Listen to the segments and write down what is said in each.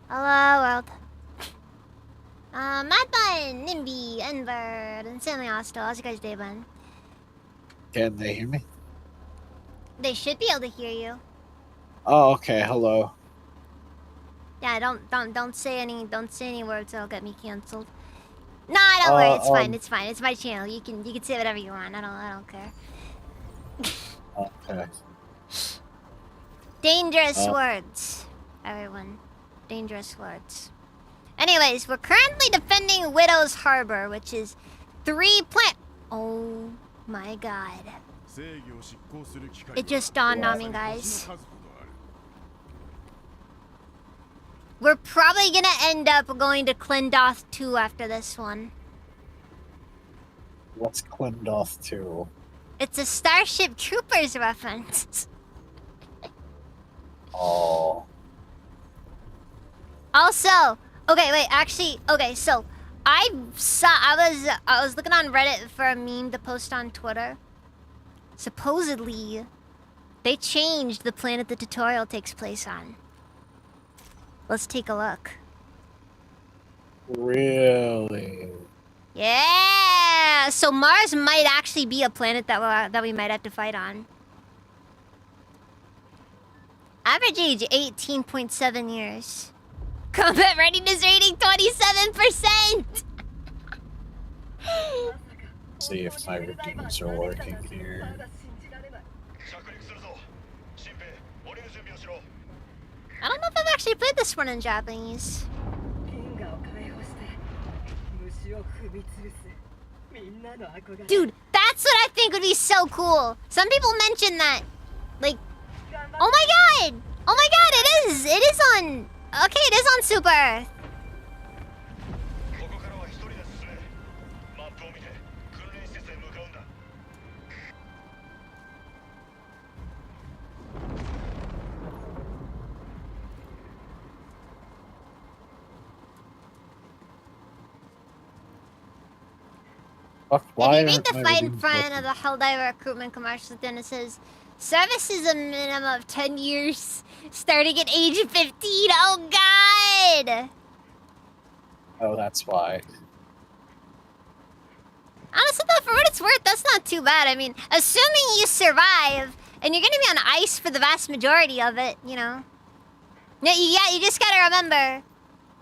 Hello, world. Madbun, Nimby, Enverd, and Stanley Hostel. How's you guys' day been? Can they hear me? They should be able to hear you. Oh, okay. Hello. Yeah, don't say any words that'll get me canceled. Nah, don't worry. It's fine. It's fine. It's my channel. You can say whatever you want. I don't care. Okay. Dangerous words, everyone. Dangerous words. Anyways, we're currently defending Widow's Harbor, which is 3 plant. Oh my god. It just dawned on me, guys. We're probably gonna end up going to Klindoth 2 after this one. What's Klindoth 2? It's a Starship Troopers reference. Oh. Also, okay, wait, actually, okay, so I was looking on Reddit for a meme to post on Twitter. Supposedly, they changed the planet the tutorial takes place on. Let's take a look. Really? Yeah! So Mars might actually be a planet that we might have to fight on. Average age 18.7 years. Combat readiness rating 27%! See if my redeems are working here. I don't know if I've actually played this one in Japanese. Dude, that's what I think would be so cool. Some people mention that. Like, oh my god! Oh my god, it is! It is on... Okay, it is on Super Earth. Why if you read the fight in front of the Helldiver recruitment commercial, then it says, service is a minimum of 10 years, starting at age 15. Oh, God! Oh, that's why. Honestly, though, for what it's worth, that's not too bad. I mean, assuming you survive, and you're gonna be on ice for the vast majority of it, you know. Yeah, you just gotta remember,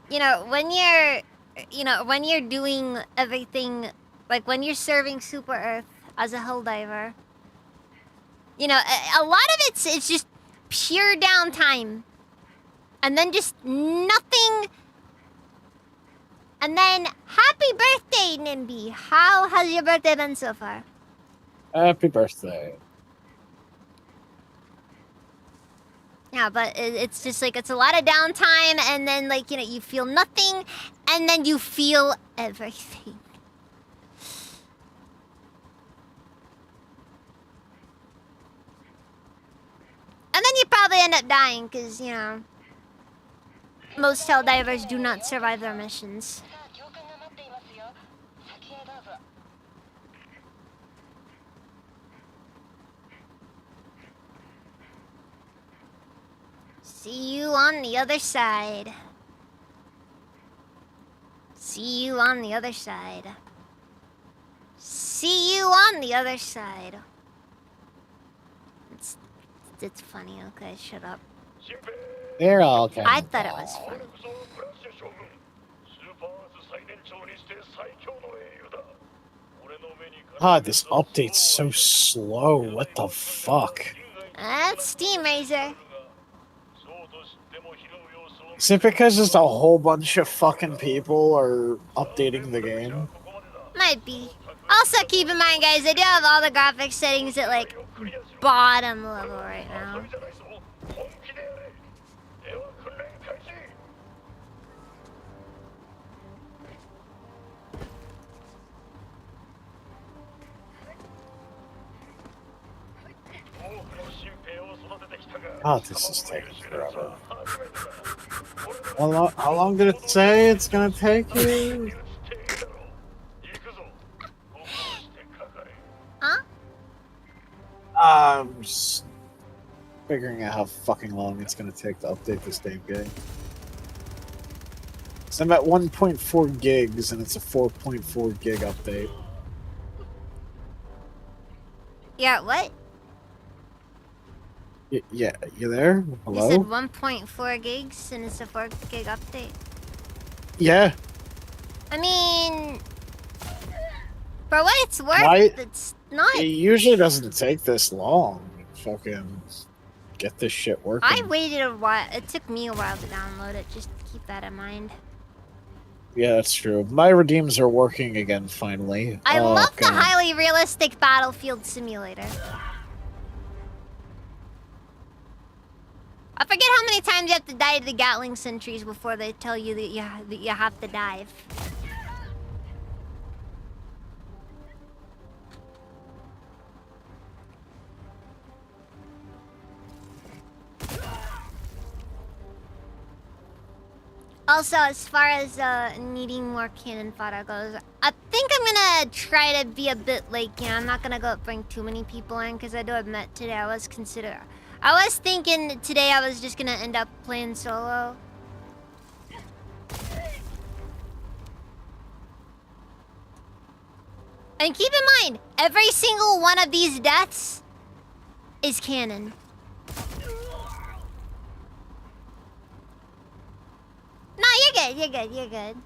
you know, when you're doing everything, like when you're serving Super Earth as a Helldiver, you know, a lot of it's just pure downtime. And then just nothing. And then, happy birthday, Nimby. How has your birthday been so far? Happy birthday. Yeah, but it's just like, it's a lot of downtime, and then, like, you know, you feel nothing, and then you feel everything. And then you probably end up dying, because, you know, most Helldivers do not survive their missions. See you on the other side. See you on the other side. See you on the other side. It's funny, okay, shut up. They're all kind I of thought it was funny. God, this update's so slow. What the fuck? That's Steam Razor. Is it because just a whole bunch of fucking people are updating the game? Might be. Also, keep in mind, guys, I do have all the graphics settings at, like, bottom level right now. Oh, this is taking forever. How long did it say it's gonna take you? Huh? I'm just figuring out how fucking long it's gonna take to update this damn game. So I'm at 1.4 gigs and it's a 4.4 gig update. Yeah, what? Yeah, you there? Hello? You said 1.4 gigs and it's a 4 gig update. Yeah. I mean, for what it's worth, Why- it's not. It usually doesn't take this long. Fucking get this shit working. I waited a while. It took me a while to download it. Just keep that in mind. Yeah, that's true. My redeems are working again finally. I love the God. highly realistic battlefield simulator. I forget how many times you have to die to the Gatling sentries before they tell you that you have to dive. Also, as far as needing more cannon fodder goes, I think I'm gonna try to be a bit like, you know, I'm not gonna go bring too many people in, because I do admit today I was thinking that today I was just gonna end up playing solo. And keep in mind, every single one of these deaths is canon. No, you're good, you're good, you're good.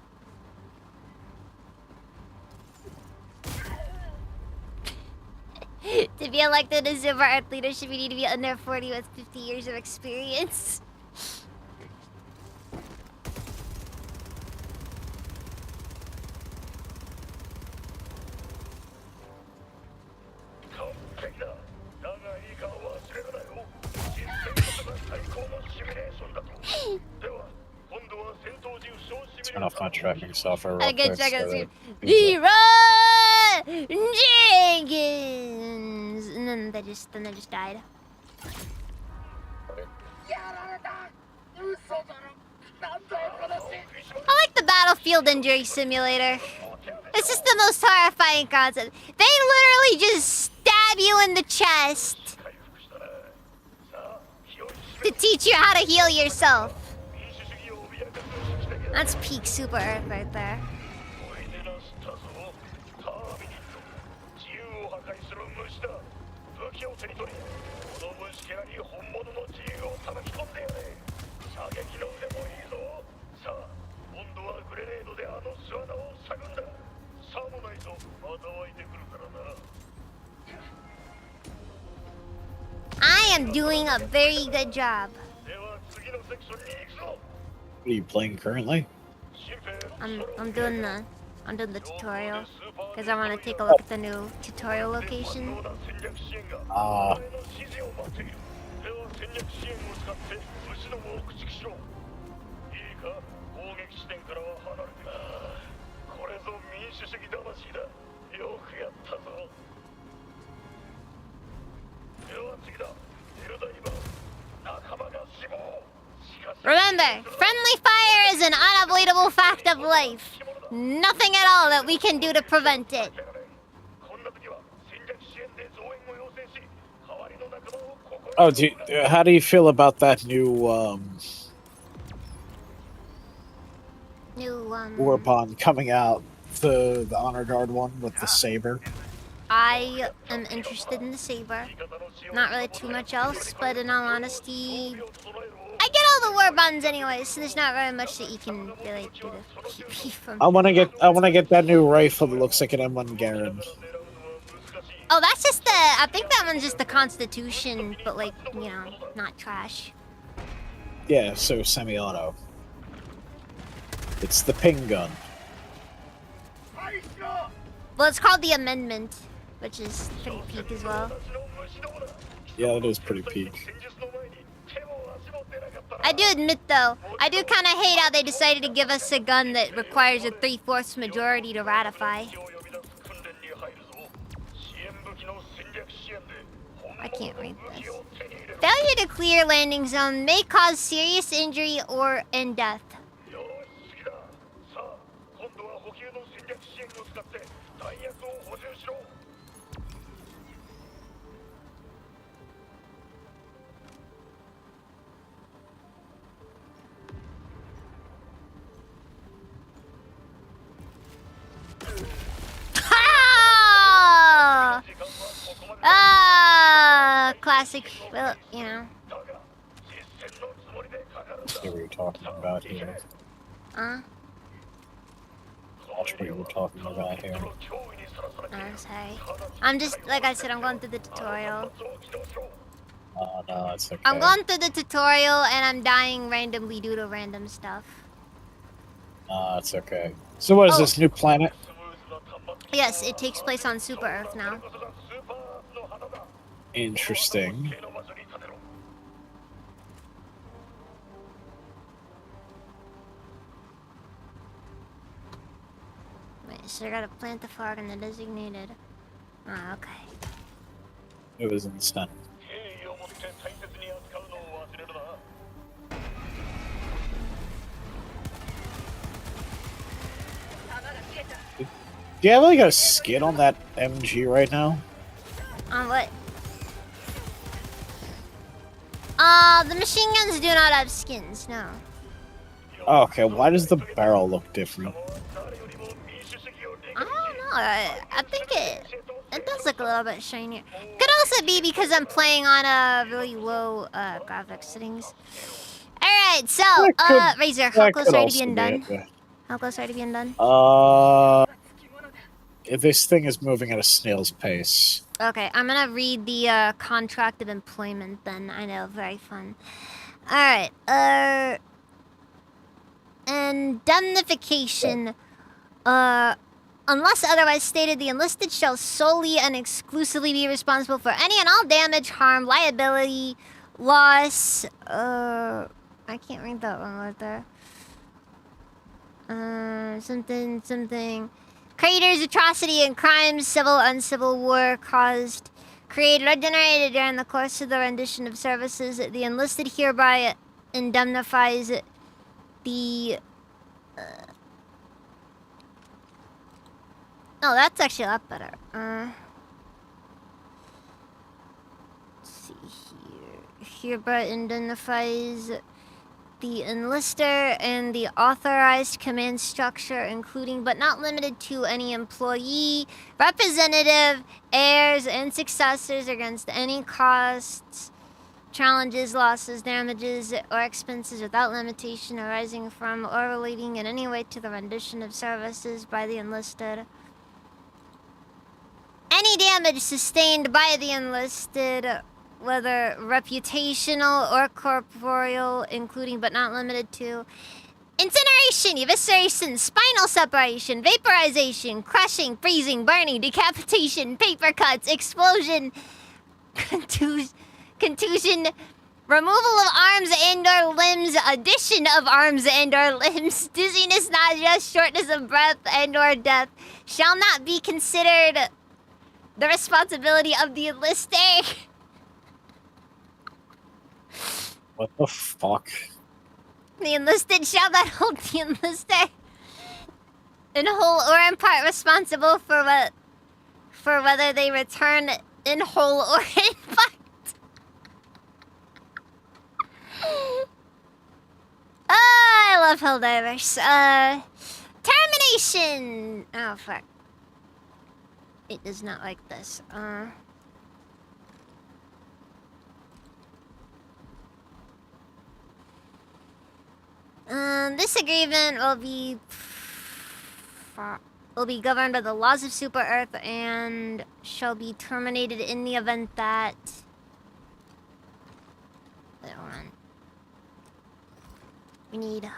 To be elected as Silver Earth leadership, you need to be under 40 with 50 years of experience. Turn off my tracking software real I get quick. check so out that- Leroy Jenkins, and then they just died. I like the battlefield injury simulator. It's just the most horrifying concept. They literally just stab you in the chest to teach you how to heal yourself. That's peak Super Earth right there. I am doing a very good job. What are you playing currently? I'm doing the tutorial because I want to take a look at the new tutorial location. Ah. Remember, friendly fire is an unavoidable fact of life. Nothing at all that we can do to prevent it. Oh, how do you feel about that new war bond coming out? The Honor Guard one with the saber. I am interested in the saber. Not really too much else, but in all honesty, I get all the war bonds anyway, so there's not very much that you can really do to keep me from. I wanna get that new rifle that looks like an M1 Garand. Oh, that's just I think that one's just the Constitution, but like, you know, not trash. Yeah, so semi-auto. It's the ping gun. Well, it's called the Amendment, which is pretty peak as well. Yeah, it is pretty peak. I do admit, though, I do kind of hate how they decided to give us a gun that requires a 3/4 majority to ratify. I can't read this. Failure to clear landing zone may cause serious injury or and death. Classic, well, you know. See what you're talking about here. Watch what you were talking about here. Oh, sorry. I'm just, like I said, I'm going through the tutorial. Oh, no, it's okay. I'm going through the tutorial and I'm dying randomly due to random stuff. It's okay. So what is this, new planet? Yes, it takes place on Super Earth now. Interesting. Wait, so I gotta plant the flag in the designated. Ah, okay. It was instant. Do you have like a skin on that MG right now? On what? The machine guns do not have skins, no. Oh, okay, why does the barrel look different? I don't know. I think it does look a little bit shinier. Could also be because I'm playing on really low graphics settings. Alright, so Razor, how close are you to being done? How close are you to being done? This thing is moving at a snail's pace. Okay, I'm gonna read the contract of employment then. I know, very fun. Alright, indemnification. Unless otherwise stated, the enlisted shall solely and exclusively be responsible for any and all damage, harm, liability, loss. I can't read that one right there. Something. Craters, atrocity, and crimes, civil, uncivil war caused, created, or generated during the course of the rendition of services. The enlisted hereby indemnifies the. Oh, that's actually a lot better. Let's see here. Hereby indemnifies the enlister and the authorized command structure, including but not limited to any employee, representative, heirs, and successors against any costs, challenges, losses, damages, or expenses without limitation arising from or relating in any way to the rendition of services by the enlisted. Any damage sustained by the enlisted, whether reputational or corporeal, including but not limited to Incineration, evisceration, spinal separation, vaporization, crushing, freezing, burning, decapitation, paper cuts, explosion, contusion, removal of arms and/or limbs, addition of arms and/or limbs, dizziness, nausea, shortness of breath, and/or death shall not be considered the responsibility of the enlister. What the fuck? The enlisted shall not hold the enlister in whole or in part responsible for whether they return in whole or in part. I love Helldivers. Termination! Oh, fuck. It does not like this. This agreement will be governed by the laws of Super Earth and shall be terminated in the event that... Wait, hold on. We need...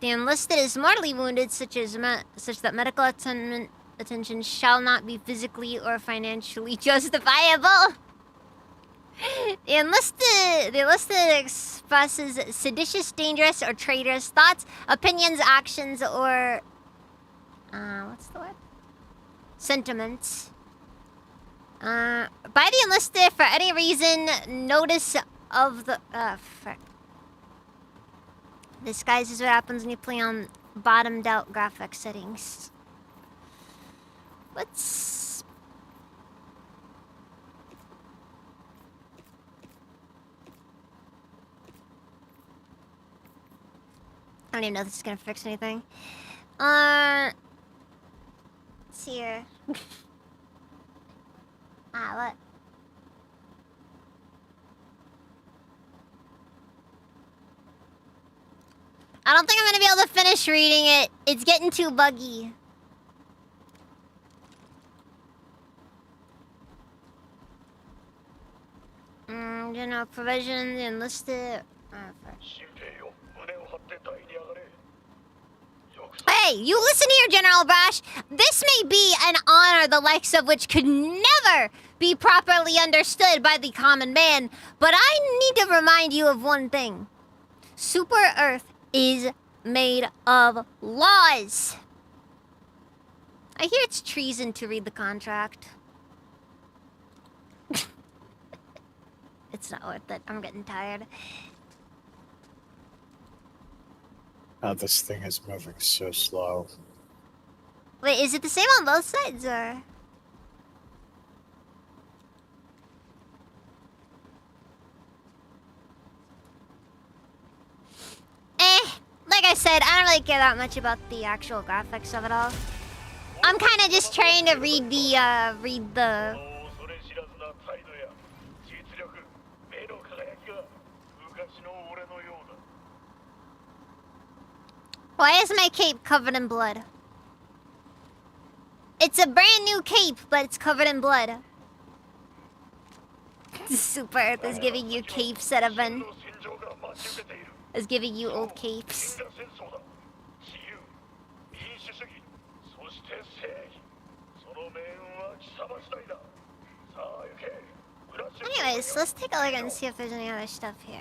The enlisted is mortally wounded, such that medical attention shall not be physically or financially justifiable. The enlisted expresses seditious, dangerous, or traitorous thoughts, opinions, actions, or what's the word? Sentiments. By the enlisted for any reason, notice of the fuck. This, guys, is what happens when you play on bottomed out graphics settings. Let's... I don't even know if this is gonna fix anything. Let's see here. What? I don't think I'm gonna be able to finish reading it. It's getting too buggy. General provisions enlisted. Hey, you listen here, General Brash. This may be an honor the likes of which could never be properly understood by the common man, but I need to remind you of one thing. Super Earth is made of laws. I hear it's treason to read the contract. It's not worth it. I'm getting tired. Oh, this thing is moving so slow. Wait, is it the same on both sides, or...? Like I said, I don't really care that much about the actual graphics of it all. I'm kind of just trying to read the... Why is my cape covered in blood? It's a brand new cape, but it's covered in blood. Super Earth is giving you capes that have been... is giving you old capes. Anyways, let's take a look and see if there's any other stuff here.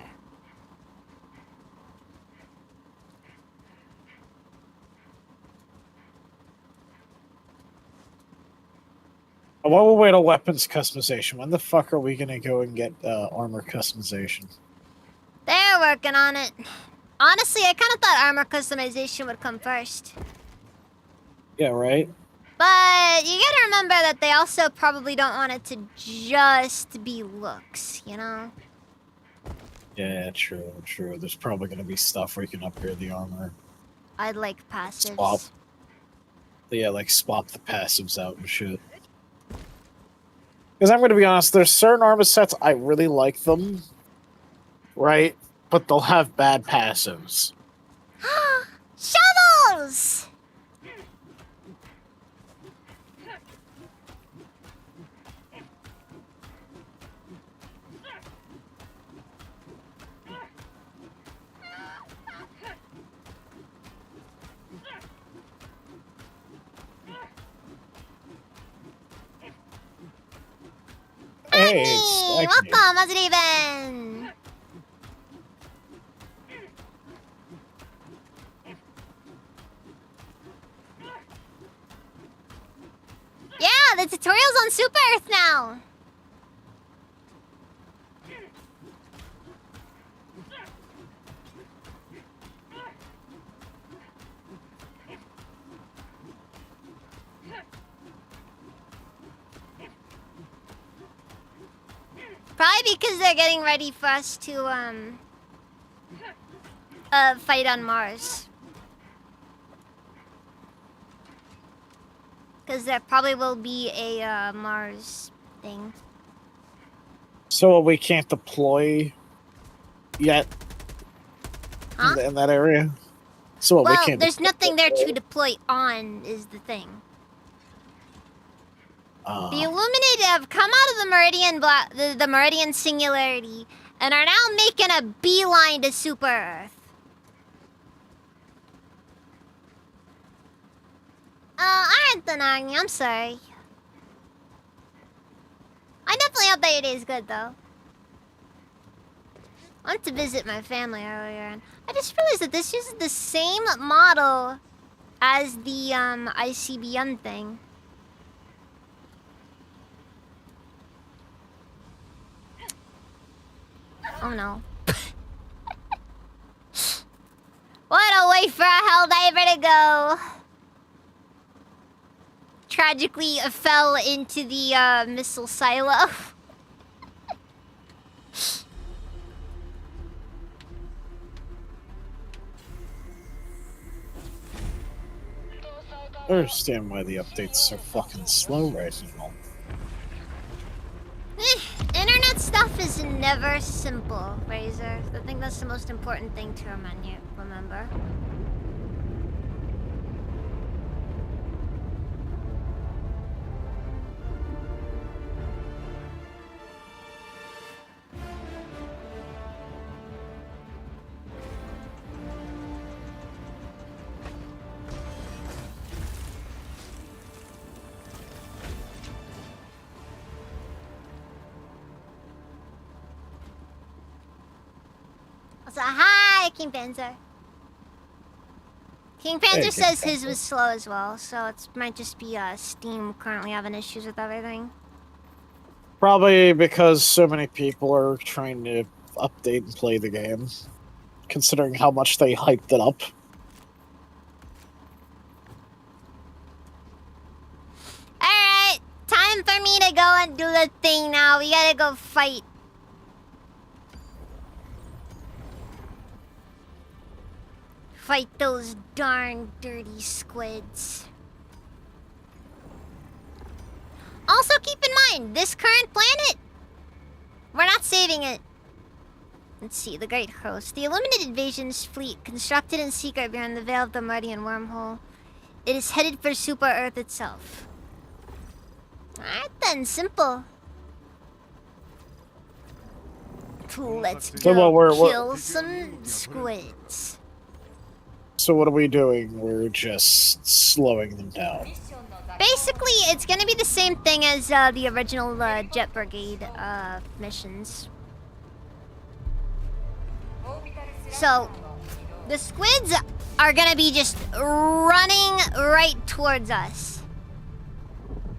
While we wait on weapons customization, when the fuck are we gonna go and get armor customization? They're working on it. Honestly, I kind of thought armor customization would come first. Yeah, right? But you gotta remember that they also probably don't want it to just be looks, you know? Yeah, true, true. There's probably gonna be stuff where you can upgrade the armor. I'd like passives. Swap. Yeah, like swap the passives out and shit. Because I'm gonna be honest, there's certain armor sets I really like them. Right? But they'll have bad passives. Shovels! Agni! Agni. Welcome, how's it even? Yeah, the tutorial's on Super Earth now. Probably because they're getting ready for us to fight on Mars. Because there probably will be a Mars thing. So we can't deploy yet Huh? in that area. So we Well, can't. there's nothing there to deploy on, is the thing. The Illuminated have come out of the Meridian the Meridian Singularity and are now making a beeline to Super Earth. Alright then, Agni, I'm sorry. I definitely hope that your day is good, though. I went to visit my family earlier, and I just realized that this uses the same model as the ICBM thing. Oh no. What a way for a Helldiver to go! Tragically fell into the missile silo. I understand why the updates are fucking slow right now. Internet stuff is never simple, Razor. I think that's the most important thing to remember. Also, hi, King Panzer. King Panzer Hey, says King his was slow as well, so it might just be Steam currently having issues with everything. Probably because so many people are trying to update and play the game, considering how much they hyped it up. Alright, time for me to go and do the thing now. We gotta go fight. Fight those darn dirty squids. Also, keep in mind, this current planet, we're not saving it. Let's see, the Great Host. The Illuminated Invasion's fleet, constructed in secret behind the veil of the Meridian wormhole. It is headed for Super Earth itself. Alright then, simple. Let's So go what, kill some squids. So what are we doing? We're just slowing them down. Basically, it's gonna be the same thing as the original Jet Brigade missions. So, the squids are gonna be just running right towards us.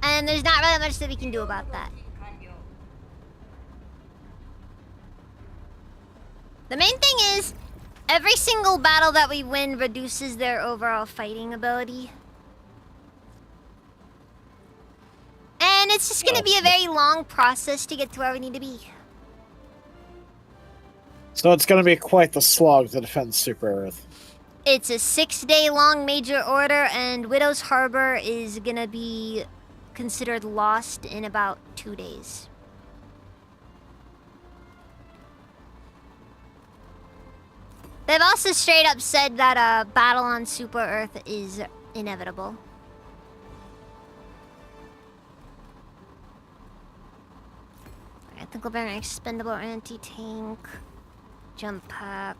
And there's not really much that we can do about that. The main thing is, every single battle that we win reduces their overall fighting ability. And it's just gonna be a very long process to get to where we need to be. So it's going to be quite the slog to defend Super Earth. It's a 6-day-long major order, and Widow's Harbor is gonna be considered lost in about 2 days. They've also straight up said that a battle on Super Earth is inevitable. I think we'll bring an expendable anti-tank. Jump pack.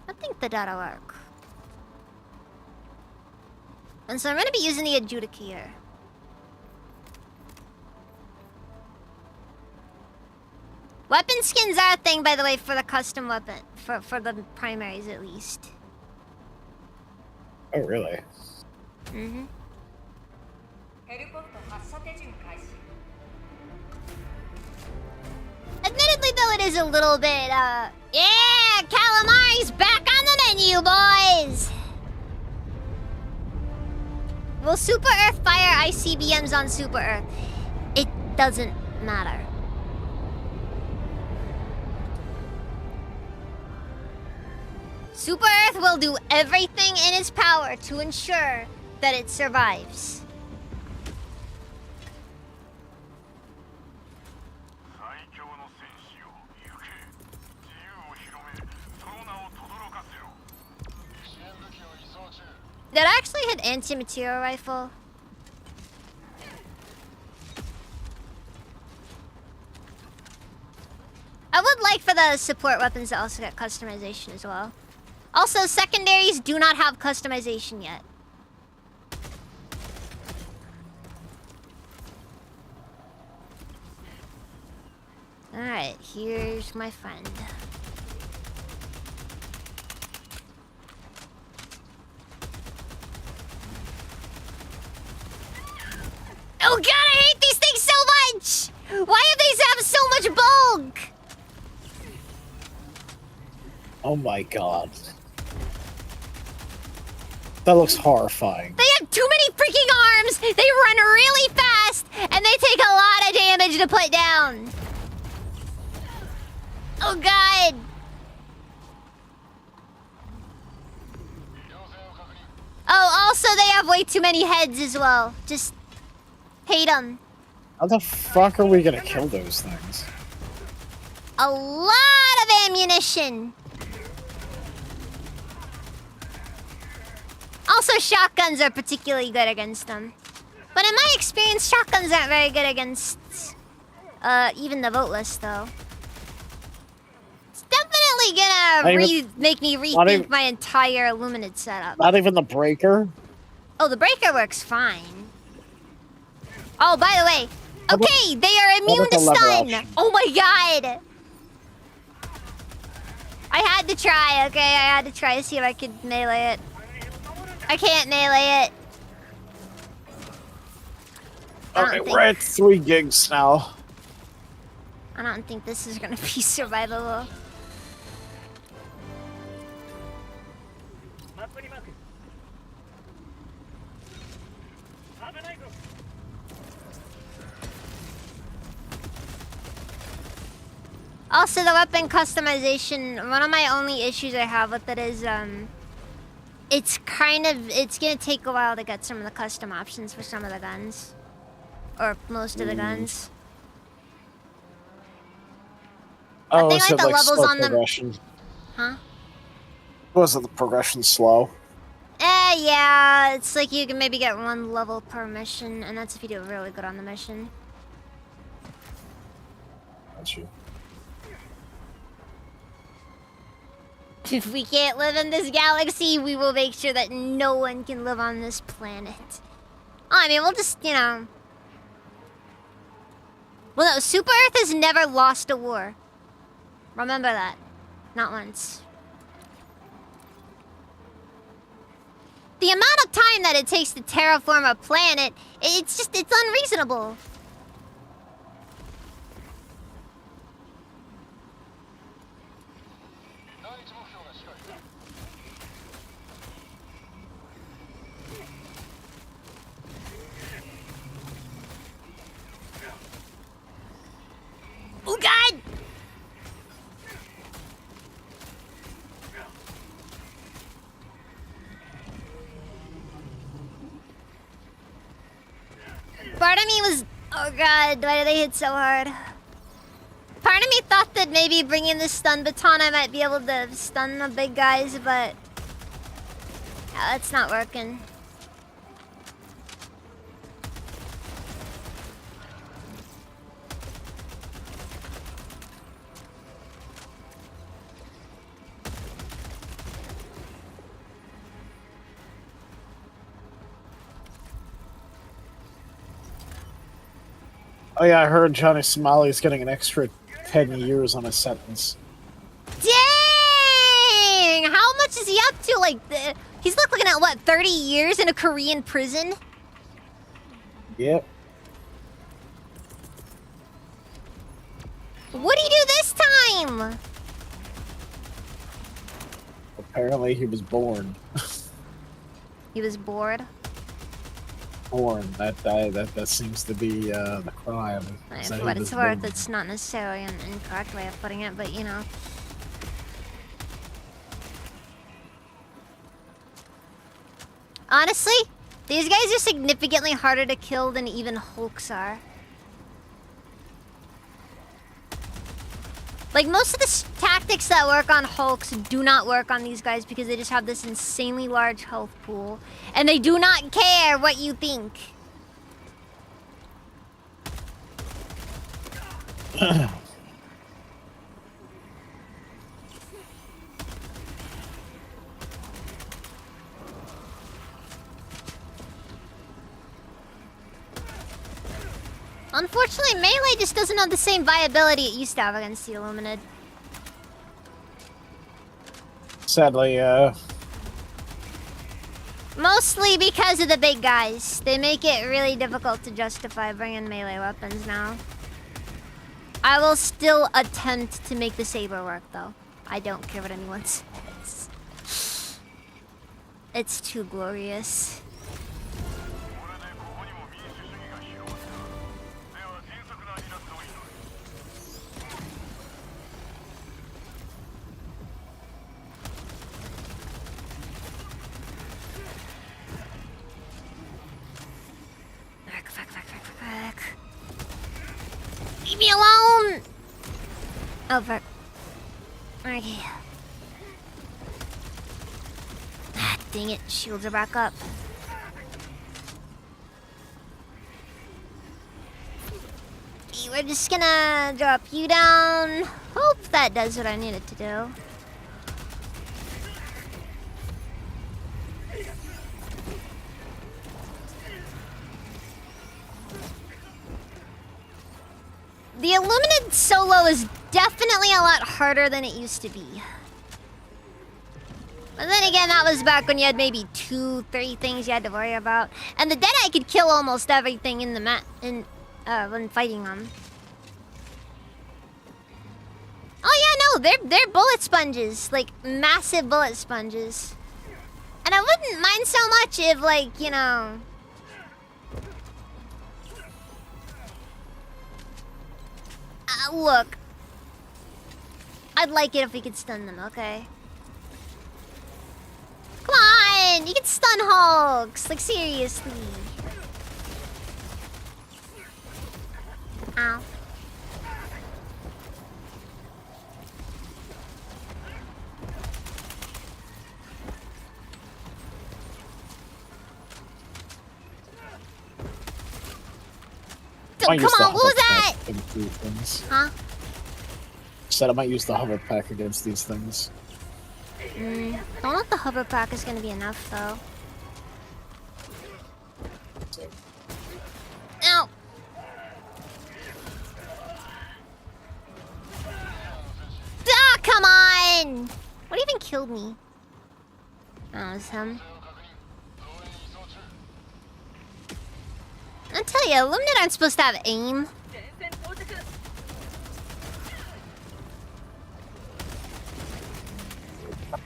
I think that'll work. And so I'm gonna be using the Adjudicator. weapon skins are a thing, by the way, for the custom weapon. For the primaries, at least. Oh, really? Mm-hmm. Admittedly, though, it is a little bit, yeah! Calamari's back on the menu, boys! Will Super Earth fire ICBMs on Super Earth? It doesn't matter. Super Earth will do everything in its power to ensure that it survives. That actually had anti-material rifle. I would like for the support weapons to also get customization as well. Also, secondaries do not have customization yet. Alright, here's my friend. Oh god, I hate these things so much! Why do these have so much bulk? Oh my god. That looks horrifying. They have too many freaking arms! They run really fast! And they take a lot of damage to put down! Oh god! Oh, also they have way too many heads as well. Just hate them. How the fuck are we gonna kill those things? A lot of ammunition. Also, shotguns are particularly good against them. But in my experience, shotguns aren't very good against even the voteless, though. It's definitely gonna make me rethink my entire Illuminate setup. Not even the breaker? Oh, the breaker works fine. Oh, by the way, okay, they are immune to stun. Oh my god. I had to try, okay? I had to try to see if I could melee it. I can't melee it. Okay, we're at 3 gigs now. I don't think this is gonna be survivable. Also, the weapon customization, one of my only issues I have with it is, it's gonna take a while to get some of the custom options for some of the guns. Or most of the guns. Oh, I think like the levels on progression. Huh? Wasn't the progression slow? Yeah, it's like you can maybe get 1 level per mission, and that's if you do really good on the mission. Got you. If we can't live in this galaxy, we will make sure that no one can live on this planet. Oh, I mean, we'll just, you know... Well, no, Super Earth has never lost a war. Remember that. Not once. The amount of time that it takes to terraform a planet, it's unreasonable. Oh god! Part of me was... Oh god, why did they hit so hard? Part of me thought that maybe bringing the stun baton I might be able to stun the big guys, but... Yeah, that's not working. Oh yeah, I heard Johnny Somali's getting an extra 10 years on a sentence. Dang! How much is he up to? Like, he's looking at what, 30 years in a Korean prison? Yep. What'd he do this time? Apparently he was born. He was bored. Born. That seems to be the crime. is that For he what was it's worth, born. it's not necessarily an incorrect way of putting it, but you know. Honestly, these guys are significantly harder to kill than even Hulks are. Like, most of the tactics that work on Hulks do not work on these guys because they just have this insanely large health pool. And they do not care what you think. Unfortunately, Melee just doesn't have the same viability it used to have against the Illuminid. Sadly, Mostly because of the big guys. They make it really difficult to justify bringing melee weapons now. I will still attempt to make the saber work, though. I don't care what anyone says. It's too glorious. Fuck. Leave me alone! Oh, fuck. Okay. Ah, dang it. Shields are back up. Okay, we're just gonna drop you down. Hope that does what I need it to do. The Illuminid solo is definitely a lot harder than it used to be. But then again, that was back when you had maybe 2-3 things you had to worry about. And the Deadeye could kill almost everything in the when fighting them. Oh yeah, no, they're bullet sponges. Like, massive bullet sponges. And I wouldn't mind so much if, like, you know... look. I'd like it if we could stun them, okay? Come on! You can stun Hulks! Like, seriously. Ow. Oh, come on, what was that? Huh? Said I might use the hover pack against these things. Don't know if the hover pack is gonna be enough, though. Ow! Ah, come on! What even killed me? Oh, it was him. I tell you, Illuminid aren't supposed to have aim.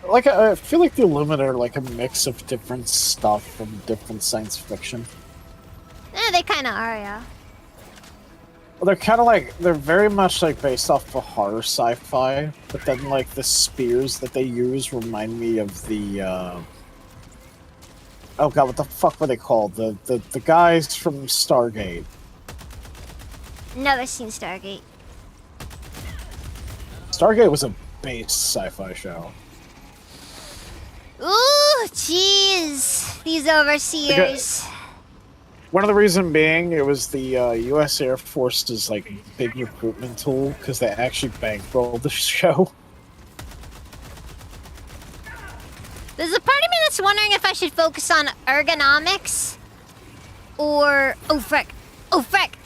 Like, I feel like the Illuminid are like a mix of different stuff from different science fiction. Eh, they kind of are, yeah. Well, they're kind of like, they're very much like based off of horror sci-fi, but then like the spears that they use remind me of the, oh god, what the fuck were they called? The guys from Stargate. Never seen Stargate. Stargate was a base sci-fi show. Ooh, jeez. These overseers. One of the reasons being, it was the U.S. Air Force's like big recruitment tool, because they actually bankrolled the show. There's a part of me that's wondering if I should focus on ergonomics or... Oh, frick. Oh, frick.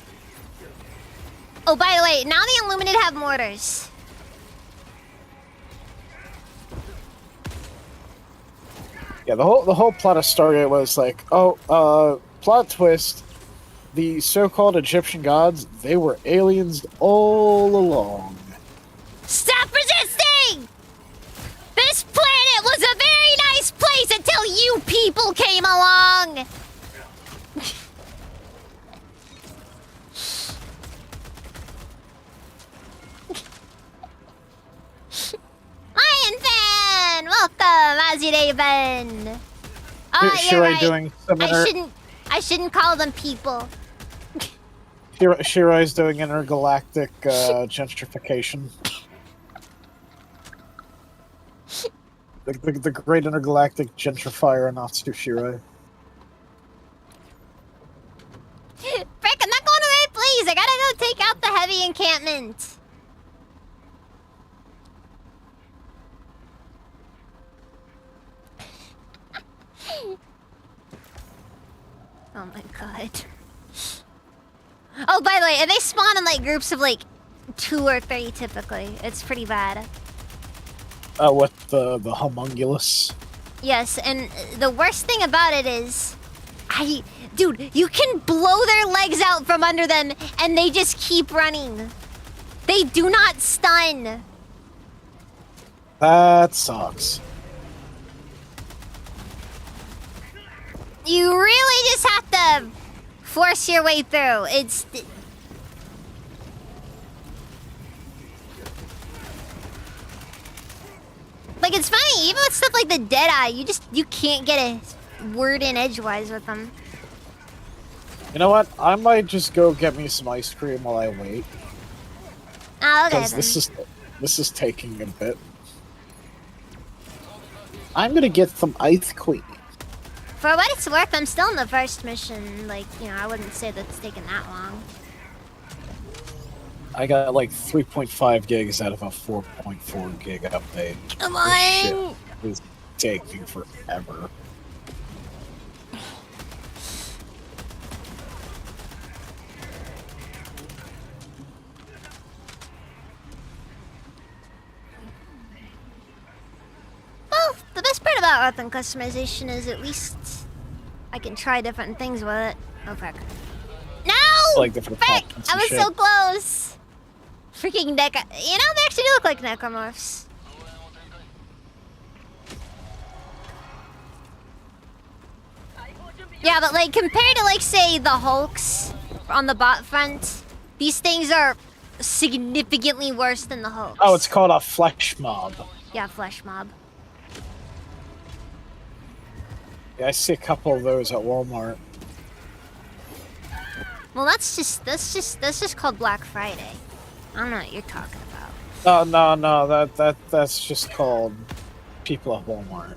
Oh, by the way, now the Illuminate have mortars. Yeah, the whole plot of Stargate was like, plot twist. The so-called Egyptian gods, they were aliens all along. Stop resisting! This planet was a very nice place until you people came along! Lion Fan! Welcome, Aziraven! Oh, you're right. Doing similar... I shouldn't call them people. Shirai's doing intergalactic gentrification. The great intergalactic gentrifier Natsu Shirai. Frick, I'm not going away, please! I gotta go take out the heavy encampment. Oh my god. Oh, by the way, they spawn in like groups of like 2 or 3 typically. It's pretty bad. What the homunculus? Yes, and the worst thing about it is, dude, you can blow their legs out from under them and they just keep running. They do not stun. That sucks. You really just have to force your way through. It's... Like, it's funny, even with stuff like the Deadeye, you can't get a word in edgewise with them. You know what? I might just go get me some ice cream while I wait. Oh, okay. Because this is taking a bit. I'm gonna get some ice cream. For what it's worth, I'm still in the first mission. Like, you know, I wouldn't say that's taken that long. I got like 3.5 gigs out of a 4.4 gig update. Come This on! shit is taking forever. Well, the best part about weapon customization is at least I can try different things with it. Oh, fuck. No! Like different Frick! options I and was shit. so close! Freaking You know, they actually do look like necromorphs. Yeah, but like, compared to like, say, the Hulks on the bot front, these things are significantly worse than the Hulks. Oh, it's called a flesh mob. Yeah, flesh mob. Yeah, I see a couple of those at Walmart. Well, that's just called Black Friday. I don't know what you're talking about. No, that's just called people at Walmart.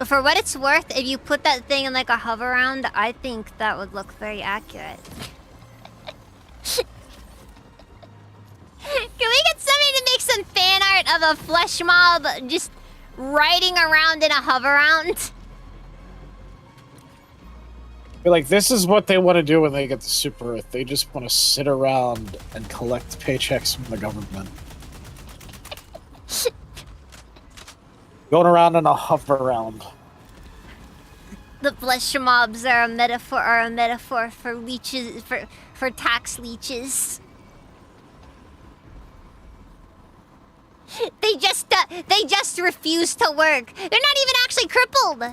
For what it's worth, if you put that thing in like a hover round, I think that would look very accurate. Can we get somebody to make some fan art of a flesh mob just riding around in a hover round? But like, this is what they want to do when they get to Super Earth. They just want to sit around and collect paychecks from the government. Going around in a hover round. The flesh mobs are a metaphor for leeches, for tax leeches. They just refuse to work. They're not even actually crippled.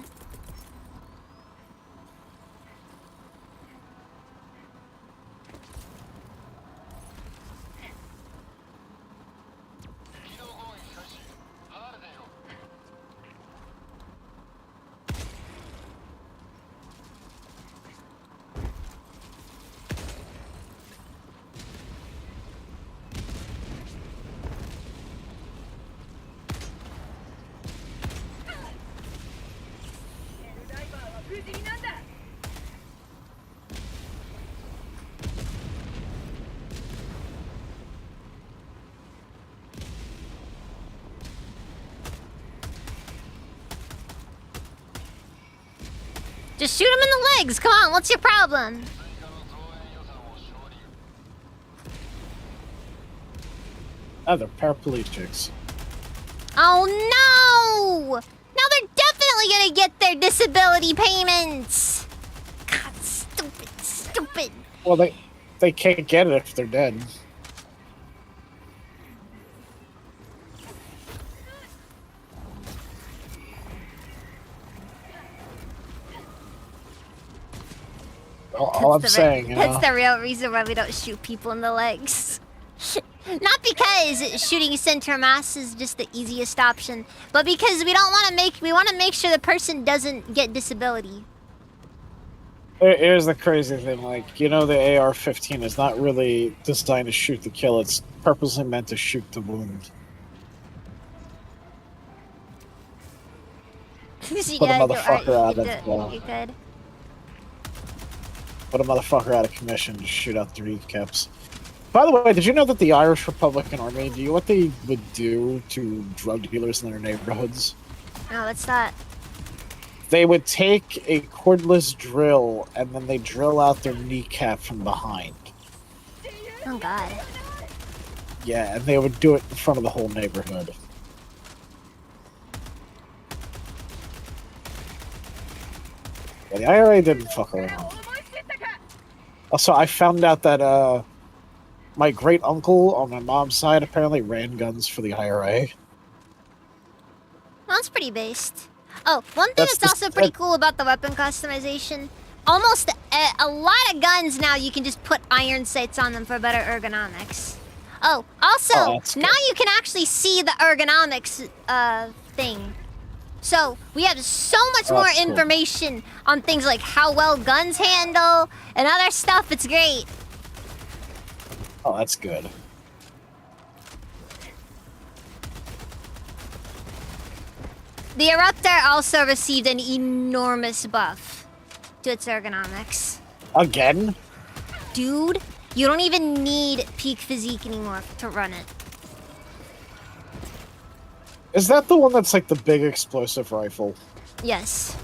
Just shoot him in the legs. Come on, what's your problem? Oh, they're paraplegics. Oh no! Now they're definitely gonna get their disability payments. God, stupid. Well, they can't get it if they're dead. All I'm saying, that's the real reason why we don't shoot people in the legs. Not because shooting center mass is just the easiest option, but because we want to make sure the person doesn't get disability. Here's the crazy thing, like, you know, the AR-15 is not really designed to shoot to kill, it's purposely meant to shoot to wound. Put a motherfucker out of you could. Put a motherfucker out of commission to shoot out 3 caps. By the way, did you know that the Irish Republican Army, do you know what they would do to drug dealers in their neighborhoods? Oh, what's that? They would take a cordless drill and then they drill out their kneecap from behind. Oh god. Yeah, and they would do it in front of the whole neighborhood. Yeah, the IRA didn't fuck around. Also, I found out that my great uncle on my mom's side apparently ran guns for the IRA. Well, that's pretty based. Oh, one thing that's also pretty cool about the weapon customization, almost a lot of guns now you can just put iron sights on them for better ergonomics. Oh, also, now you can actually see the ergonomics thing. So, we have so much more information on things like how well guns handle and other stuff. It's great. Oh, that's good. The Eruptor also received an enormous buff to its ergonomics. Again? Dude, you don't even need peak physique anymore to run it. Is that the one that's like the big explosive rifle? Yes.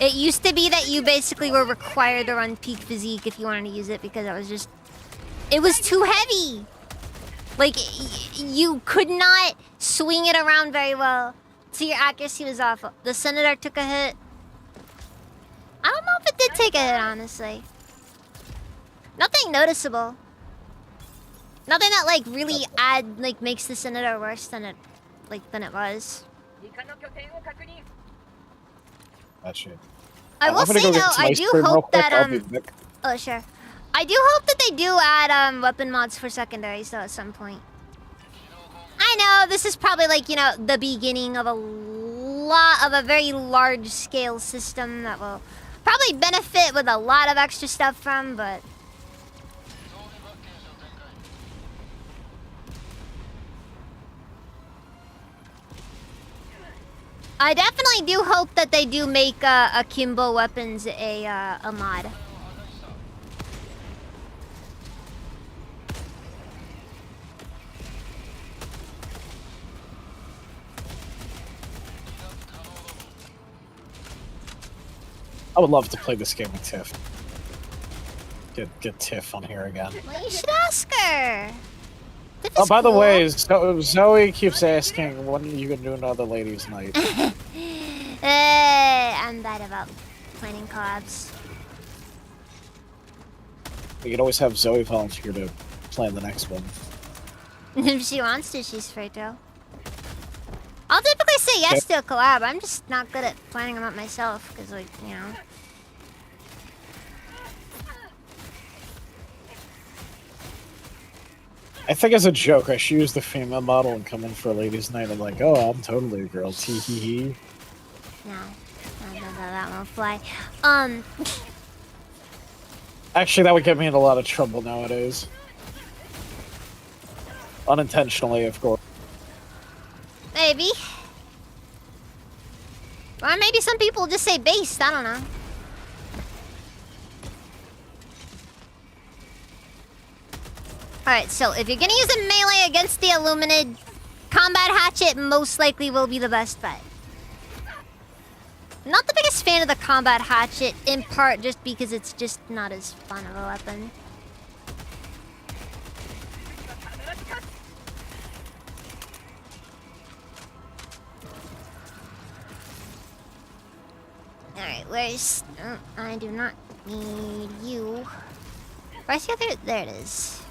It used to be that you basically were required to run peak physique if you wanted to use it because it was too heavy. Like, you could not swing it around very well. So your accuracy was awful. The Senator took a hit. I don't know if it did take a hit, honestly. Nothing noticeable. Nothing that, like, really makes the Senator worse than it was. That shit. I will say, though, I do hope that, oh, sure. I do hope that they do add, weapon mods for secondaries, though, at some point. I know, this is probably, like, you know, the beginning of a very large-scale system that will probably benefit with a lot of extra stuff from, but... I definitely do hope that they do make Akimbo weapons a mod. I would love to play this game with Tiff. Get Tiff on here again. Well, you should ask her. Oh, by the way, Zoe keeps asking when you can do another ladies' night. I'm bad about planning collabs. We could always have Zoe volunteer to plan the next one. If she wants to, she's free to. I'll typically say yes to a collab. I'm just not good at planning them up myself, because, like, you know. I think as a joke, I should use the female model and come in for a ladies' night. I'm like, oh, I'm totally a girl. Tee hee hee. No, that won't fly. Actually, that would get me in a lot of trouble nowadays. Unintentionally, of course. Maybe. Or maybe some people just say based, I don't know. Alright, so if you're gonna use a melee against the Illuminid, Combat Hatchet most likely will be the best bet. Not the biggest fan of the Combat Hatchet, in part just because it's just not as fun of a weapon. Alright, where's... Oh, I do not need you. Where's the other... There it is.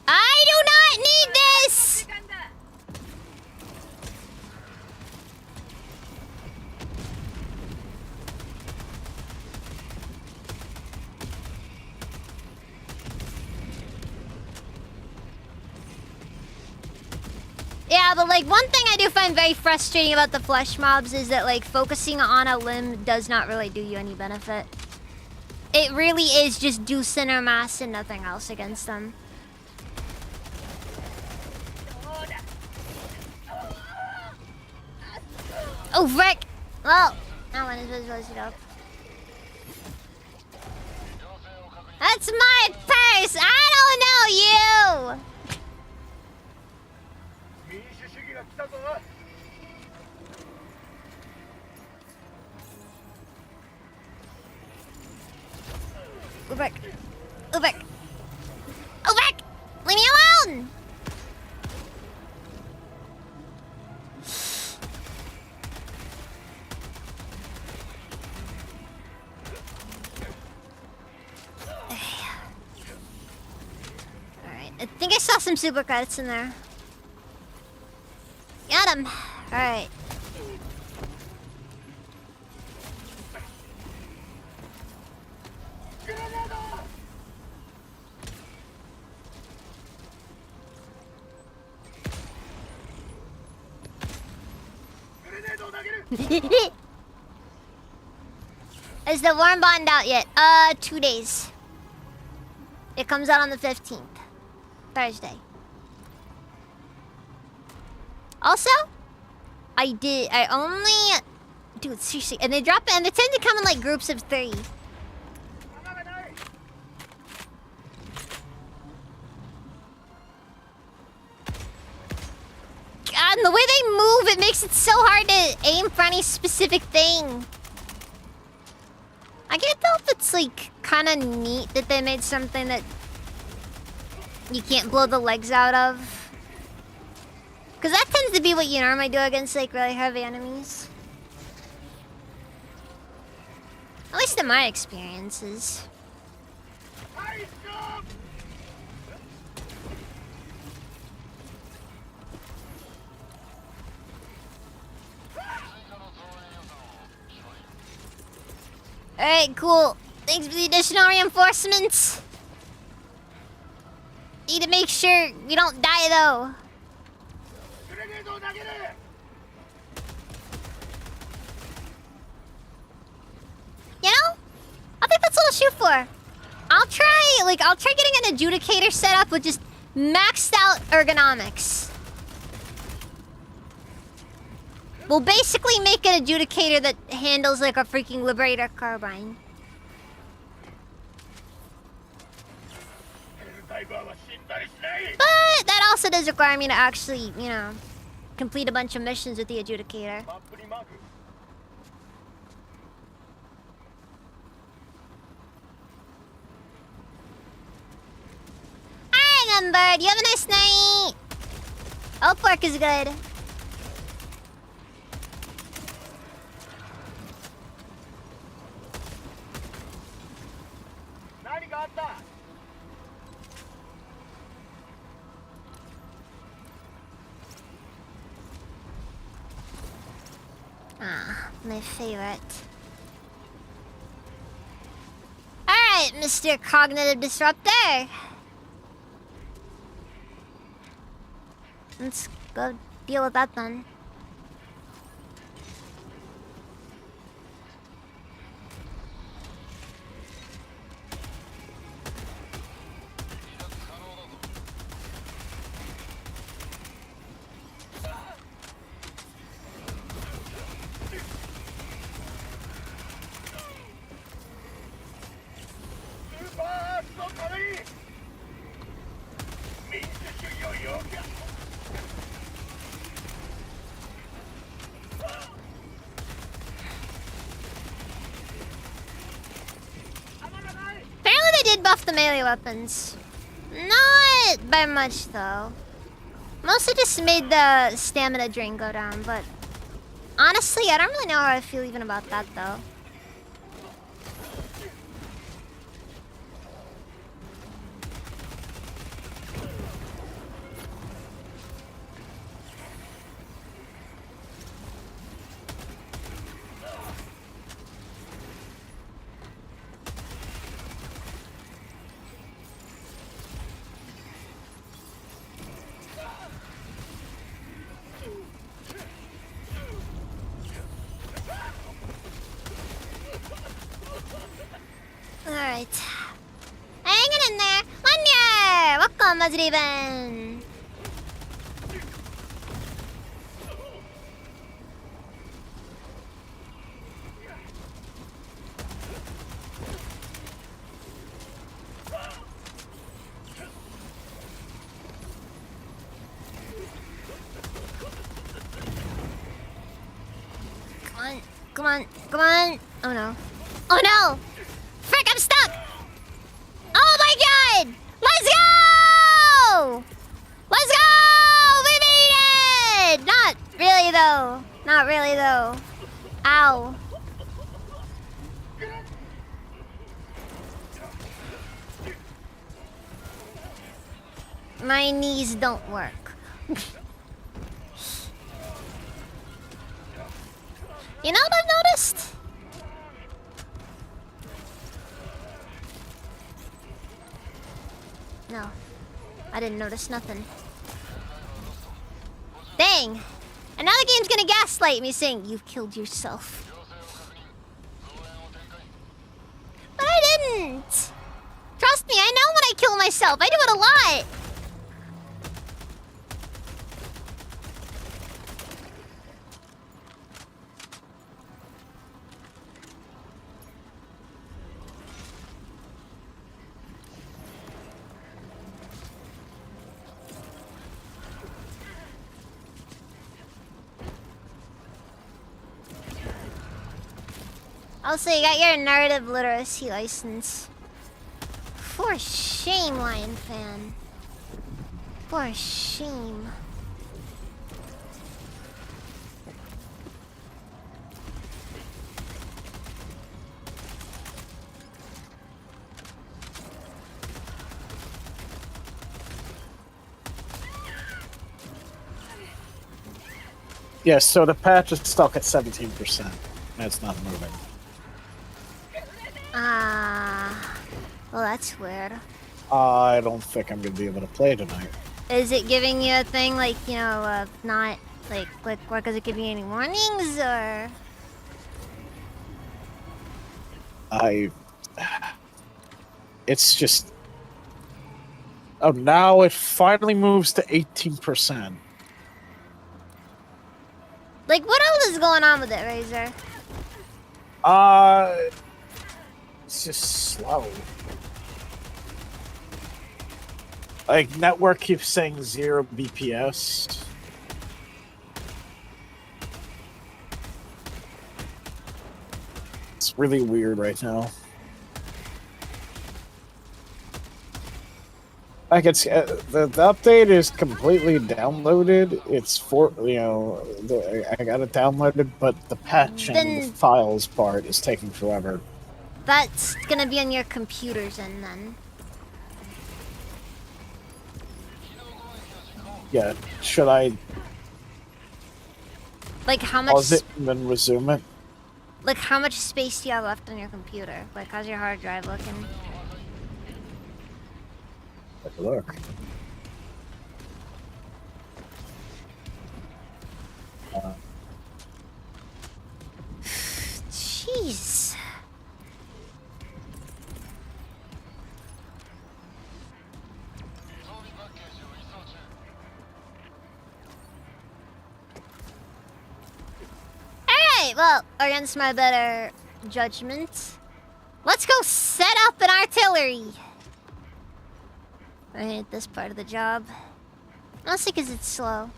I do not need this! Yeah, but like one thing I do find very frustrating about the flesh mobs is that like focusing on a limb does not really do you any benefit. It really is just do center mass and nothing else against them. Oh, frick! Well, that one is supposed to go. That's my purse! I don't know you! Go back. Go back. Go back! Leave me alone! Alright, I think I saw some super credits in there. Got him! Alright. Is the Worm Bond out yet? 2 days. It comes out on the 15th. Thursday. Also, I only... Dude, seriously. And they drop it, and they tend to come in like groups of 3. God, and the way they move, it makes it so hard to aim for any specific thing. I can't tell if it's like kind of neat that they made something that you can't blow the legs out of. Because that tends to be what you normally do against like really heavy enemies. At least in my experiences. Alright, cool. Thanks for the additional reinforcements. Need to make sure we don't die though. You know? I think that's what I'll shoot for. I'll try getting an adjudicator set up with just maxed out ergonomics. We'll basically make an adjudicator that handles like a freaking Liberator Carbine. But that also does require me to actually, you know, complete a bunch of missions with the adjudicator. Alright, Bird. You have a nice night. Hope work is good. Ah, my favorite. Alright, Mr. Cognitive Disruptor. Let's go deal with that then. Apparently they did buff the melee weapons. Not by much though. Mostly just made the stamina drain go down, but honestly, I don't really know how I feel even about that though. Alright. Hanging in there. Lanya! Welcome, Mazriban. Come on, come on, come on. Oh no. Oh no! Frick, I'm stuck! Oh my god! Let's go! Let's go! We made it! Not really though. Not really though. Ow. My knees don't work. You know what I've noticed? No. I didn't notice nothing. Dang! And now the game's gonna gaslight me saying, you've killed yourself. But I didn't! Trust me, I know when I kill myself. I do it a lot! Also, you got your narrative literacy license. For shame, Lion Fan. For shame. Yes, so the patch is stuck at 17%. And it's not moving. Well, that's weird. I don't think I'm gonna be able to play tonight. Is it giving you a thing like, you know, not like what? Is it giving you any warnings or? It's just. Oh, now it finally moves to 18%. Like, what else is going on with it, Razor? It's just slow. Like, network keeps saying 0 BPS. It's really weird right now. Like, it's the update is completely downloaded. It's I got it downloaded, but the patch and the files part is taking forever. That's gonna be on your computer's end then. Yeah, should I Like how much? pause it and then resume it? Like how much space do you have left on your computer? Like how's your hard drive looking? Take a look. Jeez. Alright, well, against my better judgment, let's go set up an artillery. I hate this part of the job. Mostly because it's slow.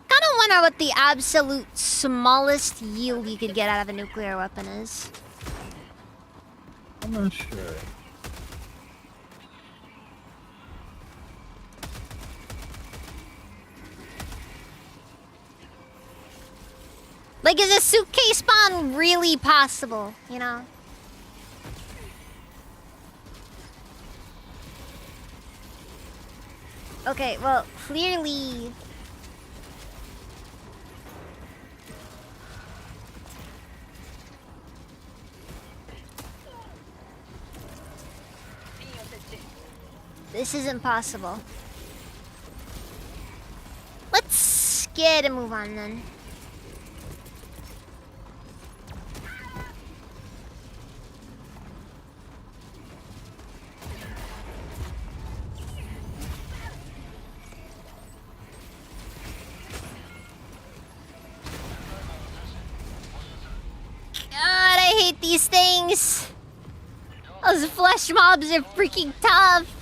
Kinda wanna out what the absolute smallest yield you could get out of a nuclear weapon is. I'm not sure. Like, is a suitcase bomb really possible, you know? Okay, well, clearly... This isn't possible. Let's get a move on then. God, I hate these things. Those flesh mobs are freaking tough.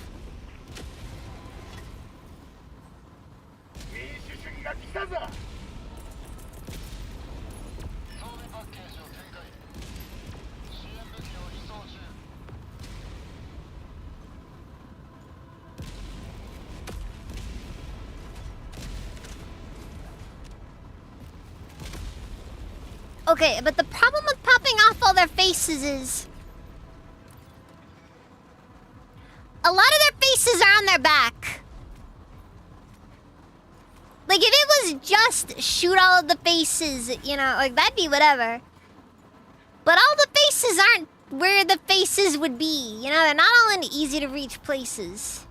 Okay, but the problem with popping off all their faces is... a lot of their faces are on their back. Like, if it was just shoot all of the faces, you know, like, that'd be whatever. But all the faces aren't where the faces would be. You know, they're not all in easy-to-reach places.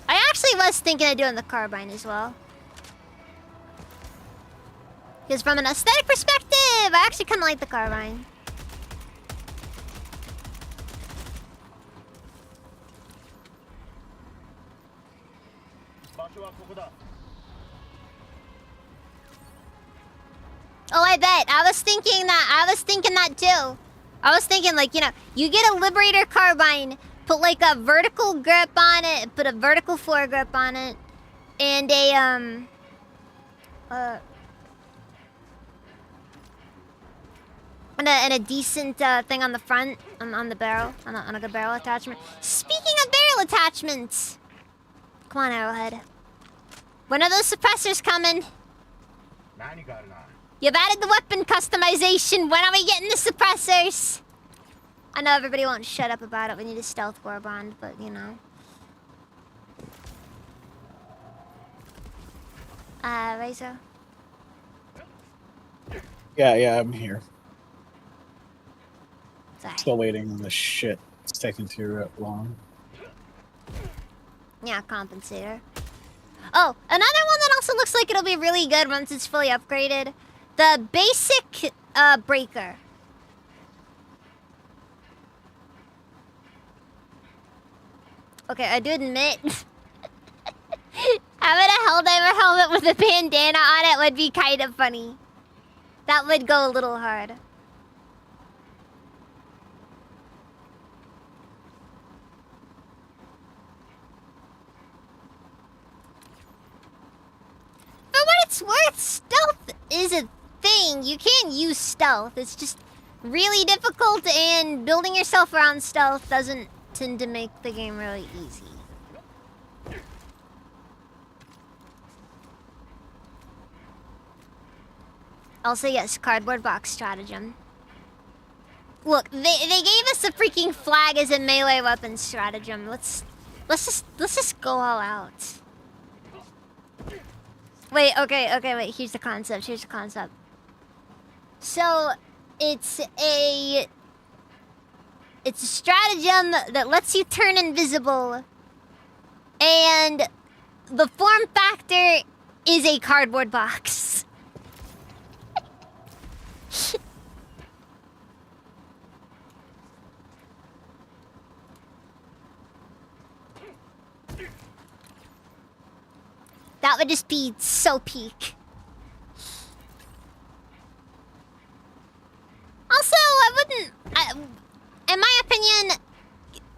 I actually was thinking of doing the carbine as well. Because from an aesthetic perspective, I actually kind of like the carbine. Oh, I bet. I was thinking that too. I was thinking, like, you know, you get a Liberator carbine, put like a vertical grip on it, put a vertical foregrip on it, and a and a decent thing on the front, on the barrel, on a good barrel attachment. Speaking of barrel attachments, come on, Arrowhead. When are those suppressors coming? You've added the weapon customization. When are we getting the suppressors? I know everybody won't shut up about it. We need a stealth war bond, but you know. Razor? Yeah, I'm here. Sorry. Still waiting on this shit. It's taking too long. Yeah, compensator. Oh, another one that also looks like it'll be really good once it's fully upgraded. The basic breaker. Okay, I do admit having a Helldiver helmet with a bandana on it would be kind of funny. That would go a little hard. For what it's worth, stealth is a thing. You can use stealth. It's just really difficult, and building yourself around stealth doesn't tend to make the game really easy. Also, yes, cardboard box stratagem. Look, they gave us a freaking flag as a melee weapon stratagem. Let's just go all out. Wait, okay, wait. Here's the concept. So, it's a stratagem that lets you turn invisible, and the form factor is a cardboard box. That would just be so peak. Also, in my opinion,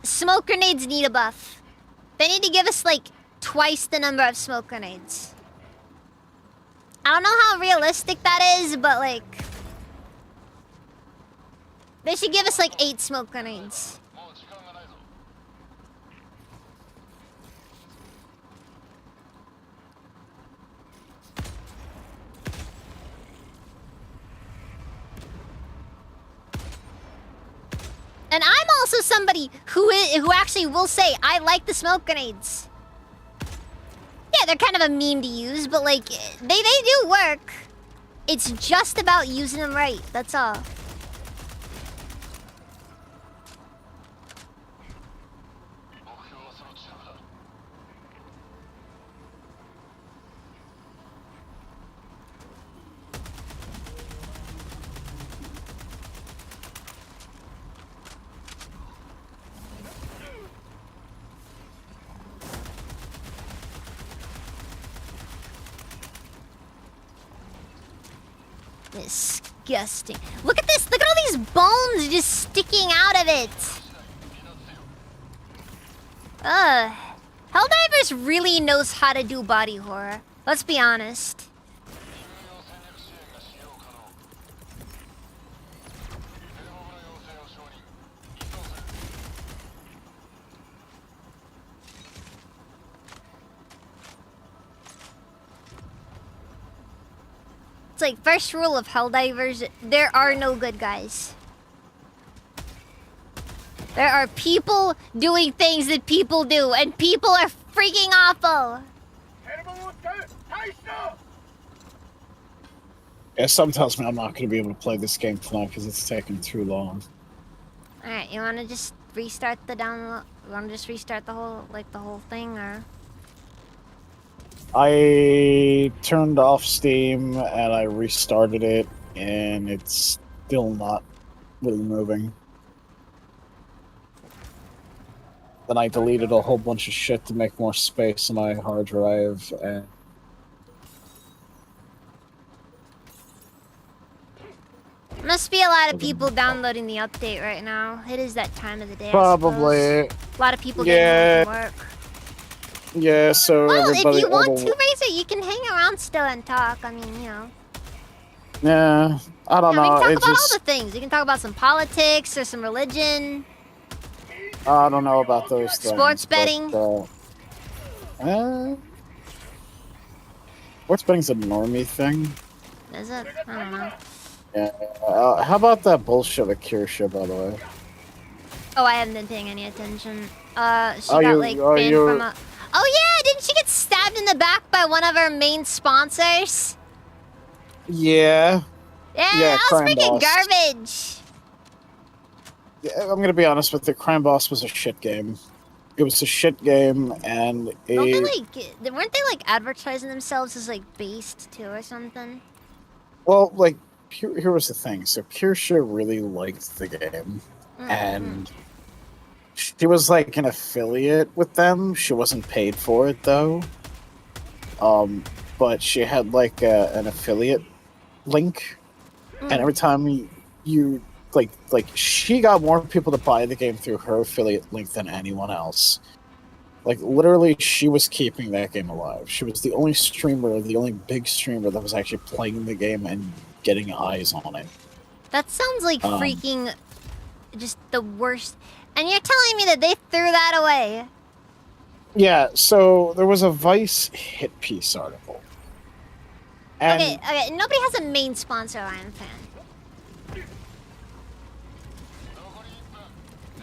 smoke grenades need a buff. They need to give us like twice the number of smoke grenades. I don't know how realistic that is, but like, they should give us like 8 smoke grenades. And I'm also somebody who actually will say, I like the smoke grenades. Yeah, they're kind of a meme to use, but like, they do work. It's just about using them right, that's all. Disgusting. Look at this! Look at all these bones just sticking out of it! Ugh. Helldivers really knows how to do body horror. Let's be honest. It's like, first rule of Helldivers, there are no good guys. There are people doing things that people do, and people are freaking awful. Yeah, something tells me I'm not going to be able to play this game tonight because it's taking too long. Alright, you want to just restart the download? You want to just restart the whole thing, or? I turned off Steam and I restarted it, and it's still not really moving. Then I deleted a whole bunch of shit to make more space on my hard drive, and Must be a lot of people downloading the update right now. It is that time of the day. probably. A lot of people getting home from work. Yeah, so Well, everybody. if you want to, Razor, you can hang around still and talk. I mean, you know. Yeah, I don't We know. can talk It about just. all the things. You can talk about some politics or some religion. I don't know about those things. Sports betting. Sports betting's a normie thing. Is it? I don't know. Yeah. How about that bullshit with Kirsha, by the way? Oh, I haven't been paying any attention. She Oh, got you- like oh, banned you- from a. Oh yeah, didn't she get stabbed in the back by one of our main sponsors? Yeah. Yeah, Yeah, that was Crime freaking Boss. garbage. Yeah, I'm gonna be honest with you. Crime Boss was a shit game. It was a shit game, and Don't they it. weren't they like advertising themselves as like based too or something? Well, like, here was the thing. So Kirsha really liked the game, Mm-hmm. and she was like an affiliate with them. She wasn't paid for it though. But she had like an affiliate link, and every time you like she got more people to buy the game through her affiliate link than anyone else. Like, literally, she was keeping that game alive. She was the only streamer, the only big streamer that was actually playing the game and getting eyes on it. That sounds like Um, freaking just the worst. And you're telling me that they threw that away? Yeah, so there was a Vice hit piece article. And Okay, nobody has a main sponsor, Lion Fan.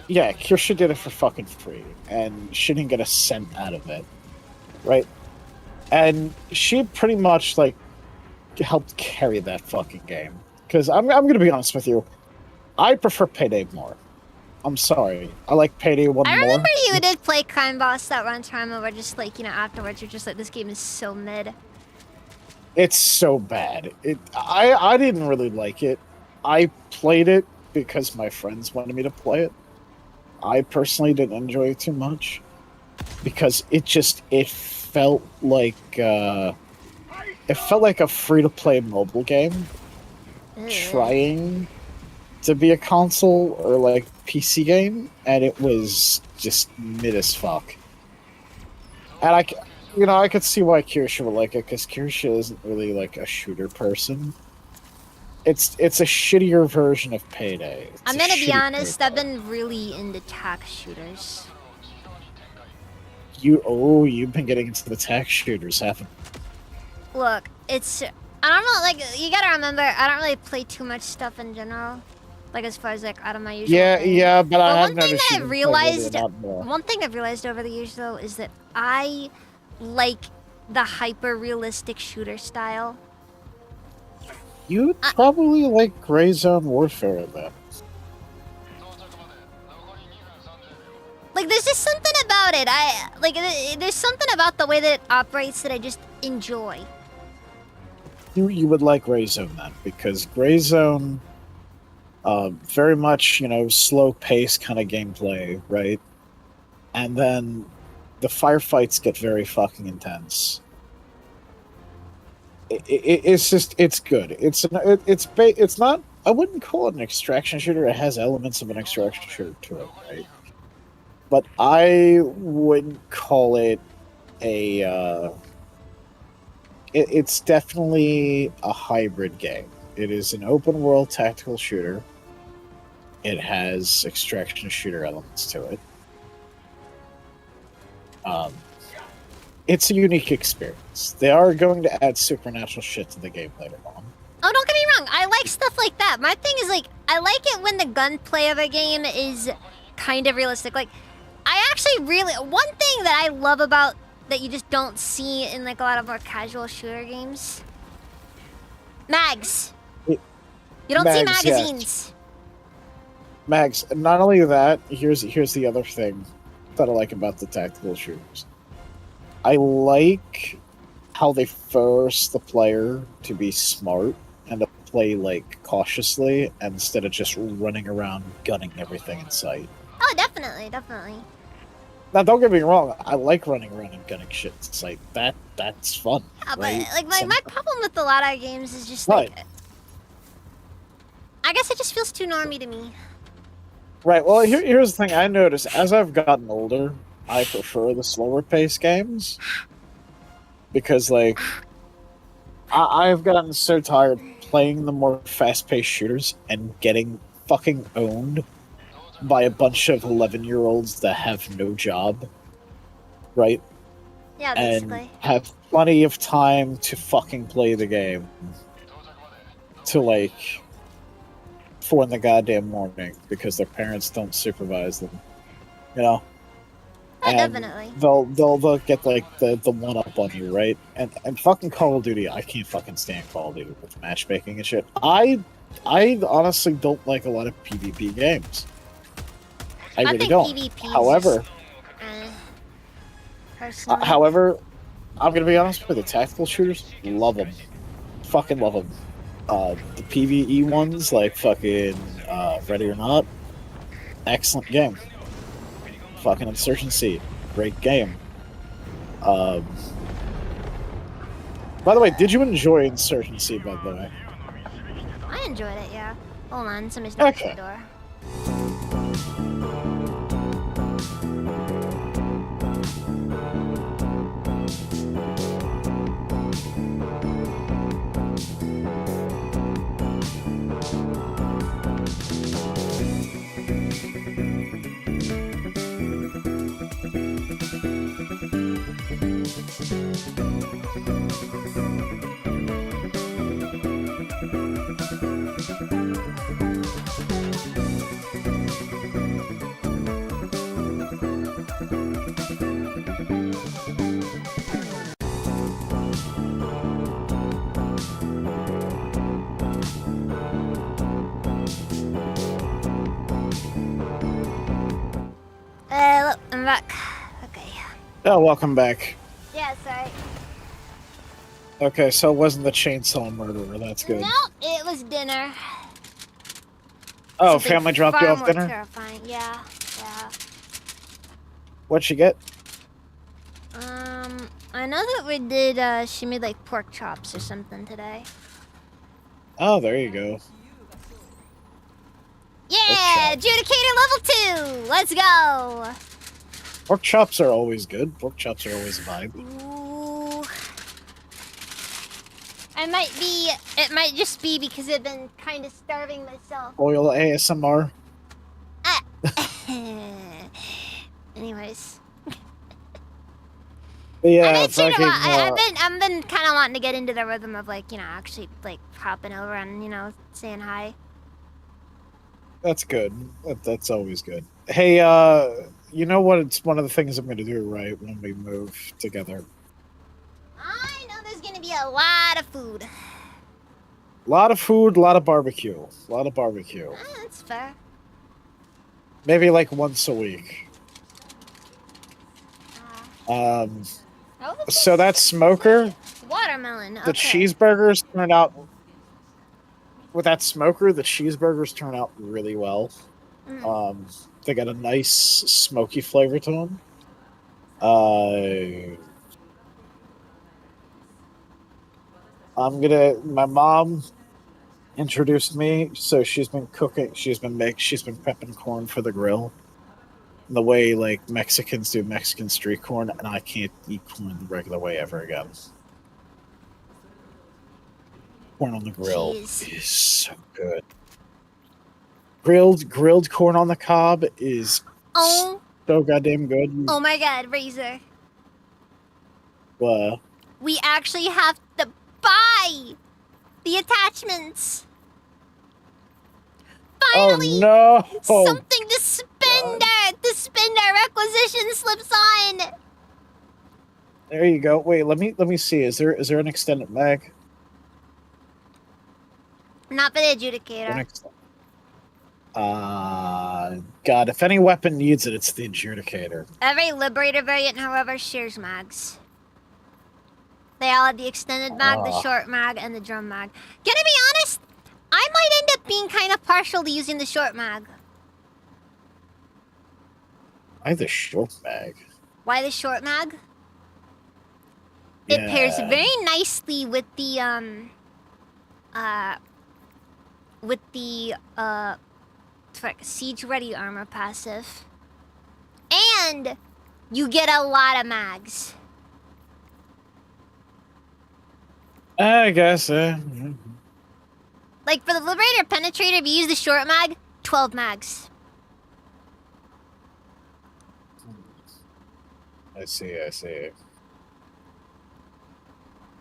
yeah, Kirsha did it for fucking free, and she didn't get a cent out of it, right? And she pretty much like helped carry that fucking game. Because I'm gonna be honest with you, I prefer Payday more. I'm sorry, I like Payday one I more. remember you did play Crime Boss that one time, and we're just like, you know, afterwards you're just like, this game is so mid. It's so bad. I didn't really like it. I played it because my friends wanted me to play it. I personally didn't enjoy it too much because it felt like a free-to-play mobile game Ugh. trying to be a console or like PC game, and it was just mid as fuck. And I could see why Kirsha would like it, because Kirsha isn't really like a shooter person. It's a shittier version of Payday. I'm gonna be honest, I've been really into tax shooters. You've been getting into the tax shooters, haven't you? Look, I don't know, like, you gotta remember, I don't really play too much stuff in general. Like, as far as, like, out of my usual thing. But I have one thing noticed that you've I've been playing realized, it a lot more. one thing I've realized over the years, though, is that I like the hyper-realistic shooter style. You'd probably like Gray Zone Warfare then. Like, there's just something about it. There's something about the way that it operates that I just enjoy. You would like Gray Zone then, because Gray Zone, very much, slow pace kind of gameplay, right? And then the firefights get very fucking intense. It's good. It's not. I wouldn't call it an extraction shooter. It has elements of an extraction shooter to it, right? But I wouldn't call it a. It's definitely a hybrid game. It is an open world tactical shooter. It has extraction shooter elements to it. It's a unique experience. They are going to add supernatural shit to the game later on. Oh, don't get me wrong. I like stuff like that. My thing is, like, I like it when the gunplay of a game is kind of realistic. Like, I actually really... One thing that I love about that you just don't see in, like, a lot of more casual shooter games. Mags. You don't see Mags, magazines. yes. Mags. Not only that, here's the other thing that I like about the tactical shooters. I like how they force the player to be smart and to play, like, cautiously instead of just running around gunning everything in sight. Oh, definitely, definitely. Now, don't get me wrong. I like running around and gunning shit in sight. That's fun. Yeah, right? but, like, my problem with a lot of games is just, like... Right. I guess it just feels too normie to me. Right, well, here's the thing I noticed. As I've gotten older, I prefer the slower pace games. Because, like, I've gotten so tired playing the more fast-paced shooters and getting fucking owned by a bunch of 11-year-olds that have no job. Right? Yeah, And basically. have plenty of time to fucking play the game. To, like... 4 in the goddamn morning because their parents don't supervise them, Yeah, and definitely. they'll get like the one up on you, right? And fucking Call of Duty, I can't fucking stand Call of Duty with matchmaking and shit. I honestly don't like a lot of PvP games. I really think don't. PvP is However, personally. however, I'm gonna be honest with you, the tactical shooters, love them, fucking love them. The PvE ones, like fucking Ready or Not, excellent game. Fucking Insurgency, great game. By the way, did you enjoy Insurgency, by the way? I enjoyed it, yeah. Hold on, somebody's knocking at the door. Look, I'm back. Okay. Oh, welcome back. Yeah, sorry. Okay, so it wasn't the chainsaw murderer, that's good. No, it was dinner. Oh, Something family dropped you far off more dinner? Terrifying. Yeah, yeah. What'd she get? I I know that we did, she made like pork chops or something today. Oh, there you go. Yeah, adjudicator level 2. Let's go. Pork chops are always good. Pork chops are always a vibe. Ooh. It might just be because I've been kind of starving myself. Oil ASMR. Anyways. Yeah, I've been kind of wanting to get into the rhythm of like, actually like hopping over and, saying hi. That's good. That's always good. Hey, you know what? It's one of the things I'm going to do right when we move together. I know there's going to be a lot of food. A lot of food, a lot of barbecue. A lot of barbecue. That's fair. Maybe like once a week. So that smoker, watermelon. the cheeseburgers turned out. With that smoker, the cheeseburgers turn out really well. They got a nice smoky flavor to them. My mom introduced me, so she's been cooking. She's been prepping corn for the grill. The way like Mexicans do Mexican street corn, and I can't eat corn the regular way ever again. Corn on the grill is so good. Grilled corn on the cob is so goddamn good. Oh my god, Razor. What? We actually have to buy the attachments. Finally, oh no! Something to spend our requisition slips on. There you go. Wait, let me see. Is there an extended mag? Not for the adjudicator. God, if any weapon needs it, it's the adjudicator. Every Liberator variant, however, shares mags. They all have the extended mag, the short mag, and the drum mag. Gonna be honest, I might end up being kind of partial to using the short mag. Why the short mag? Why the short mag? It pairs very nicely with the siege ready armor passive. And you get a lot of mags. I guess. Like for the Liberator Penetrator, if you use the short mag, 12 mags. I see.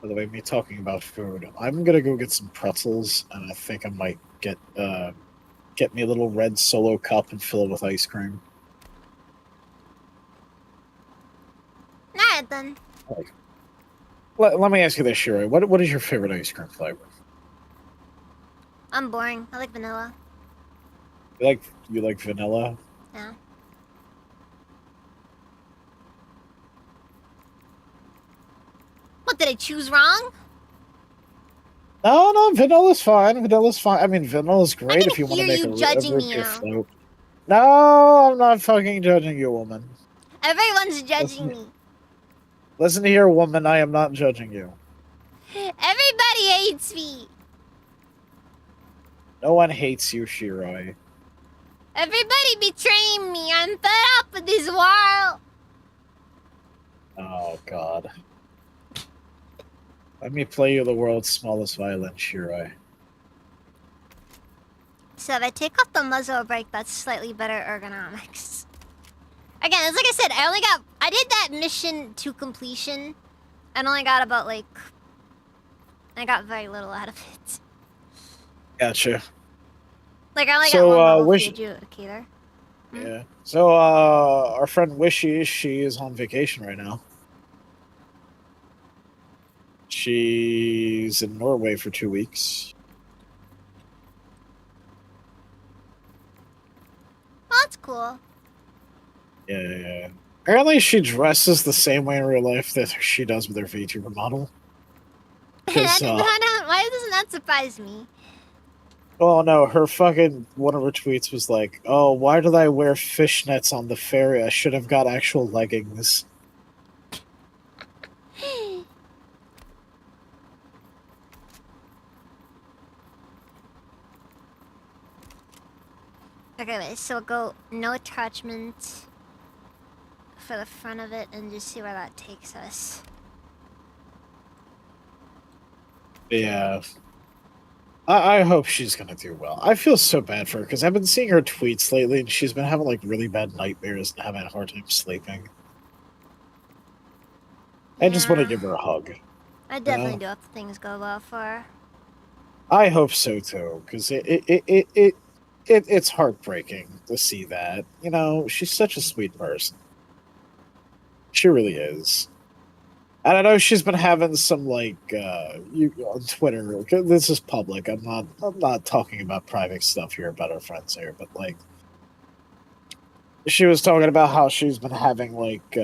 By the way, me talking about food, I'm gonna go get some pretzels, and I think I might get me a little red Solo cup and fill it with ice cream. Alright then. Let me ask you this, Shuri. What is your favorite ice cream flavor? I'm boring. I like vanilla. You like vanilla? Yeah. What, did I choose wrong? No, vanilla's fine. I mean, vanilla's great if you want to make a root beer float. No, I'm not fucking judging you, woman. Everyone's judging me. Listen here, woman. I am not judging you. Everybody hates me. No one hates you, Shirai. Everybody betraying me. I'm fed up with this world. Oh, God. Let me play you the world's smallest violin, Shirai. So if I take off the muzzle brake, that's slightly better ergonomics. Again, it's like I said, I did that mission to completion, and only got about I got very little out of it. Gotcha. Like I only got one level Wish... adjudicator. Yeah. So our friend Wishy, she is on vacation right now. She's in Norway for 2 weeks. Oh, that's cool. Yeah. Apparently she dresses the same way in real life that she does with her VTuber model. Why doesn't that surprise me? Oh no, one of her tweets was like, "Oh, why did I wear fishnets on the ferry? I should have got actual leggings." Okay, wait, so go no attachment for the front of it and just see where that takes us. Yeah. I hope she's gonna do well. I feel so bad for her because I've been seeing her tweets lately, and she's been having like really bad nightmares and having a hard time sleeping. I just want to give her a hug. I definitely do hope things go well for her. I hope so too, because it's heartbreaking to see that. You know, she's such a sweet person. She really is. And I know she's been having some like you on Twitter. This is public. I'm not talking about private stuff here about our friends here, but like she was talking about how she's been having like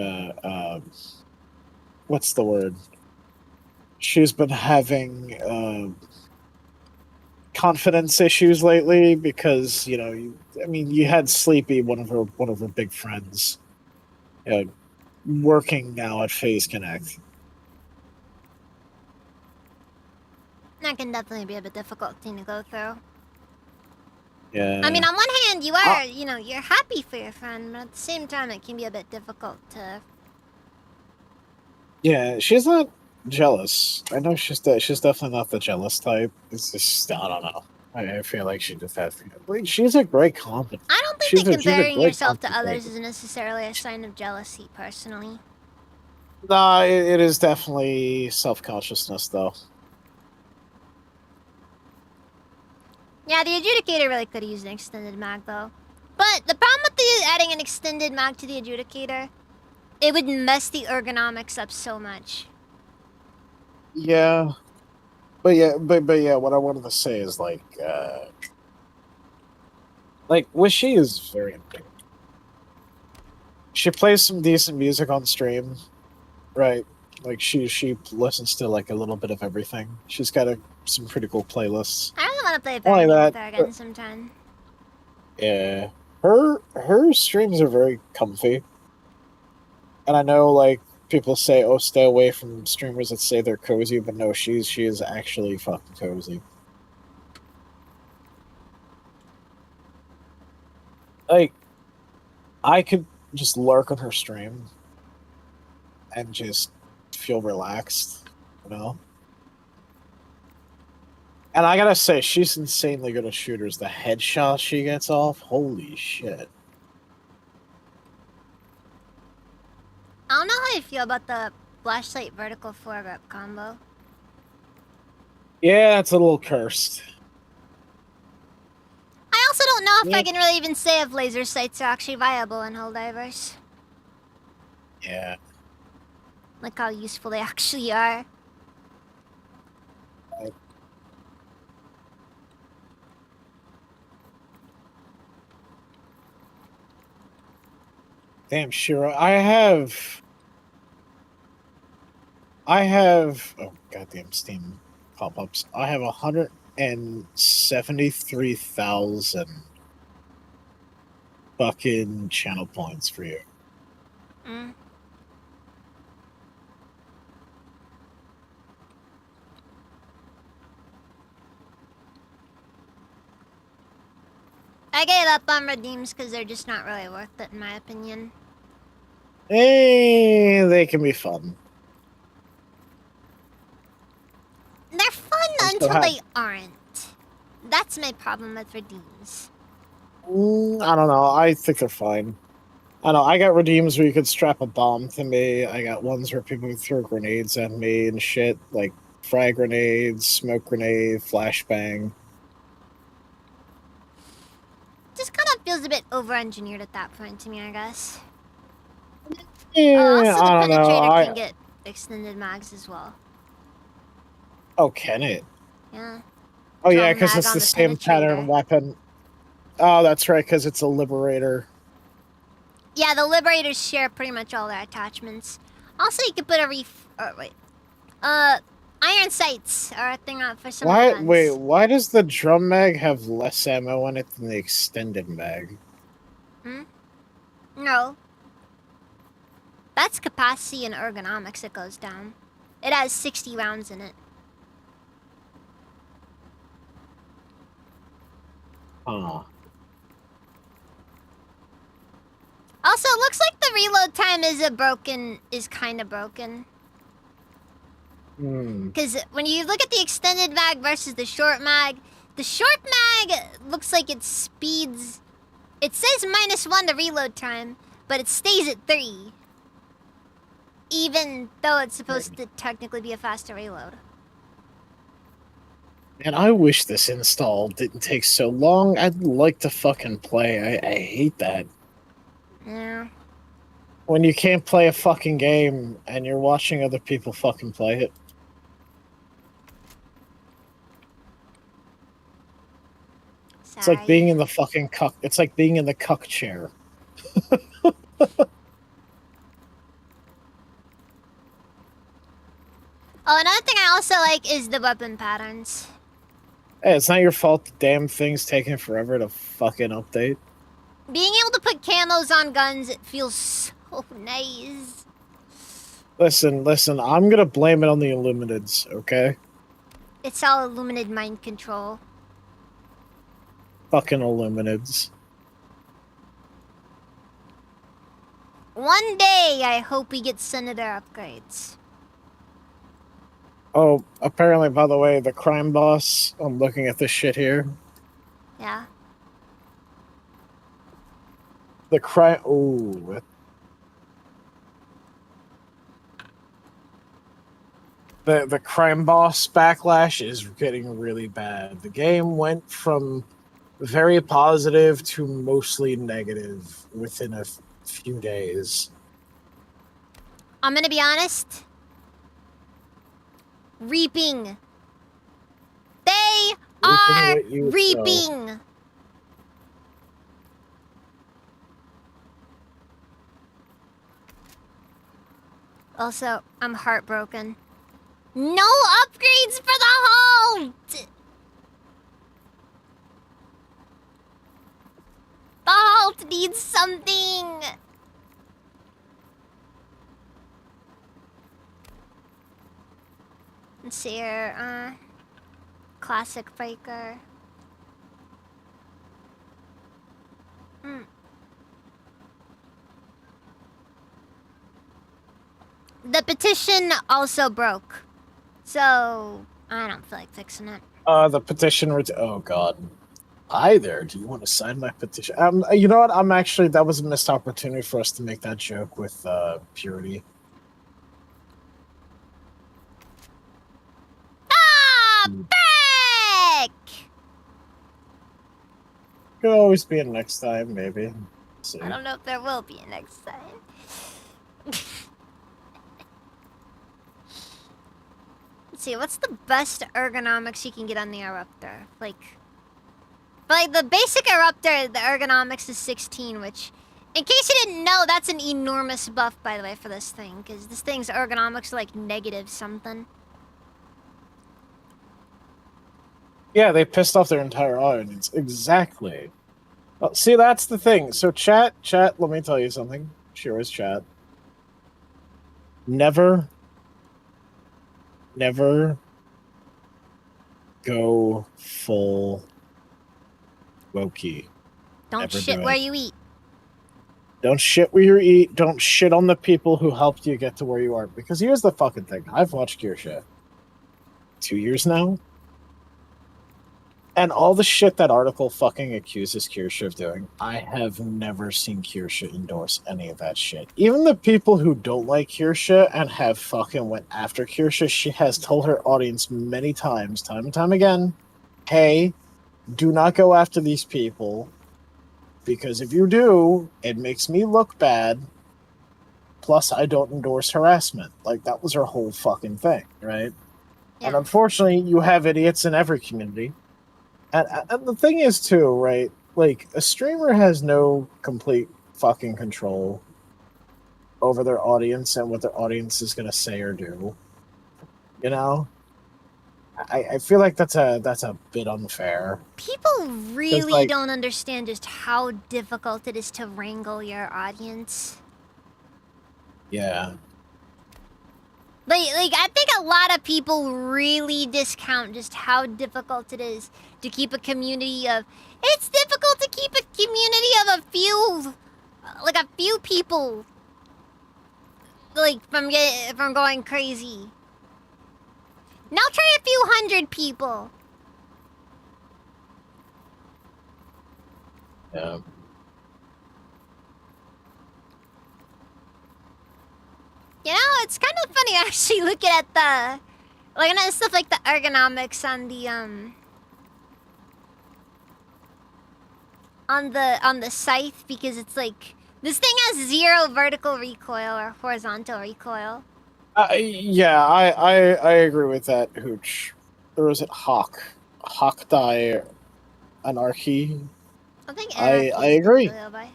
what's the word? She's been having confidence issues lately because you had Sleepy, one of her big friends, working now at Phase Connect. That can definitely be a bit difficult thing to go through. Yeah. I mean, on one hand, you are, you're happy for your friend, but at the same time, it can be a bit difficult to. Yeah, she's not jealous. I know she's definitely not the jealous type. It's just I don't know. I feel like she just has. Like, she's a great confident. I don't think she's that a comparing great yourself to confident others person. is necessarily a sign of jealousy, personally. No, it is definitely self-consciousness, though. Yeah, the adjudicator really could use an extended mag, though. But the problem with adding an extended mag to the adjudicator, it would mess the ergonomics up so much. Yeah, but yeah, what I wanted to say is like Wishy is very entertaining. She plays some decent music on stream, right? Like she listens to like a little bit of everything. She's got some pretty cool playlists. I really want to play a Only party with that, her again sometime. Yeah, her streams are very comfy, and I know like people say, "Oh, stay away from streamers that say they're cozy," but no, she is actually fucking cozy. Like, I could just lurk on her stream and just feel relaxed, you know. And I gotta say, she's insanely good at shooters. The headshots she gets off, holy shit. I don't know how you feel about the flashlight vertical foregrip combo. Yeah, it's a little cursed. I also don't know if I can really even say if laser sights are actually viable in Helldivers. Yeah. Like how useful they actually are. Damn, Shiro, I have oh goddamn Steam pop-ups. I have 173,000 fucking channel points for you. Mm. I gave up on redeems because they're just not really worth it, in my opinion. Hey, they can be fun. They're fun until they aren't. That's my problem with redeems. I don't know. I think they're fine. I know. I got redeems where you could strap a bomb to me. I got ones where people would throw grenades at me and shit, like frag grenades, smoke grenade, flashbang. Just kind of feels a bit over-engineered at that point to me, I guess. Yeah, also, the I don't know. penetrator can get extended mags as well. Oh, can it? Yeah. Oh, yeah, because it's the same pattern weapon. Oh, that's right, because it's a Liberator. Yeah, the Liberators share pretty much all their attachments. Also, you can put iron sights are a thing out for some guns. Wait, why does the drum mag have less ammo in it than the extended mag? No. That's capacity and ergonomics that goes down. It has 60 rounds in it. Huh. Also, it looks like the reload time is kind of broken. Because when you look at the extended mag versus the short mag looks like it speeds. It says -1 to reload time, but it stays at 3. Even though it's supposed to technically be a faster reload. And I wish this install didn't take so long. I'd like to fucking play. I hate that. Yeah. When you can't play a fucking game and you're watching other people fucking play it. It's like being in the fucking cuck. It's like being in the cuck chair. Oh, another thing I also like is the weapon patterns. Hey, it's not your fault the damn thing's taking forever to fucking update. Being able to put camos on guns, it feels so nice. Listen, I'm gonna blame it on the Illuminids, okay? It's all Illuminid mind control. Fucking Illuminids. One day, I hope we get Senator upgrades. Oh, apparently, by the way, the crime boss, I'm looking at this shit here. Yeah. The crime... Ooh. The crime boss backlash is getting really bad. The game went from very positive to mostly negative within a few days. I'm gonna be honest. Reaping. They are reaping. Also, I'm heartbroken. No upgrades for the halt! The halt needs something! Let's see here, Classic Breaker. The petition also broke. So, I don't feel like fixing it. The petition... Oh, God. Hi there. Do you want to sign my petition? You know what? I'm actually... That was a missed opportunity for us to make that joke with, Purity. Back! Could always be a next time, maybe. See. I don't know if there will be a next time. Let's see, what's the best ergonomics you can get on the Eruptor? Like the basic Eruptor, the ergonomics is 16, which, in case you didn't know, that's an enormous buff, by the way, for this thing, because this thing's ergonomics are like negative something. Yeah, they pissed off their entire audience. Exactly. Well, see, that's the thing. So, chat, let me tell you something. Sure is chat. Never go full Wokey. Don't Never shit do where it. you eat. Don't shit where you eat. Don't shit on the people who helped you get to where you are. Because here's the fucking thing. I've watched Kirsche 2 years now. And all the shit that article fucking accuses Kirsche of doing, I have never seen Kirsche endorse any of that shit. Even the people who don't like Kirsche and have fucking went after Kirsche, she has told her audience many times, time and time again, hey, do not go after these people, because if you do, it makes me look bad, plus I don't endorse harassment. Like, that was her whole fucking thing, right? Yeah. And unfortunately, you have idiots in every community. And the thing is, too, right? Like, a streamer has no complete fucking control over their audience and what their audience is going to say or do. You know? I feel like that's a bit unfair. People really like, don't understand just how difficult it is to wrangle your audience. Yeah. Like, I think a lot of people really discount just how difficult it is to keep a community of... It's difficult to keep a community of a few like a few people, like from going crazy. Now try a few hundred people. Yeah. You know, it's kind of funny actually looking at the, like, and stuff like the ergonomics on the scythe, because it's like this thing has 0 vertical recoil or horizontal recoil. Yeah, I agree with that, Hooch. Or was it Hawk? Hawk Die Anarchy? I think I anarchy is agree. good to go by.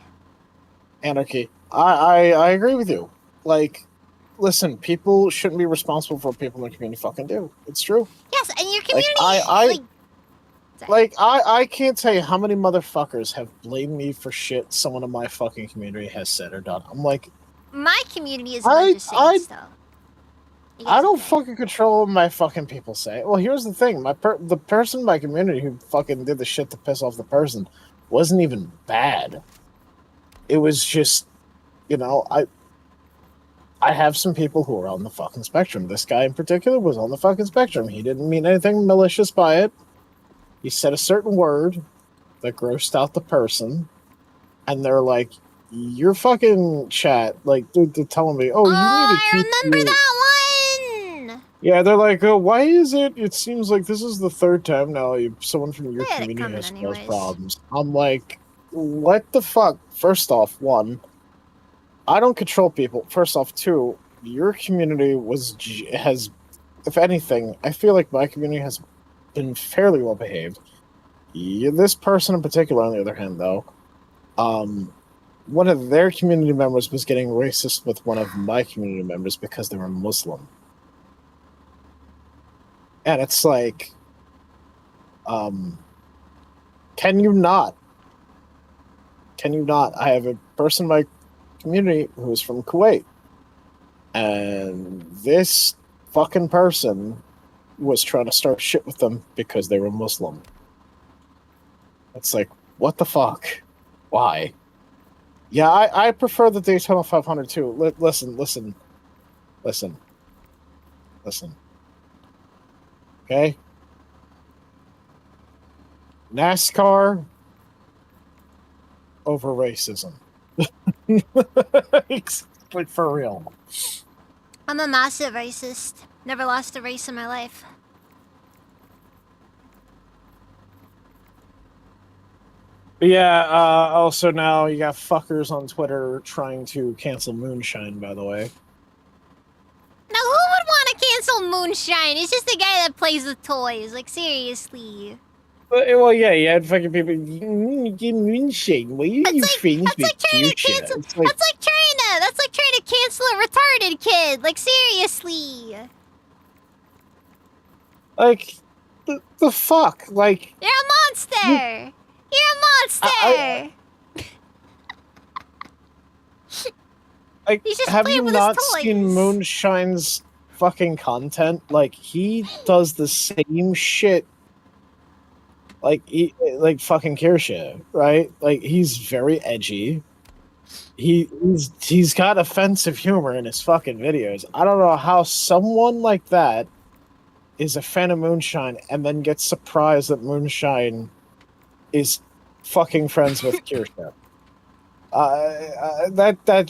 Anarchy. I agree with you. Like, listen, people shouldn't be responsible for what people in the community fucking do. It's true. Yes, and your Like, community, I can't tell you how many motherfuckers have blamed me for shit someone in my fucking community has said or done. I'm like, my community is a bunch of saints, though. I don't fucking control what my fucking people say. Well, here's the thing: the person in my community who fucking did the shit to piss off the person wasn't even bad. It was just, you know, I have some people who are on the fucking spectrum. This guy in particular was on the fucking spectrum. He didn't mean anything malicious by it. He said a certain word that grossed out the person, and they're like, "Your fucking chat, like, dude, they're telling me, oh, you need to keep." I remember that one. Yeah, they're like, oh, why is it? It seems like this is the 3rd time now someone from your community has caused problems. I'm like, what the fuck? First off, 1, I don't control people. First off, 2, your community has, if anything, I feel like my community has been fairly well behaved. This person in particular, on the other hand, though, one of their community members was getting racist with one of my community members because they were Muslim. And it's like, can you not? Can you not? I have a person in my community who is from Kuwait. And this fucking person was trying to start shit with them because they were Muslim. It's like, what the fuck? Why? Yeah, I prefer the Daytona 500 too. Listen. Okay? NASCAR over racism. Like, for real. I'm a massive racist. Never lost a race in my life. But yeah, also now you got fuckers on Twitter trying to cancel Moonshine, by the way. Now, who would want to cancel Moonshine? He's just a guy that plays with toys. Like, seriously. Well, yeah, you had fucking people. Moonshine. Well, you friends with Fuchsia. That's like trying to cancel a retarded kid. Like, seriously. Like, the fuck? Like, you're a monster. You're a monster. Like, have you not seen Moonshine's fucking content? Like, he does the same shit. Like fucking Kirsche, right? Like, he's very edgy. He's got offensive humor in his fucking videos. I don't know how someone like that is a fan of Moonshine and then gets surprised that Moonshine is fucking friends with Kirsche. That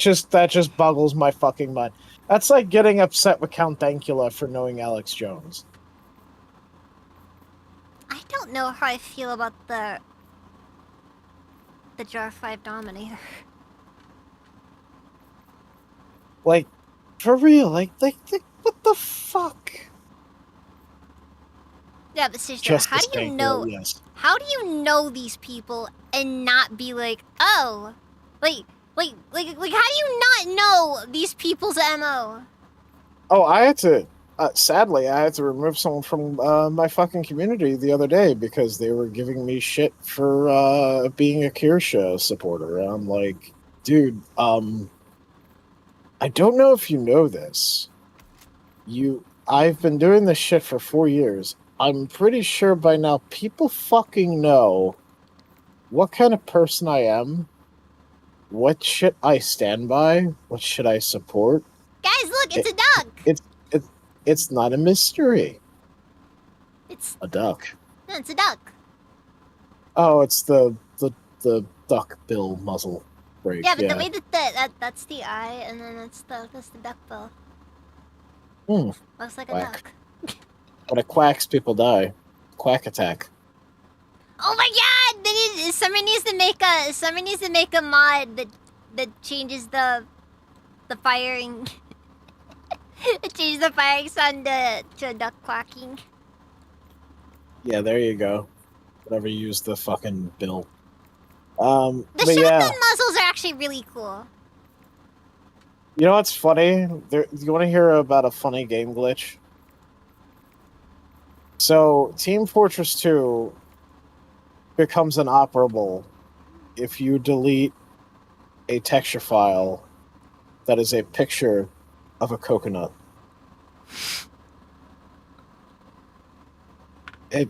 just boggles my fucking mind. That's like getting upset with Count Dankula for knowing Alex Jones. I don't know how I feel about the Jar 5 Dominator. Like, for real, like what the fuck? Yeah, but seriously, how do you know? Yes. How do you know these people and not be like, oh, like, how do you not know these people's MO? Oh, I had to. Sadly, I had to remove someone from my fucking community the other day because they were giving me shit for being a Kirsche supporter. And I'm like, dude, I don't know if you know this. I've been doing this shit for 4 years. I'm pretty sure by now people fucking know what kind of person I am What should I stand by? What should I support? Guys, look, it's It- a duck. It's not a mystery. It's A duck. no, it's a duck. Oh, it's the duck bill muzzle break. Yeah, but the way that's the eye, and then that's the duck bill. Hmm. Looks like a Quack. duck. When it quacks, people die. Quack attack. Oh my god! Someone needs to make a mod that changes the firing. Change the firing sound to a duck quacking. Yeah, there you go. Whatever you use the fucking bill. The but shotgun yeah, muzzles are actually really cool. you know what's funny? You want to hear about a funny game glitch? So, Team Fortress 2 becomes inoperable if you delete a texture file that is a picture of a coconut.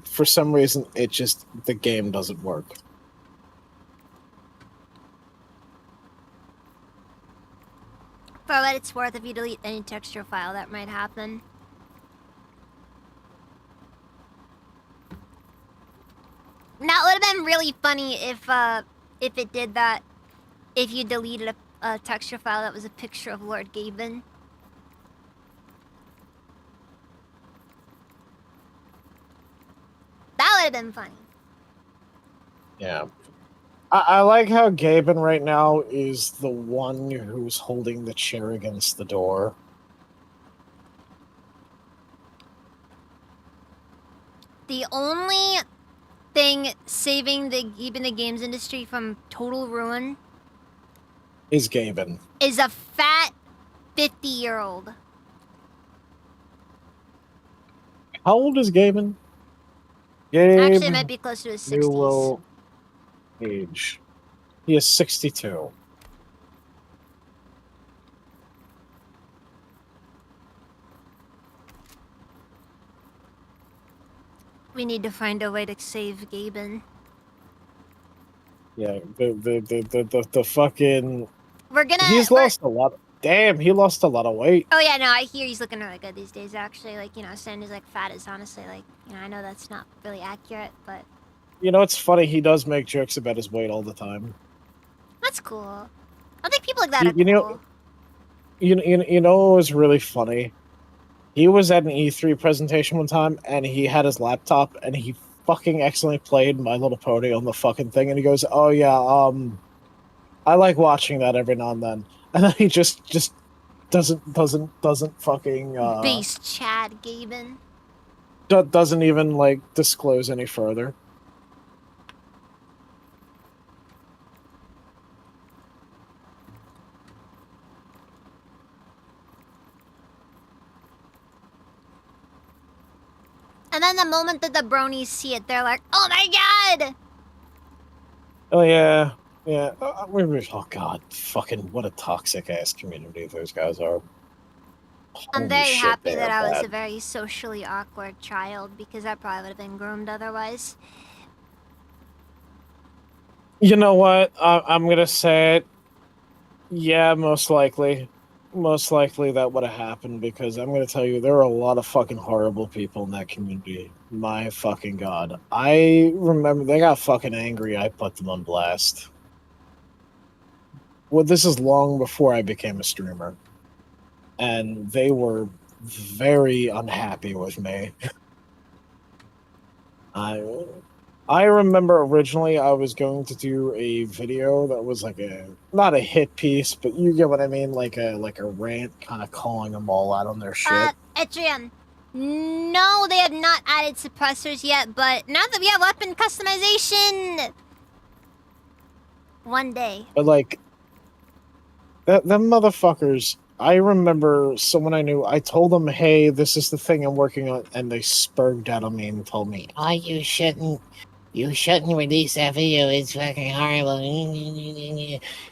For some reason, the game doesn't work. For what it's worth, if you delete any texture file, that might happen. That would have been really funny if it did that. If you deleted a texture file that was a picture of Lord Gaben. That would have been funny. Yeah. I like how Gaben right now is the one who's holding the chair against the door. The only thing saving even the games industry from total ruin Is Gaben. is a fat 50-year-old. How old is Gaben? Gabe Actually, it might be close to his 60s. Newell age. He is 62. We need to find a way to save Gaben. Yeah, the fucking. We're gonna. He's lost a lot. Damn, he lost a lot of weight. Oh yeah, no, I hear he's looking really good these days. Actually, like saying he's like fat is honestly like I know that's not really accurate, but You know, it's funny. He does make jokes about his weight all the time. that's cool. I think people like that are You know- cool. You know what was really funny? He was at an E3 presentation one time, and he had his laptop, and he fucking accidentally played My Little Pony on the fucking thing, and he goes, "Oh yeah, I like watching that every now and then," and then he just doesn't fucking Base Chad Gaben. doesn't even like disclose any further. And then the moment that the bronies see it, they're like, "Oh my god!" Oh yeah, yeah. Oh god, fucking what a toxic ass community those guys are. I'm Holy very shit, happy they that are I was bad. a very socially awkward child because I probably would have been groomed otherwise. You know what? I'm gonna say it. Yeah, most likely. Most likely that would have happened because I'm gonna tell you there are a lot of fucking horrible people in that community. My fucking god. I remember they got fucking angry. I put them on blast. Well, this is long before I became a streamer. And they were very unhappy with me. I remember originally I was going to do a video that was like not a hit piece, but you get what I mean, like a rant, kind of calling them all out on their shit. Etrian, no, they have not added suppressors yet, but now that we have weapon customization, one day. But like them motherfuckers. I remember someone I knew. I told them, "Hey, this is the thing I'm working on," and they spurged out on me and told me, "Oh, you shouldn't release that video. It's fucking horrible.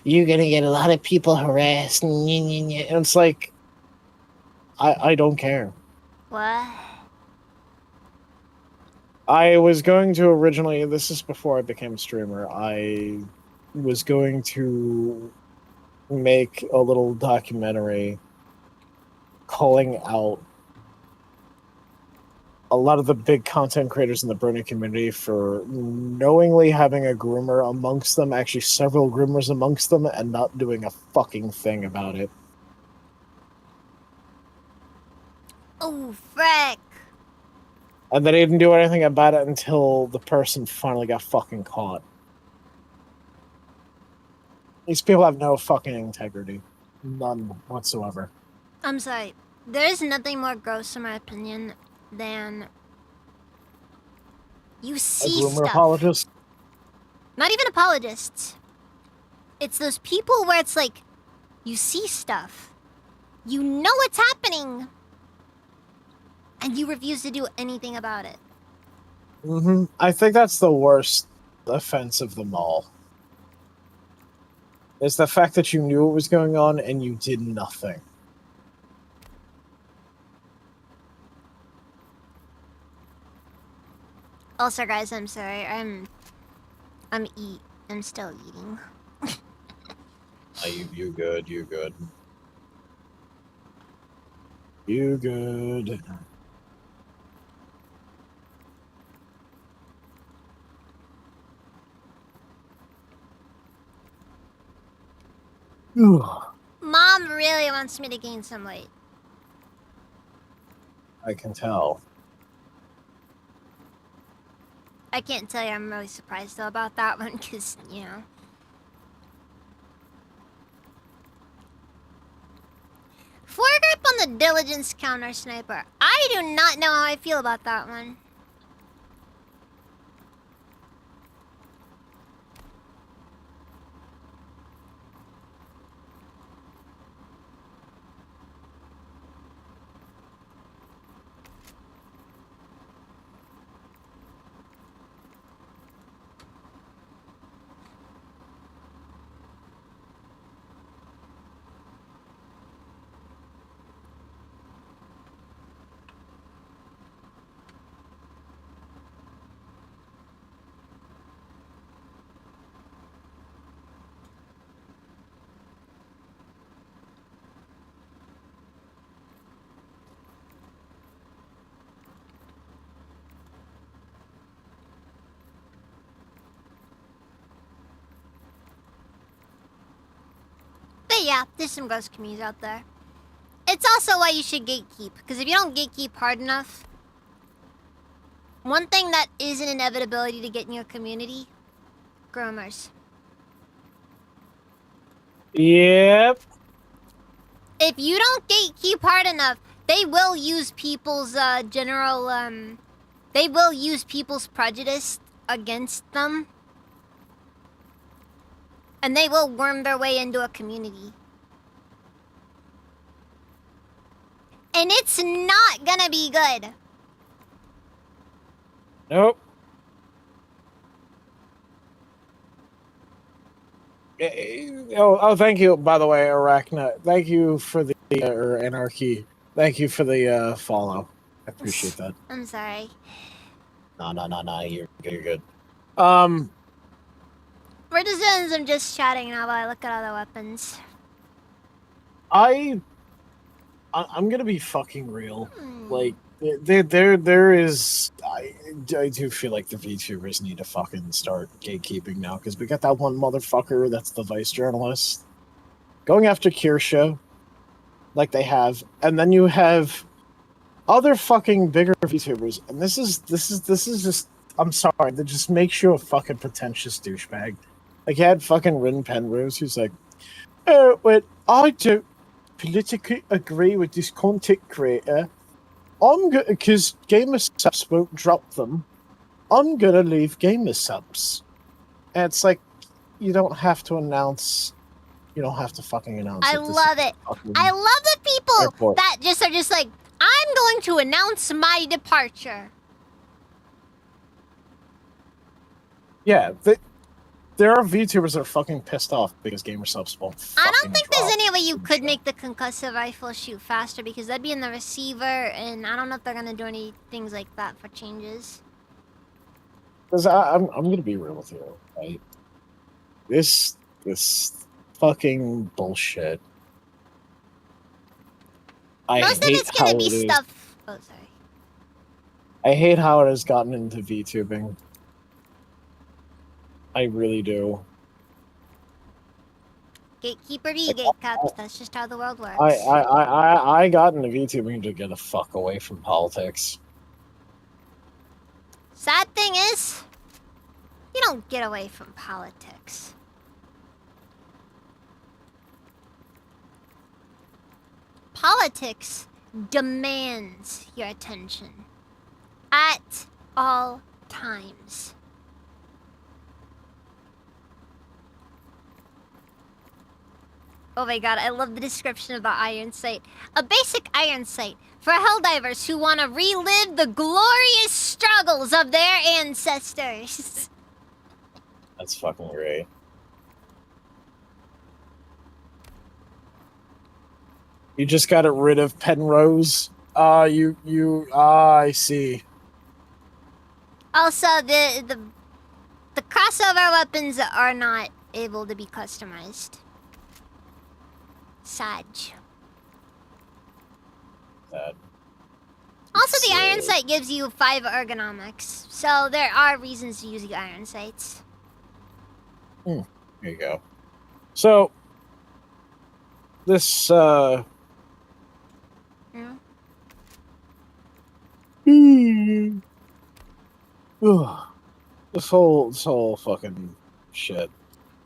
You're gonna get a lot of people harassed." And it's like, I don't care. What? I was going to originally. This is before I became a streamer. I was going to make a little documentary calling out a lot of the big content creators in the Burning community for knowingly having a groomer amongst them, actually several groomers amongst them, and not doing a fucking thing about it. Oh, frick. And they didn't do anything about it until the person finally got fucking caught. These people have no fucking integrity. None whatsoever. I'm sorry. There is nothing more gross, in my opinion, than you A see groomer stuff. apologist? Not even apologists. It's those people where it's like, you see stuff, you know what's happening, and you refuse to do anything about it. Mm-hmm. I think that's the worst offense of them all. It's the fact that you knew what was going on and you did nothing. Also, guys, I'm sorry. I'm still eating. You good, you good. You good. Mom really wants me to gain some weight. I can tell. I can't tell you I'm really surprised though about that one, because, you know. Foregrip on the diligence counter sniper. I do not know how I feel about that one. But yeah, there's some gross communities out there. It's also why you should gatekeep, because if you don't gatekeep hard enough, one thing that is an inevitability to get in your community, groomers. Yep. If you don't gatekeep hard enough, they will use people's they will use people's prejudice against them. And they will worm their way into a community. And it's not gonna be good. Nope. Oh, thank you, by the way, Arachna. Thank you for the, or Anarchy. Thank you for the follow. I appreciate that. I'm sorry. No, you're good. We're just doing some just chatting now while I look at other weapons. I'm gonna be fucking real. Like, there is. I do feel like the VTubers need to fucking start gatekeeping now, because we got that one motherfucker that's the vice journalist going after Kirsha, like they have, and then you have other fucking bigger VTubers, and this is just. I'm sorry, that just makes you a fucking pretentious douchebag. Like, you had fucking Rin Penrose, who's like, oh, well, I don't politically agree with this content creator. I'm gonna, because Gamer Subs won't drop them, I'm gonna leave Gamer Subs. And it's like, you don't have to announce, you don't have to fucking announce I love it. I love the people airport. that just are just like, I'm going to announce my departure. Yeah, there are VTubers that are fucking pissed off because Gamer Subs won't fucking I don't think drop there's any way you the could show. make the concussive rifle shoot faster, because that'd be in the receiver, and I don't know if they're gonna do any things like that for changes. Because I'm gonna be real with you, right? This fucking bullshit. Most of it's gonna be stuff. Oh, sorry. I hate how it has gotten into VTubing. I really do. Gatekeeper be gatekept. That's just how the world works. I got into VTubing to get the fuck away from politics. Sad thing is, you don't get away from politics. Politics demands your attention at all times. Oh my god, I love the description about Iron Sight. A basic iron sight for helldivers who want to relive the glorious struggles of their ancestors. That's fucking great. You just got rid of Penrose. I see. Also, the crossover weapons are not able to be customized. Sad. Also, the iron sight gives you 5 ergonomics, so there are reasons to use the iron sights. Here you go. So, this this whole fucking shit.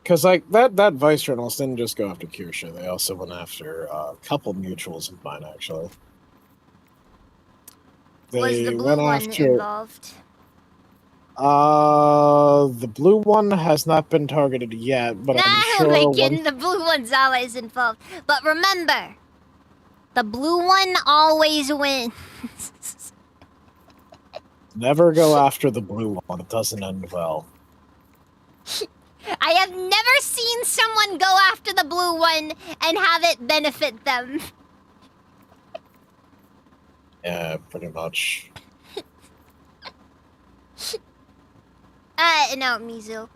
Because, like, that Vice journalist didn't just go after Kirsha. They also went after a couple mutuals of mine, actually. Was the blue one involved? The blue one has not been targeted yet, but I'm sure... Nah, kidding. The blue one's always involved. But remember, the blue one always wins. Never go after the blue one. It doesn't end well. I have never seen someone go after the blue one and have it benefit them. Yeah, pretty much. No, Mizu.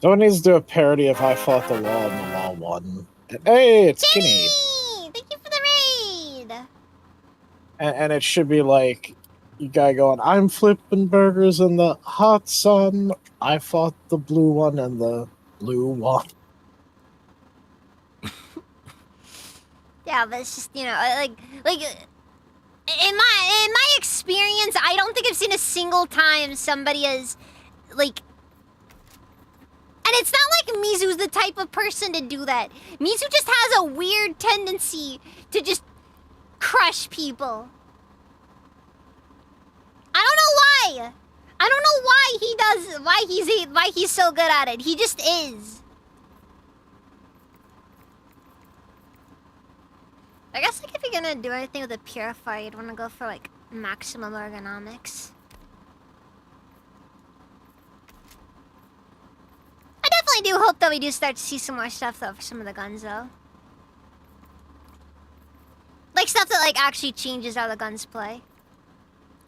Someone needs to do a parody of I Fought the Law and the Law Won. Hey, it's Kenny! Thank you for the raid! And it should be like, you guy going, I'm flipping burgers in the hot sun. I fought the blue one and the blue one. Yeah, but it's just, you know, like in my experience, I don't think I've seen a single time somebody has, like, and it's not like Mizu's the type of person to do that. Mizu just has a weird tendency to just crush people. I don't know why. I don't know why he does, why he's so good at it. He just is. I guess, like, if you're gonna do anything with a purifier, you'd want to go for, like, maximum ergonomics. I definitely do hope that we do start to see some more stuff, though, for some of the guns, though. Like, stuff that, like, actually changes how the guns play.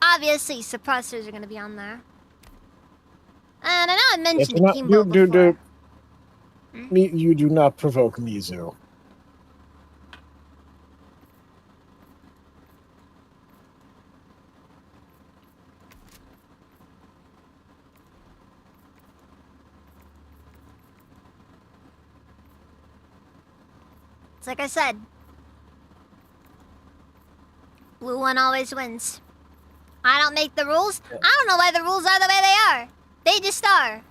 Obviously, suppressors are gonna be on there. And I know I mentioned Kimbo before. You do not provoke Mizu. It's like I said. Blue one always wins. I don't make the rules. I don't know why the rules are the way they are. They just are.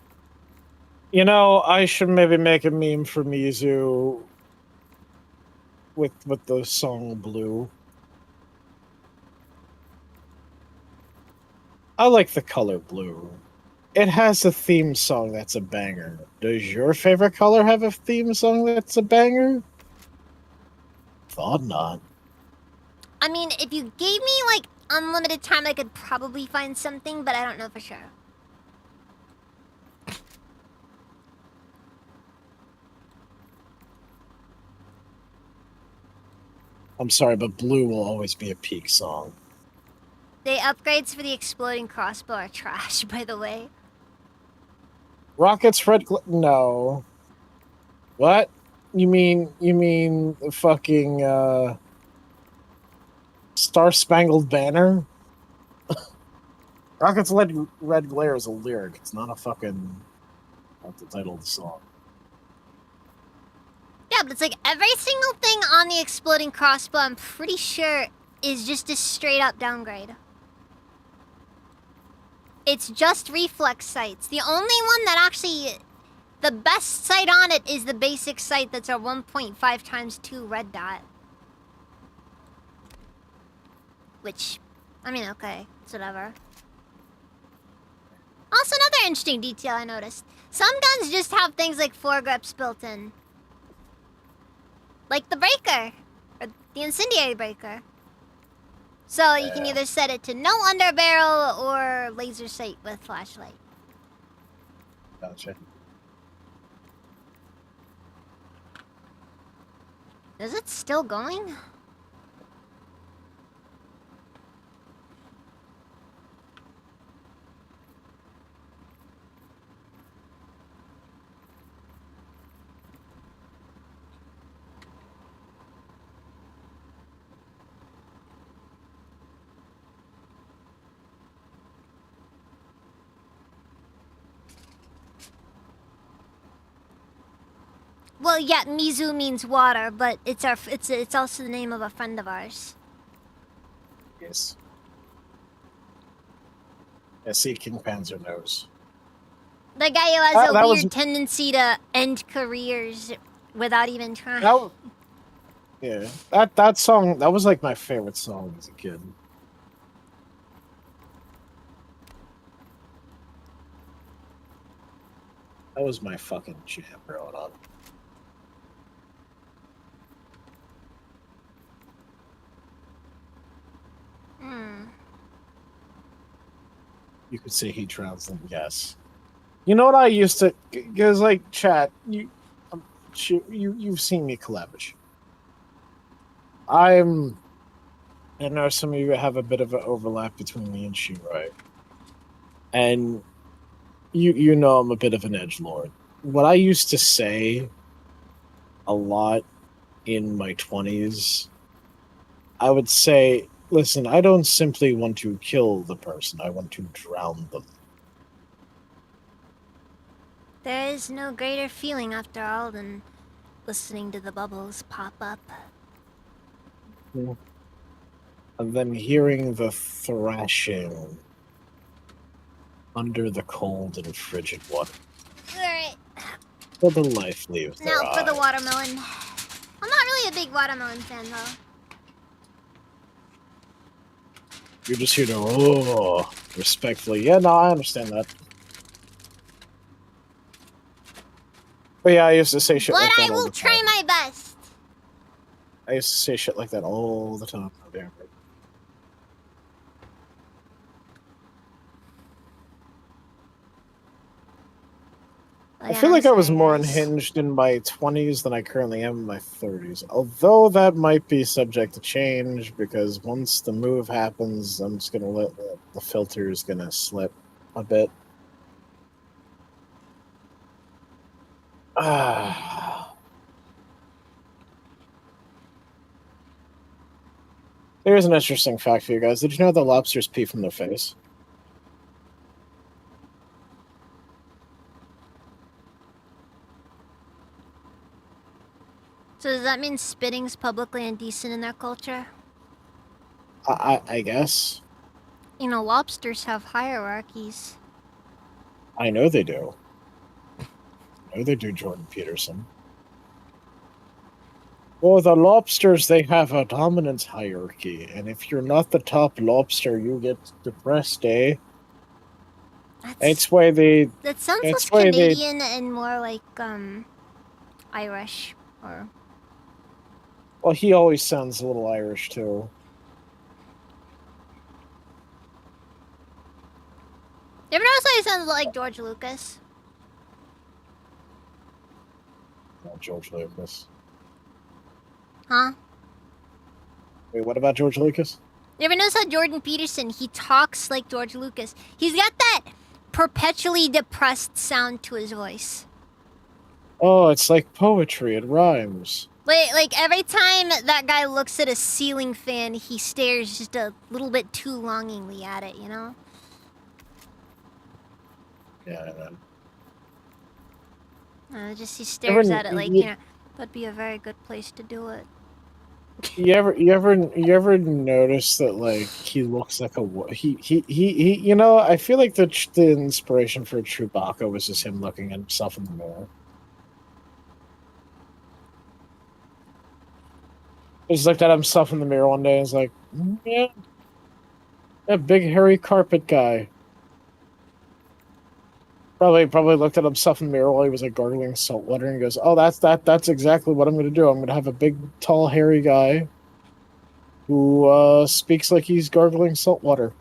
You know, I should maybe make a meme for Mizu with the song Blue. I like the color blue. It has a theme song that's a banger. Does your favorite color have a theme song that's a banger? Thought not. I mean, if you gave me, like, unlimited time, I could probably find something, but I don't know for sure. I'm sorry, but Blue will always be a peak song. The upgrades for the exploding crossbow are trash, by the way. Rocket's red no. What? You mean the fucking Star Spangled Banner? Rocket's Red Glare is a lyric. It's not a fucking not the title of the song. Yeah, but it's like every single thing on the exploding crossbow, I'm pretty sure, is just a straight up downgrade. It's just reflex sights. The only one that actually, the best sight on it is the basic sight that's a 1.5 times 2 red dot. Which, I mean, okay, it's whatever. Also, another interesting detail I noticed. Some guns just have things like foregrips built in. Like the breaker, or the incendiary breaker. So you can either set it to no underbarrel or laser sight with flashlight. Gotcha. Is it still going? Well, yeah, Mizu means water, but it's also the name of a friend of ours. Yes. Yeah, see, King Panzer knows. The guy who has a that weird was- tendency to end careers without even trying. Yeah, that song, that was like my favorite song as a kid. That was my fucking jam growing up. You could say he drowns them, yes. You know what I used to, because like chat, you've seen me collaborate. I know some of you have a bit of an overlap between me and Shirai, and you know I'm a bit of an edgelord. What I used to say a lot in my 20s, I would say, listen, I don't simply want to kill the person, I want to drown them. There is no greater feeling, after all, than listening to the bubbles pop up. And then hearing the thrashing under the cold and frigid water. Alright. Till the life leaves their Now for the eyes. watermelon. I'm not really a big watermelon fan, though. You're just here to, respectfully. Yeah, no, I understand that. But yeah, I used to say shit But like that I all will the try time. my best. I used to say shit like that all the time. Oh, damn it. I feel like I was more unhinged in my 20s than I currently am in my 30s. Although that might be subject to change, because once the move happens, I'm just going to let the filter's going to slip a bit. Here's an interesting fact for you guys. Did you know that lobsters pee from their face? So does that mean spitting's publicly indecent in their culture? I guess. You know, lobsters have hierarchies. I know they do. I know they do, Jordan Peterson. Well, the lobsters, they have a dominance hierarchy, and if you're not the top lobster, you get depressed, eh? It's why they... That sounds it's less why they- Canadian and more like, Irish, or... Well, he always sounds a little Irish, too. You ever notice how he sounds like George Lucas? Not George Lucas. Huh? Wait, what about George Lucas? You ever notice how Jordan Peterson, he talks like George Lucas? He's got that perpetually depressed sound to his voice. Oh, it's like poetry. It rhymes. Like every time that guy looks at a ceiling fan, he stares just a little bit too longingly at it, you know? Yeah, man. Just he stares at it like, You, that'd be a very good place to do it. you ever notice that like he looks like he you know, I feel like the inspiration for Chewbacca was just him looking at himself in the mirror. He just looked at himself in the mirror one day and was like, yeah, that big hairy carpet guy. Probably looked at himself in the mirror while he was like gargling salt water and goes, "Oh, that's exactly what I'm going to do. I'm going to have a big, tall, hairy guy who speaks like he's gargling salt water.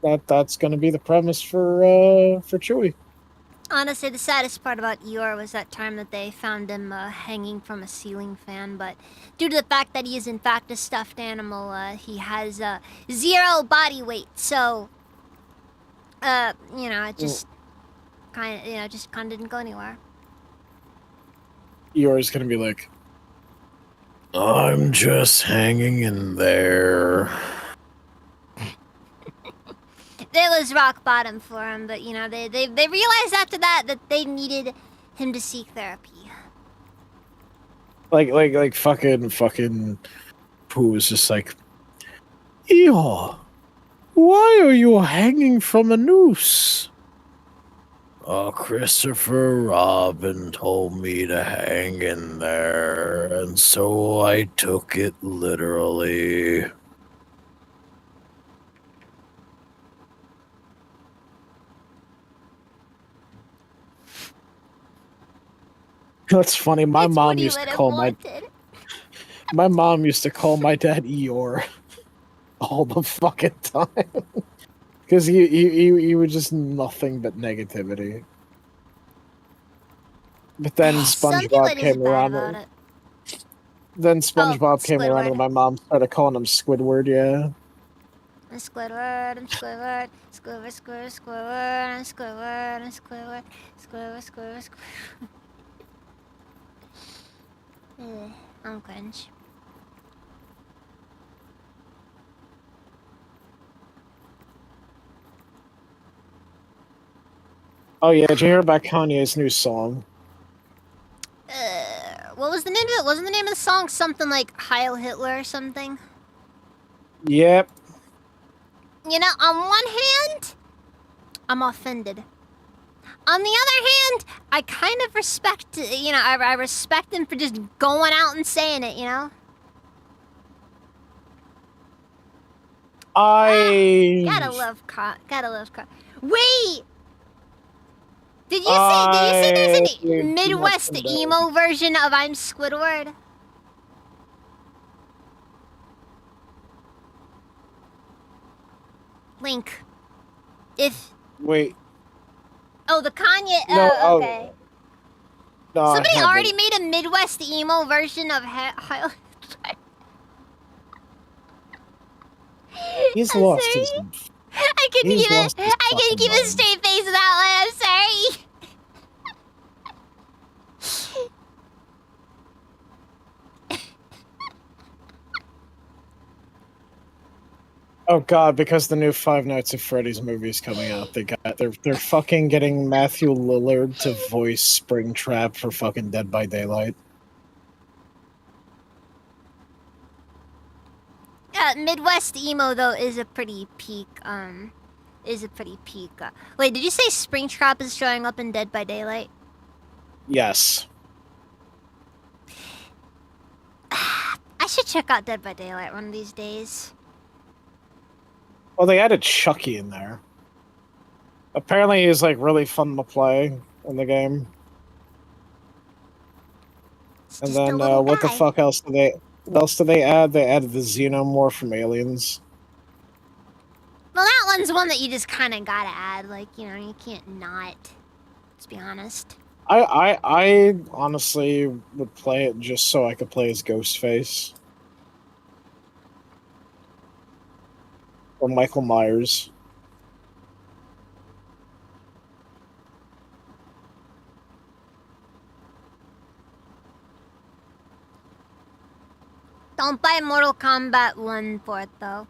That's going to be the premise for Chewie." Honestly, the saddest part about Eeyore was that time that they found him hanging from a ceiling fan. But due to the fact that he is in fact a stuffed animal, he has 0 body weight. So, it just kind of didn't go anywhere. Eeyore's going to be like, "I'm just hanging in there." It was rock bottom for him, but they realized after that they needed him to seek therapy. Like fucking Pooh was just like, "Eeyore, why are you hanging from a noose?" Christopher Robin told me to hang in there, and so I took it literally. That's funny. My mom used to call my dad Eeyore all the fucking time because he was just nothing but negativity. But then SpongeBob came around. Then SpongeBob came around, and my mom started calling him Squidward. Yeah. I'm Squidward, I'm Squidward, Squidward, Squidward, Squidward, I'm Squidward, I'm Squidward, Squidward, Squidward, Squidward. I'm cringe. Oh yeah, did you hear about Kanye's new song? What was the name of it? Wasn't the name of the song something like Heil Hitler or something? Yep. On one hand, I'm offended. On the other hand, I kind of respect, I respect him for just going out and saying it, Gotta love Car. Wait! Did you say there's a Midwest emo version of I'm Squidward? Link. Wait. Oh, the Kanye. No, oh, okay. No, somebody already made a Midwest emo version of Heil. He's lost his. I couldn't keep a straight face with that one. I'm sorry. Oh god, because the new Five Nights at Freddy's movie is coming out, they're fucking getting Matthew Lillard to voice Springtrap for fucking Dead by Daylight. Midwest emo though is a pretty peak. Wait, did you say Springtrap is showing up in Dead by Daylight? Yes. I should check out Dead by Daylight one of these days. Well, they added Chucky in there. Apparently, he's like really fun to play in the game. And then what the fuck else did they add? They added the Xenomorph from Aliens. Well, that one's one that you just kind of gotta add. Like, you can't not. Let's be honest. I honestly would play it just so I could play as Ghostface. Or Michael Myers. Don't buy Mortal Kombat 1 for it, though.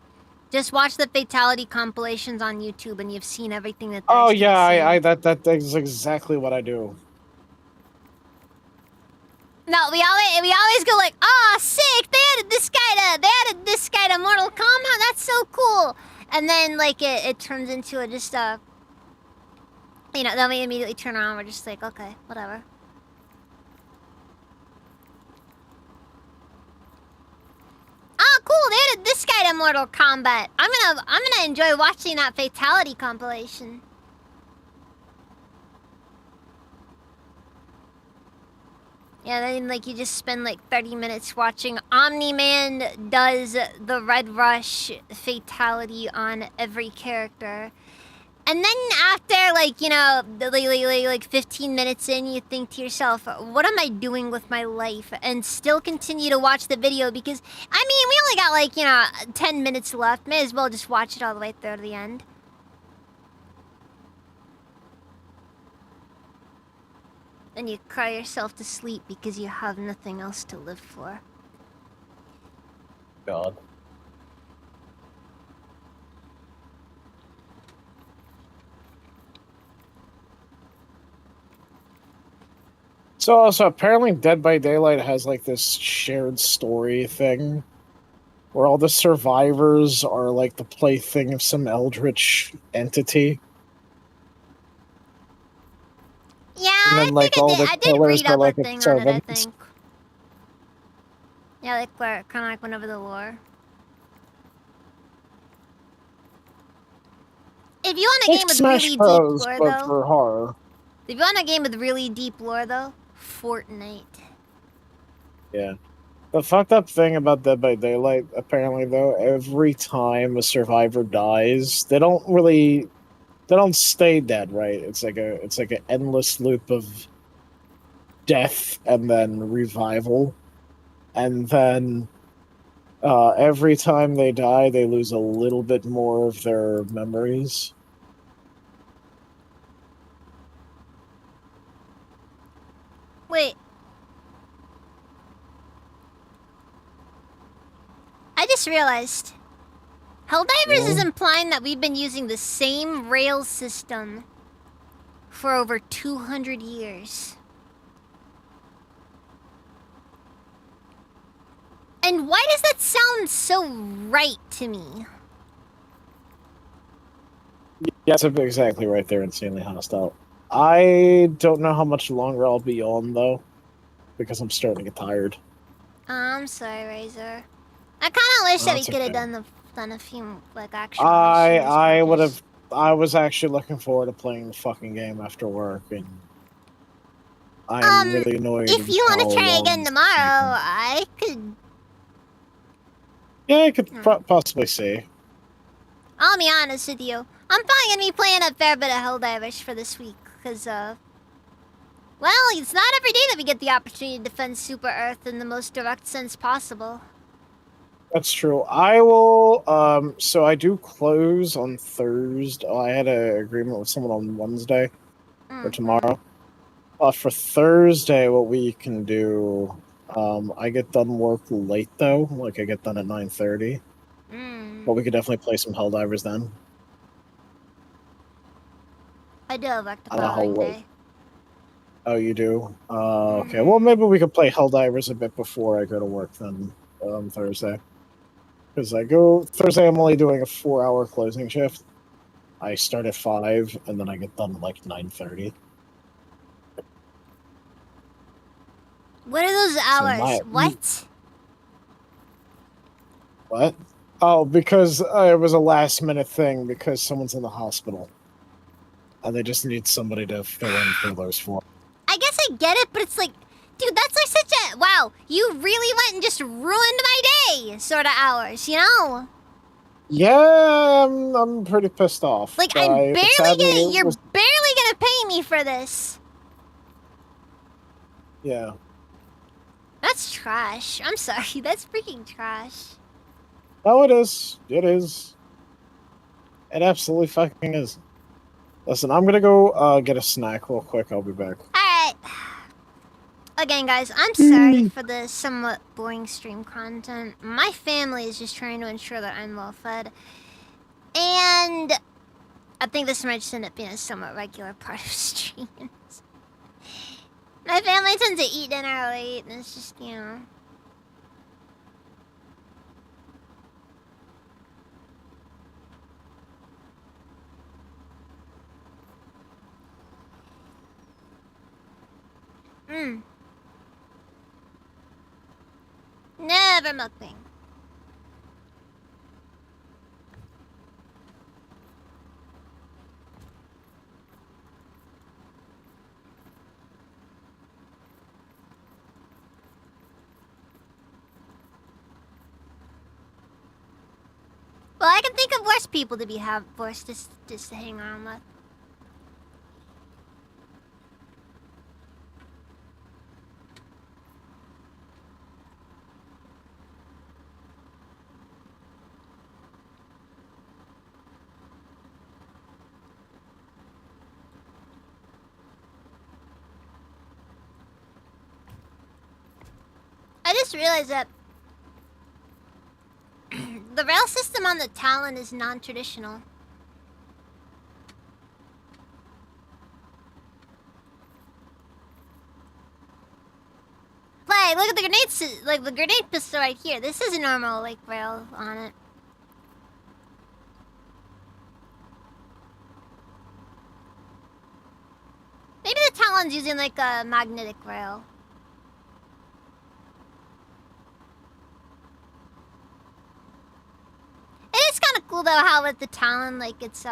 Just watch the Fatality compilations on YouTube and you've seen everything that there's Oh to be yeah, seen. that is exactly what I do. No, we always go like, oh, sick! They added this guy to Mortal Kombat. That's so cool. And then like it turns into a just you know, then we immediately turn around. We're just like, okay, whatever. Oh, cool! They added this guy to Mortal Kombat. I'm gonna enjoy watching that Fatality compilation. Yeah, then like you just spend like 30 minutes watching Omni-Man does the Red Rush Fatality on every character. And then after like, you know, like 15 minutes in, you think to yourself, what am I doing with my life? And still continue to watch the video because, I mean, we only got like, you know, 10 minutes left. May as well just watch it all the way through to the end. And you cry yourself to sleep because you have nothing else to live for. God. So also apparently Dead by Daylight has like this shared story thing where all the survivors are like the plaything of some eldritch entity. Yeah, And then, I like, think all the I did killers read are up a like thing on it, I servants. think. Yeah, like where it kind of like went over the lore. If you want a Like game with Smash really deep Bros, lore, but though, for horror. if you want a game with really deep lore, though, Fortnite. Yeah. The fucked up thing about Dead by Daylight, apparently, though, every time a survivor dies, they don't stay dead, right? It's like an endless loop of death and then revival, and then every time they die, they lose a little bit more of their memories. Wait. I just realized. Helldivers is implying that we've been using the same rail system for over 200 years. And why does that sound so right to me? Yeah, it's exactly right there, Insanely Hostile. I don't know how much longer I'll be on, though, because I'm starting to get tired. I'm sorry, Razor. I kind of wish that we That's could have okay. done a few like actual missions, I but would just- have. I was actually looking forward to playing the fucking game after work, and I'm really annoyed. If you want how to try long again it's tomorrow, taken. I could. Yeah, I could possibly see. I'll be honest with you. I'm probably gonna be playing a fair bit of Helldivers for this week, cause well, it's not every day that we get the opportunity to defend Super Earth in the most direct sense possible. That's true. I will. So I do close on Thursday. I had an agreement with someone on Wednesday or tomorrow. For Thursday, what we can do. I get done work late though. Like I get done at 9:30. But we could definitely play some Helldivers then. I do have work the I don't know how following late. day. Oh, you do? Okay. Well, maybe we could play Helldivers a bit before I go to work then, Thursday. Because I go Thursday, I'm only doing a 4-hour closing shift. I start at 5, and then I get done at like 9:30. What are those hours? What? What? Oh, because it was a last minute thing because someone's in the hospital. And they just need somebody to fill in for those 4. I guess I get it, but it's like, dude, that's like such a wow. You really went and just ruined my day, sort of hours, you know? Yeah, I'm pretty pissed off. Like you're barely gonna pay me for this. Yeah. That's trash. I'm sorry, that's freaking trash. Oh, it is. It is. It absolutely fucking is. Listen, I'm gonna go get a snack real quick. I'll be back. Alright. Again, guys, I'm sorry for the somewhat boring stream content. My family is just trying to ensure that I'm well fed. And I think this might just end up being a somewhat regular part of streams. My family tends to eat dinner late, and it's just, you know. Never mukbang. Well, I can think of worse people to be forced just to hang around with. I just realized that the rail system on the Talon is non-traditional. Like, look at the grenades, like the grenade pistol right here. This is a normal, like, rail on it. Maybe the Talon's using, like, a magnetic rail. It is kind of cool, though, how with the Talon, like, it's,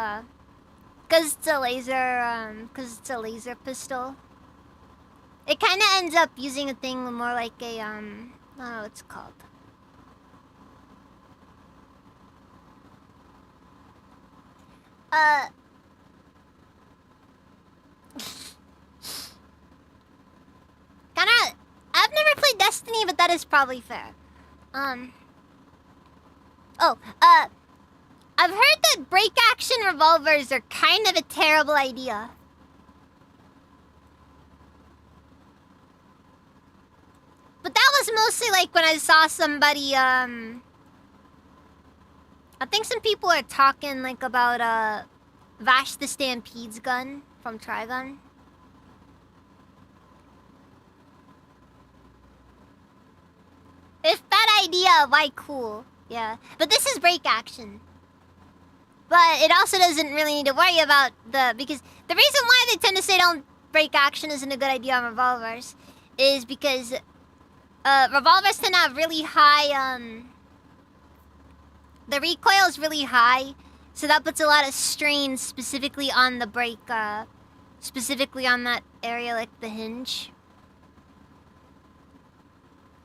because it's a laser pistol. It kind of ends up using a thing more like a, I don't know what it's called. Kinda, I've never played Destiny, but that is probably fair. I've heard that break action revolvers are kind of a terrible idea. But that was mostly like when I saw somebody, I think some people are talking like about, Vash the Stampede's gun from Trigun. If bad idea, why cool? Yeah, but this is break action. But it also doesn't really need to worry about because the reason why they tend to say don't break action isn't a good idea on revolvers is because revolvers tend to have really high, the recoil is really high, so that puts a lot of strain specifically on the break, specifically on that area like the hinge.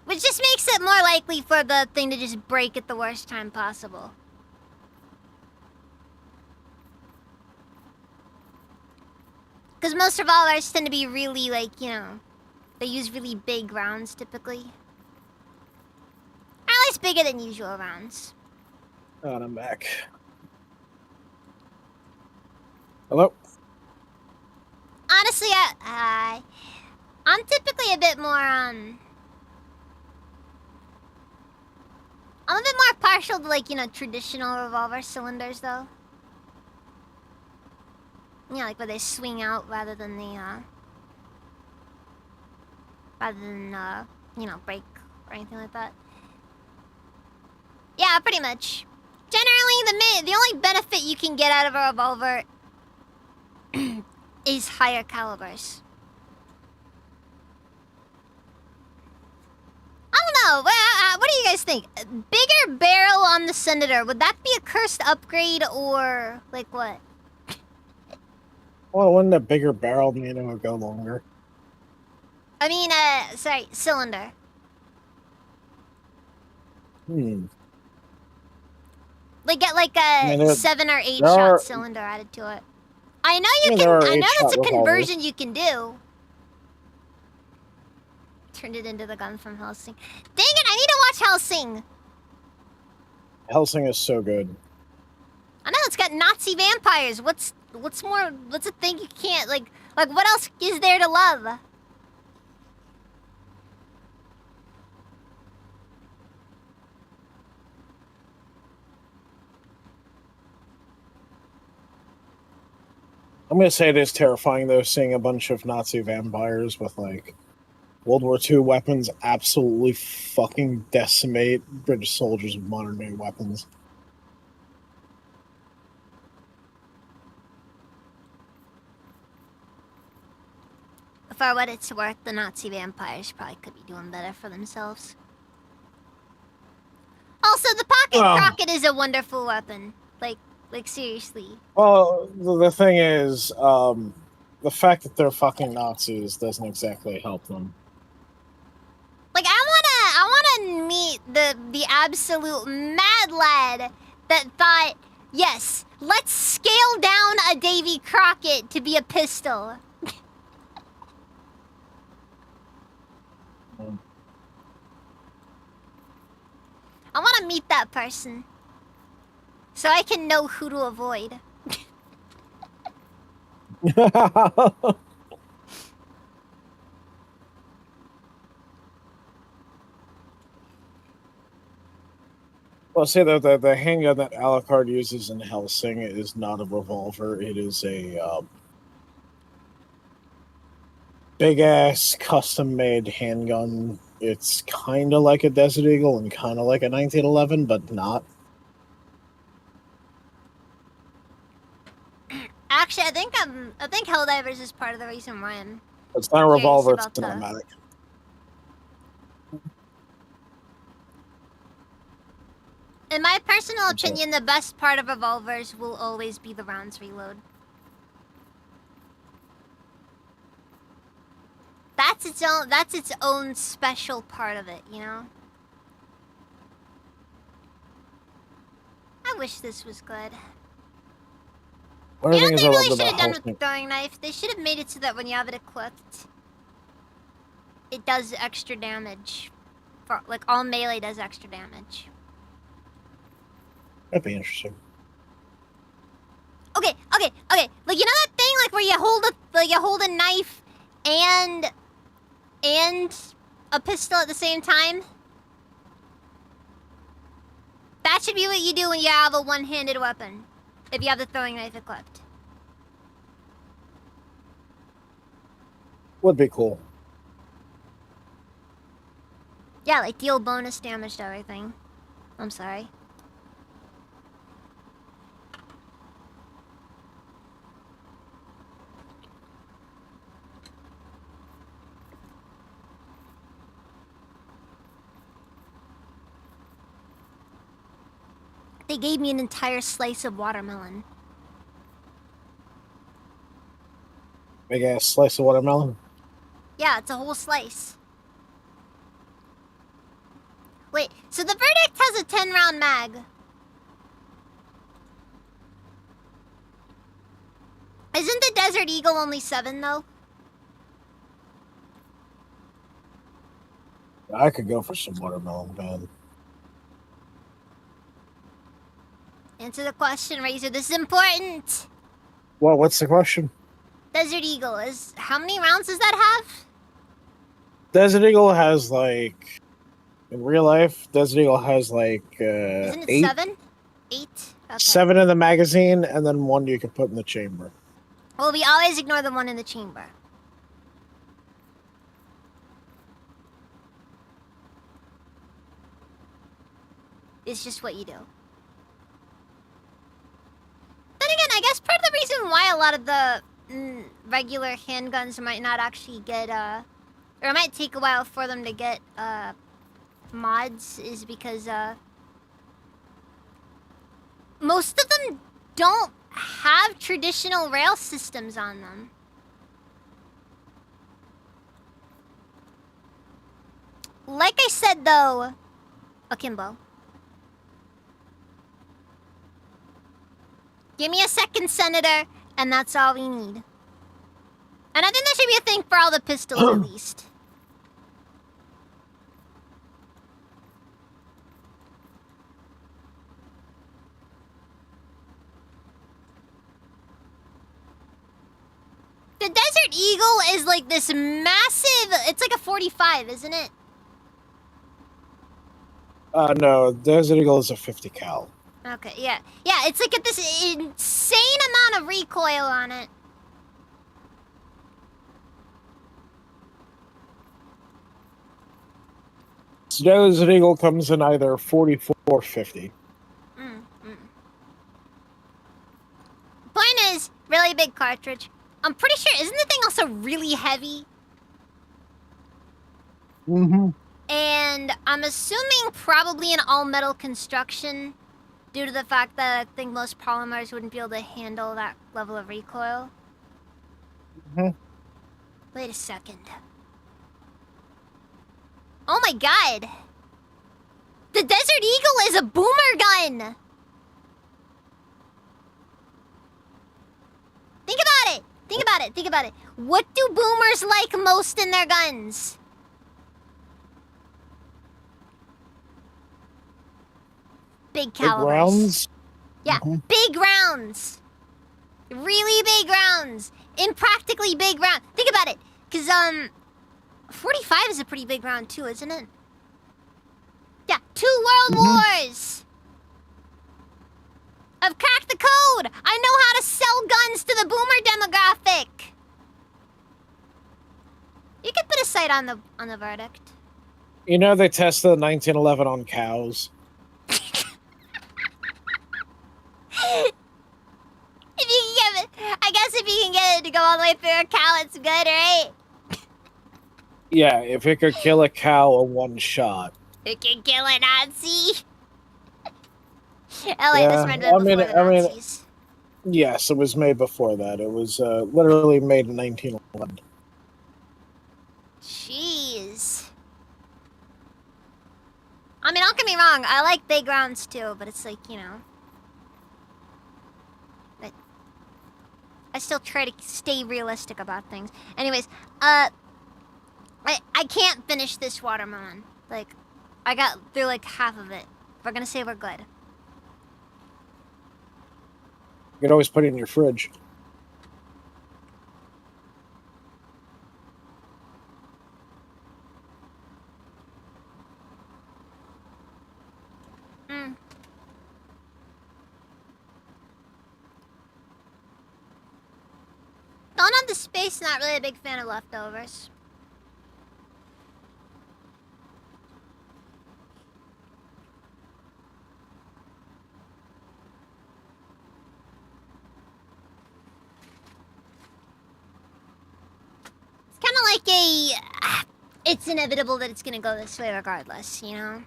Which just makes it more likely for the thing to just break at the worst time possible. Because most revolvers tend to be really, like, you know, they use really big rounds typically. Or at least bigger than usual rounds. Oh, and I'm back. Hello? Honestly, I'm typically a bit more, I'm a bit more partial to, like, you know, traditional revolver cylinders, though. You know, like where they swing out rather than the, you know, break or anything like that. Yeah, pretty much. Generally, the only benefit you can get out of a revolver is higher calibers. I don't know. What do you guys think? Bigger barrel on the Senator, would that be a cursed upgrade or like what? Well, wouldn't a bigger barrel mean it would go longer? I mean, sorry, cylinder. Like get like a 7 or 8 shot cylinder added to it. I know you can. I know that's a conversion you can do. Turned it into the gun from Hellsing. Dang it! I need to watch Hellsing. Hellsing is so good. I know it's got Nazi vampires. What's more? What's a thing you can't like? Like what else is there to love? I'm gonna say it is terrifying though, seeing a bunch of Nazi vampires with like World War II weapons absolutely fucking decimate British soldiers with modern day weapons. For what it's worth, the Nazi vampires probably could be doing better for themselves. Also, the pocket rocket is a wonderful weapon. Like seriously. Well, the thing is, the fact that they're fucking Nazis doesn't exactly help them. Like I wanna meet the absolute mad lad that thought, yes, let's scale down a Davy Crockett to be a pistol. I wanna meet that person. So I can know who to avoid. Well, say that the handgun that Alucard uses in Helsing is not a revolver. It is a big ass custom made handgun. It's kind of like a Desert Eagle and kind of like a 1911, but not. Actually, I think Helldivers is part of the reason why I'm. It's not a revolver. It's about an the- automatic. In my personal opinion, the best part of revolvers will always be the rounds reload. That's its own special part of it, you know? I wish this was good. One of You the know things what they I really loved should about have done with Helsing. the throwing knife? They should have made it so that when you have it equipped, it does extra damage. For, like, all melee does extra damage. That'd be interesting. Okay. Like, you know that thing, like, where you hold a knife and a pistol at the same time? That should be what you do when you have a one-handed weapon. If you have the throwing knife equipped. Would be cool. Yeah, like deal bonus damage to everything. I'm sorry. They gave me an entire slice of watermelon. Big ass slice of watermelon. Yeah, it's a whole slice. Wait, so the Verdict has a 10-round mag. Isn't the Desert Eagle only 7, though? I could go for some watermelon, man. Answer the question, Razor. This is important. Well, what's the question? Desert Eagle is... How many rounds does that have? Desert Eagle has like, in real life, Desert Eagle has like Isn't it 8? 7? 8? Okay. 7 in the magazine, and then 1 you can put in the chamber. Well, we always ignore the one in the chamber. It's just what you do. Then again, I guess part of the reason why a lot of the regular handguns might not actually get, or it might take a while for them to get, mods is because, most of them don't have traditional rail systems on them. Like I said, though, Akimbo. Give me a second, Senator, and that's all we need. And I think that should be a thing for all the pistols, at least. The Desert Eagle is like this massive... It's like a 45, isn't it? No, Desert Eagle is a 50 cal. Okay, yeah. Yeah, it's like got this insane amount of recoil on it. Desert Eagle comes in either 44 or 50. Point is, really big cartridge. I'm pretty sure, isn't the thing also really heavy? Mm-hmm. And I'm assuming probably an all-metal construction due to the fact that I think most polymers wouldn't be able to handle that level of recoil. Mhm. Wait a second. Oh my god! The Desert Eagle is a boomer gun! Think about it! Think about it! Think about it! What do boomers like most in their guns? Big calibers. Big rounds? Yeah, big rounds. Really big rounds. Impractically big round. Think about it. Because, 45 is a pretty big round too, isn't it? Yeah, 2 world wars. I've cracked the code. I know how to sell guns to the boomer demographic. You could put a sight on the verdict. You know they tested the 1911 on cows. If you can get it, I guess if you can get it to go all the way through a cow, it's good, right? Yeah, if it could kill a cow in one shot. It can kill a Nazi. Oh wait, this might have been before the Nazis. Yes, it was made before that. It was literally made in 1911. Jeez. I mean, don't get me wrong, I like big rounds too, but it's like, you know. I still try to stay realistic about things. Anyways, I can't finish this watermelon. Like, I got through like half of it. We're gonna say we're good. You can always put it in your fridge. Don't have the space, not really a big fan of leftovers. It's kind of like it's inevitable that it's gonna go this way regardless, you know?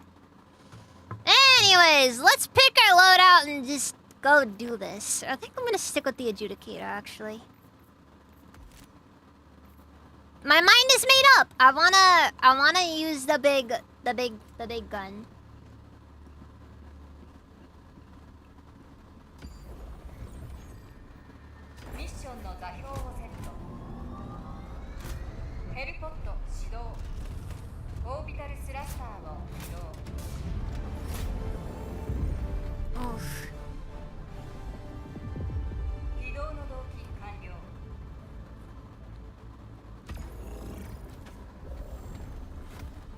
Anyways, let's pick our loadout and just go do this. I think I'm gonna stick with the adjudicator, actually. My mind is made up. I wanna use the big gun. Mission の座標をセット。ヘルポット始動。オービタルスラスターを起動。Oof. 起動の動機完了。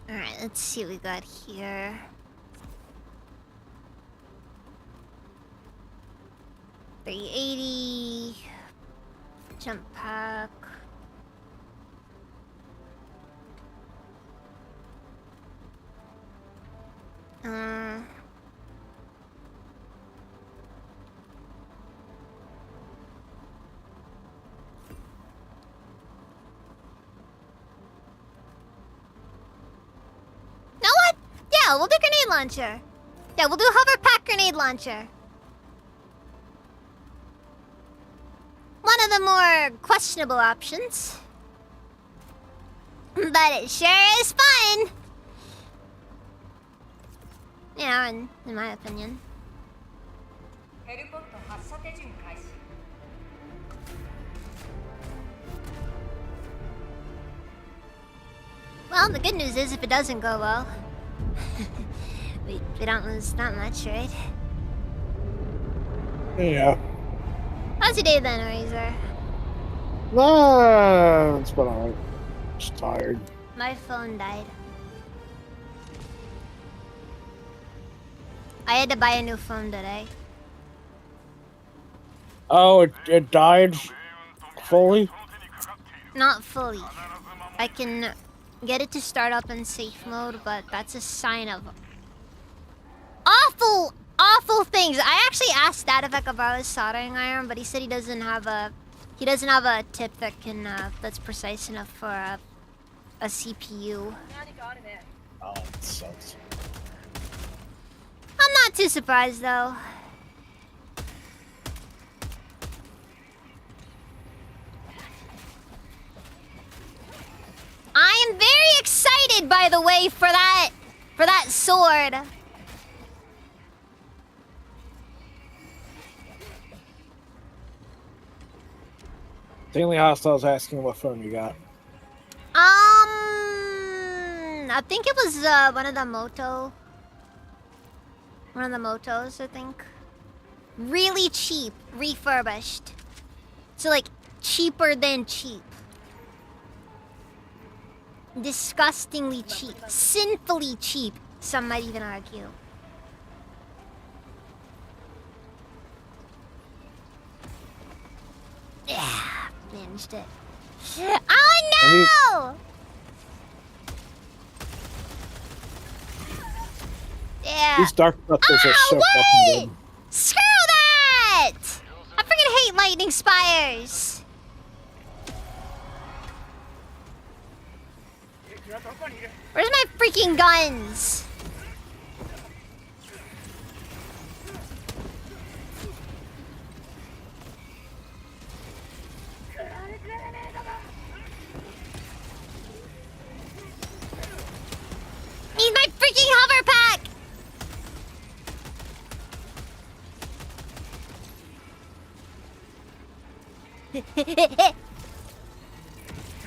Alright, let's see what we got here. $380 jump pack. Know what? Yeah, we'll do grenade launcher. Yeah, we'll do hover pack grenade launcher. One of the more questionable options. But it sure is fun. Yeah, in my opinion. ヘルポット発射手順開始。Well, the good news is if it doesn't go well, we don't lose that much, right? Yeah. How's your day then, Razor? It's been alright. Just tired. My phone died. I had to buy a new phone today. Oh, it died fully? Not fully. I can Get it to start up in safe mode, but that's a sign of awful, awful things. I actually asked Statifek about his soldering iron, but he said he doesn't have a tip that can that's precise enough for a CPU. Oh, it sucks. I'm not too surprised though. I am very excited, by the way, for that sword. The only hostiles asking what phone you got. I think it was one of the motos, I think. Really cheap, refurbished. So like cheaper than cheap. Disgustingly cheap. Sinfully cheap, some might even argue. Yeah, binged it. Oh no! Yeah. These dark buttons are so fucking good. Screw that! I freaking hate lightning spires. Where's my freaking guns? Need my freaking hover pack!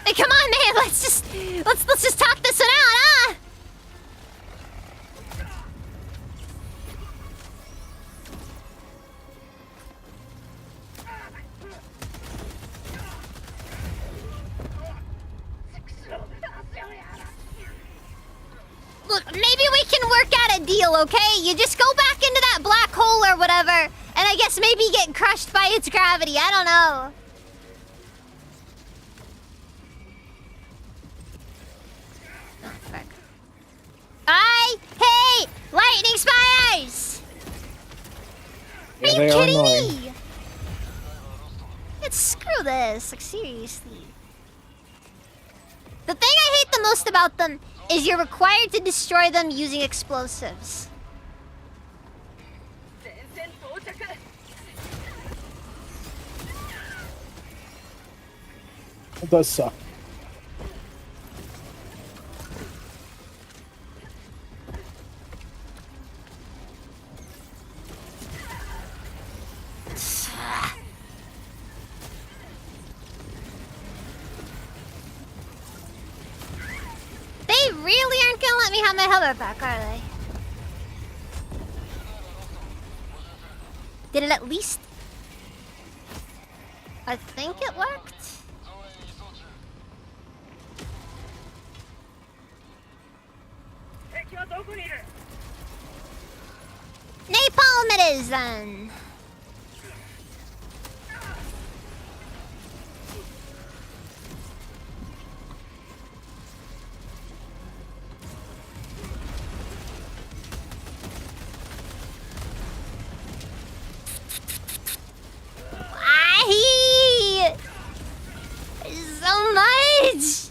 Hey, come on, man! Let's just talk this one out, huh? Look, maybe we can work out a deal, okay? You just go back into that black hole or whatever, and I guess maybe get crushed by its gravity. I don't know. Oh, fuck. I hate lightning spires! Are Yeah, you they are kidding annoying. me? It's screw this, like seriously. The thing I hate the most about them is you're required to destroy them using explosives. It does suck. They really aren't gonna let me have my hover back, are they? Did it at least? I think it worked. Napalm it is then. I so much.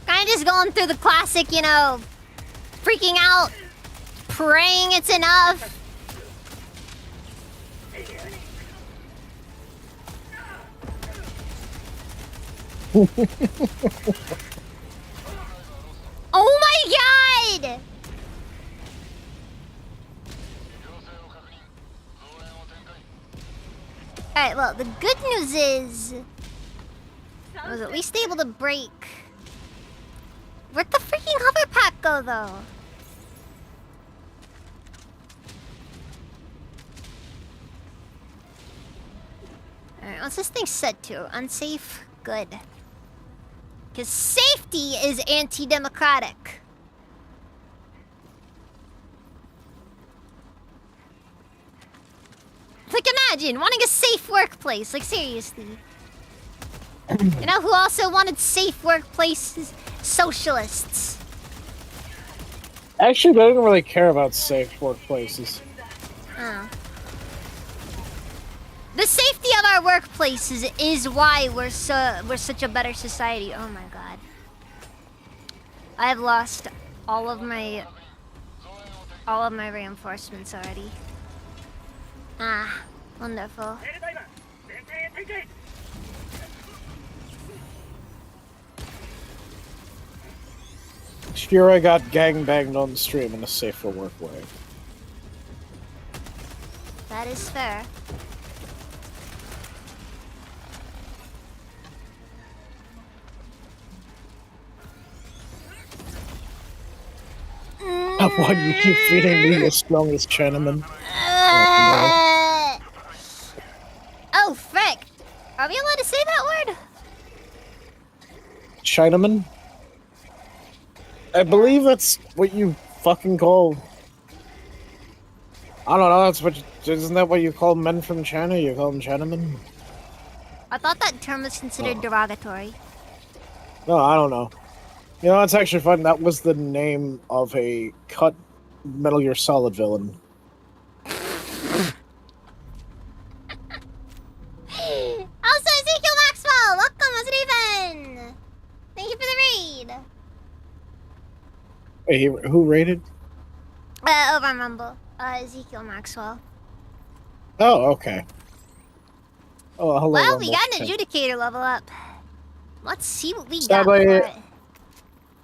Kind of just going through the classic, you know, freaking out, praying it's enough. Oh my god! Alright, well, the good news is I was at least able to break. Where'd the freaking hover pack go, though? Alright, what's this thing set to? Unsafe? Good. Because safety is anti-democratic. imagine wanting a safe workplace? Like, seriously. You know who also wanted safe workplaces? Socialists. Actually, I don't really care about safe workplaces. Oh. The safety of our workplaces is why we're such a better society. Oh my god. I have lost all of my reinforcements already. Ah, wonderful. Shira got gangbanged on the stream in a safer work way. That is fair. Why do you keep feeding me the strongest Chinaman? Oh, frick! Are we allowed to say that word? Chinaman? I believe that's what you fucking call... I don't know, that's what... Isn't that what you call men from China? You call them Chinamen? I thought that term was considered derogatory. No, I don't know. You know, it's actually fun. That was the name of a cut Metal Gear Solid villain. Also, Ezekiel Maxwell! Welcome, how's it even? Thank you for the raid! Wait, who rated? Over on Rumble. Ezekiel Maxwell. Oh, okay. Oh, hello. Well, we Rumble. got an adjudicator level up. Let's see what we got Sadly, for it.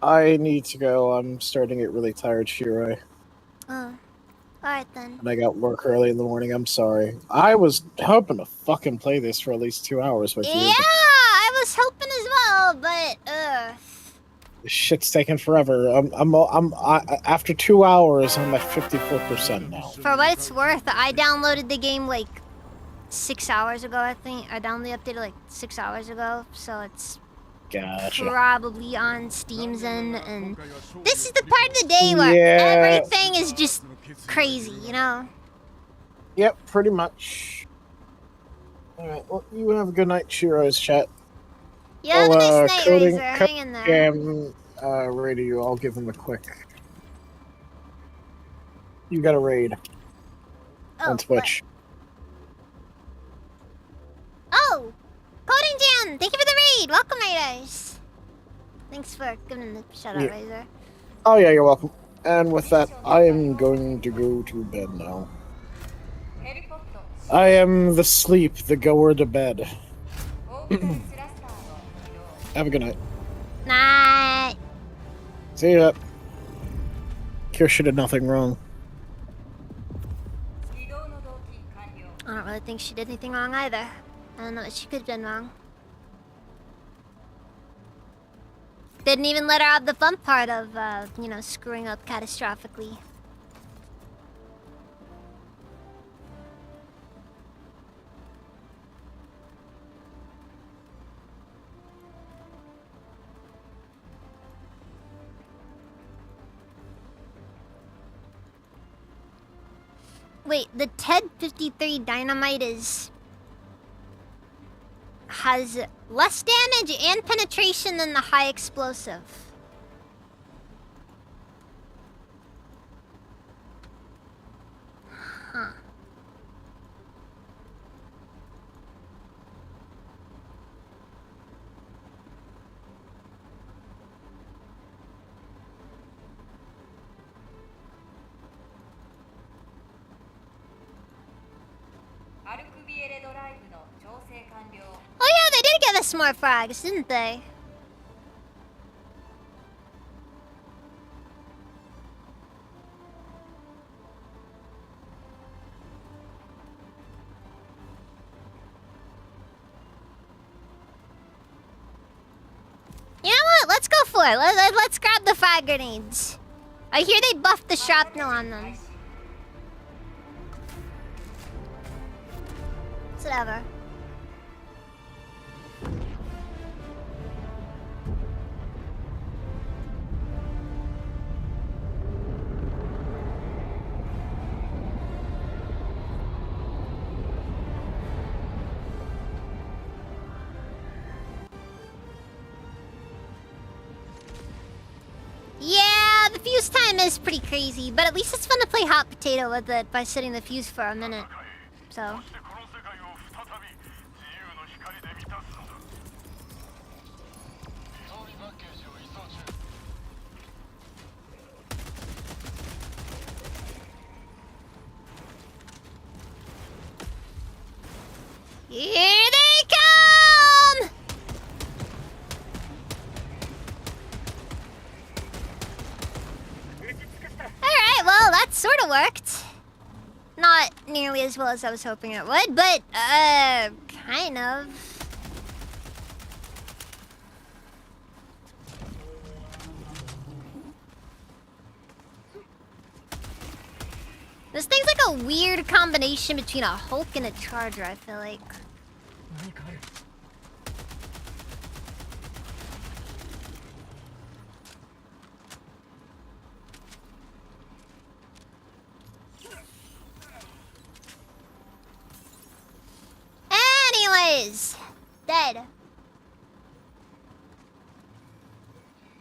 I need to go. I'm starting to get really tired, Shirai. Oh. Alright then. And I got work early in the morning. I'm sorry. I was hoping to fucking play this for at least 2 hours with Yeah, you. I was hoping as well, but This shit's taking forever. After 2 hours, I'm at 54% now. for what it's worth, I downloaded the game like 6 hours ago, I think. I downloaded it like 6 hours ago, so it's Gotcha. probably on Steam's end, and this is the part of the day where everything is just crazy, you know? Yep, pretty much. Alright, well, you have a good night, Shiro's chat. Yeah, have a nice night, coding, Razor. Hang in there. Cam, radio, I'll give him a quick. You got a raid on Twitch. Oh! Coding Jan! Thank you for the raid! Welcome, Raiders! Thanks for giving the shout out, Razor. Oh yeah, you're welcome. And with that, I am going to go to bed now. I am the sleep, the goer to bed. Have a good night. Night! See ya. Kirsha did nothing wrong. I don't really think she did anything wrong either. I don't know what she could have done wrong. Didn't even let her have the fun part of, you know, screwing up catastrophically. Wait, the TED 53 dynamite has less damage and penetration than the high explosive. Huh. Oh yeah, they did give us more frags, didn't they? You know what? Let's go for it. Let's grab the frag grenades. I hear they buffed the shrapnel on them. Whatever. is pretty crazy, but at least it's fun to play hot potato with it by setting the fuse for a minute. So. Here they come! Alright, well, that sort of worked. Not nearly as well as I was hoping it would, but, kind of. This thing's like a weird combination between a Hulk and a Charger, I feel like. Anyways, dead.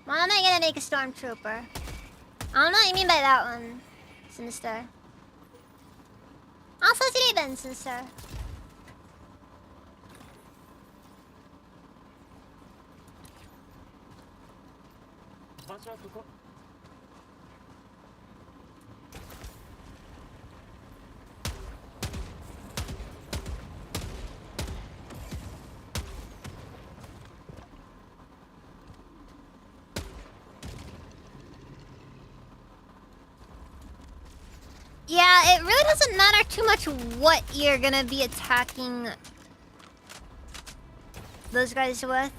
Why am I gonna make a stormtrooper? I don't know what you mean by that one, Sinister. Also, today then, Sinister. Yeah, it really doesn't matter too much what you're gonna be attacking those guys with.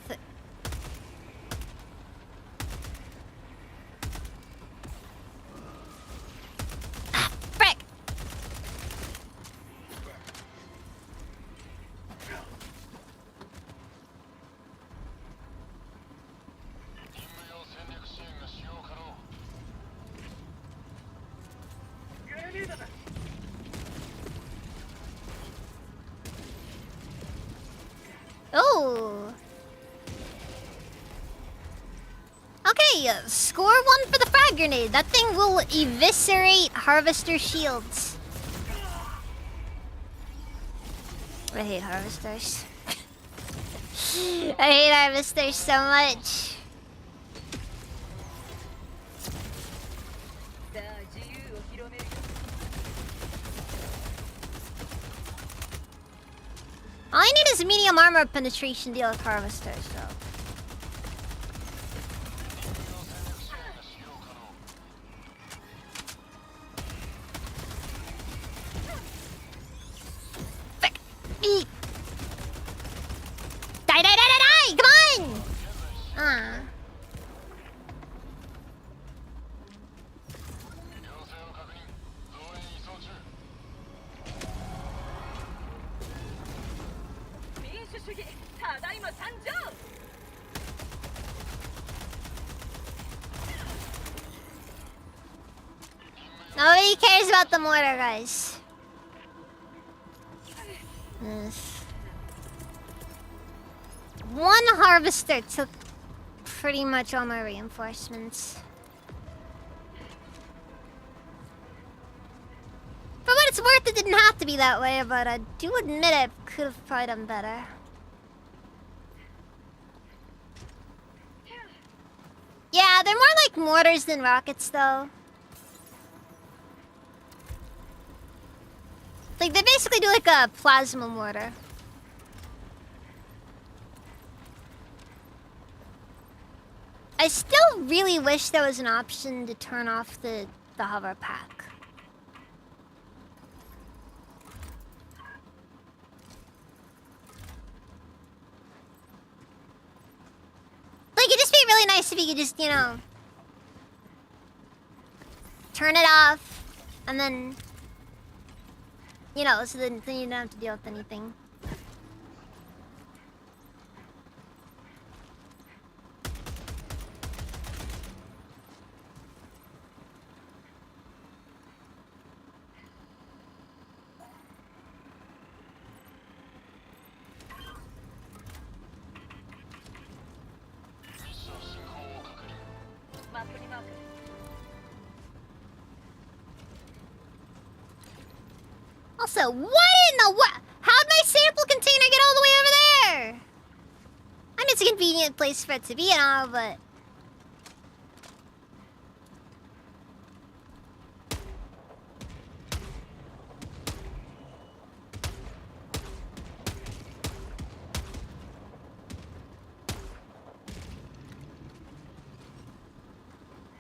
Ah, frick! Oh. Okay, score 1 for the frag grenade. That thing will eviscerate harvester shields. I hate harvesters. I hate harvesters so much. All I need is medium armor penetration deal with harvesters, so. Frick! Eek! Die, die, die, die, die! Come on! Ah. Nobody cares about the mortar, guys. Ugh. One harvester took pretty much all my reinforcements. For what it's worth, it didn't have to be that way, but I do admit I could have probably done better. Yeah, they're more like mortars than rockets, though. Like, they basically do like a plasma mortar. I still really wish there was an option to turn off the hover pack. Like, it'd just be really nice if you could just, you know, turn it off, and then, you know, so then you don't have to deal with anything. Also, what in the what? How'd my sample container get all the way over there? I mean, it's a convenient place for it to be and all, but...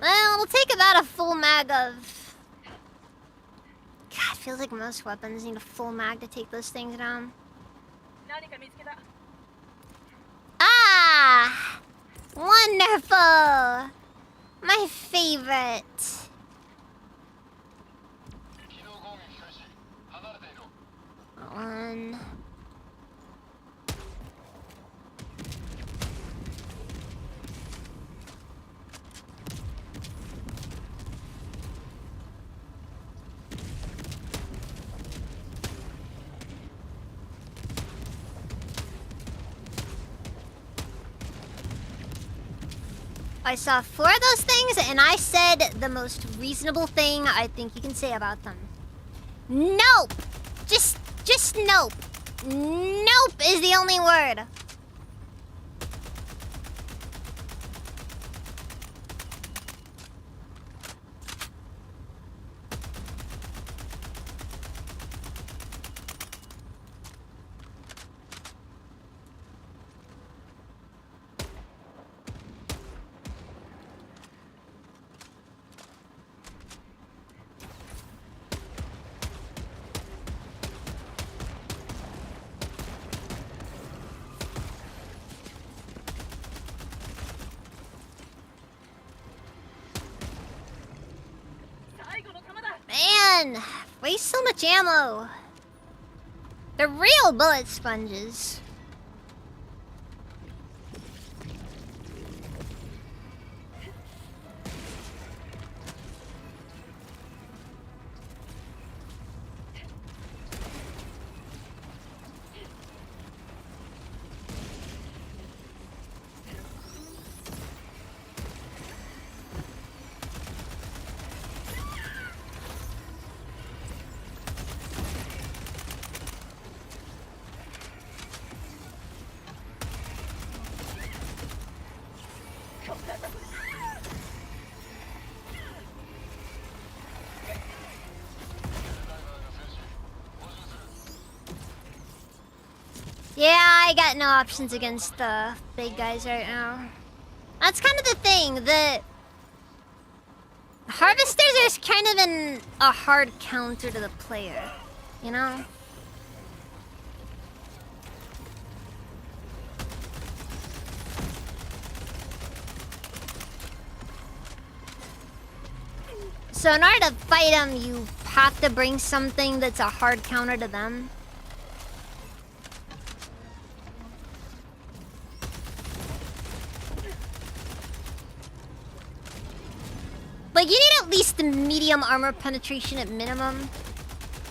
Well, it'll take about a full mag of... God, feels like most weapons need a full mag to take those things down. Ah! Wonderful! My favorite. One. I saw 4 of those things, and I said the most reasonable thing I think you can say about them. Nope! Just nope. Nope is the only word. Man, waste so much ammo. They're real bullet sponges. Yeah, I got no options against the big guys right now. That's kind of the thing. The harvesters are kind of a hard counter to the player, you know? So in order to fight them, you have to bring something that's a hard counter to them. Like, you need at least the medium armor penetration at minimum.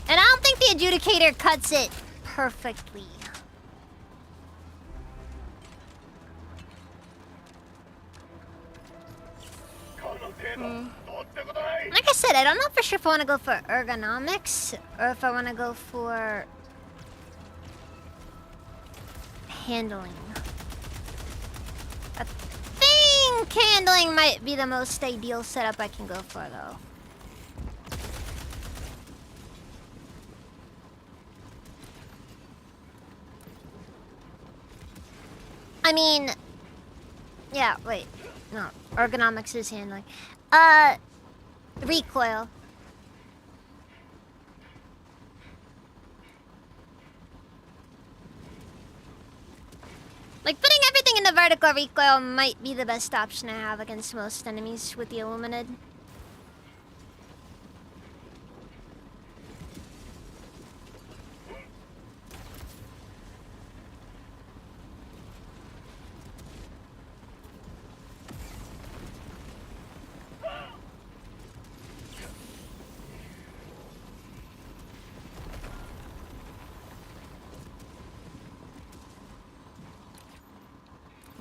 And I don't think the adjudicator cuts it perfectly. Like I said, I don't know for sure if I want to go for ergonomics or if I want to go for handling. I think handling might be the most ideal setup I can go for, though. I mean, yeah, wait, no, ergonomics is handling. Recoil. Like, putting everything in the vertical recoil might be the best option I have against most enemies with the Illuminid.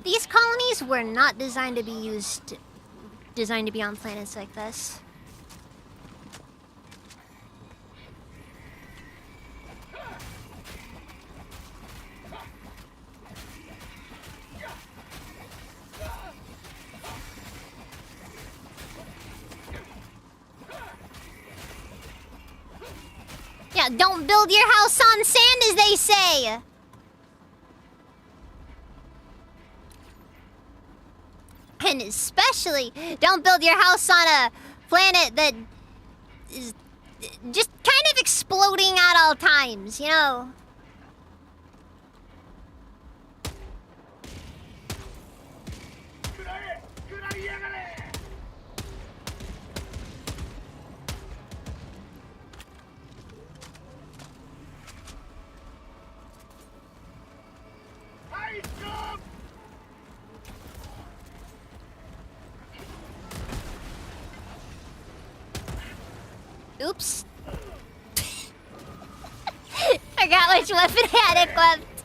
These colonies were not designed to be on planets like this. Don't build your house on sand, as they say. And especially, don't build your house on a planet that is just kind of exploding at all times, you know? Oops. Forgot which weapon I had equipped.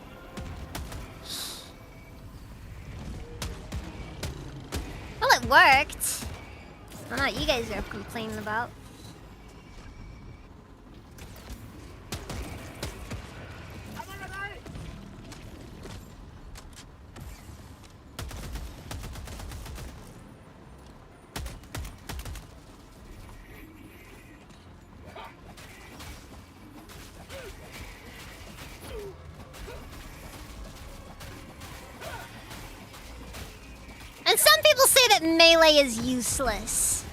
Well, it worked. I don't know what you guys are complaining about. And some people say that melee is useless.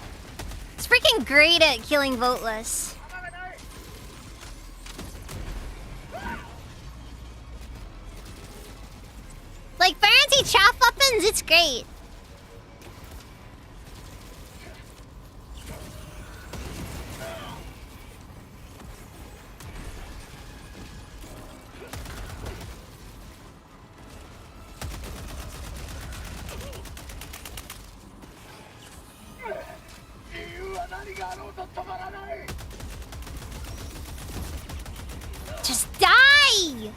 It's freaking great at killing voteless. Like, for anti-chaff weapons, it's great. Just die!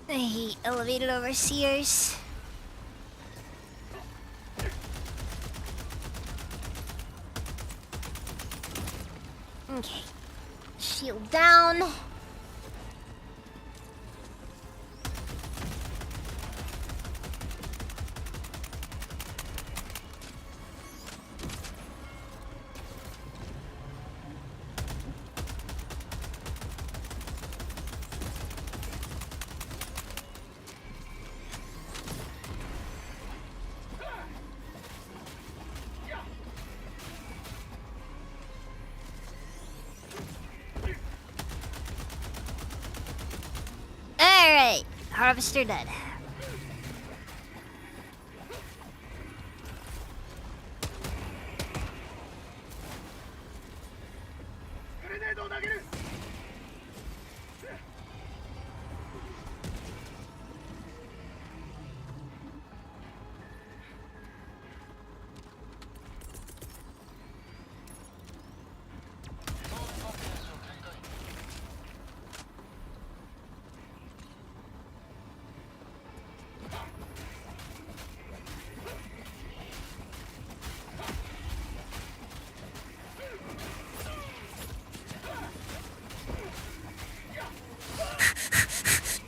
I hate elevated overseers. Okay. Shield down. Alright, harvester dead.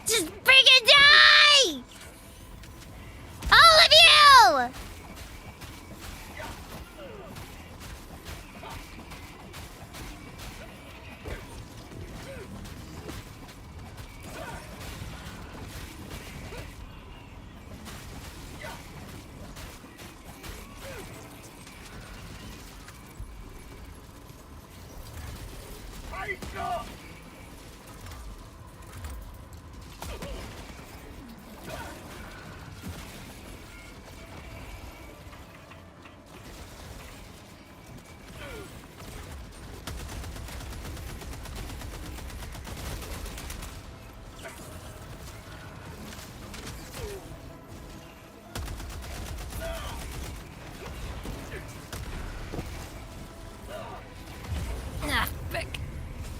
Just freaking die! All of you! Ah, frick.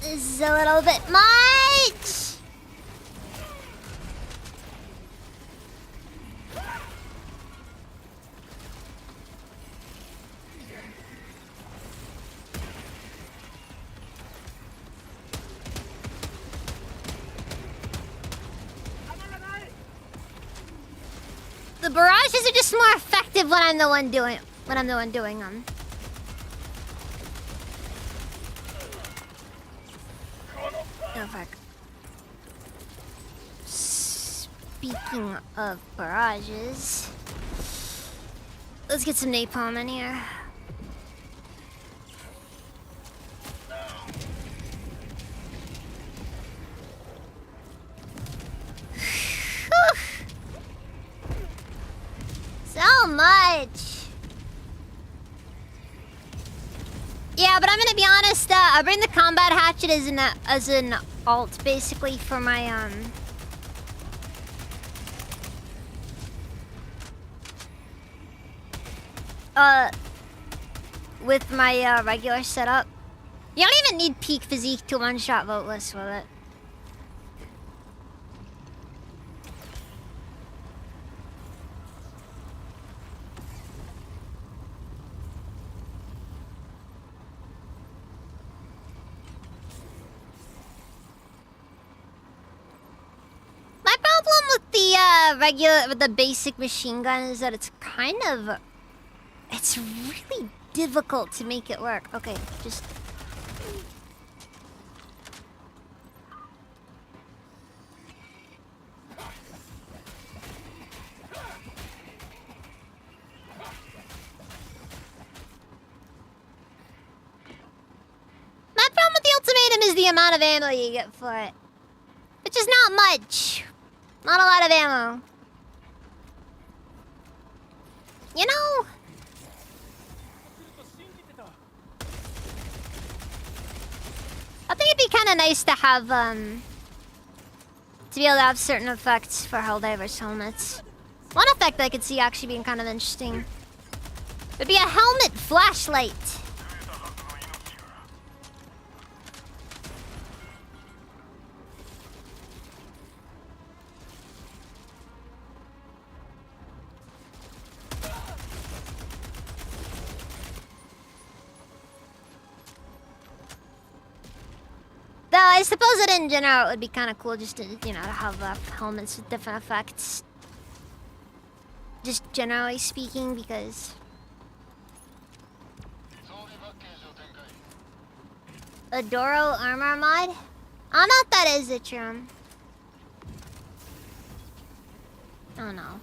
This is a little bit much! barrages are just more effective when I'm the one doing them. Oh fuck. Speaking of barrages, let's get some napalm in here. So much. Yeah, but I'm gonna be honest. I bring the combat hatchet as an alt, basically, for my with my regular setup. You don't even need peak physique to one-shot Voteless with it. My problem with the the basic machine gun is that it's really difficult to make it work. Okay, just... My problem with the ultimatum is the amount of ammo you get for it. Which is not much. Not a lot of ammo. You know... I think it'd be kind of nice to have, to be able to have certain effects for Helldivers helmets. One effect I could see actually being kind of interesting would be a helmet flashlight. Though I suppose that in general it would be kind of cool just to, you know, to have helmets with different effects. Just generally speaking, because... Adoro armor mod? I don't know if that is it, Trum. I don't know.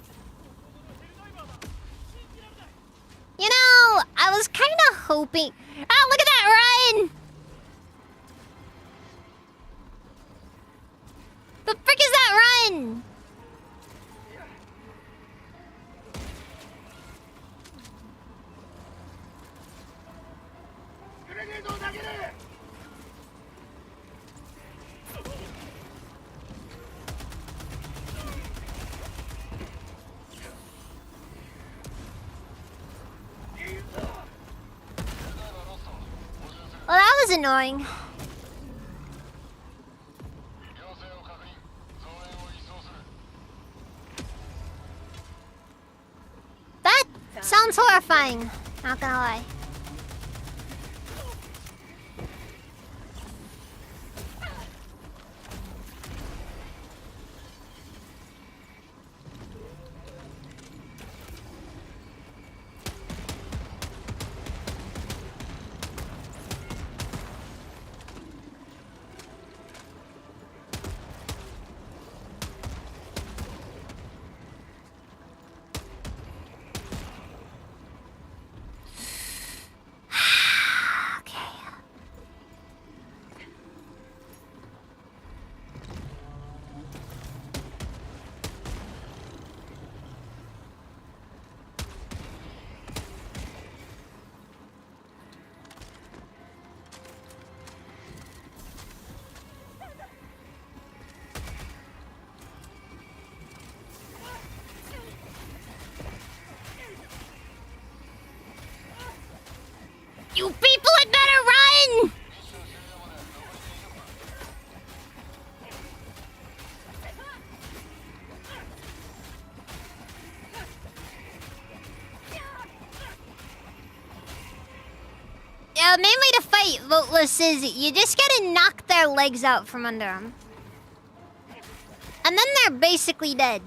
You know, I was kind of hoping... Oh, look at that run! The frick is that run? Well, that was annoying. That sounds horrifying, not gonna lie. You people had better run! Yeah, the main way to fight Voteless is you just gotta knock their legs out from under them. And then they're basically dead.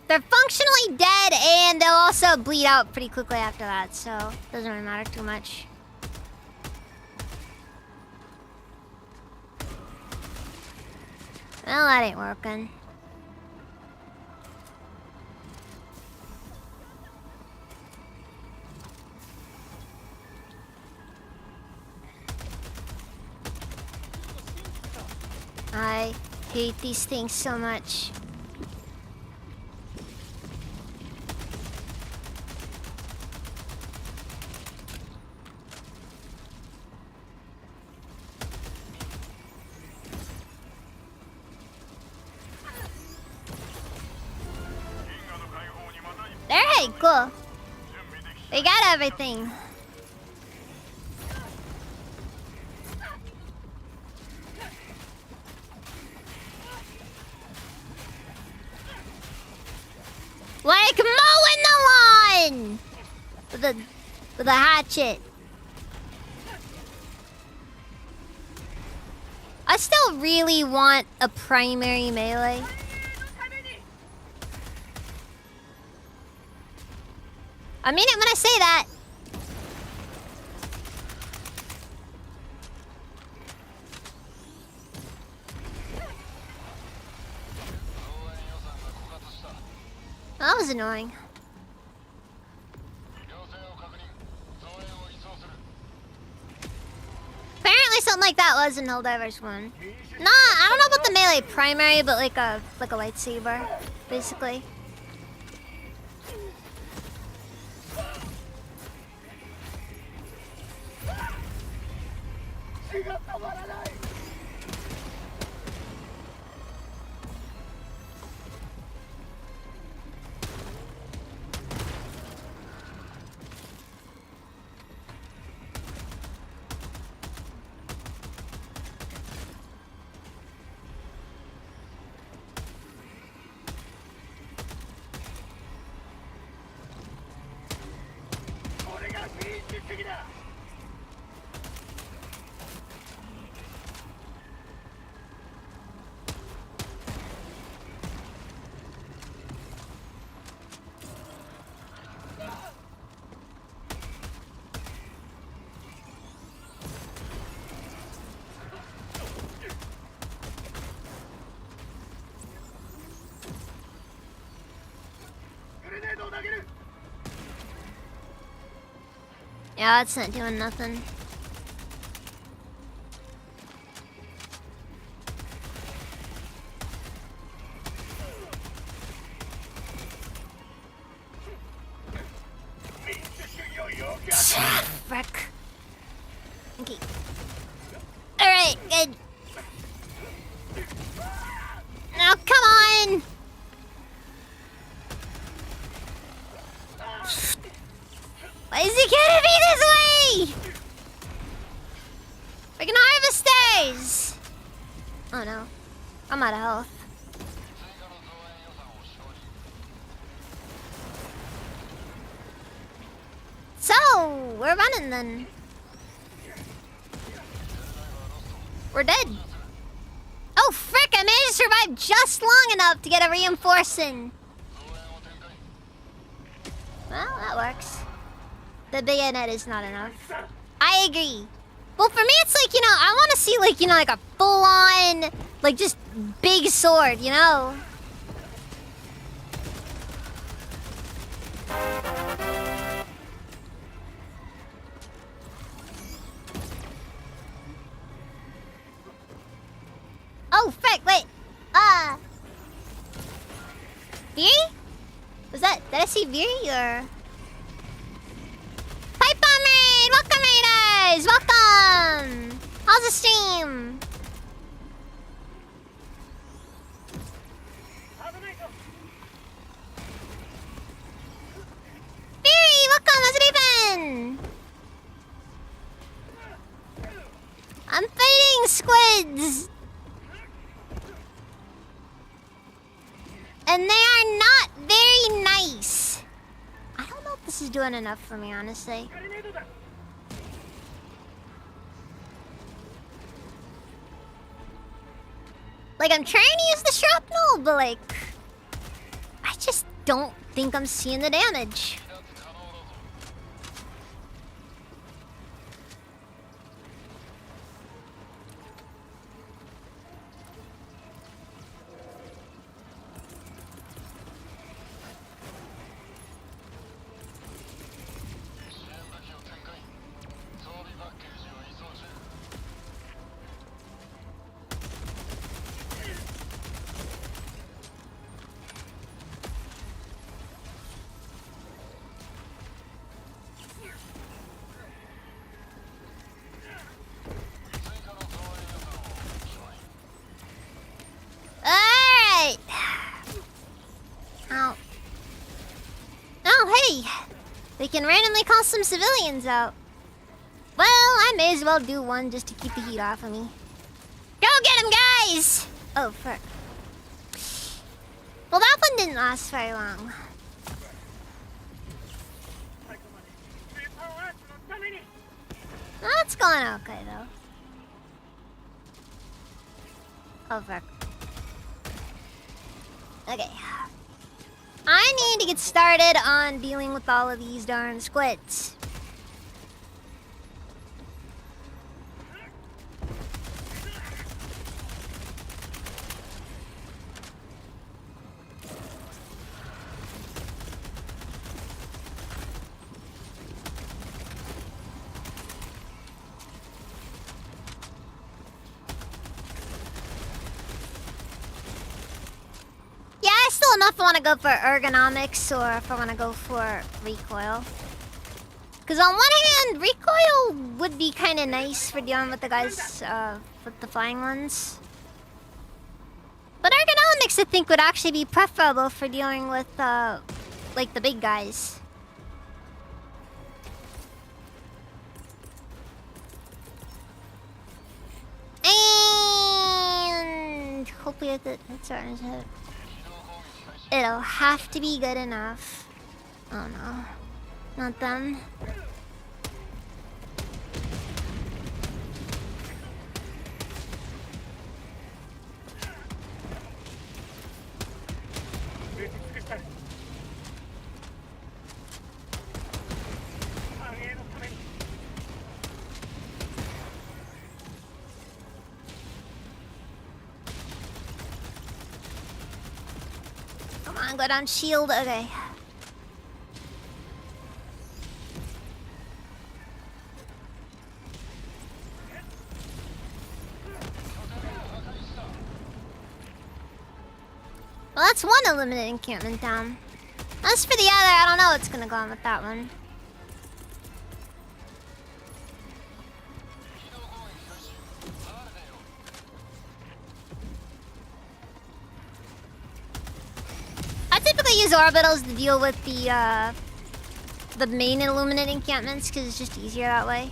They're functionally dead, and they'll also bleed out pretty quickly after that, so it doesn't really matter too much. Well, that ain't working. I hate these things so much. Alright, cool. We got everything. Like mowing the lawn with a hatchet. I still really want a primary melee. I mean it when I say that. That was annoying. Apparently something like that was in Helldivers 1. Nah, I don't know about the melee primary, but like a lightsaber, basically. Yeah, it's not doing nothing. Frick. Okay. Alright, good. Now, come on! Why is he getting me this way? Freaking harvesters! Oh no. I'm out of health. So, we're running then. We're dead. Oh frick, I managed to survive just long enough to get a reinforcing. Well, that works. The bayonet is not enough. I agree. Well, for me, it's like, you know, I want to see, like, you know, like a full-on, like, just big sword, you know? Oh, frick, wait. Viri? Was that, did I see Viri, or? Pipe Bomb Raid! Welcome, Raiders! Welcome! How's the stream? Viri, welcome! How's it been? I'm fighting squids! And they are not very nice. I don't know if this is doing enough for me, honestly. Like, I'm trying to use the shrapnel, but like, I just don't think I'm seeing the damage. Alright! Ow. Oh, hey! They can randomly call some civilians out. Well, I may as well do one just to keep the heat off of me. Go get him, guys! Oh, frick. Well, that one didn't last very long. That's going okay, though. Oh, frick. Okay. I need to get started on dealing with all of these darn squids. Yeah, I still don't know if I want to go for ergonomics or if I want to go for recoil. Because on one hand, recoil would be kind of nice for dealing with the guys with the flying ones. But ergonomics, I think, would actually be preferable for dealing with, like, the big guys. And hopefully that's our hit. It'll have to be good enough. Oh no. Not them. Come on, go down shield. Okay. Well, that's one eliminated encampment down. As for the other, I don't know what's gonna go on with that one. I typically use orbitals to deal with the main illuminated encampments because it's just easier that way.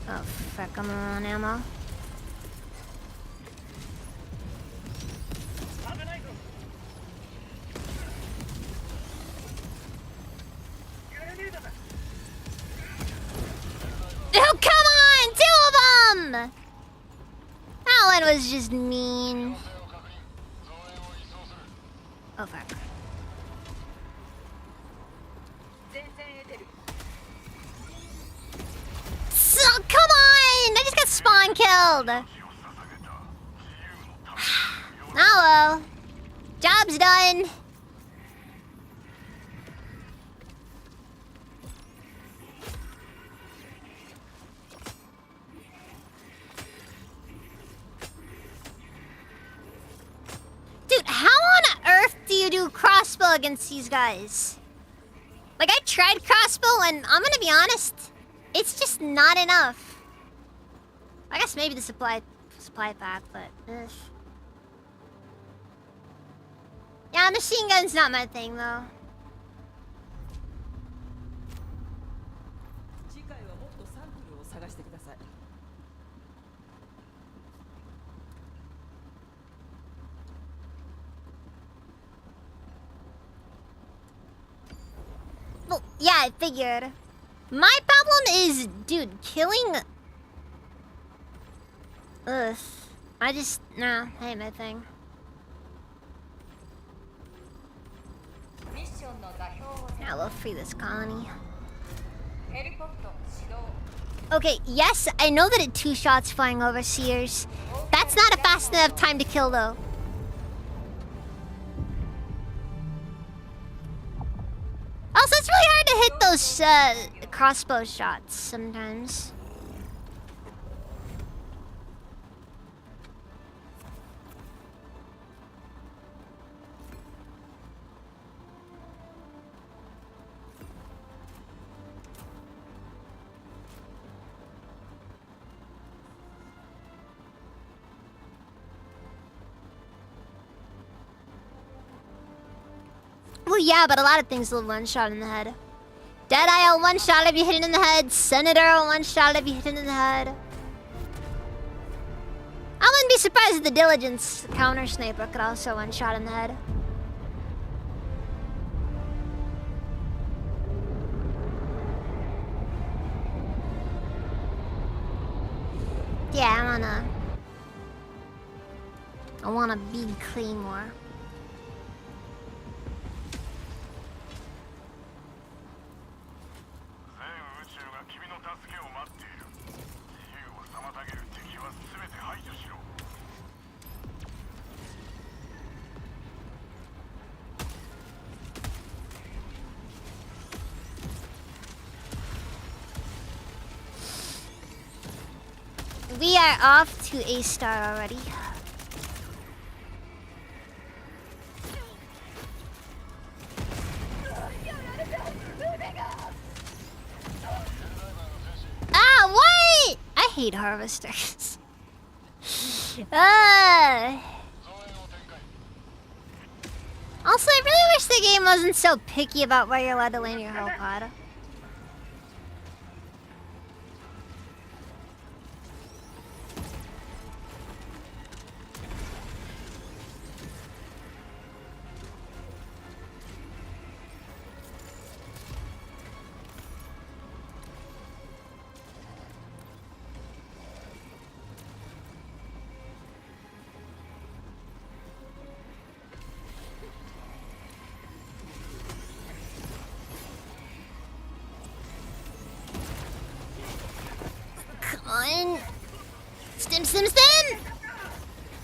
Oh frick, I'm low on ammo. Oh, come on! Two of them! That one was just mean. Oh, fuck. So, come on! I just got spawn killed! Oh well. Job's done. Dude, how on earth do you do crossbow against these guys? Like, I tried crossbow and I'm gonna be honest, it's just not enough. I guess maybe the supply pack, but ugh. Yeah, machine gun's not my thing though. Well, yeah, I figured. My problem is, dude, killing... Ugh. Nah, that ain't my thing. we'll free this colony. ヘリポット始動 Okay, yes, I know that it 2 shots flying over Sears. That's not a fast enough time to kill, though. Also, it's really hard to hit those crossbow shots sometimes. Well, yeah, but a lot of things will one-shot in the head. Deadeye will one-shot if you hit it in the head. Senator will one-shot if you hit it in the head. I wouldn't be surprised if the Diligence counter-sniper could also one-shot in the head. Yeah, I want a big claymore. We are off to A-star already. Ah, what? I hate harvesters. Also, I really wish the game wasn't so picky about where you're allowed to land your hell pod. Stim!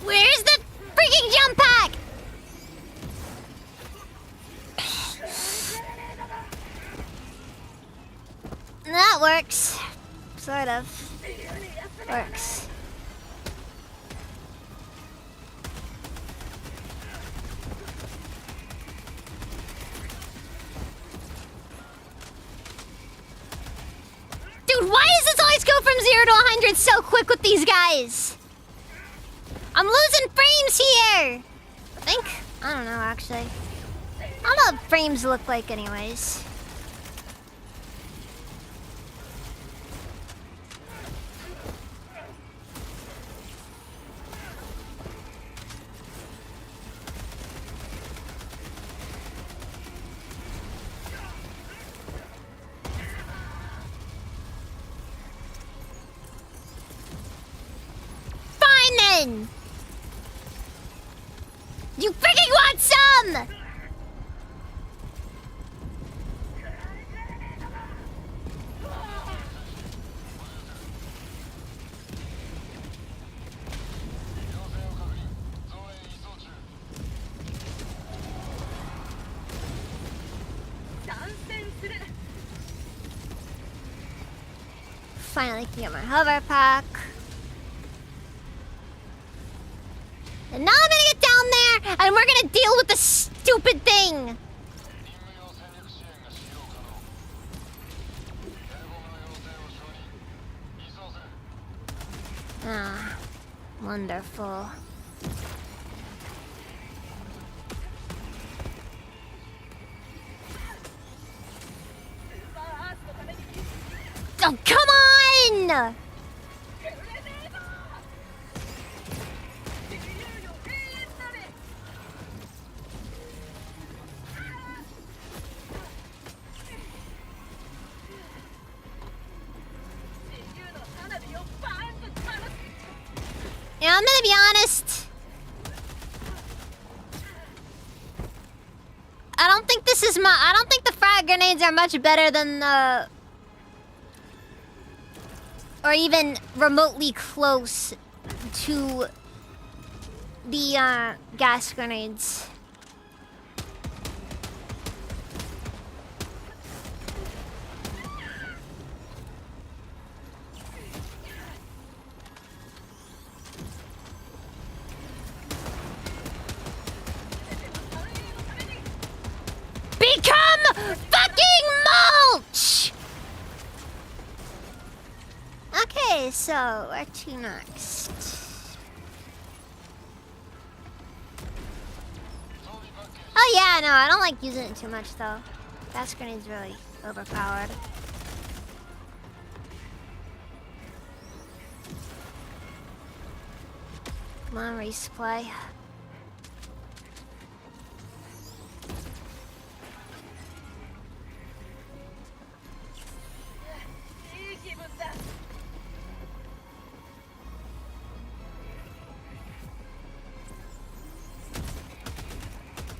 Where's the freaking jump pack? That works. Sort of. Works. Dude, why does this always go from 0 to 100 so quick with these guys? I'm losing frames here! I think. I don't know, actually. I don't know what frames look like anyways. Fine then! You freaking want some! Finally can get my hover pack. And now I'm gonna get down there and we're gonna deal with the stupid thing. Ah, wonderful. Oh, come on! Yeah, I'm gonna be honest. I don't think this is I don't think the frag grenades are much better than the... Or even remotely close to the gas grenades. Become fucking mulch! Okay, so where to next? Oh yeah, no, I don't like using it too much though. Gas grenade's really overpowered. Come on, resupply.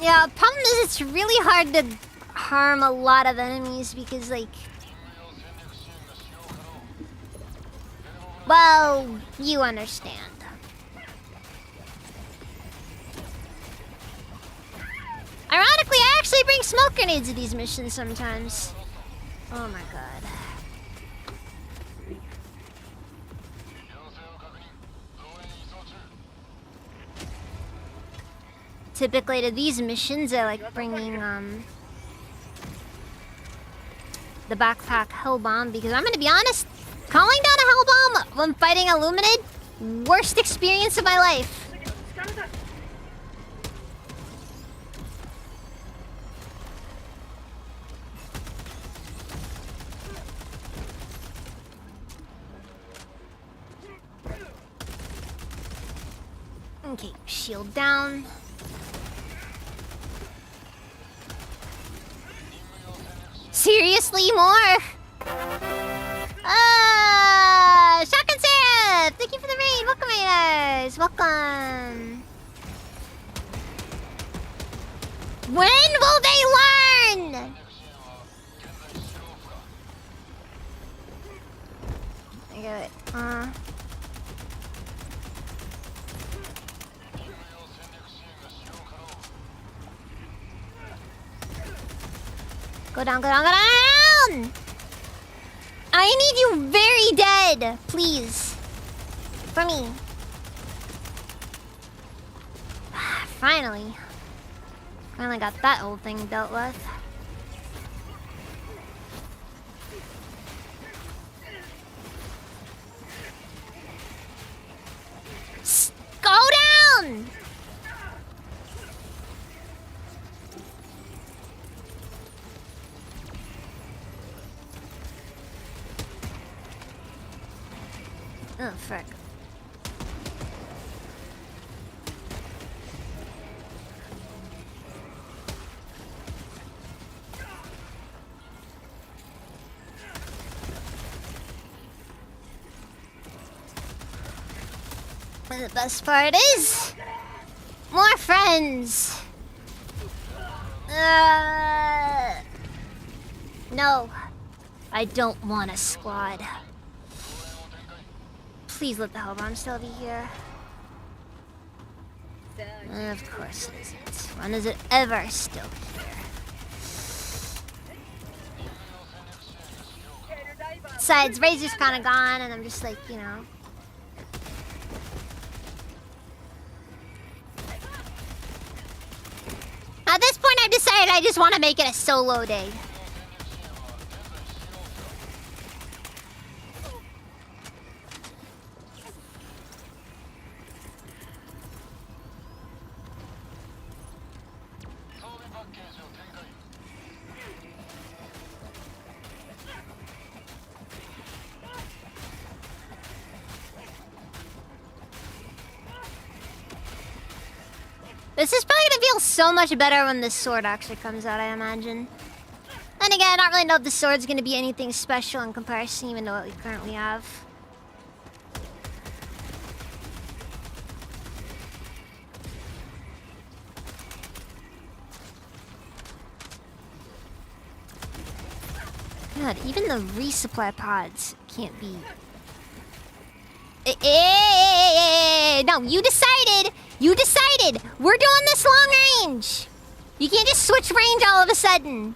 Yeah, problem is it's really hard to harm a lot of enemies because, like... Well, you understand. Ironically, I actually bring smoke grenades to these missions sometimes. Oh my god. Typically to these missions, I like bringing the backpack hellbomb because I'm gonna be honest, calling down a hellbomb when fighting Illuminid, worst experience of my life. Okay, shield down. Seriously, more? Shotgun Sarah! Thank you for the raid! Welcome, raiders! Welcome! When will they learn? I got it. Go down, go down, go down! I need you very dead, please. For me. Finally. Finally got that whole thing dealt with. Go down! Oh, frick. And the best part is... more friends! No. I don't want a squad. Please let the hellbomb still be here. Of course it isn't. When is it ever still here? Besides, Razor's kind of gone, and I'm just like, you know. At this point, I've decided I just want to make it a solo day. This is probably gonna feel so much better when this sword actually comes out, I imagine. Then again, I don't really know if the sword's gonna be anything special in comparison even to what we currently have. God, even the resupply pods can't be. No, you decided. You decided. We're doing this long range. You can't just switch range all of a sudden.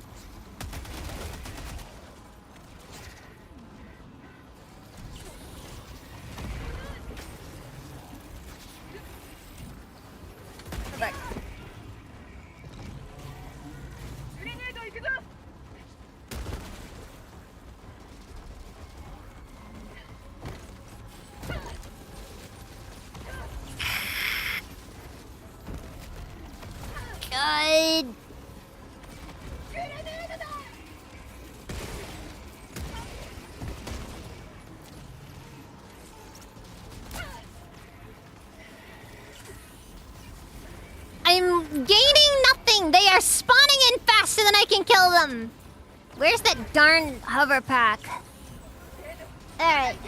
God. I'm gaining nothing. They are spawning in faster than I can kill them. Where's that darn hover pack? Alright.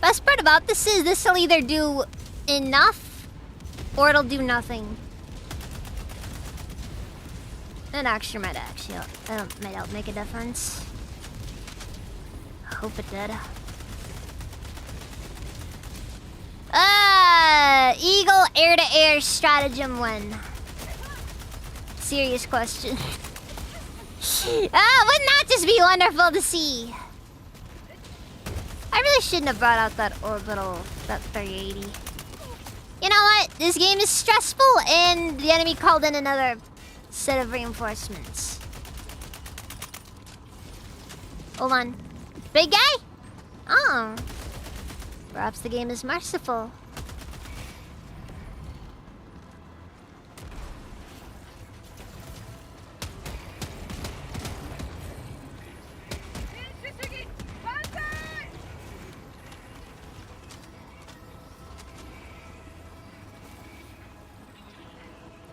Best part about this is this will either do enough or it'll do nothing. It actually might make a difference. I hope it did. Eagle air-to-air stratagem win. Serious question. Wouldn't that just be wonderful to see? I really shouldn't have brought out that orbital, that 380. You know what? This game is stressful and the enemy called in another set of reinforcements. Hold on. Big guy? Oh. Perhaps the game is merciful.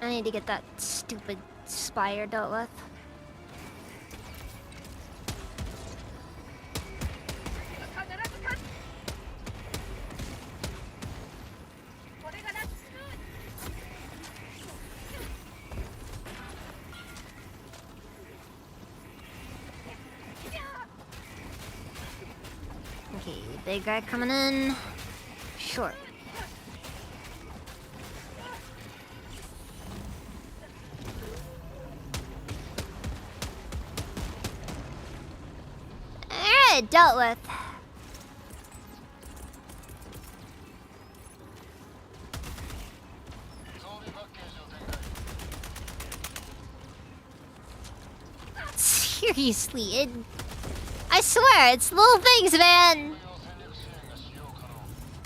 I need to get that stupid spire dealt with. Okay, big guy coming in. Short. Alright, dealt with. Seriously, I swear, it's little things, man.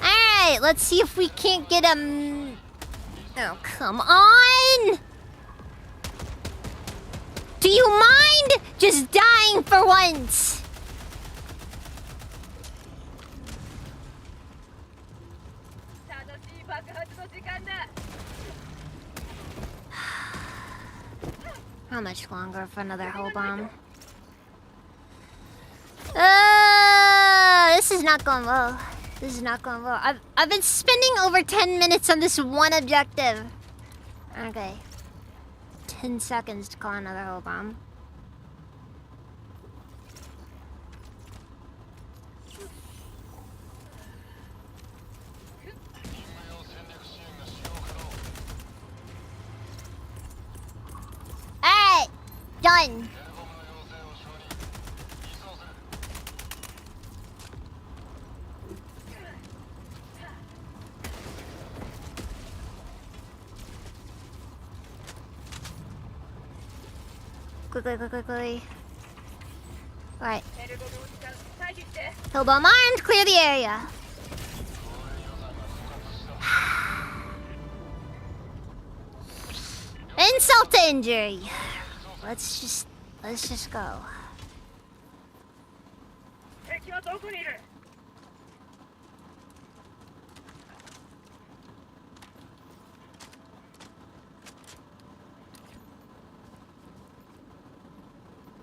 Alright, let's see if we can't get him. Oh, come on! Do you mind just dying for once? How much longer for another hull bomb? This is not going well. This is not going well. I've been spending over 10 minutes on this one objective. Okay. 10 seconds to call another hull bomb. Alright! Done! Quickly. Alright. Hillbomb armed, clear the area. Insult to injury. Let's just go.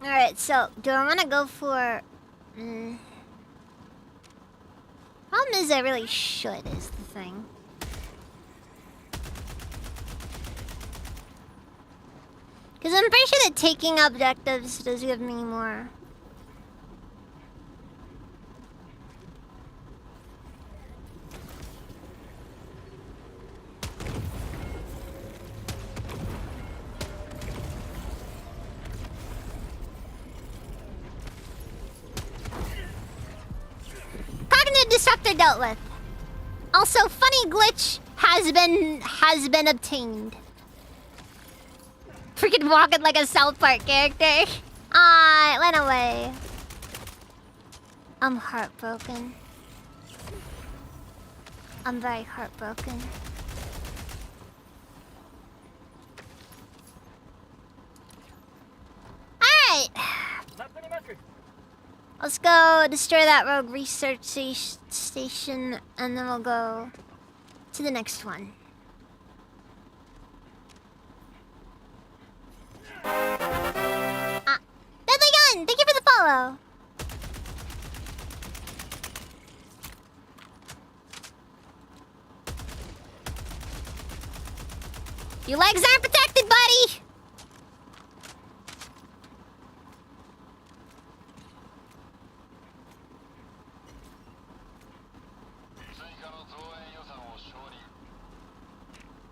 Alright, so do I want to go for... Problem is I really should, is the thing. Because I'm pretty sure that taking objectives does give me more. Cognitive disruptor dealt with. Also, funny glitch has been obtained. Freaking walking like a South Park character. Ah, it went away. I'm heartbroken. I'm very heartbroken. Alright. Let's go destroy that rogue research station, and then we'll go to the next one. Ah, Deadly Gun! Thank you for the follow! Your legs aren't protected, buddy!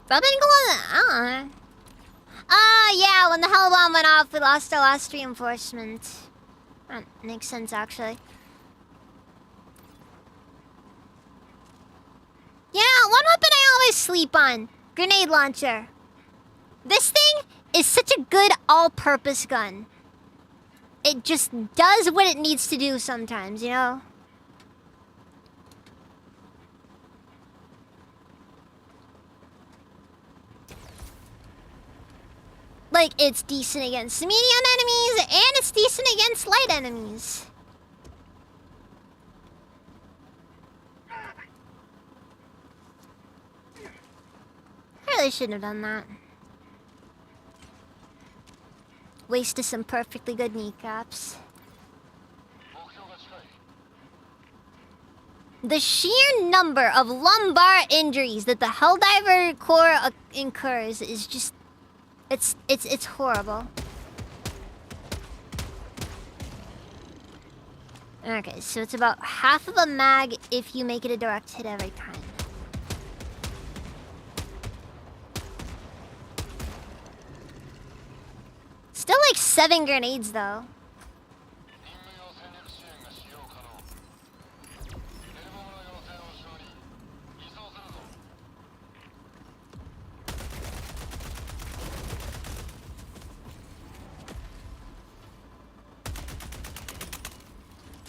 Something going on. Yeah, when the hell bomb went off, we lost our last reinforcement. That makes sense, actually. Yeah, one weapon I always sleep on. Grenade launcher. This thing is such a good all-purpose gun. It just does what it needs to do sometimes, you know? Like, it's decent against medium enemies, and it's decent against light enemies. I really shouldn't have done that. Wasted some perfectly good kneecaps. The sheer number of lumbar injuries that the Helldiver Corps incurs is just... It's horrible. Okay, so it's about half of a mag if you make it a direct hit every time. Still like 7 grenades though.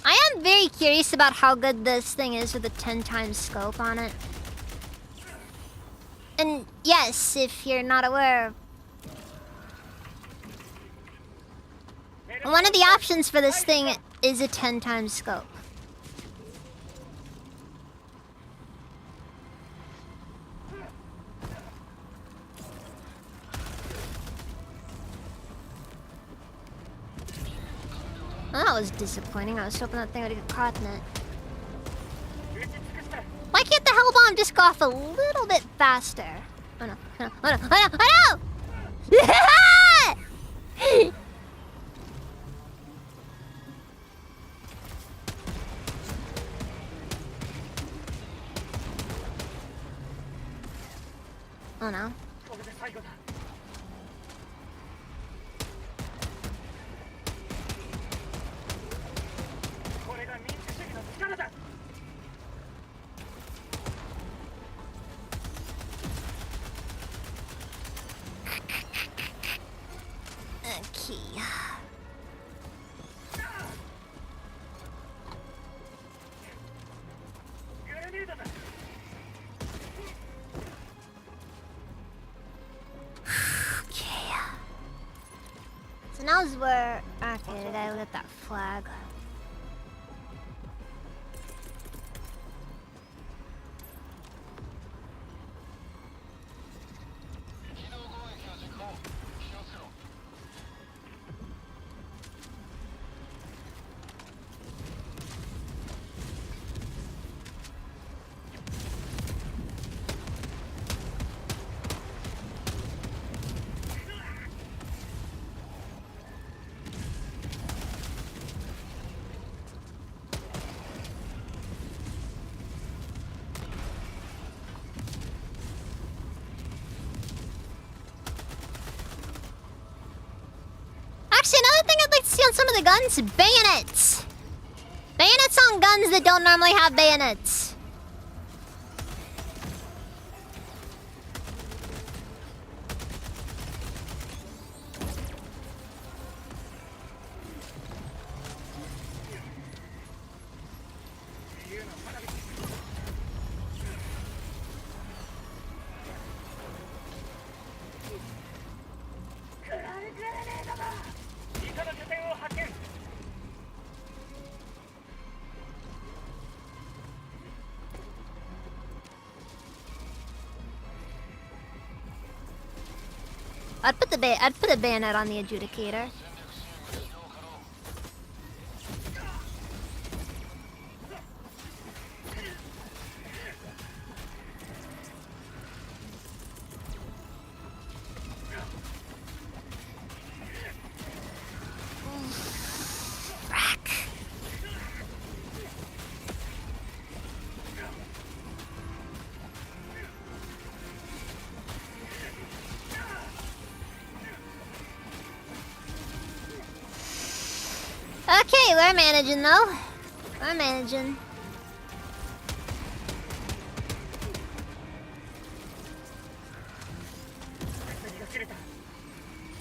I am very curious about how good this thing is with a 10 times scope on it. And yes, if you're not aware, one of the options for this thing is a 10 times scope. Well, that was disappointing. I was hoping that thing would get caught in it. Why can't the hell bomb just go off a little bit faster? Oh no, oh no, oh no, oh no, oh no! Oh no. Okay. So now is where... Okay, did I look at that flag? on some of the guns? Bayonets! Bayonets on guns that don't normally have bayonets. I'd put a bayonet on the adjudicator. Frack. Okay, we're managing though. We're managing.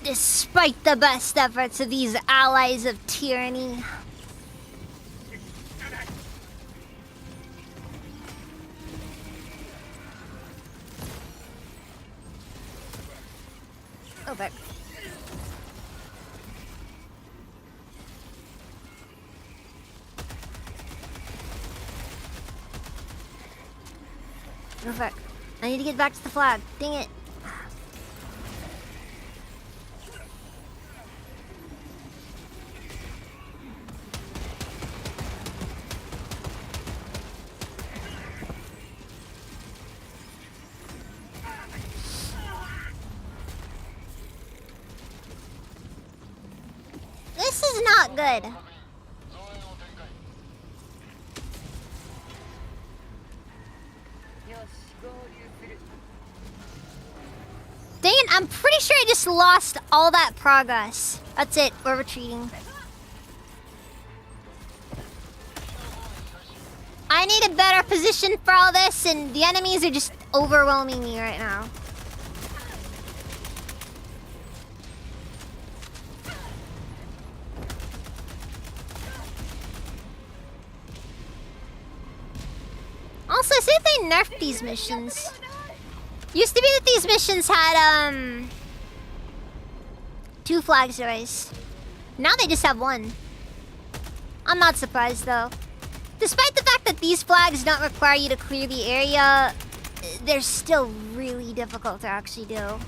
Despite the best efforts of these allies of tyranny. Oh, but go back. I need to get back to the flag. Dang it. This is not good. Dang it, I'm pretty sure I just lost all that progress. That's it, we're retreating. I need a better position for all this, and the enemies are just overwhelming me right now. Also, see if they nerfed these missions. Used to be that these missions had, 2 flags to raise. Now they just have 1. I'm not surprised, though. Despite the fact that these flags don't require you to clear the area, they're still really difficult to actually do.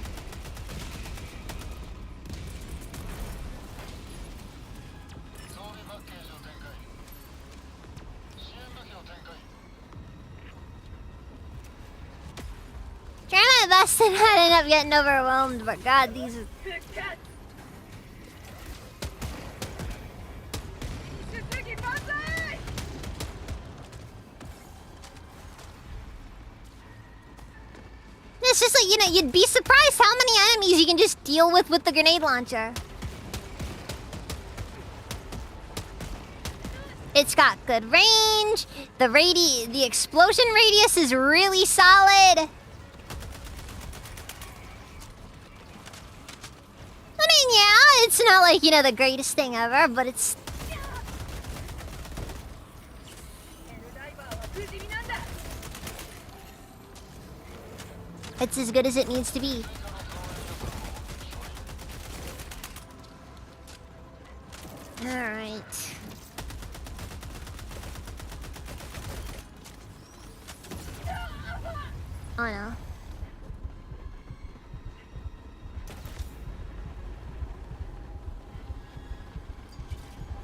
Trying my best to not end up getting overwhelmed, but god, these... It's just like, you know, you'd be surprised how many enemies you can just deal with the grenade launcher. It's got good range. The explosion radius is really solid. I mean, yeah, it's not like, you know, the greatest thing ever, but it's... It's as good as it needs to be. Alright. Oh no.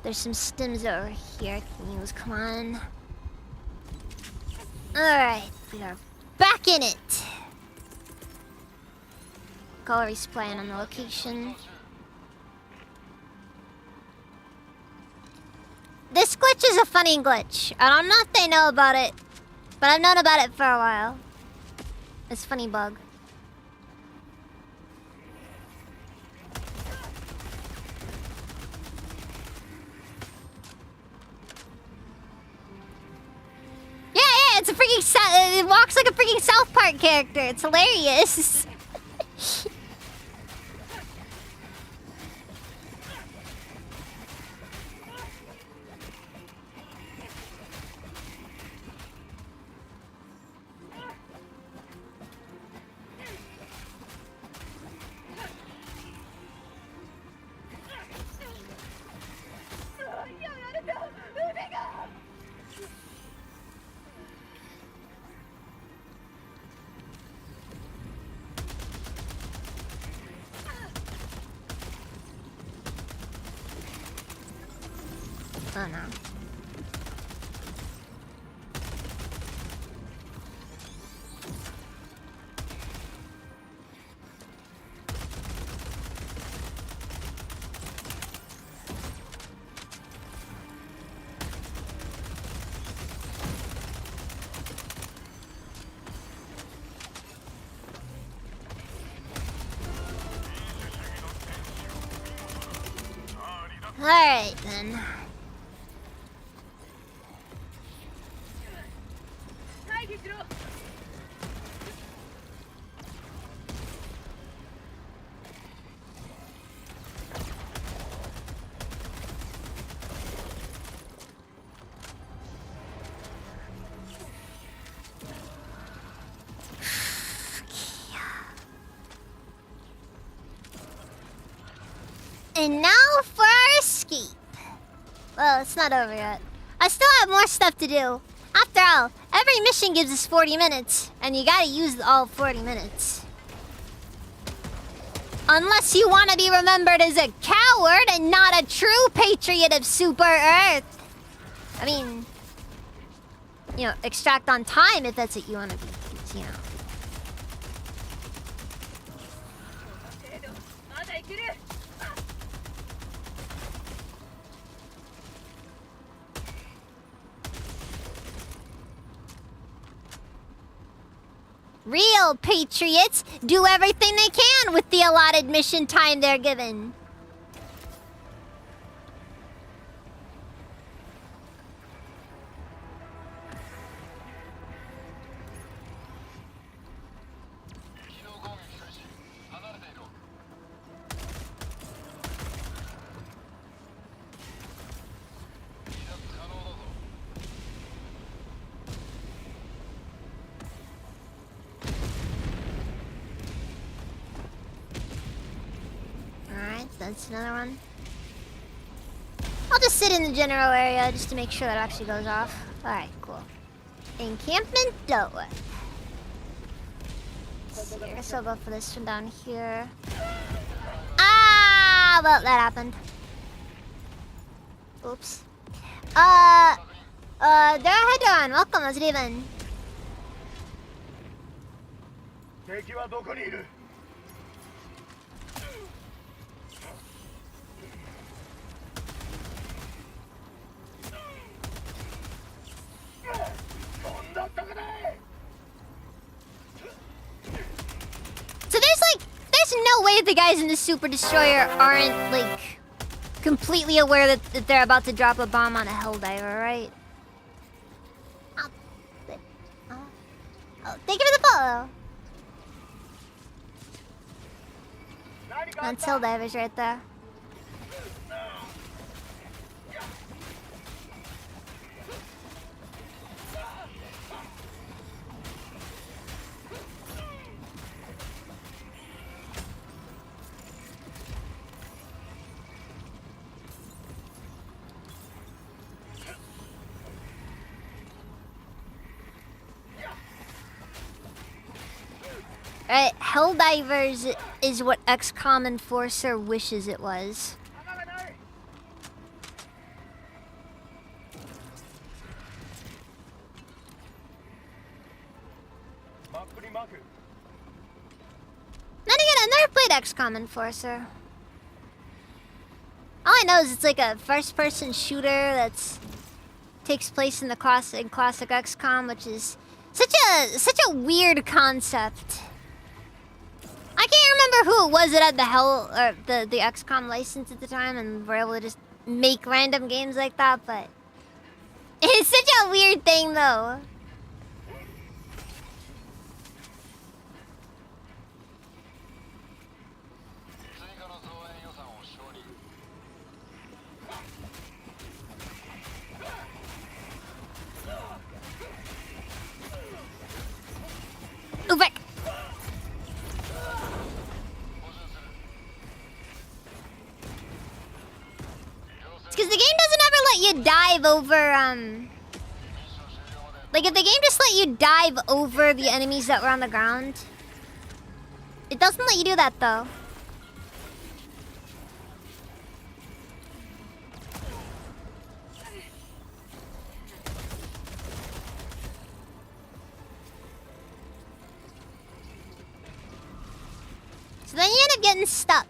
There's some stims over here I can use, come on. Alright, we are back in it. Color plan on the location. This glitch is a funny glitch. I don't know if they know about it, but I've known about it for a while. It's a funny bug. a freaking it walks like a freaking South Park character. It's hilarious. Oh no. Alright then. And now for our escape. Well, it's not over yet. I still have more stuff to do. After all, every mission gives us 40 minutes, and you gotta use all 40 minutes. Unless you want to be remembered as a coward and not a true patriot of Super Earth. I mean, you know, extract on time if that's what you want to be, you know. Real patriots do everything they can with the allotted mission time they're given. That's another one. I'll just sit in the general area just to make sure that actually goes off. Alright, cool. Encampment dealt with. Let's see, I guess I'll go for this one down here. Ah! Well, that happened. Oops. Dorahadan, welcome, how's it even? So there's no way the guys in the Super Destroyer aren't, like, completely aware that they're about to drop a bomb on a Helldiver, right? Oh, thank you for the follow. That's Helldivers right there. Right, Helldivers is what XCOM Enforcer wishes it was. Then again, I've never played XCOM Enforcer. All I know is it's like a first-person shooter that's takes place in the classic XCOM, which is such a weird concept. I can't remember who it was that had the XCOM license at the time and were able to just make random games like that, but it's such a weird thing though. you dive over, like if the game just let you dive over the enemies that were on the ground. It doesn't let you do that though. So then you end up getting stuck.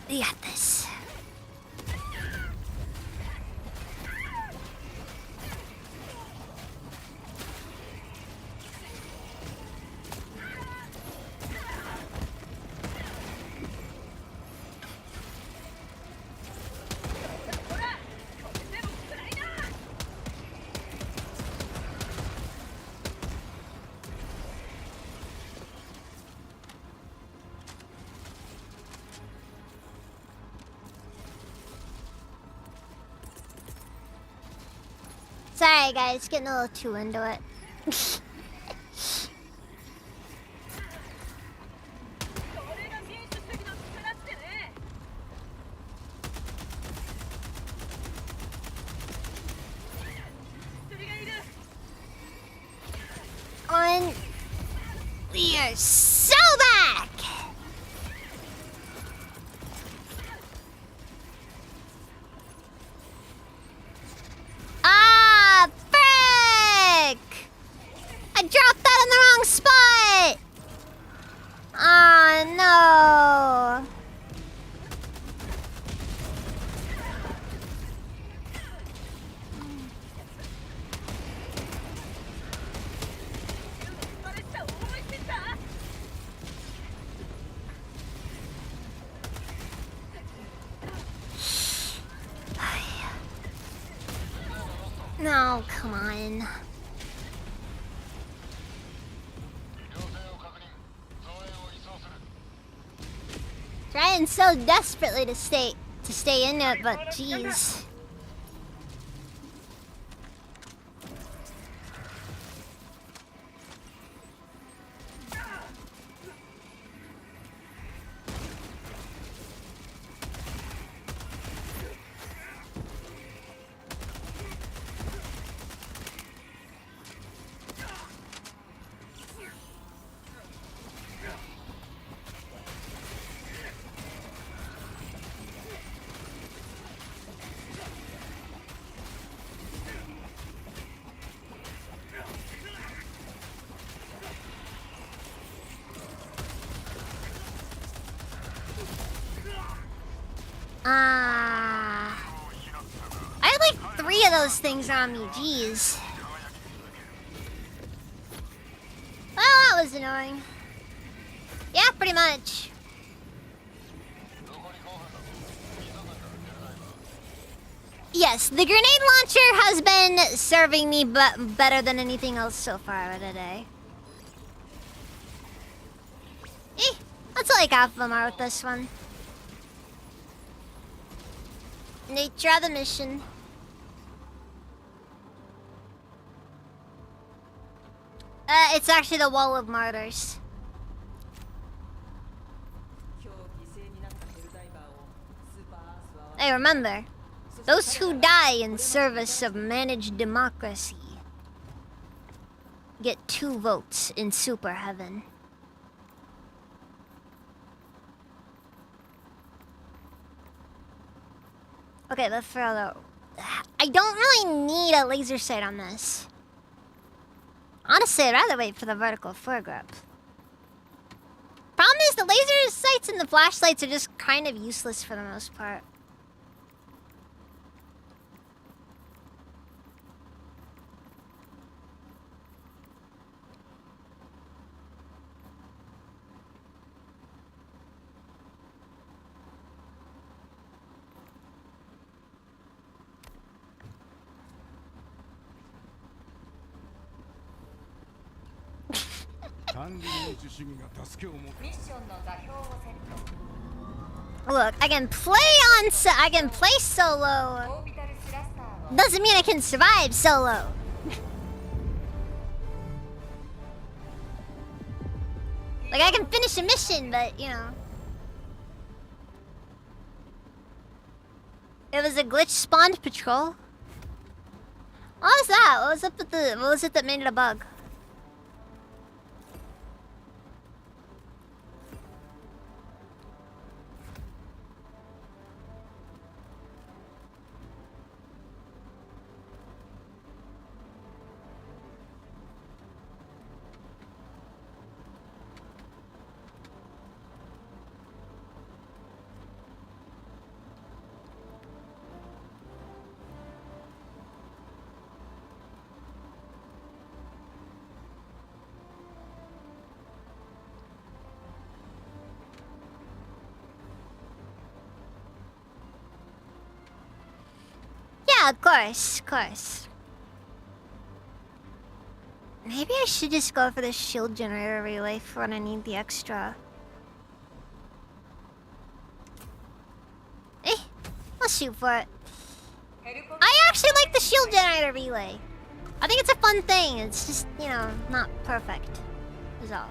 We got this. Sorry guys, getting a little too into it. On, we are so back. Ah, frick! I dropped that in the wrong spot. Ah, no. No, come on. Trying so desperately to stay in it, but jeez. I had like 3 of those things on me, jeez. Well, that was annoying. Yeah, pretty much. Yes, the grenade launcher has been serving me better than anything else so far today. That's like half of them are with this one. Nature of the mission. It's actually the Wall of Martyrs. Hey, remember, those who die in service of managed democracy get 2 votes in Super Heaven. Okay, let's throw the... I don't really need a laser sight on this. Honestly, I'd rather wait for the vertical foregrip. Problem is, the laser sights and the flashlights are just kind of useless for the most part. Look, I can play solo. Doesn't mean I can survive solo. Like, I can finish a mission, but, you know. It was a glitch spawned patrol. What was that? What was up with the... What was it that made it a bug? Yeah, of course. Maybe I should just go for the shield generator relay for when I need the extra. I'll shoot for it. I actually like the shield generator relay. I think it's a fun thing. It's just, you know, not perfect. Is all.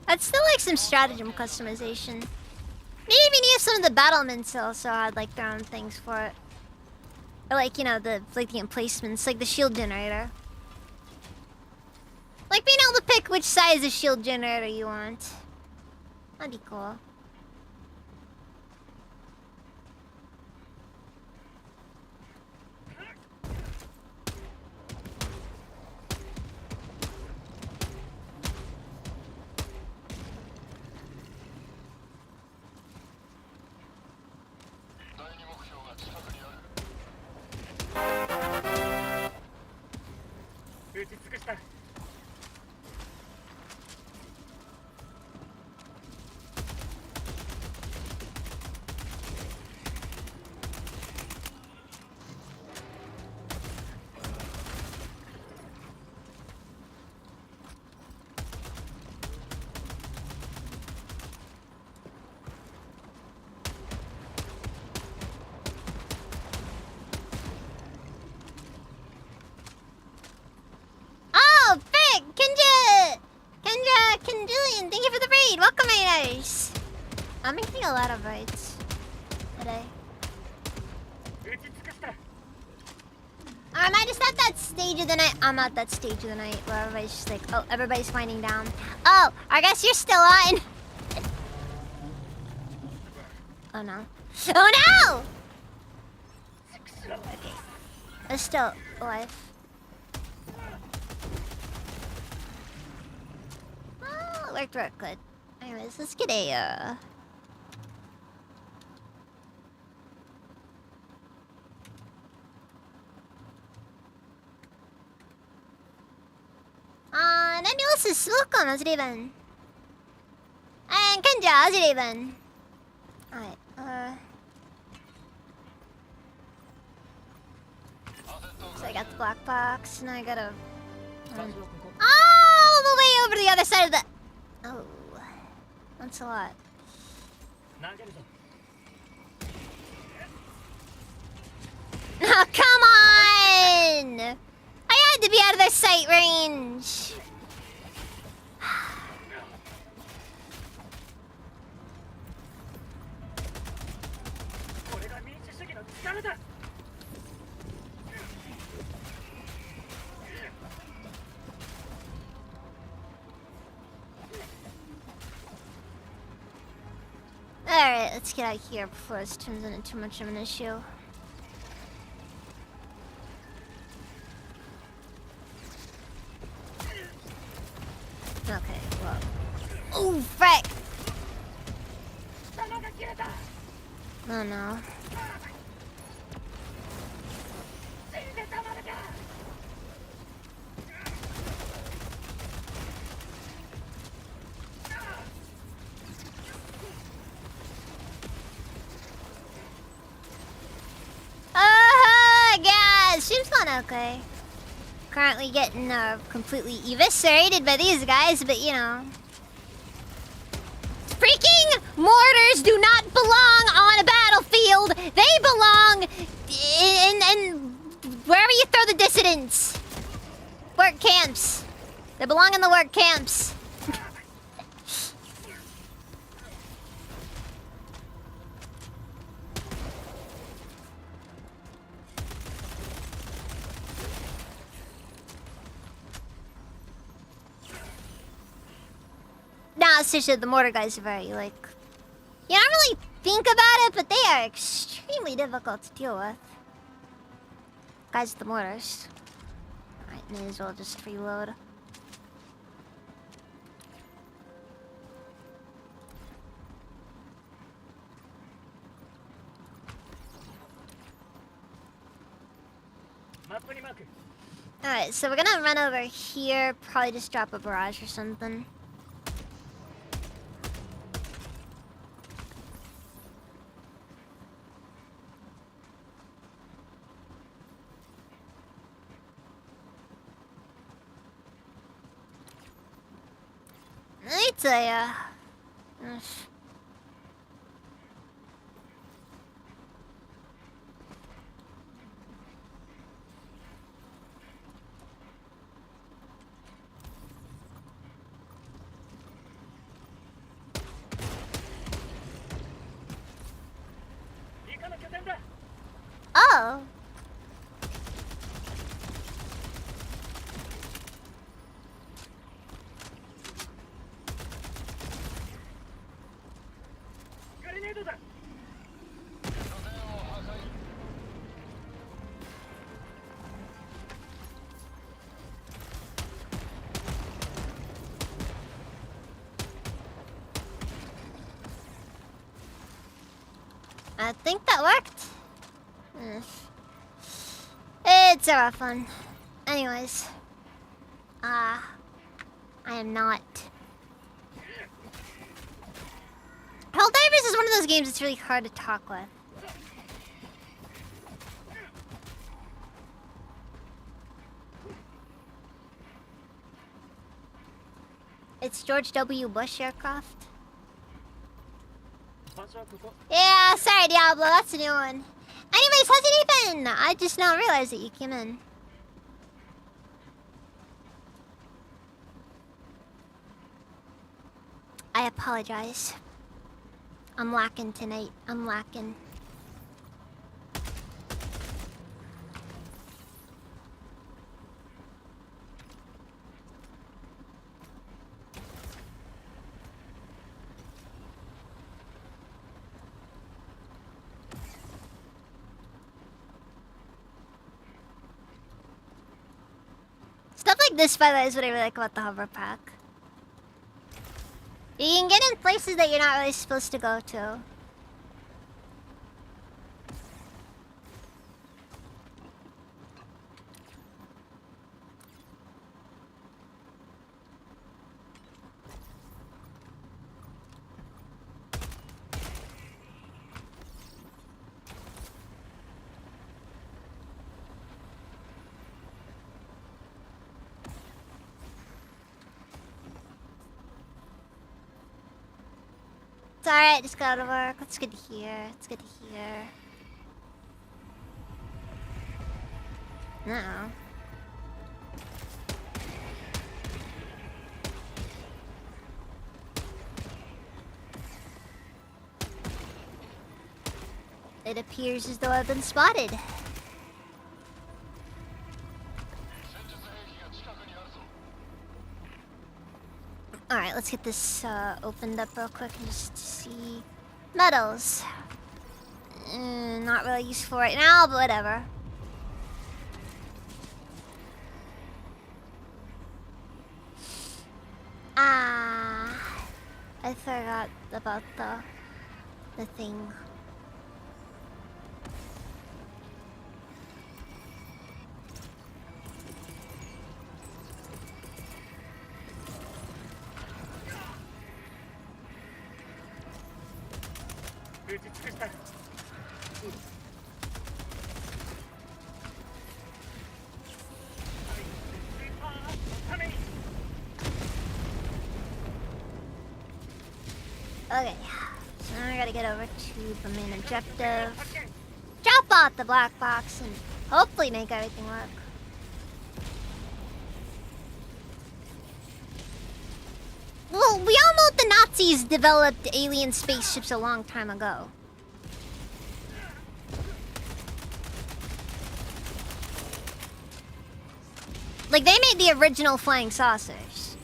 I'd still like some stratagem customization. Maybe even if some of the battlements also had like their own things for it. Or like, you know, the emplacements, like the shield generator. Like being able to pick which size of shield generator you want. That'd be cool. I'm making a lot of raids today. am I just at that stage of the night? I'm at that stage of the night where everybody's just like, oh, everybody's winding down. Oh, I guess you're still on. Oh no. Oh no! Okay. I'm still alive. Oh, it worked real good. Anyways, let's get a何をすごくマジでイン。賢者マジでイン。はい。So I got the black box, and I gotta run all the way over to the other side of the. Oh, that's a lot. Oh, come on! I had to be out of their sight range. Alright, let's get out of here before this turns into too much of an issue. Okay, well. Oh, frick! Oh no. Yeah, stream's going okay. Currently getting completely eviscerated by these guys, but you know. Freaking mortars do not belong on a battlefield. They belong in wherever you throw the dissidents. Work camps. They belong in the work camps. Nah, seriously, the mortar guys are very, like... You don't really think about it, but they are extremely difficult to deal with. Guys with the mortars. Alright, may as well just reload. Alright, so we're gonna run over here, probably just drop a barrage or something. Let me tell ya. Oh. I think that worked. It's a rough one. Anyways. I am not. Helldivers is one of those games that's really hard to talk with. It's George W. Bush aircraft. Yeah, sorry, Diablo, that's a new one. Anyways, how's it even? I just now realized that you came in. I apologize. I'm lacking tonight. I'm lacking. like this, by the way, is what I really like about the hover pack. You can get in places that you're not really supposed to go to. It's alright, just got out of work. It's good to hear. It's good to hear. No. It appears as though I've been spotted. Alright, let's get this opened up real quick and just see. Medals. Not really useful right now, but whatever. I forgot about the thing. Okay, so now I gotta get over to the main objective. Drop out the black box and hopefully make everything work. Well, we all know the Nazis developed alien spaceships a long time ago. Like, they made the original flying saucers.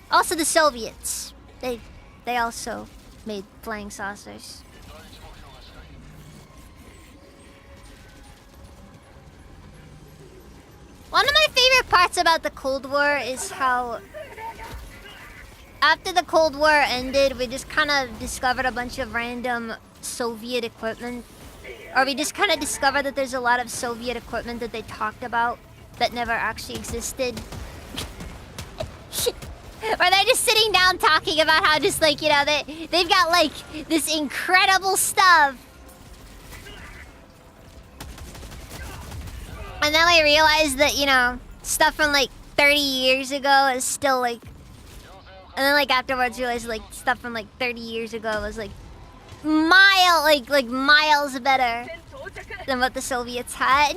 Also the Soviets. They also made flying saucers. One of my favorite parts about the Cold War is how after the Cold War ended, we just kind of discovered a bunch of random Soviet equipment. Or we just kind of discovered that there's a lot of Soviet equipment that they talked about that never actually existed. Or they're just sitting down talking about how just like, you know, they've got like this incredible stuff. And then we realized that, you know, stuff from like 30 years ago is still like... And then like afterwards realized like stuff from like 30 years ago was like miles better than what the Soviets had.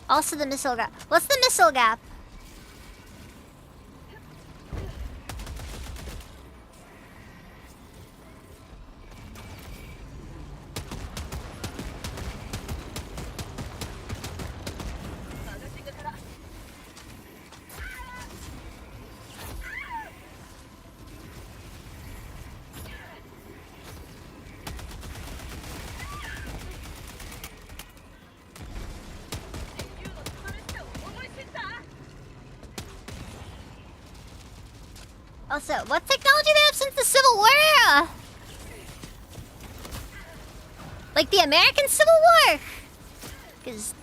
Also the missile gap. What's the missile gap? Also, what technology they have since the Civil War era? Like the American Civil War? Because...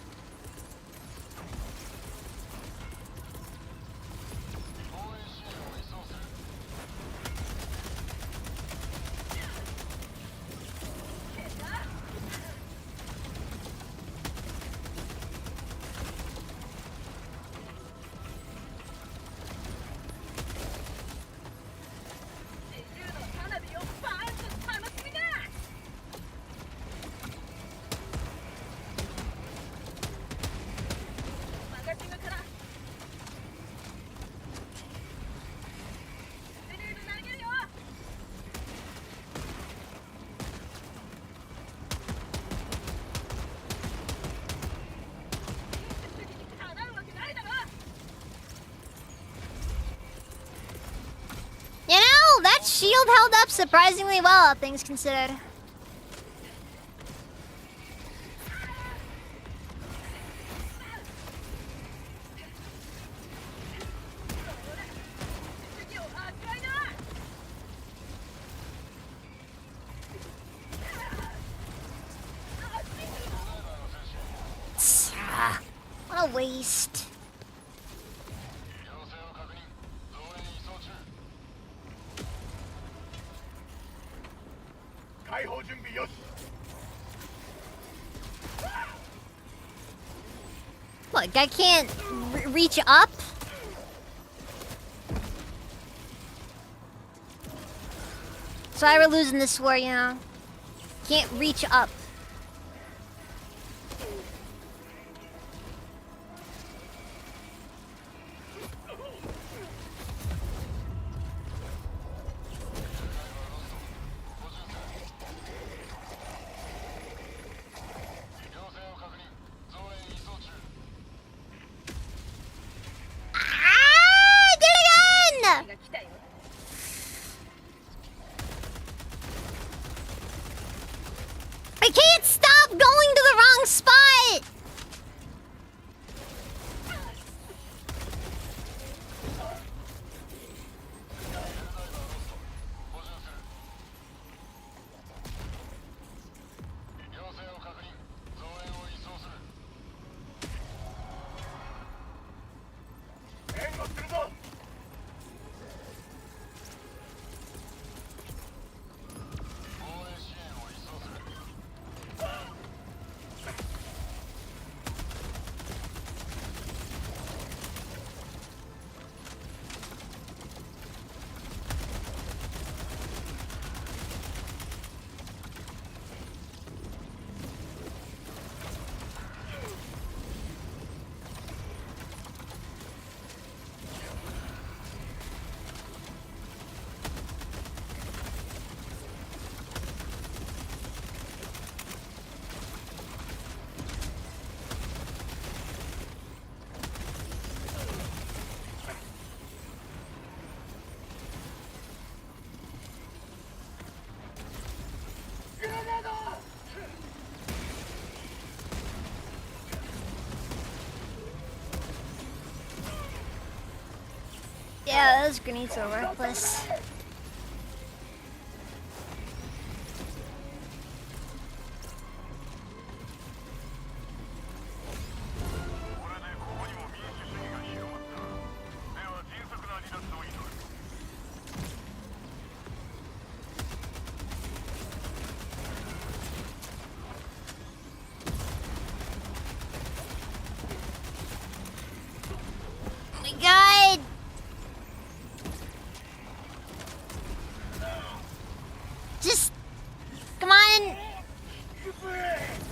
That shield held up surprisingly well, all things considered. What a waste. 解放準備よし Look, I can't reach up. So I were losing this war, you know. Can't reach up. Ah! Did it again! I can't stop going to the wrong spot! Yeah, those grenades are worthless. Oh my god! Just... Come on!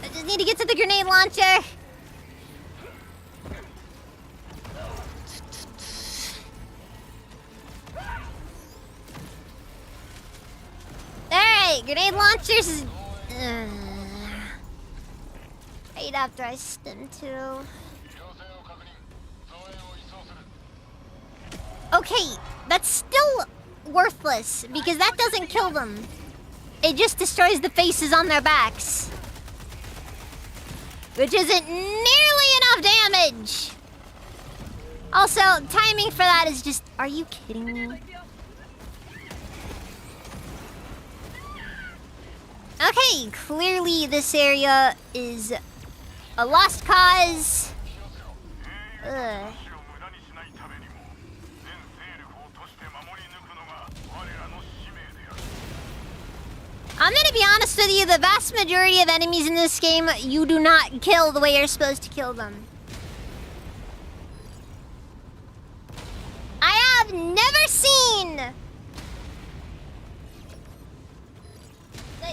I just need to get to the grenade launcher! Alright, grenade launchers is... right after I stim too. Okay, that's still worthless, because that doesn't kill them. It just destroys the faces on their backs. Which isn't nearly enough damage! Also, timing for that is just... Are you kidding me? Okay, clearly this area is a lost cause. Ugh. I'm gonna be honest with you, the vast majority of enemies in this game, you do not kill the way you're supposed to kill them. I have never seen...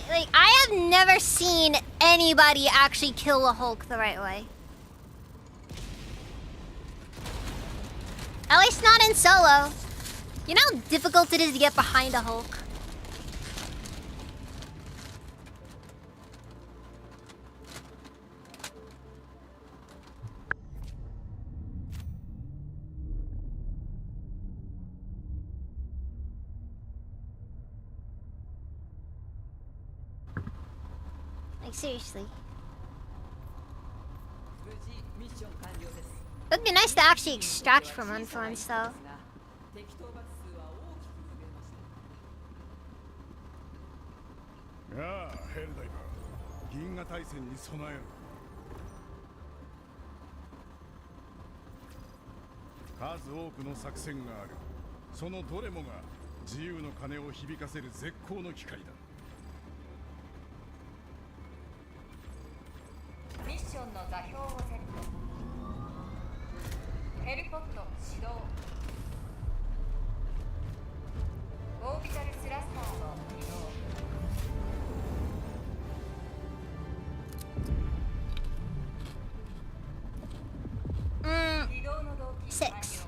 Like, I have never seen anybody actually kill a Hulk the right way. At least not in solo. You know how difficult it is to get behind a Hulk? seriously. 無事ミッション完了です。 It would be nice to actually extract from one for once, though. 敵討伐数は大きく増えました。ああ、ヘルダイバー。銀河大戦に備える。数多くの作戦がある。そのどれもが自由の鐘を響かせる絶好の機会だ。ミッションの座標をセット。ヘルポット始動。オービタルスラスターの移動。移動の動機 Six.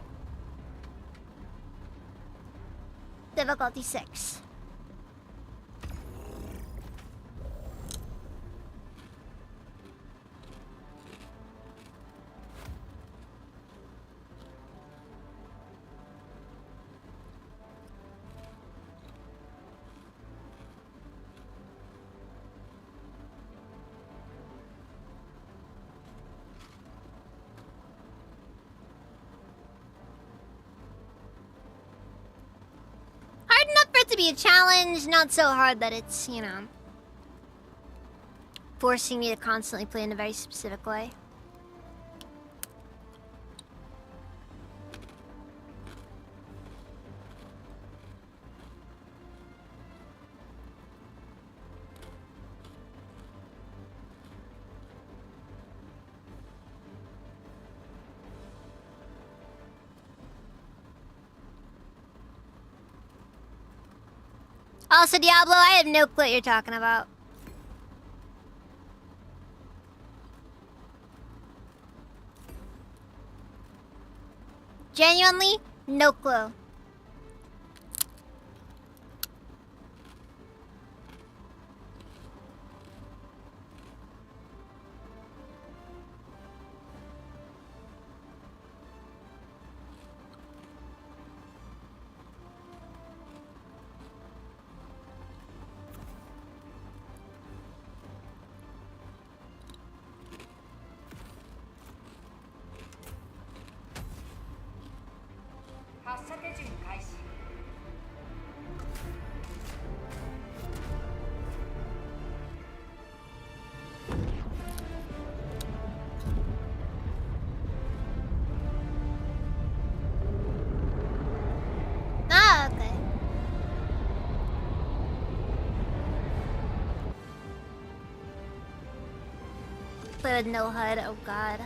完了。 Difficulty 6. Hard enough for it to be a challenge, not so hard that it's, you know, forcing me to constantly play in a very specific way. Also, Diablo, I have no clue what you're talking about. Genuinely, no clue. Ah, okay. Play with no HUD, oh god.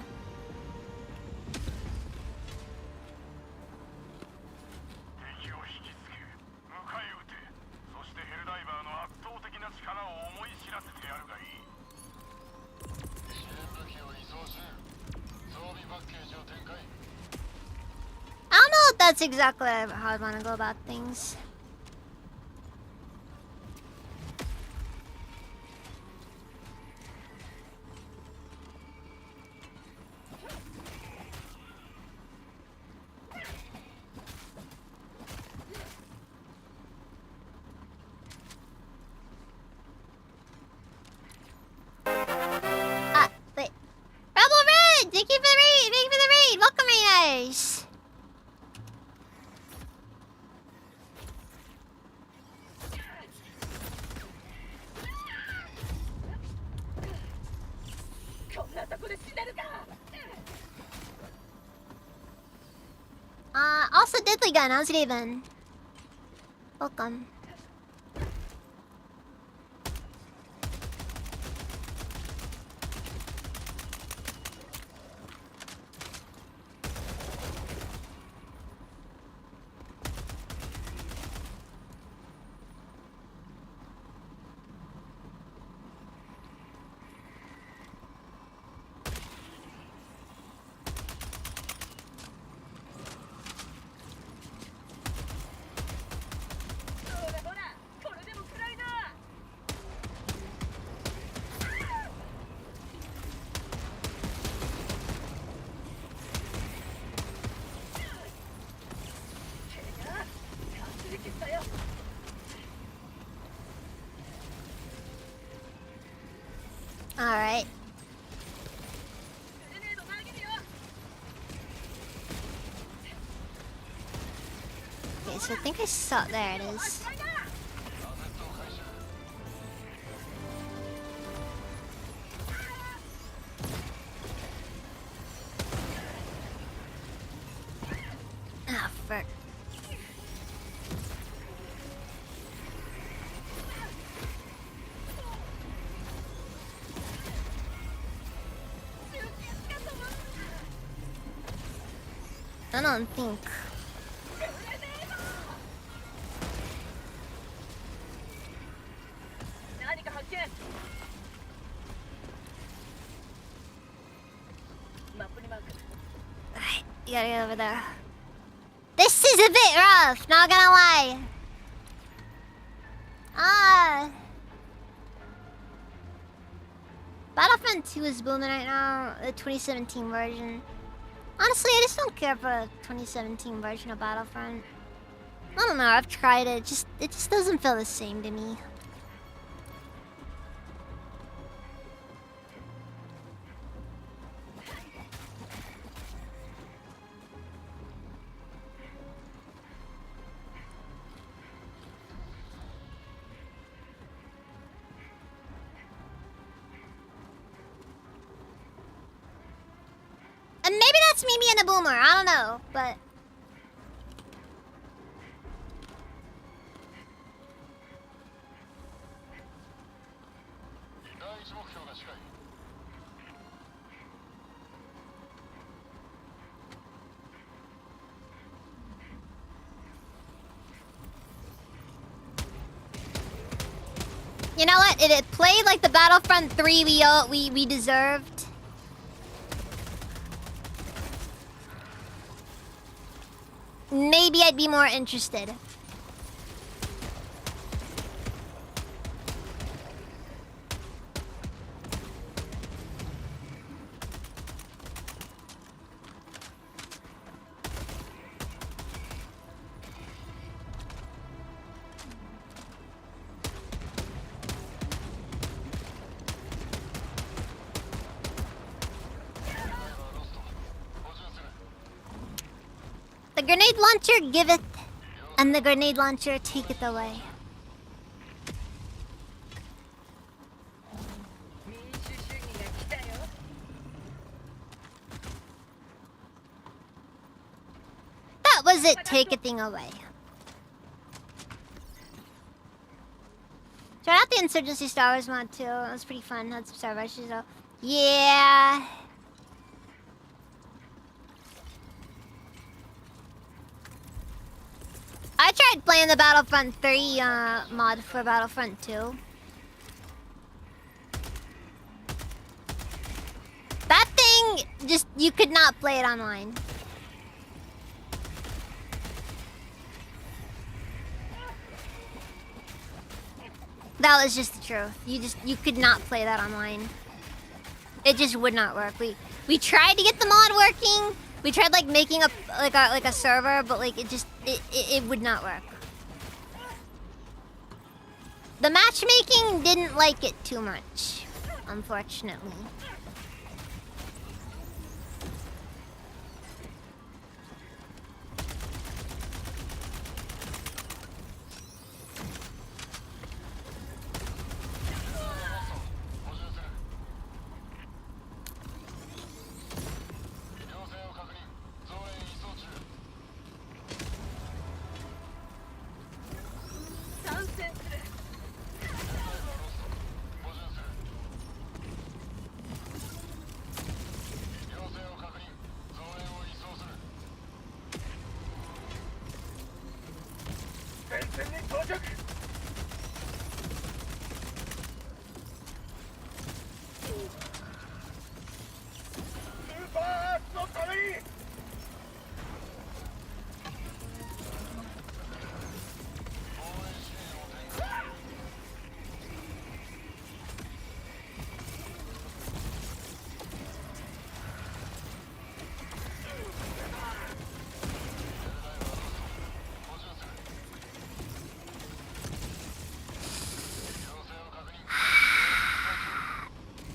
敵を引きつけ、迎え撃て。そしてヘルダイバーの圧倒的な力を思い知らせてやるがいい。支援武器を移送中。装備パッケージを展開。 I don't know if that's exactly how I'd want to go about things. Ah, wait. Rebel Red! Thank you for the raid! Thank you for the raid! Welcome, you guys! Also Deadly Gun, how's it even? Welcome. Okay, so I think I saw. There it is. Ah, frick. I don't think. You gotta get over there. This is a bit rough, not gonna lie. Battlefront 2 is booming right now, the 2017 version. Honestly, I just don't care for a 2017 version of Battlefront. I don't know, I've tried it, it just doesn't feel the same to me. And maybe that's me being a boomer, I don't know, but... You know what? It played like the Battlefront 3 we deserved. Maybe I'd be more interested. The grenade launcher giveth, and the grenade launcher taketh away. That was it, takething away. Tried out the Insurgency Star Wars mod too. It was pretty fun. Had some Star Wars though. Yeah. I tried playing the Battlefront 3 mod for Battlefront 2. That thing, just, you could not play it online. That was just the truth. You could not play that online. It just would not work. We tried to get the mod working. We tried like making a server, but like it would not work. The matchmaking didn't like it too much, unfortunately.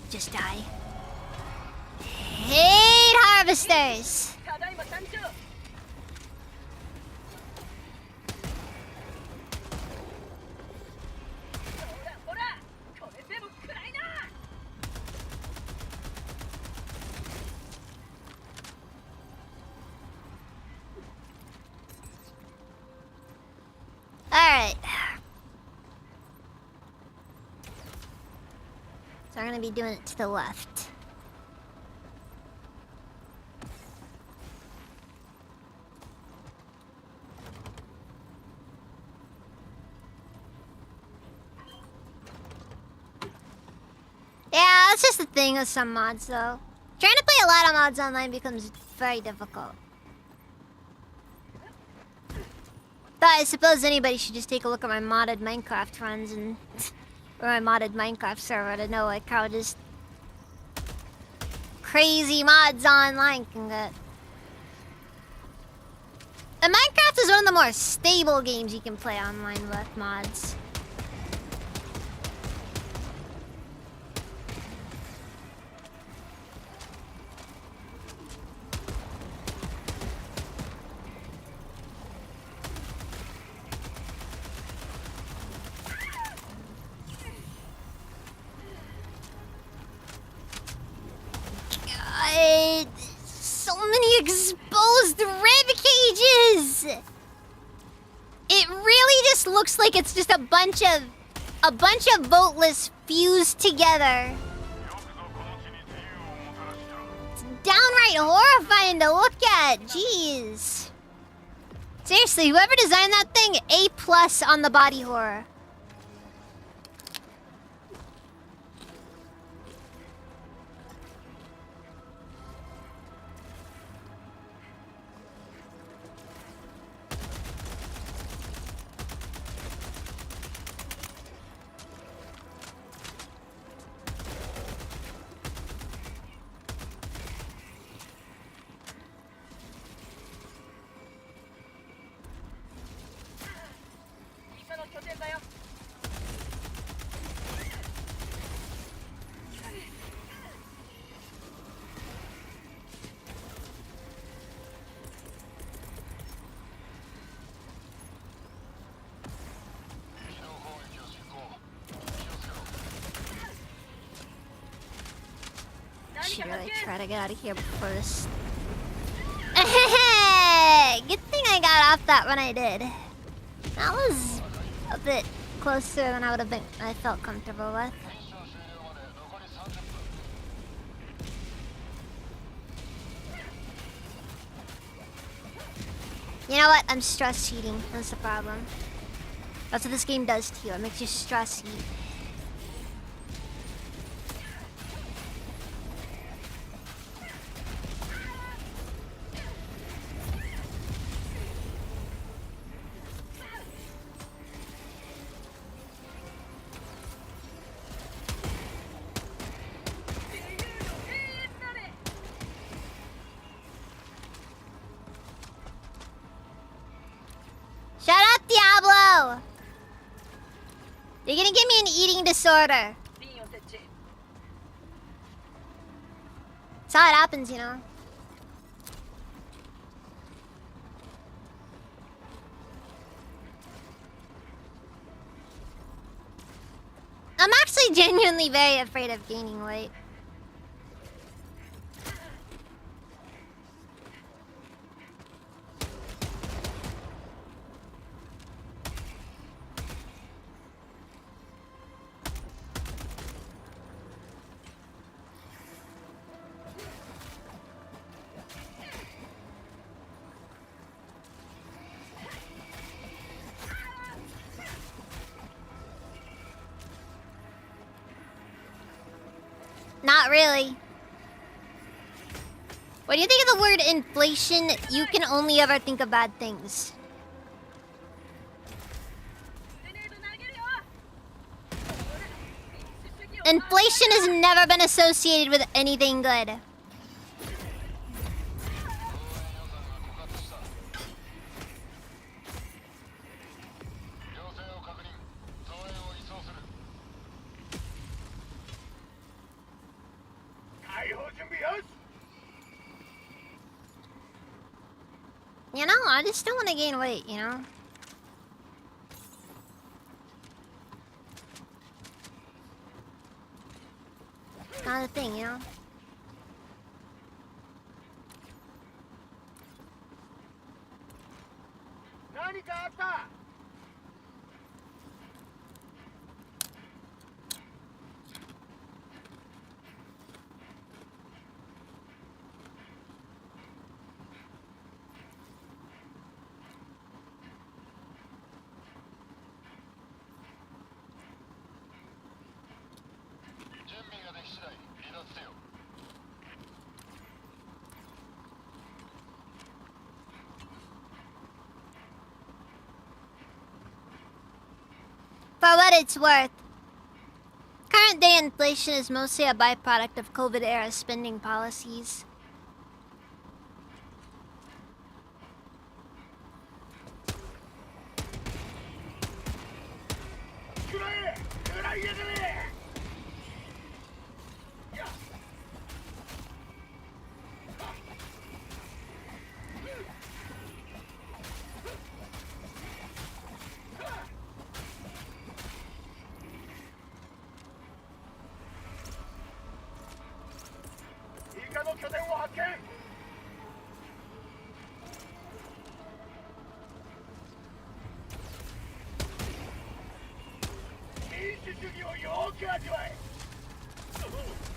Just die. Hate harvesters. Alright. So we're gonna be doing it to the left. Yeah, that's just the thing with some mods, though. Trying to play a lot of mods online becomes very difficult. Thought I suppose anybody should just take a look at my modded Minecraft runs and or my modded Minecraft server to know like how just crazy mods online can get. And Minecraft is one of the more stable games you can play online with mods. God, so many exposed rib cages. It really just looks like it's just a bunch of voteless fused together. よくぞこの地に自由をもたらした。 It's downright horrifying to look at. Jeez. Seriously, whoever designed that thing, A+ on the body horror. Should really try to get out of here first. Good thing I got off that when I did. That was a bit closer than I would have been. I felt comfortable with. ミッション終了まで残り30分。 You know what? I'm stress eating. That's the problem. That's what this game does to you. It makes you stress eat. Shut up, Diablo! You're gonna give me an eating disorder. That's how it happens, you know. I'm actually genuinely very afraid of gaining weight. Not really. When you think of the word inflation, you can only ever think of bad things. Inflation has never been associated with anything good. 要請を確認。増援を移送する。解放準備よし。 You know, I just don't want to gain weight, you know? Not a thing, you know? For what it's worth. Current day inflation is mostly a byproduct of COVID-era spending policies.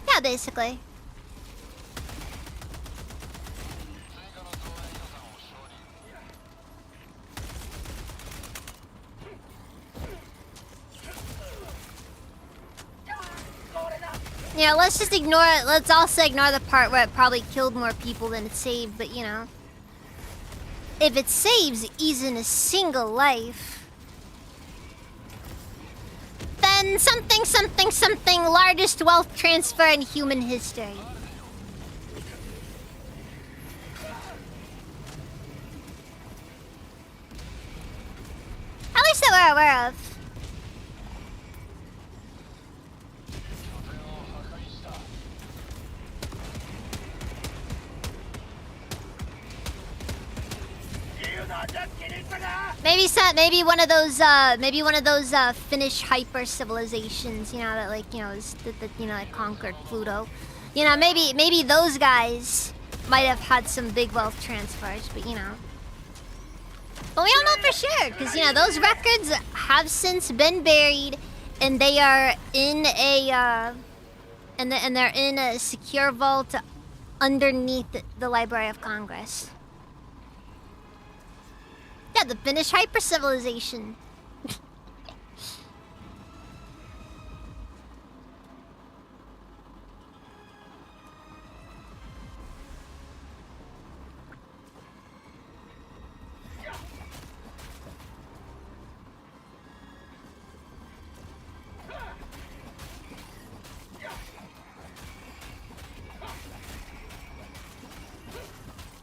Yeah, basically. Yeah, let's just ignore it. Let's also ignore the part where it probably killed more people than it saved, but you know. If it saves even a single life, then something, something, something, largest wealth transfer in human history. At least that we're aware of. Maybe one of those Finnish hyper civilizations, you know, that like, you know, that you know, that conquered Pluto. You know, maybe those guys might have had some big wealth transfers, but you know. But we don't know for sure, because you know, those records have since been buried, and they are in a and they're in a secure vault underneath the Library of Congress. Yeah, the Finnish hyper civilization.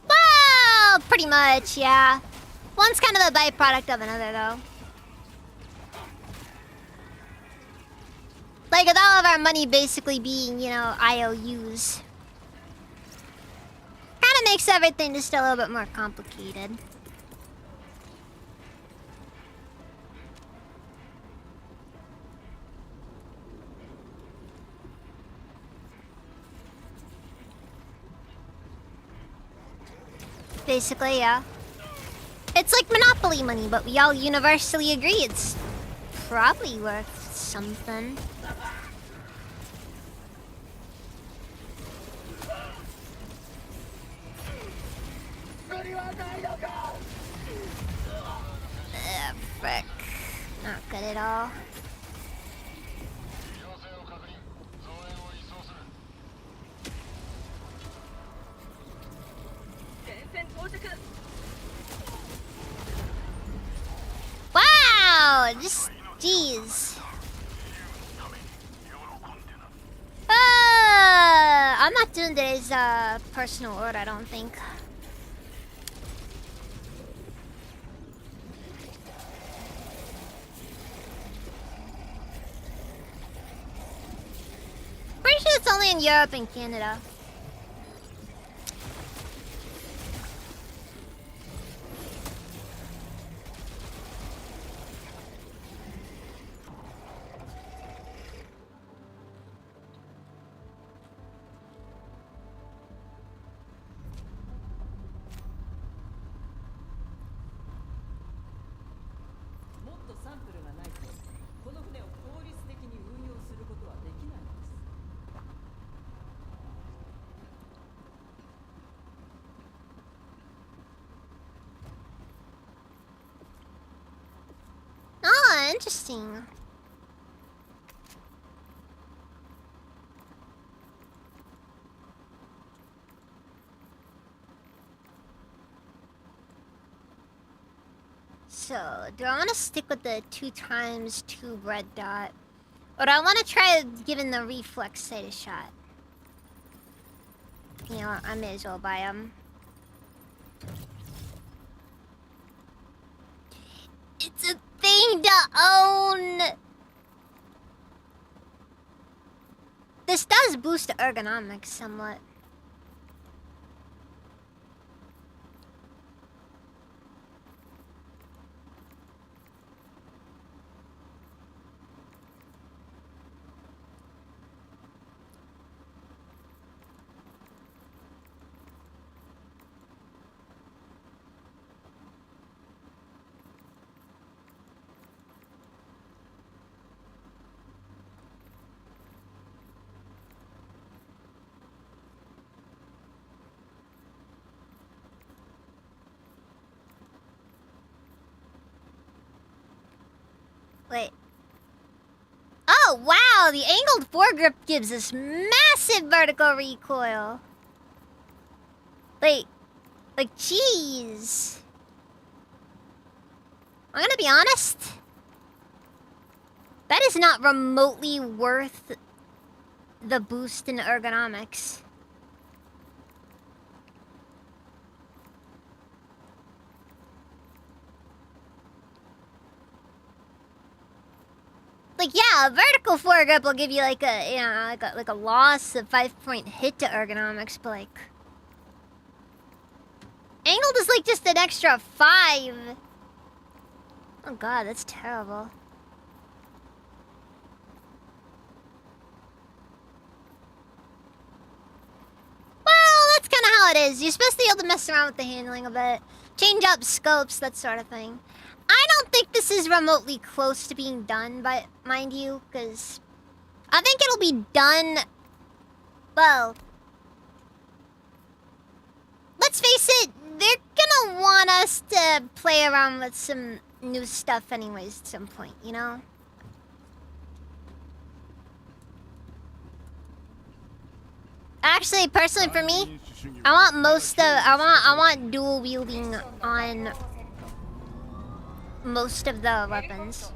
Well, pretty much, yeah. One's kind of a byproduct of another, though. Like, with all of our money basically being, you know, IOUs. Kind of makes everything just a little bit more complicated. Basically, yeah. It's like Monopoly money, but we all universally agree it's probably worth something. Frick. Not good at all. Wow! Just, jeez. I'm not doing today's personal order, I don't think. Pretty sure it's only in Europe and Canada. Oh, interesting. So, do I want to stick with the 2x2 red dot? Or do I want to try giving the reflex sight a shot? You know, I may as well buy them. It's a thing to own! This does boost the ergonomics somewhat. Wait. Oh, wow! The angled foregrip gives us massive vertical recoil. Like, jeez. I'm gonna be honest. That is not remotely worth the boost in ergonomics. Like, yeah, a vertical foregrip will give you like a, you know, like a loss of 5-point hit to ergonomics, but like, angled is like just an extra 5. Oh god, that's terrible. Well, that's kind of how it is. You're supposed to be able to mess around with the handling a bit, change up scopes, that sort of thing. I don't think this is remotely close to being done, but mind you, because I think it'll be done. Well, let's face it, they're gonna want us to play around with some new stuff anyways at some point, you know? Actually, personally for me, I want dual wielding on most of the weapons.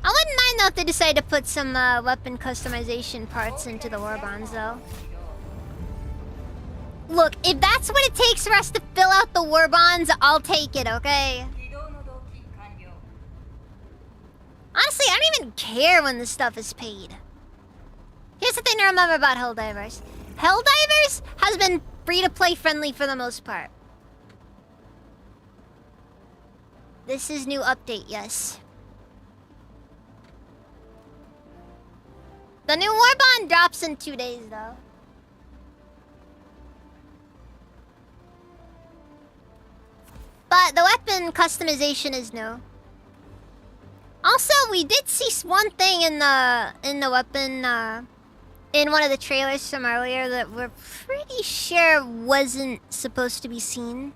I wouldn't mind though if they decide to put some weapon customization parts into the war bonds though. Look, if that's what it takes for us to fill out the war bonds, I'll take it, okay? Honestly, I don't even care when this stuff is paid. Here's the thing to remember about Helldivers. Helldivers has been free-to-play friendly for the most part. This is new update, yes. The new Warbond drops in 2 days, though. But the weapon customization is new. Also, we did see one thing in the weapon, in one of the trailers from earlier that we're pretty sure wasn't supposed to be seen.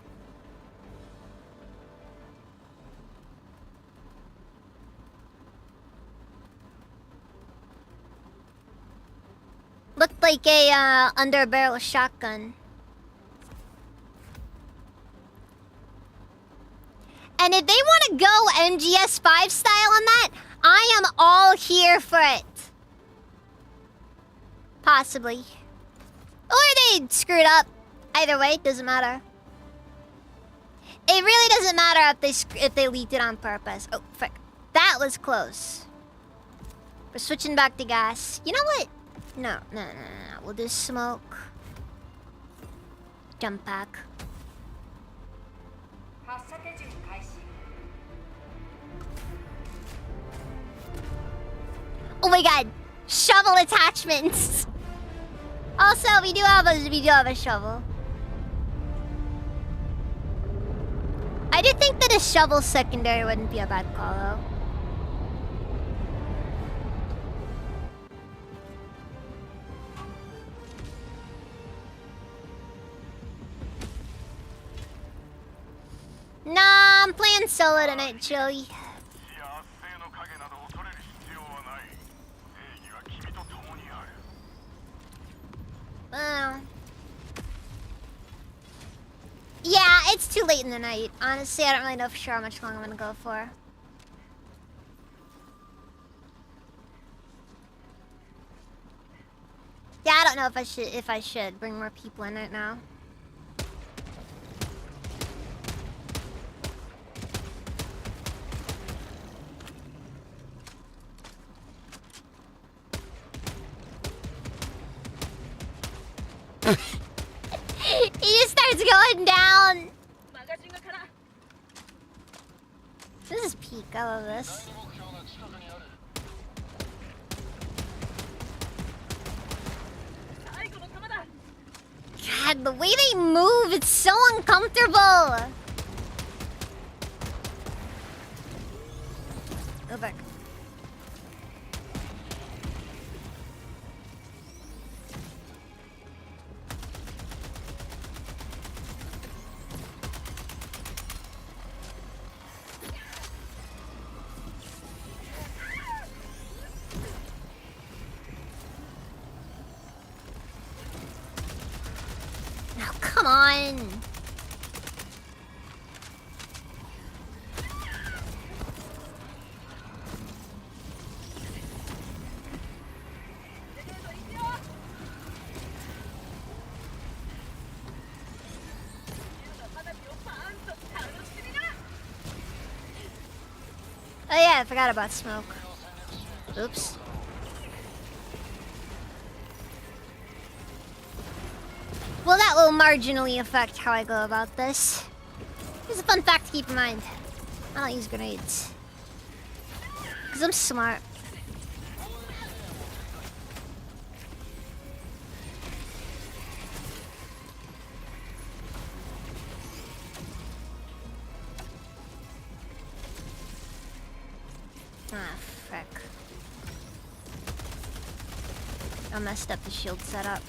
Looked like a under-barrel shotgun. And if they want to go MGS 5 style on that, I am all here for it. Possibly. Or they screwed up. Either way, it doesn't matter. It really doesn't matter if they leaked it on purpose. Oh, frick. That was close. We're switching back to gas. You know what? No. We'll do smoke. Jump pack. Oh my god! Shovel attachments! Also, we do have a shovel. I did think that a shovel secondary wouldn't be a bad call though. Nah, I'm playing solo tonight, Joey. Yeah, it's too late in the night. Honestly, I don't really know for sure how much longer I'm gonna go for. Yeah, I don't know if I should bring more people in right now. He just starts going down. This is peak. I love this. God, the way they move, it's so uncomfortable. Go back. Oh, come on. Oh yeah, I forgot about smoke. Oops. Well, that will marginally affect how I go about this. Here's a fun fact to keep in mind. I don't use grenades. Because I'm smart. Ah, frick. I messed up the shield setup.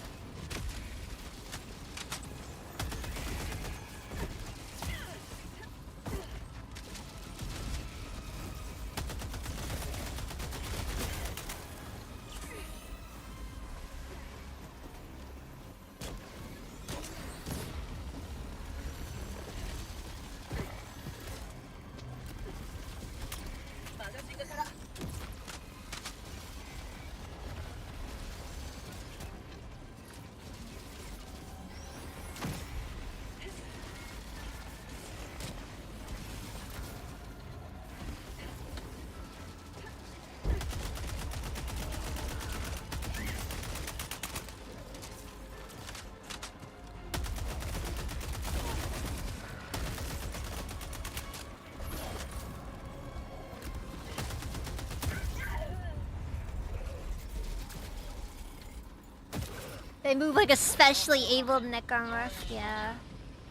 They move like a specially abled necromorph. Yeah.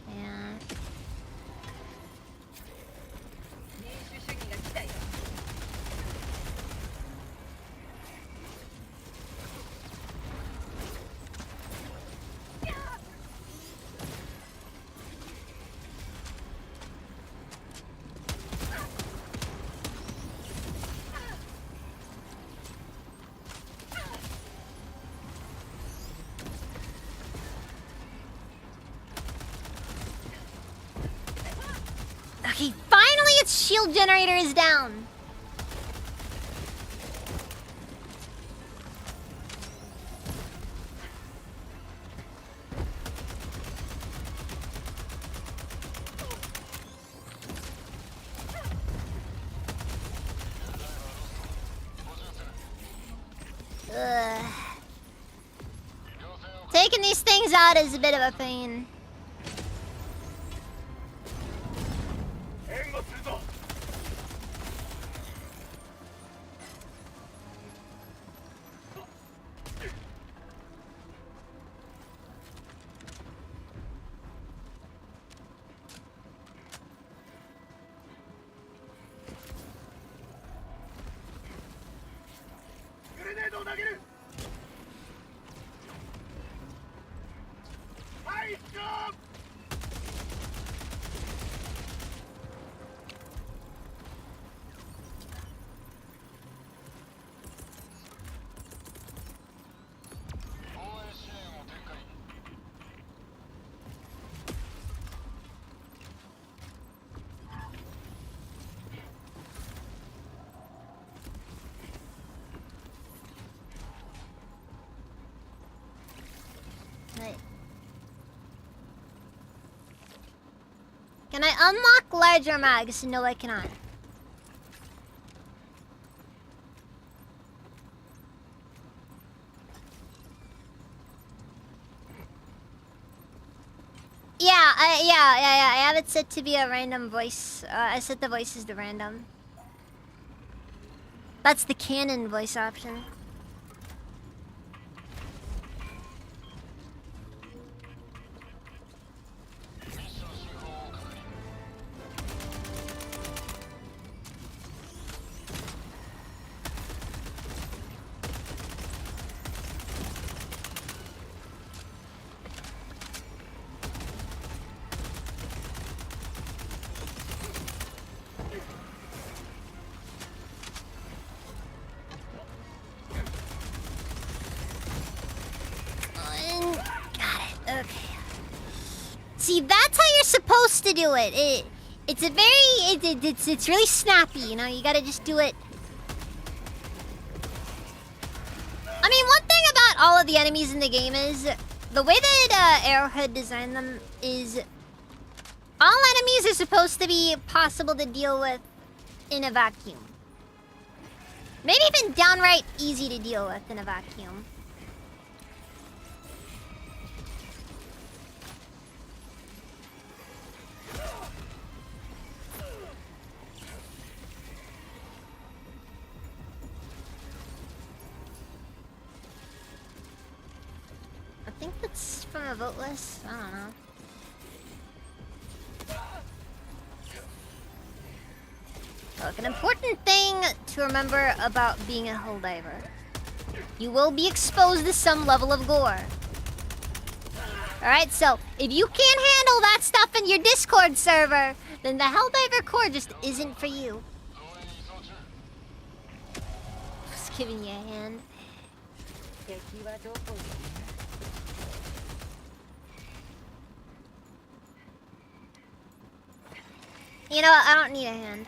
Yeah. Okay, finally its shield generator is down. Ugh. Taking these things out is a bit of a pain. Can I unlock larger mags? No, I cannot. Yeah, I have it set to be a random voice. I set the voices to random. That's the canon voice option. Got it. Okay. See, that's how you're supposed to do it. It's a very it's really snappy. You know, you gotta just do it. I mean, one thing about all of the enemies in the game is the way that Arrowhead designed them is all enemies are supposed to be possible to deal with in a vacuum. Maybe even downright easy to deal with in a vacuum. I think that's from a vote list. I don't know. Look, an important thing to remember about being a hull diver. You will be exposed to some level of gore. Alright, so if you can't handle that stuff in your Discord server, then the Helldiver core just isn't for you. Just giving you a hand. You know what? I don't need a hand.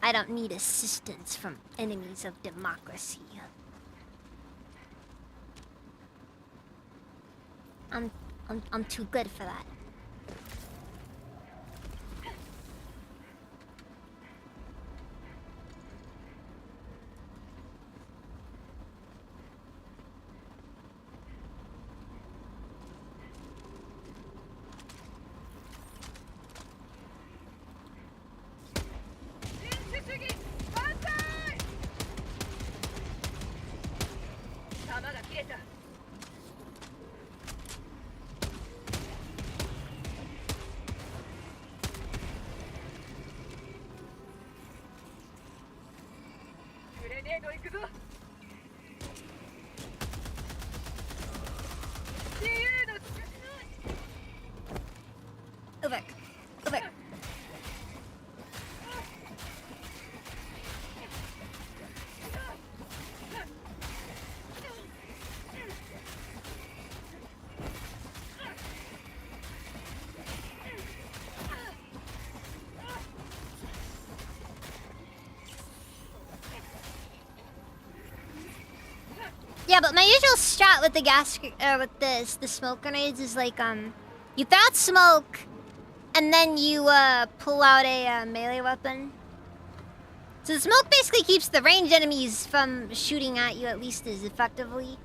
I don't need assistance from enemies of democracy. I'm too good for that. Over. Over. Yeah, but my usual strat with the with the smoke grenades is like you throw out smoke, and then you pull out a melee weapon. So the smoke basically keeps the ranged enemies from shooting at you at least as effectively.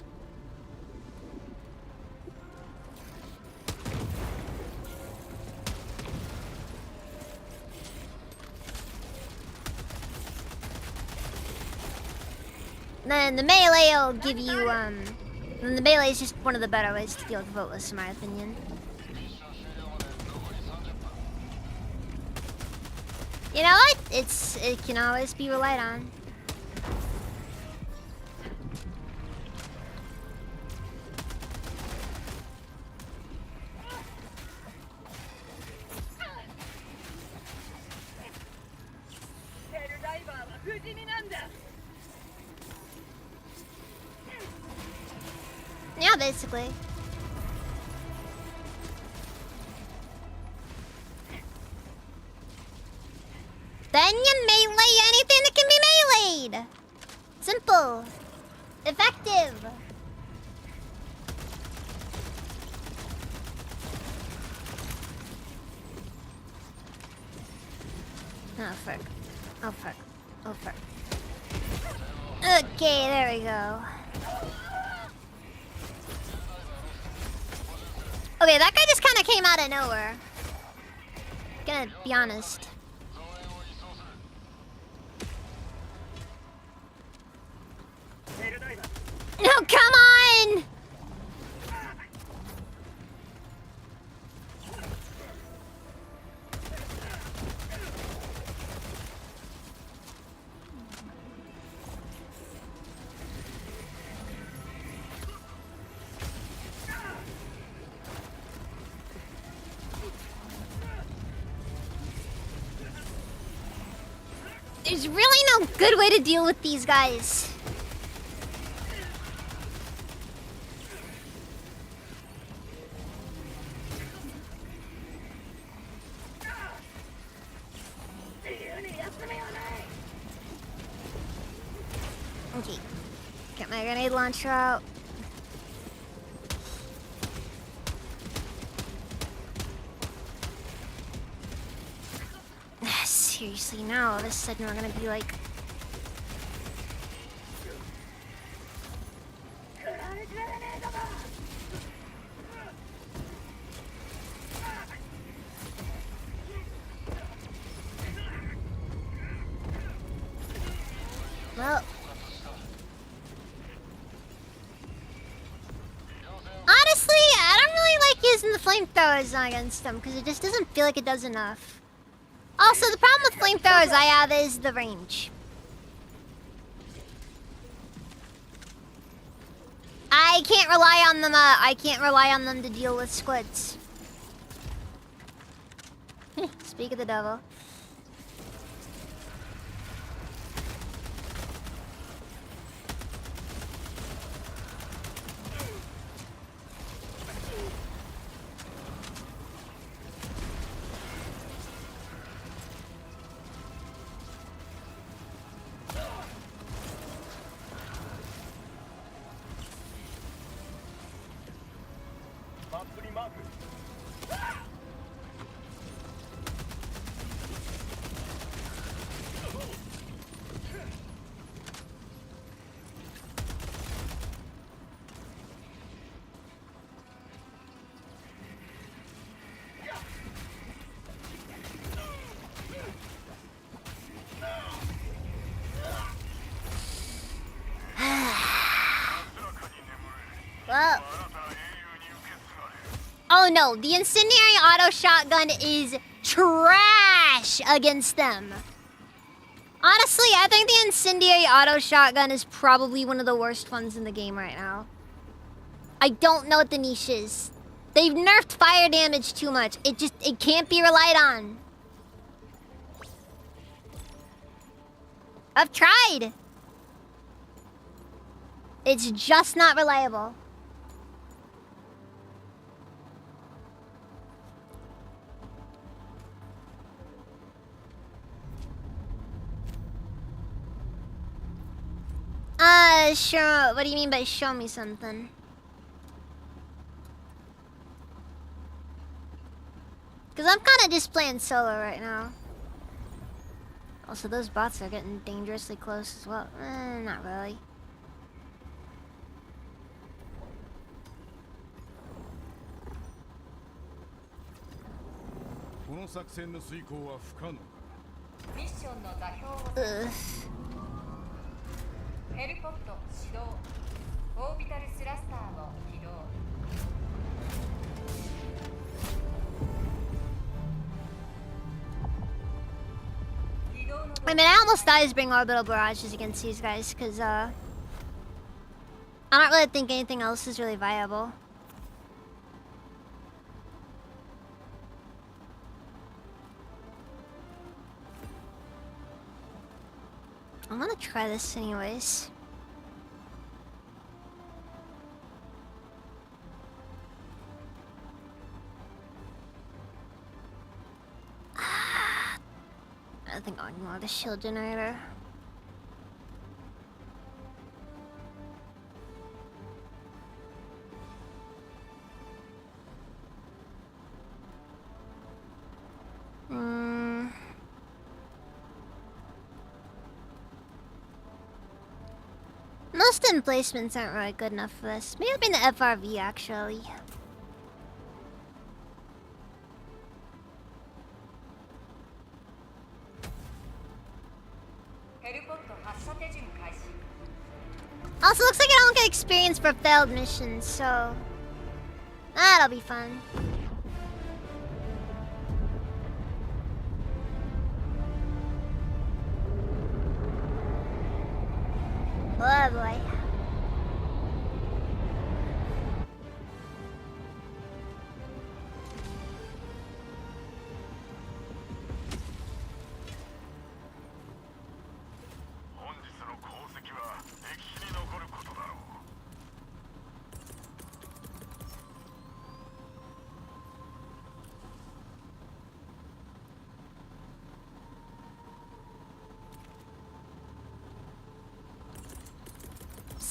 Then the melee will give you, and the melee is just one of the better ways to deal with voteless, in my opinion. You know what? It can always be relied on. Yeah, basically. Then you melee anything that can be meleeed. Simple. Effective. Oh fuck. Oh fuck. Oh fuck. Okay, there we go. Okay, that guy just kind of came out of nowhere. Gonna be honest. No, come on! There's really no good way to deal with these guys. Okay. Get my grenade launcher out. Seriously, now all of a sudden we're gonna be like... Well... Honestly, I don't really like using the flamethrowers against them, because it just doesn't feel like it does enough. Also, the problem with flamethrowers I have is the range. I can't rely on them. I can't rely on them to deal with squids. Speak of the devil. Well. Oh no, the incendiary auto shotgun is trash against them. Honestly, I think the incendiary auto shotgun is probably one of the worst ones in the game right now. I don't know what the niche is. They've nerfed fire damage too much. It can't be relied on. I've tried. It's just not reliable. Sure. What do you mean by show me something? Because I'm kind of just playing solo right now. Also, those bots are getting dangerously close as well. Not really. Ugh. ヘルポット始動オービタルスラスターの起動 I mean, I almost died bring orbital barrages against these guys, because, I don't really think anything else is really viable. I'm gonna try this anyways. I don't think I'll ignore the shield generator. most emplacements aren't really good enough for this. Maybe in the FRV actually. Also, looks like I don't get experience for failed missions, so that'll be fun. Oh boy.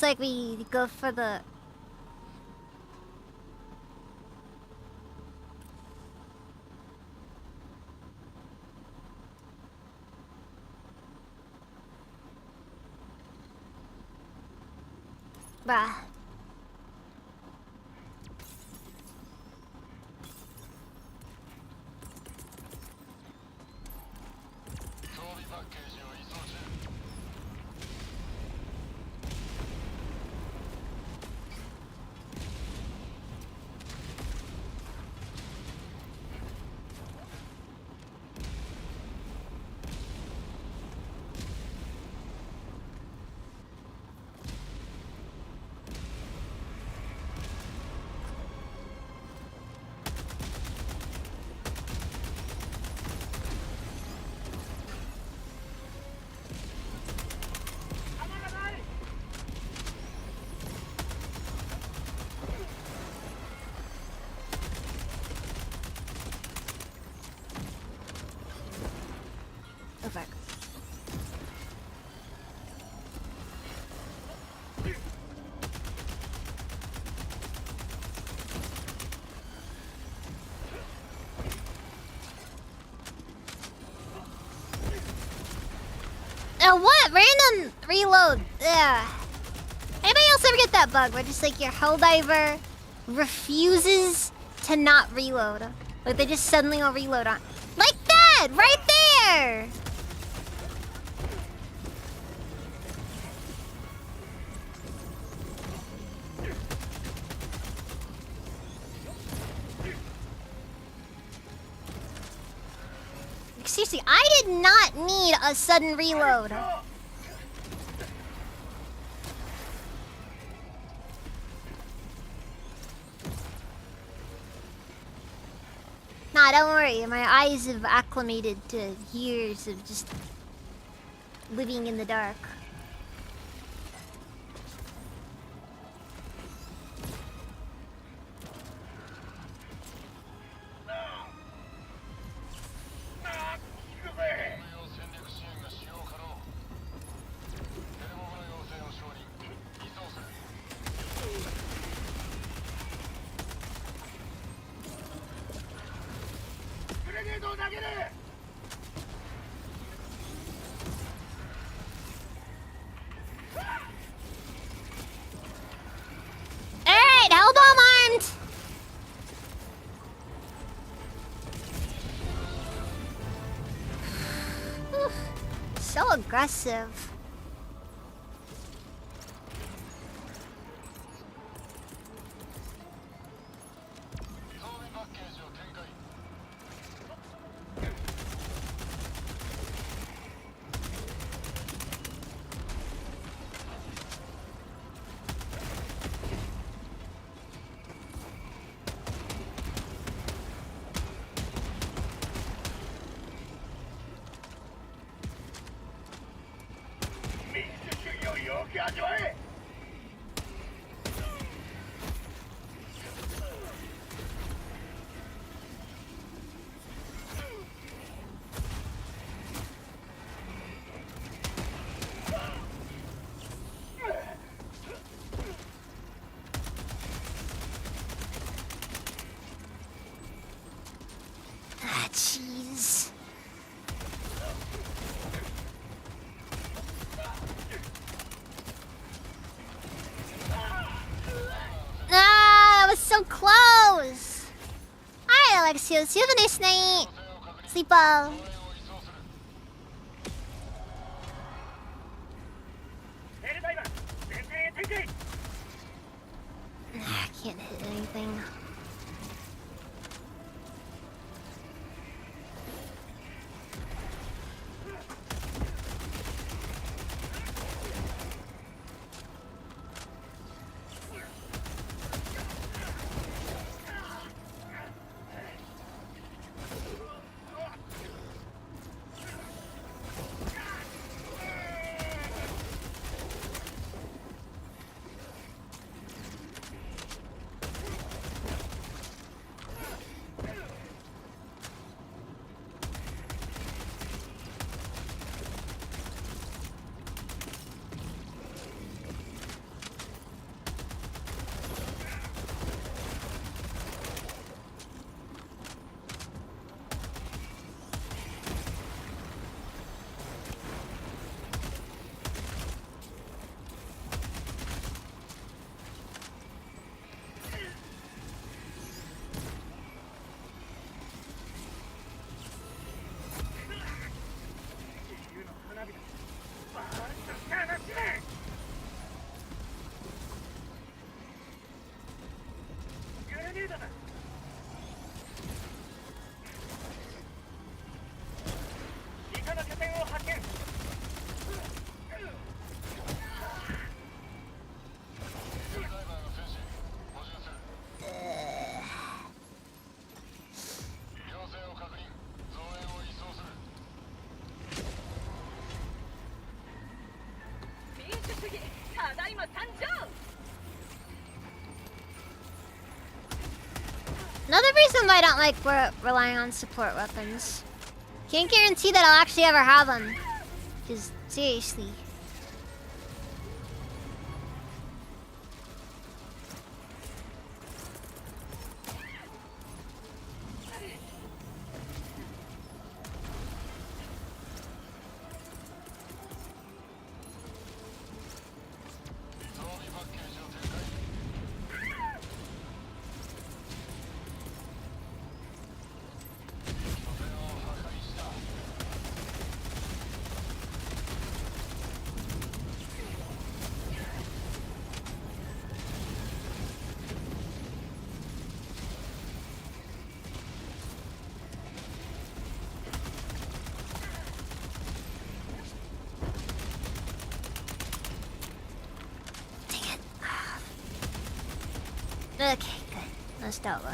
Looks like we go for the... Bah. Over. What? Random reload. Ugh. Anybody else ever get that bug where just like your Helldiver refuses to not reload? Like they just suddenly will reload on. Like that! Right there! Seriously, I did not need a sudden reload. Nah, don't worry. My eyes have acclimated to years of just living in the dark. Alright, Hellbomb armed! So aggressive. Ah, jeez. Alexio. So you have a nice night. Sleep well. I can't hit anything. Another reason why I don't like relying on support weapons. Can't guarantee that I'll actually ever have them. Because, seriously. Okay, good. Let's start with.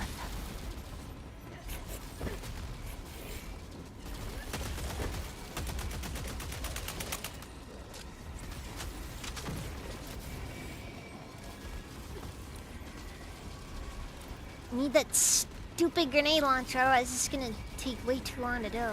Need that stupid grenade launcher, otherwise it's gonna take way too long to do.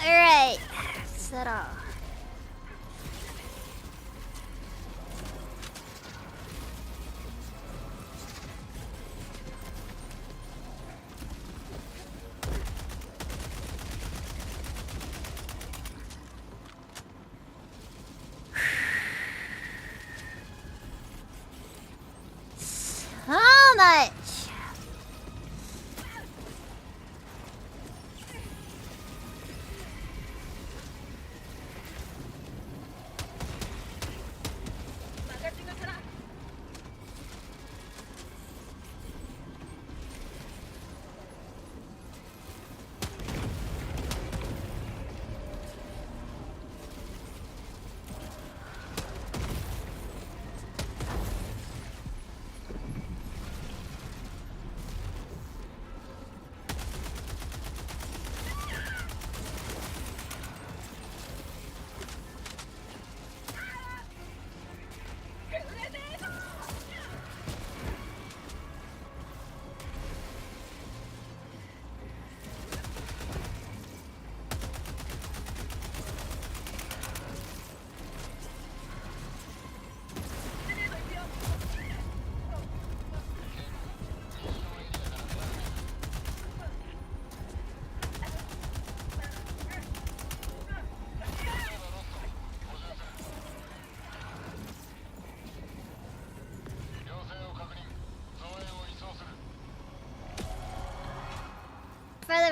Alright, set off. So much.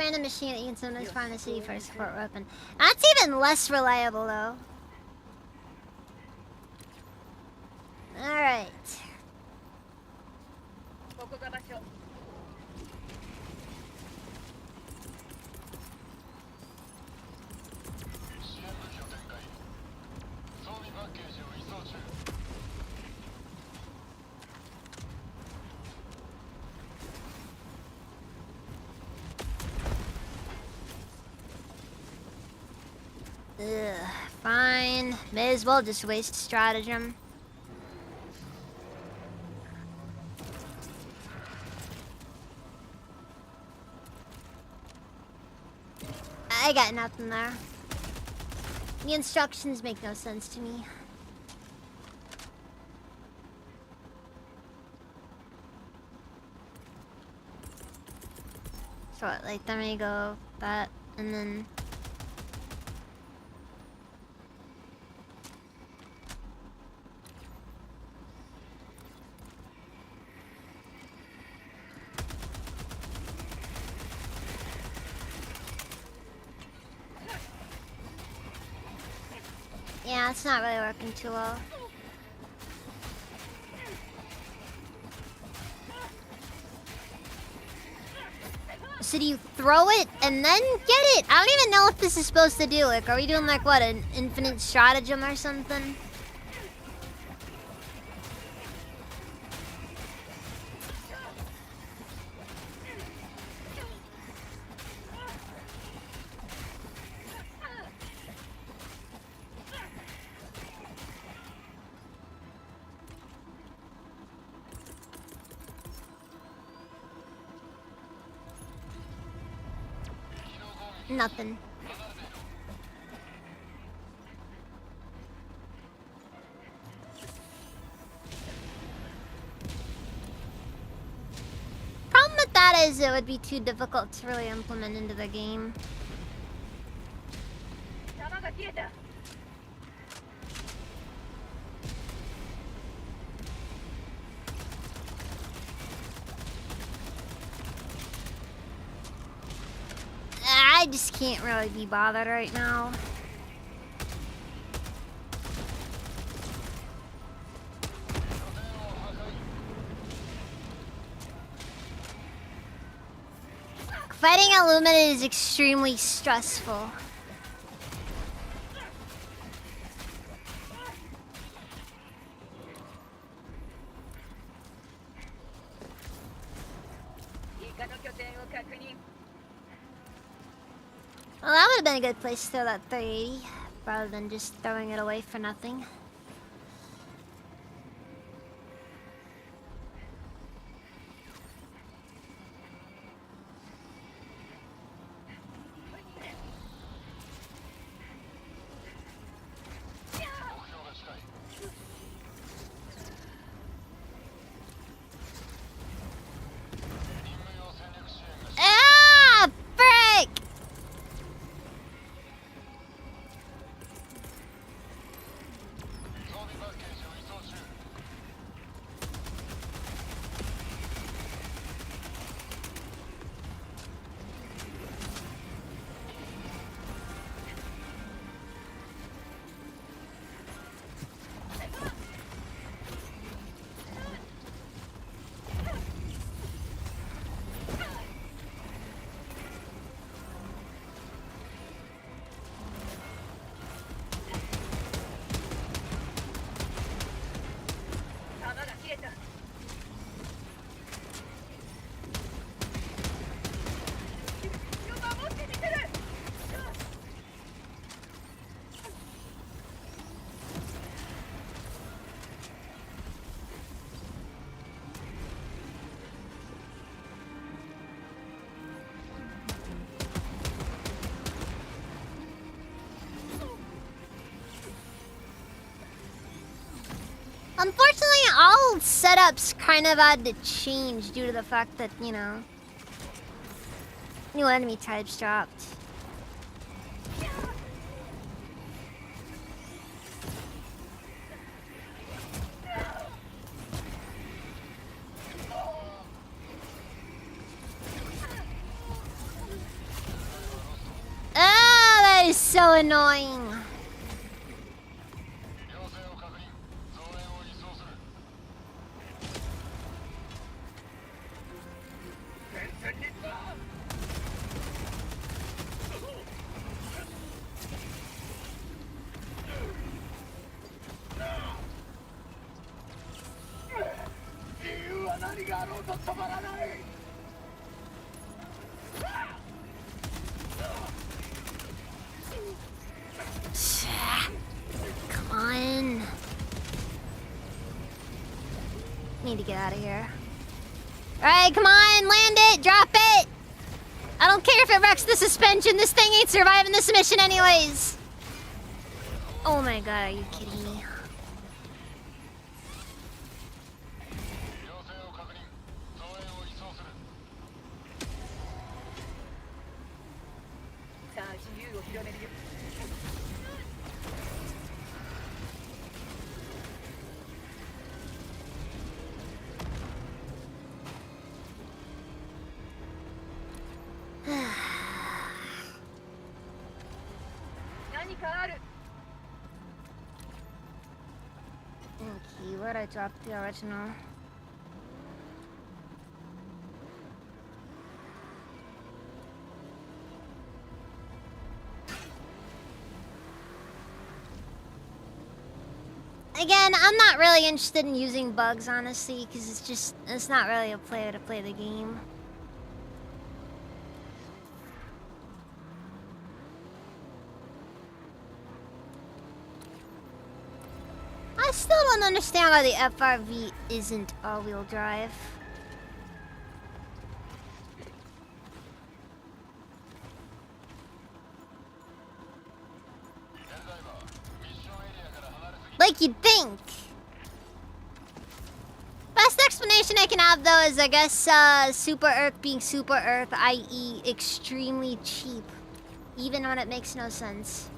random machine that you can sometimes find in the city for a support weapon. That's even less reliable, though. Alright. ここが場所 支援武器を展開装備パッケージを移送中 Ugh, fine. May as well just waste stratagem. I got nothing there. The instructions make no sense to me. So what, like, let me go that, and then... Yeah, it's not really working too well. So do you throw it and then get it? I don't even know what this is supposed to do. Like, are we doing like what, an infinite stratagem or something? Nothing. Problem with that is it would be too difficult to really implement into the game. 弾が切れた I just can't really be bothered right now. Fighting Illuminate is extremely stressful. Well, that would have been a good place to throw that 380, rather than just throwing it away for nothing. Ah, frick! Unfortunately, all setups kind of had to change due to the fact that, you know, new enemy types dropped. so annoying. 要請を確認増援を移送する前線に行った自由は何があろうと止まらない Come on. Need to get out of here. Alright, come on, land it, drop it! I don't care if it wrecks the suspension, this thing ain't surviving this mission anyways! Oh my god, are you kidding me? 要請を確認増援を移送するさあ自由を広めるよ 何かある Okay, where'd I drop the original? Again, I'm not really interested in using bugs, honestly, because it's not really a way to play the game. I still don't understand why the FRV isn't all-wheel drive. Like you'd think. Best explanation I can have though is I guess Super Earth being Super Earth, i.e. extremely cheap. Even when it makes no sense.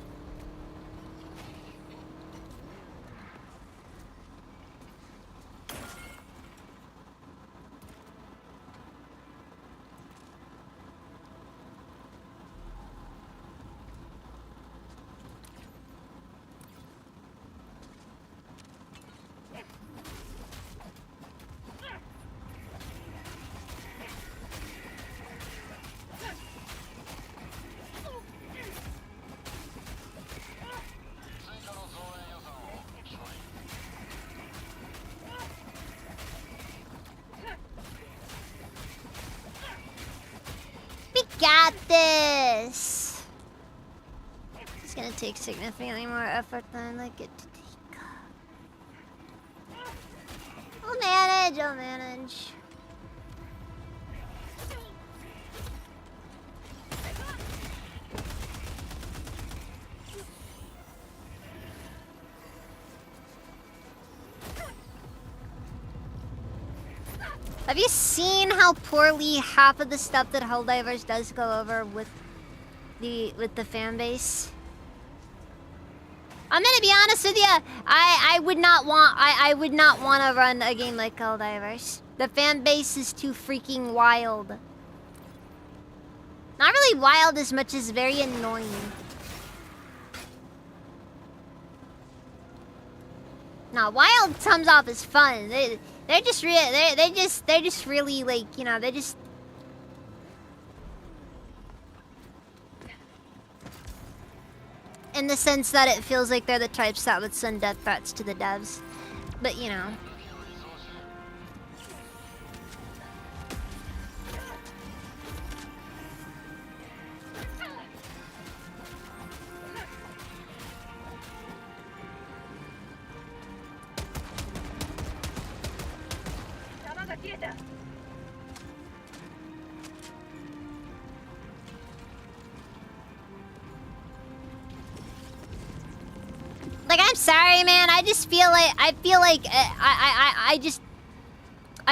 Got this! It's gonna take significantly more effort than I like it to take. I'll manage, I'll manage. Have you seen how poorly half of the stuff that Helldivers does go over with the fan base? I'm gonna be honest with you. I would not want to run a game like Helldivers. The fan base is too freaking wild. Not really wild as much as very annoying. Nah, wild comes off as fun. They're just really like, you know, they just in the sense that it feels like they're the types that would send death threats to the devs. But, you know. Like, I'm sorry, man. I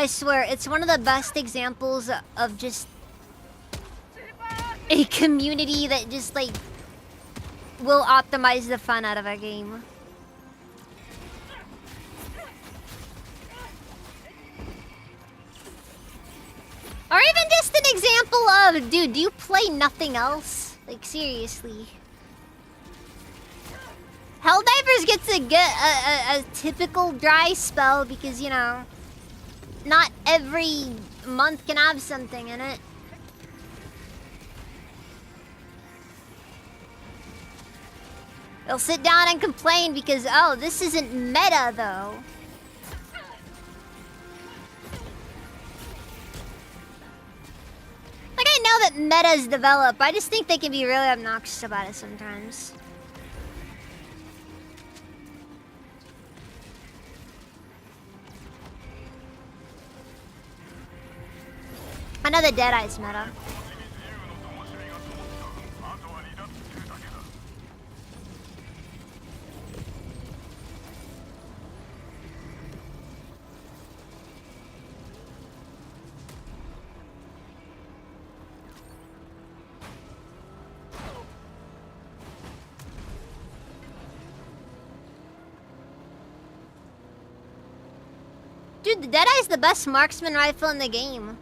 swear, it's one of the best examples of just a community that just, like, will optimize the fun out of a game. Or even just an example of, dude, do you play nothing else? Like, seriously. Helldivers gets a typical dry spell because, you know, not every month can have something in it. They'll sit down and complain because, oh, this isn't meta, though. Like, I know that metas develop, I just think they can be really obnoxious about it sometimes. Another Deadeye's meta. Dude, the Deadeye's the best marksman rifle in the game.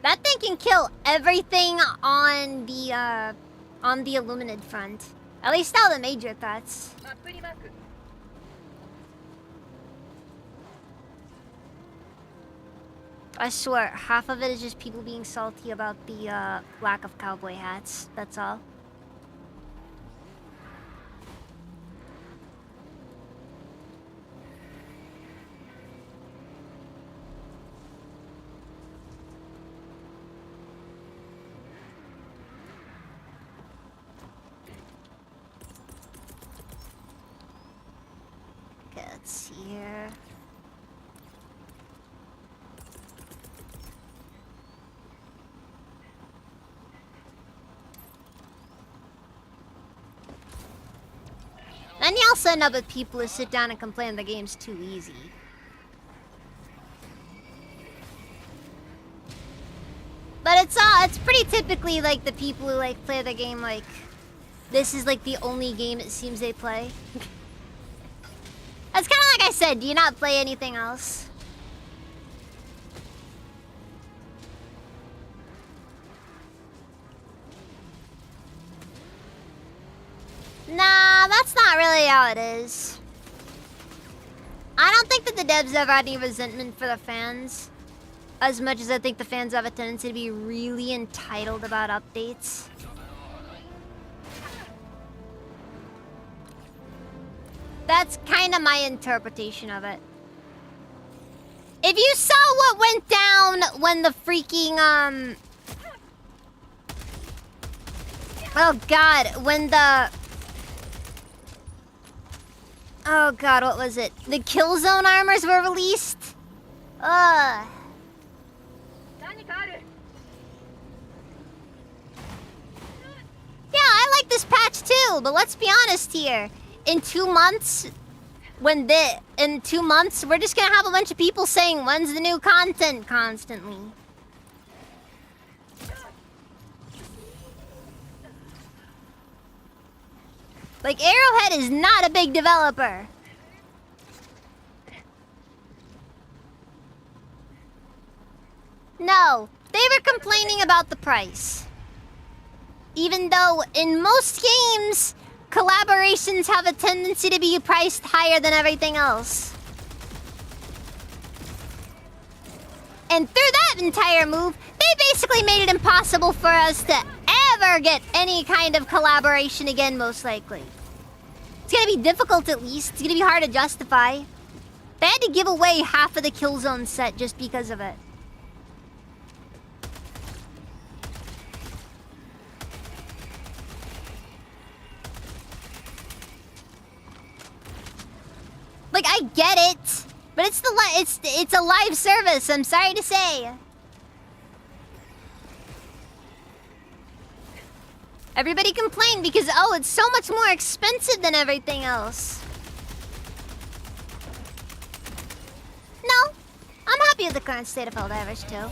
That thing can kill everything on the Illuminid front. At least all the major threats. I swear, half of it is just people being salty about the lack of cowboy hats. That's all. Let's see here. Then you also end up with people who sit down and complain the game's too easy. But it's pretty typically like the people who like play the game like this is like the only game it seems they play. That's kind of like I said, do you not play anything else? Nah, that's not really how it is. I don't think that the devs have any resentment for the fans. As much as I think the fans have a tendency to be really entitled about updates. That's kind of my interpretation of it. If you saw what went down when the freaking, oh god, when the... Oh god, what was it? The Killzone armors were released? Ugh. Yeah, I like this patch too, but let's be honest here. In 2 months, in 2 months, we're just gonna have a bunch of people saying, when's the new content constantly? Like, Arrowhead is not a big developer. No, they were complaining about the price. Even though in most games, collaborations have a tendency to be priced higher than everything else. And through that entire move, they basically made it impossible for us to ever get any kind of collaboration again, most likely. It's gonna be difficult at least. It's gonna be hard to justify. They had to give away half of the Killzone set just because of it. Like, I get it, but it's a live service, I'm sorry to say. Everybody complained because, oh, it's so much more expensive than everything else. No, I'm happy with the current state of Helldivers too.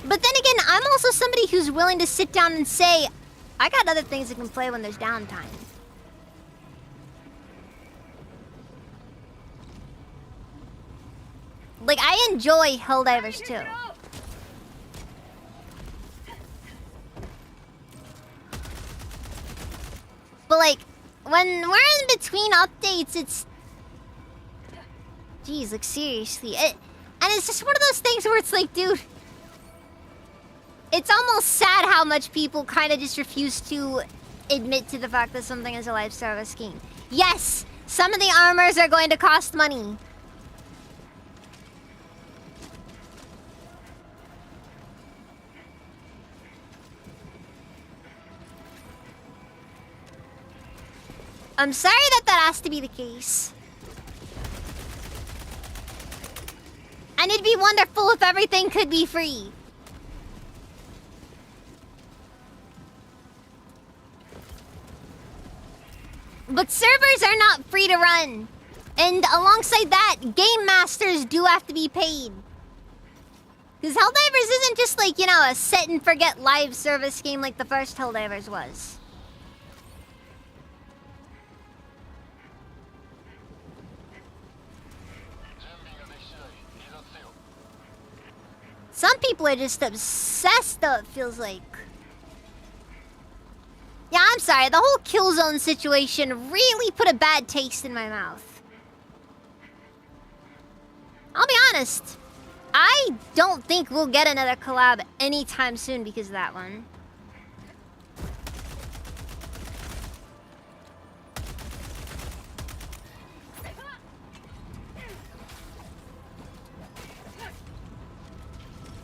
But then again, I'm also somebody who's willing to sit down and say, I got other things I can play when there's downtime. Like, I enjoy Helldivers too. when we're in between updates, it's... Jeez, like seriously. And it's just one of those things where it's like, dude... It's almost sad how much people kind of just refuse to admit to the fact that something is a live service game. Yes, some of the armors are going to cost money. I'm sorry that has to be the case. And it'd be wonderful if everything could be free. But servers are not free to run. And alongside that, game masters do have to be paid. Because Helldivers isn't just like, you know, a set and forget live service game like the first Helldivers was. Some people are just obsessed though, it feels like. Yeah, I'm sorry. The whole Killzone situation really put a bad taste in my mouth. I'll be honest. I don't think we'll get another collab anytime soon because of that one.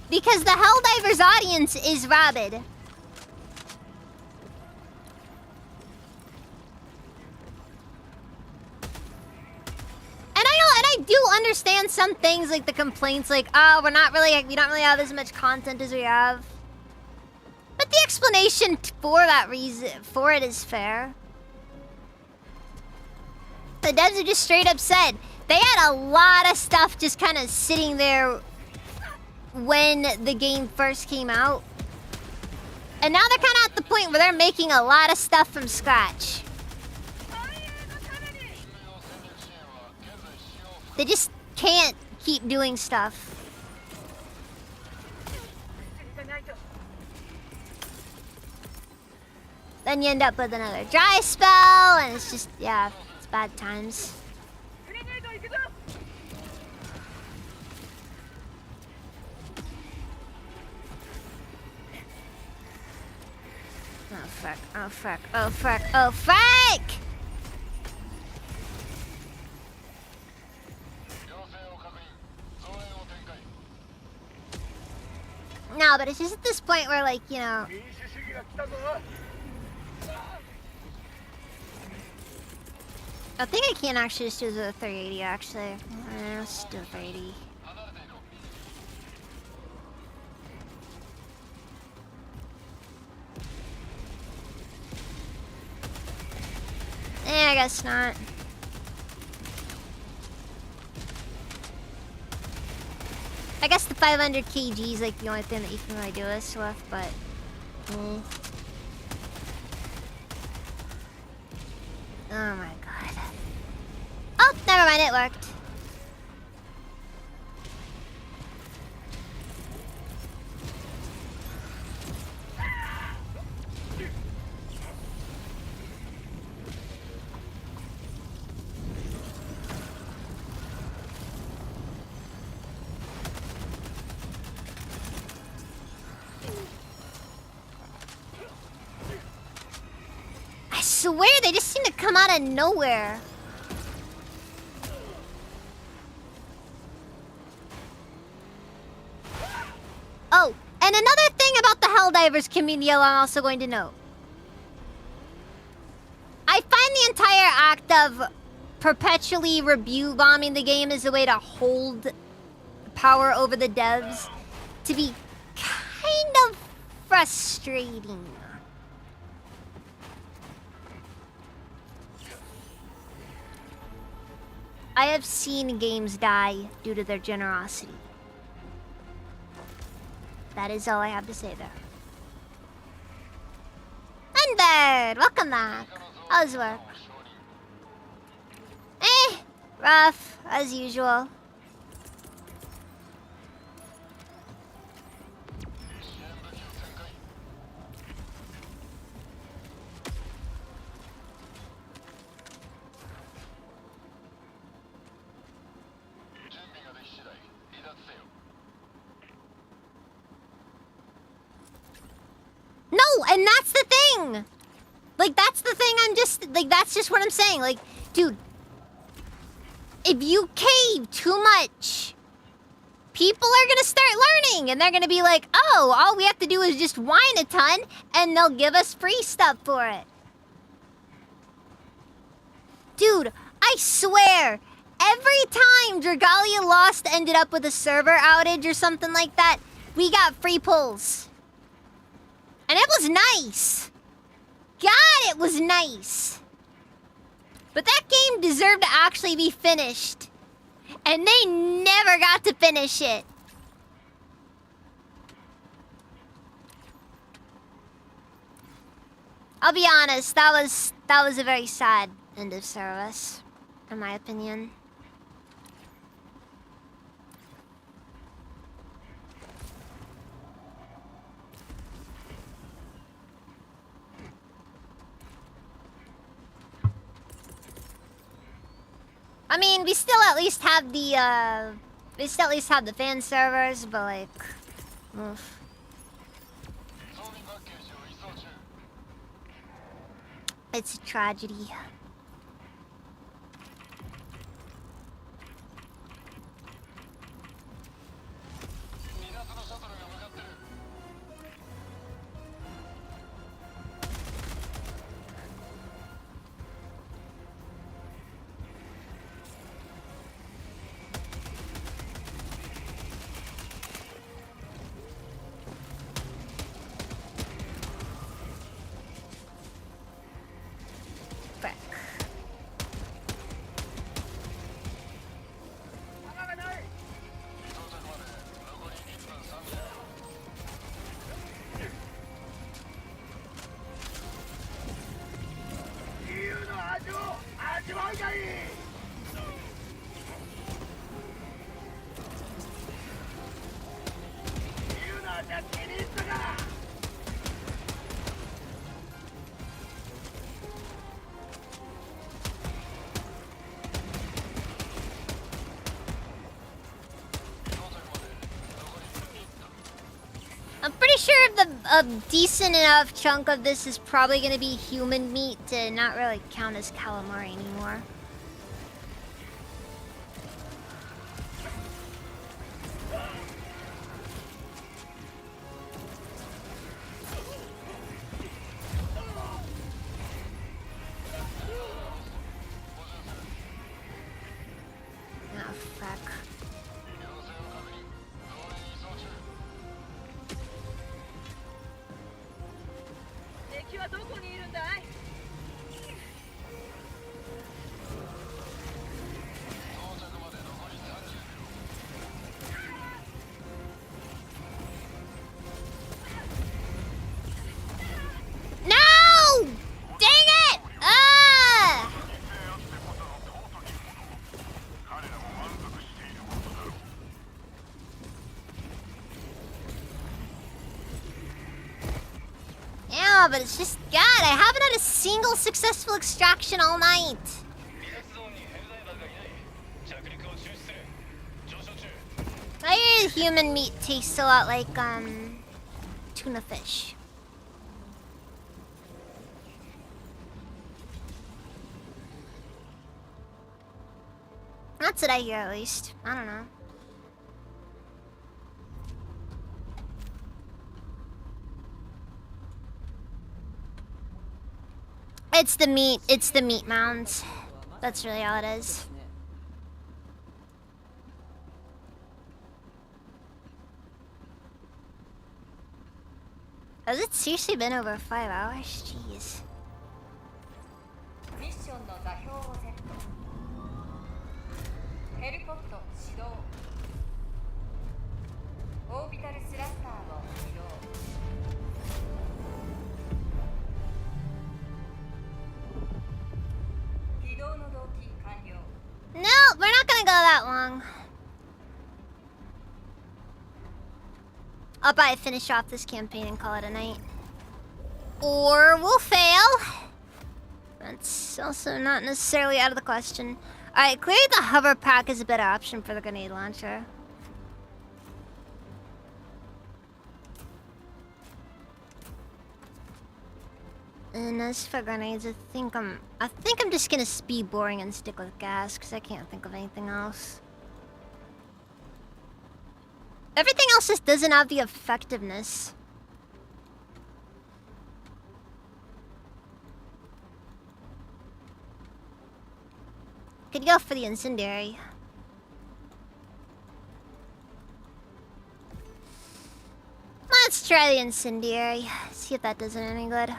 Because the Helldivers audience is rabid. I do understand some things, like the complaints, like, oh, we don't really have as much content as we have. But the explanation for that reason, for it is fair. The devs are just straight up said they had a lot of stuff just kind of sitting there when the game first came out. And now they're kind of at the point where they're making a lot of stuff from scratch. They just can't keep doing stuff. Then you end up with another dry spell, and it's just, yeah, it's bad times. Oh fuck, oh fuck, oh fuck, oh fuck! No, but it's just at this point where, like, you know... I think I can actually just do the 380, actually. Let's just do a 380. I guess not. I guess the 500 kg is like the only thing that you can really do this with, but... Oh my god. Oh, never mind, it worked. I swear they just seem to come out of nowhere. Oh, and another thing about the Helldivers community I'm also going to note. I find the entire act of perpetually review bombing the game as a way to hold power over the devs to be kind of frustrating. I have seen games die due to their generosity. That is all I have to say there. Undead! Welcome back. How's work? Rough, as usual. and that's the thing. Like, that's the thing. That's just what I'm saying. Like, dude, if you cave too much, people are gonna start learning, and they're gonna be like, oh, all we have to do is just whine a ton, and they'll give us free stuff for it. Dude, I swear, every time Dragalia Lost ended up with a server outage or something like that, we got free pulls. And it was nice. God, it was nice. But that game deserved to actually be finished. And they never got to finish it. I'll be honest, that was a very sad end of service, in my opinion. I mean, we still at least have the fan servers, but like, oof. It's a tragedy. Frick. I'm pretty sure a decent enough chunk of this is probably going to be human meat to not really count as calamari anymore. Oh, fuck. No! Dang it! Ah! Yeah, but it's just, God, I haven't had a single successful extraction all night. I hear human meat tastes a lot like, tuna fish. That's what I hear, at least. I don't know. It's the meat. It's the meat mounds. That's really all it is. Has it seriously been over 5 hours? Jeez. ミッションの座標をセット。ヘルポット始動。オービタルスラスターを起動。起動の動機完了。 No, we're not gonna go that long. I'll probably finish off this campaign and call it a night. Or we'll fail. That's also not necessarily out of the question. Alright, clearly the hover pack is a better option for the grenade launcher. And as for grenades, I think I'm just gonna be boring and stick with gas, because I can't think of anything else. Everything else just doesn't have the effectiveness. Could go for the incendiary. Let's try the incendiary. See if that does it any good.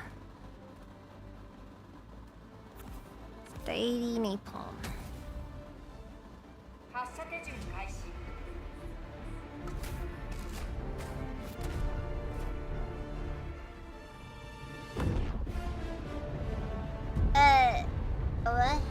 80 napalm. 発射手順開始 What?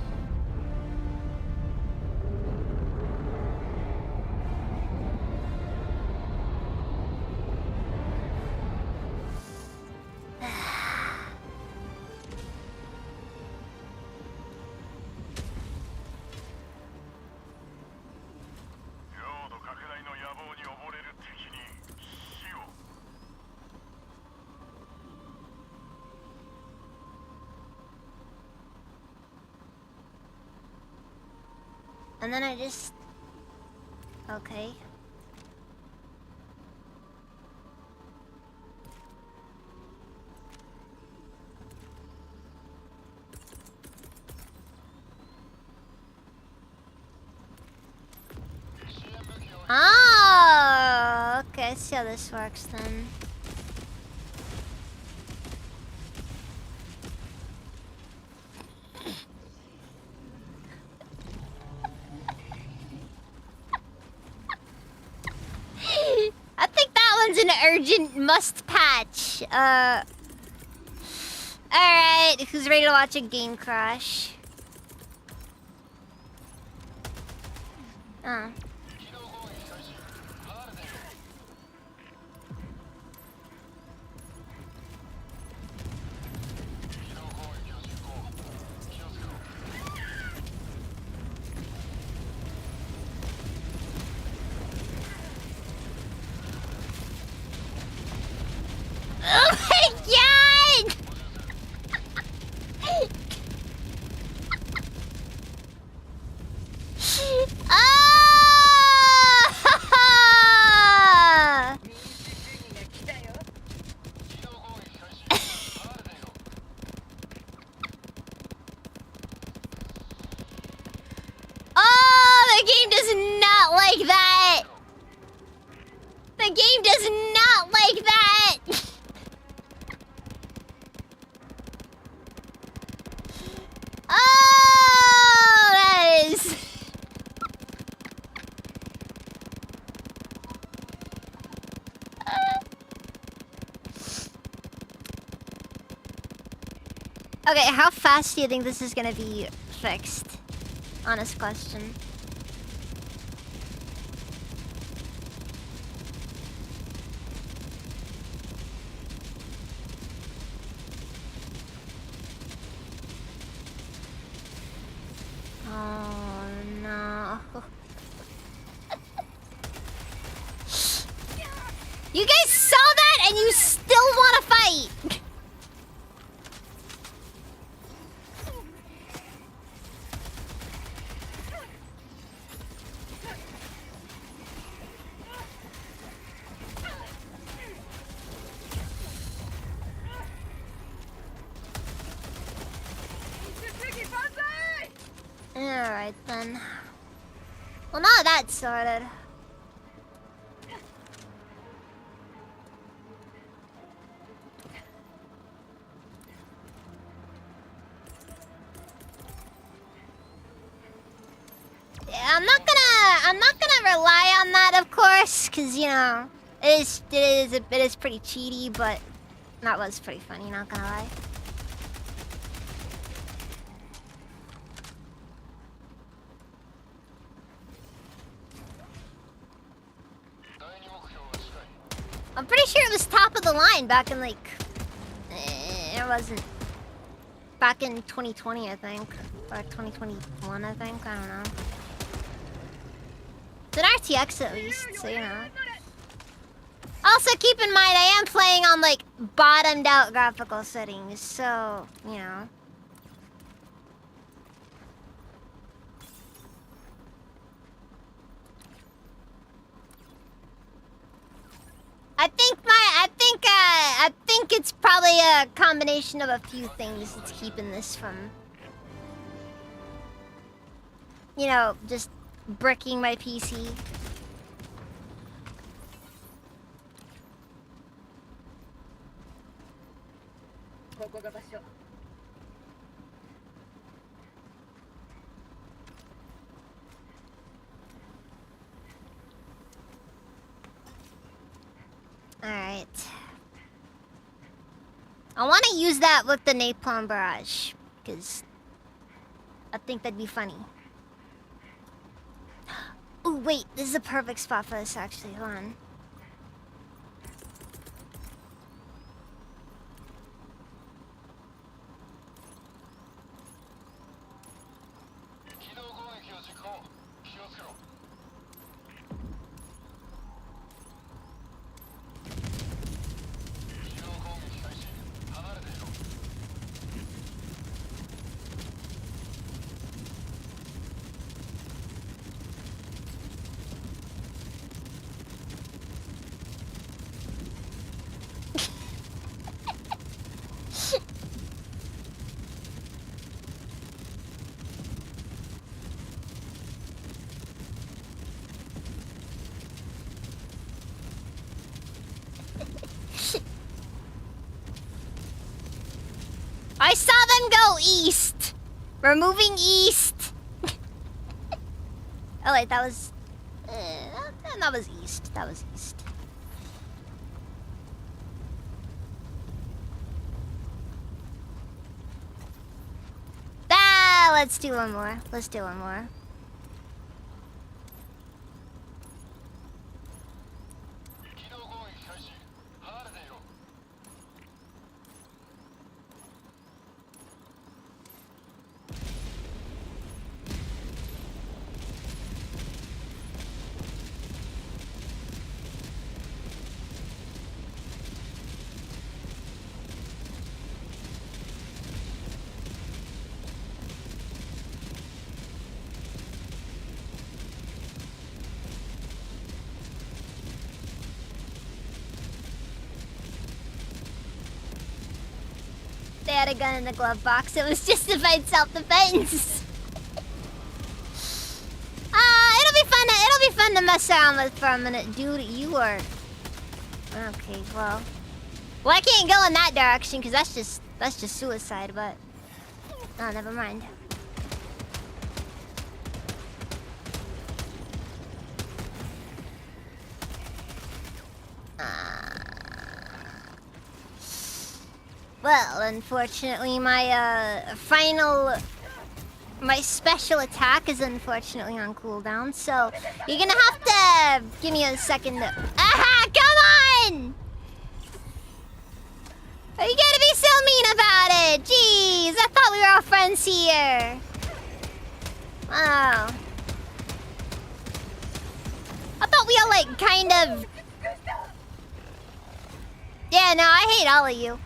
And then I just... Okay. Oh, okay, I see how this works then. I think that one's an urgent must patch. Alright, who's ready to watch a game crash? Oh. Oh my god! Ah! Oh, the game does not like that. The game does not like that. Oh, that is. Okay, how fast do you think this is gonna be fixed? Honest question. Oh no. You guys saw that and you still want to fight! Alright then. Well, now that's sorted. Yeah, I'm not gonna rely on that, of course, cause you know it is pretty cheaty, but that was pretty funny. Not gonna lie. I'm pretty sure it was top of the line back in like... it wasn't... Back in 2020, I think. Or 2021, I think. I don't know. It's an RTX at least, so you know. Oh, Also, keep in mind, I am playing on, like, bottomed out graphical settings, so, you know. I think it's probably a combination of a few things that's keeping this from, you know, just bricking my PC. Alright. I want to use that with the Napalm Barrage, because I think that'd be funny. Oh wait, this is a perfect spot for this actually, hold on. I saw them go east. We're moving east. Oh wait, that was that was east. That was east. Let's do one more. Let's do one more. They had a gun in the glove box. It was justified self-defense. It'll be fun to mess around with for a minute, dude. You are okay. Well, I can't go in that direction because that's just suicide. But oh, never mind. Well, unfortunately, my my special attack is unfortunately on cooldown, so you're gonna have to give me a second to... Aha! Come on! Are you gonna be so mean about it? Jeez, I thought we were all friends here. Oh. I thought we all, like, kind of... Yeah, no, I hate all of you.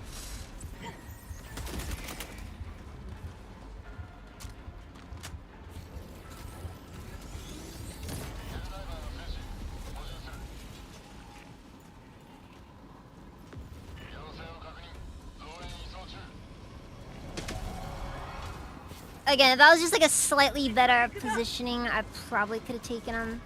Again, if that was just like a slightly better positioning, I probably could have taken him.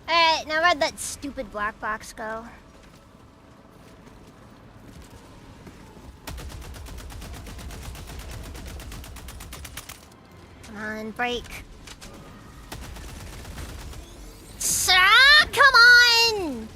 Alright, now where'd that stupid black box go? Come on, break. come on!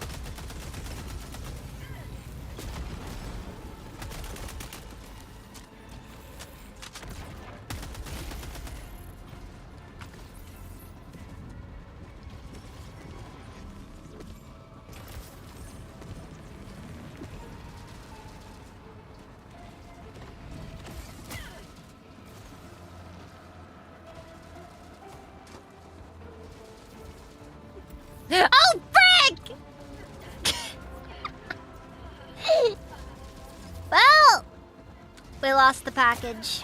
Oh, frick! Well, we lost the package.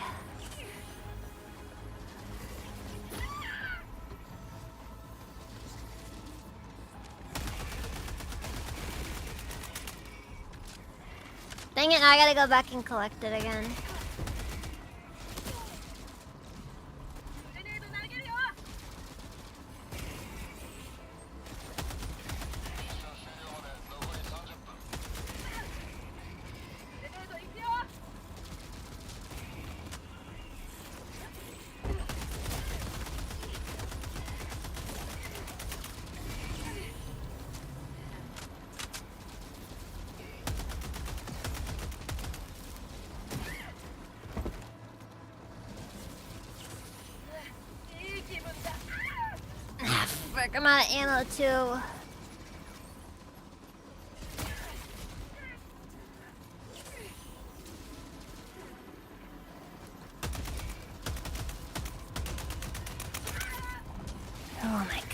Dang it, now I gotta go back and collect it again. Frick, I'm out of ammo too. Oh my god.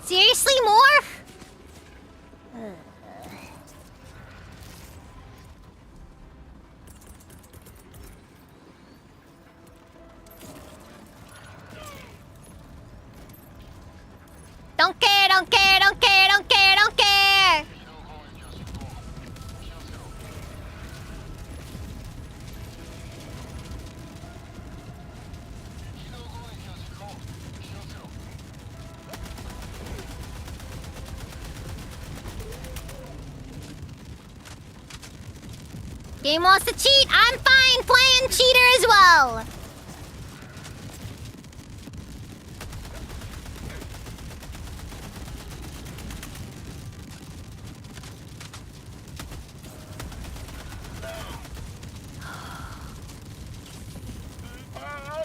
Seriously, more? Don't care, don't care, don't care, don't care, don't care! Game wants to cheat. I'm fine playing cheater as well.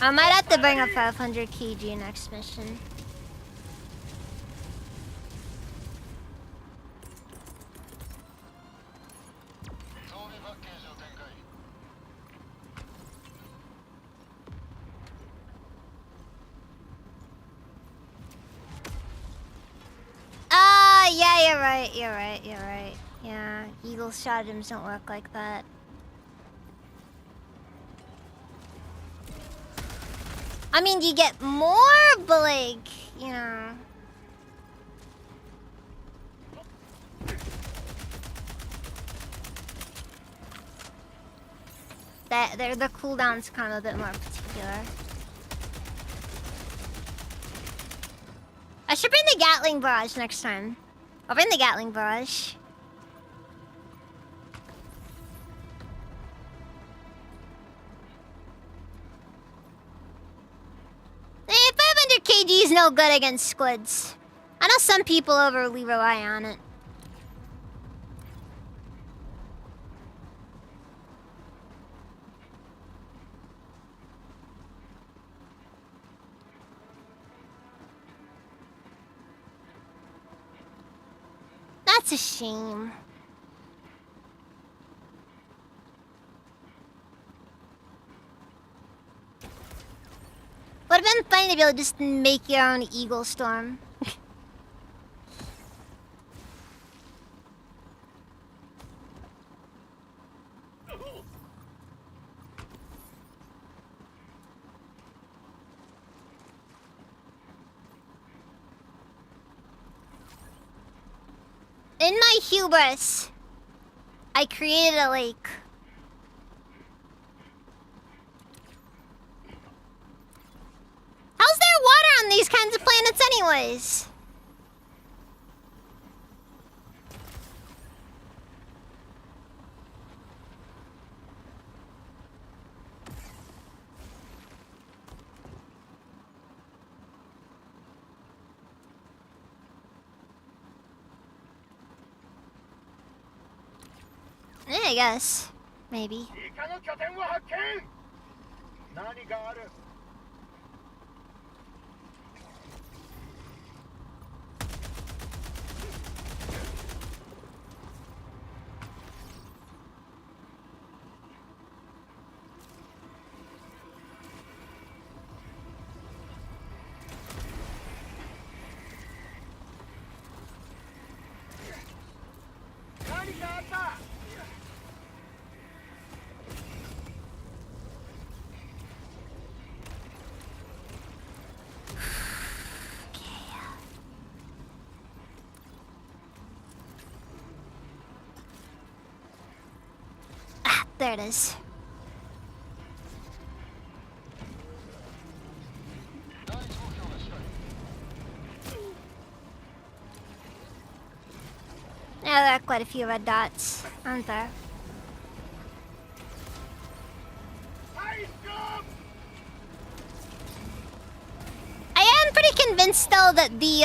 I might have to bring a 500 kg next mission. Yeah, you're right. Yeah, eagle stratagems don't work like that. I mean, you get more, but like, you know. The cooldown's kind of a bit more particular. I should bring the Gatling barrage next time. I'll bring the Gatling barrage. Eh, 500 kg is no good against squids. I know some people overly rely on it. That's a shame. Would have been funny to be able to just make your own Eagle Storm. In my hubris, I created a lake. How's there water on these kinds of planets anyways? Yeah, I guess. Maybe. イカの拠点を発見。何がある？何かあった。Ah, there it is. Yeah, there are quite a few red dots, aren't there? はい、ストップ。 I am pretty convinced though that the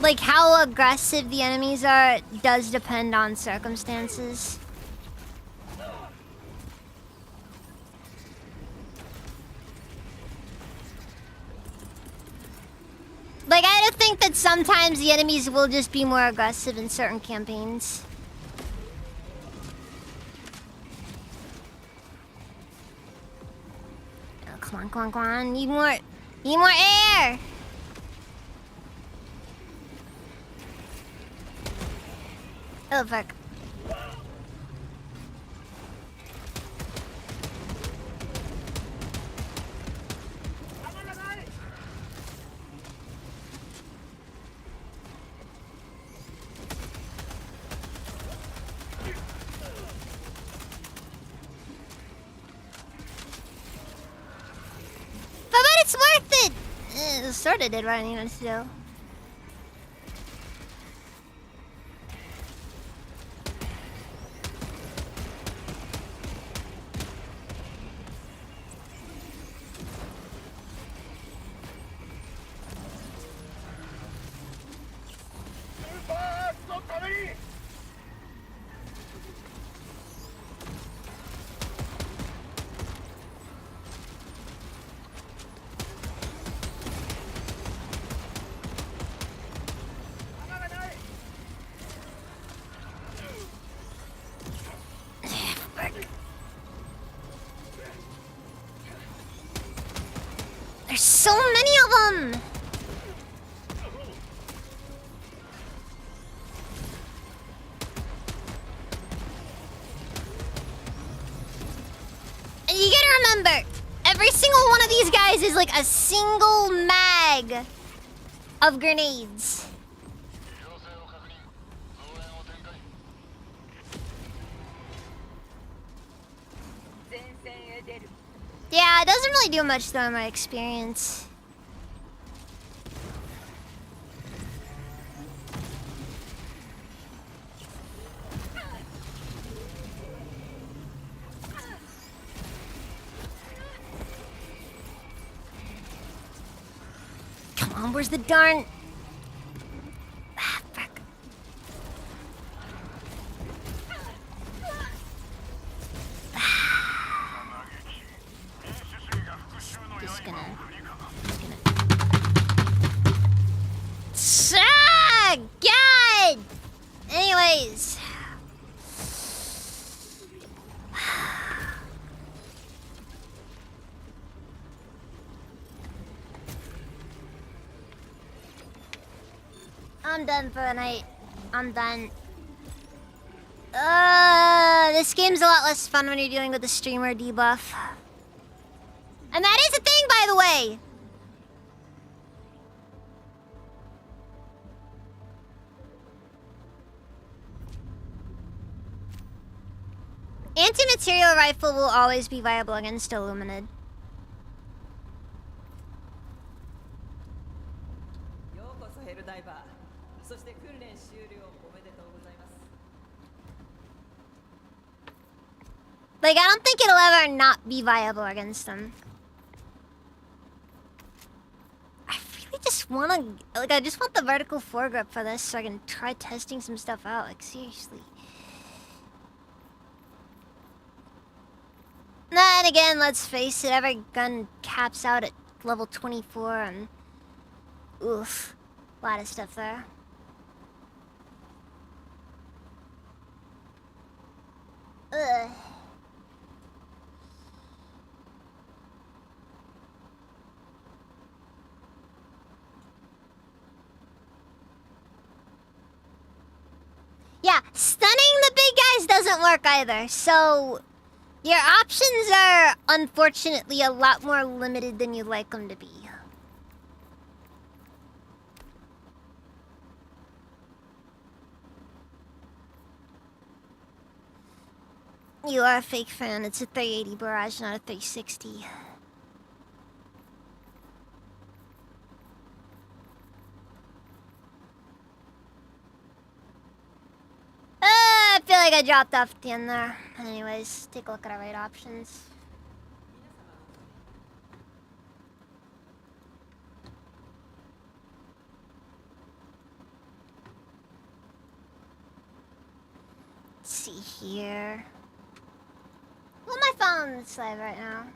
like how aggressive the enemies are does depend on circumstances. Like I don't think that sometimes the enemies will just be more aggressive in certain campaigns. Oh, come on, come on, come on. Need more air! Oh, fuck. But it's worth it! Sorta did what I needed to do. There's so many of them! And you gotta remember, every single one of these guys is like a single mag of grenades. 要請を確認。増援を展開。前線へ出る。 Yeah, it doesn't really do much though in my experience. Come on, where's the darn... Ah, fuck. Just gonna... Ah, God! Anyways. I'm done for the night. I'm done. This game's a lot less fun when you're dealing with the streamer debuff. And that is a thing, by the way! material rifle will always be viable against Illuminid. ようこそヘルダイバー。そして訓練終了おめでとうございます。 Like, I don't think it'll ever not be viable against them. I really just wanna... Like, I just want the vertical foregrip for this so I can try testing some stuff out. Like, seriously. Then again, let's face it, every gun caps out at level 24 and... Oof. A lot of stuff there. Ugh. Yeah, stunning the big guys doesn't work either, so your options are unfortunately a lot more limited than you'd like them to be. You are a fake fan. It's a 380 barrage, not a 360. I feel like I dropped off at the end there. Anyways, take a look at our raid options. Let's see here. Well, my phone's live right now.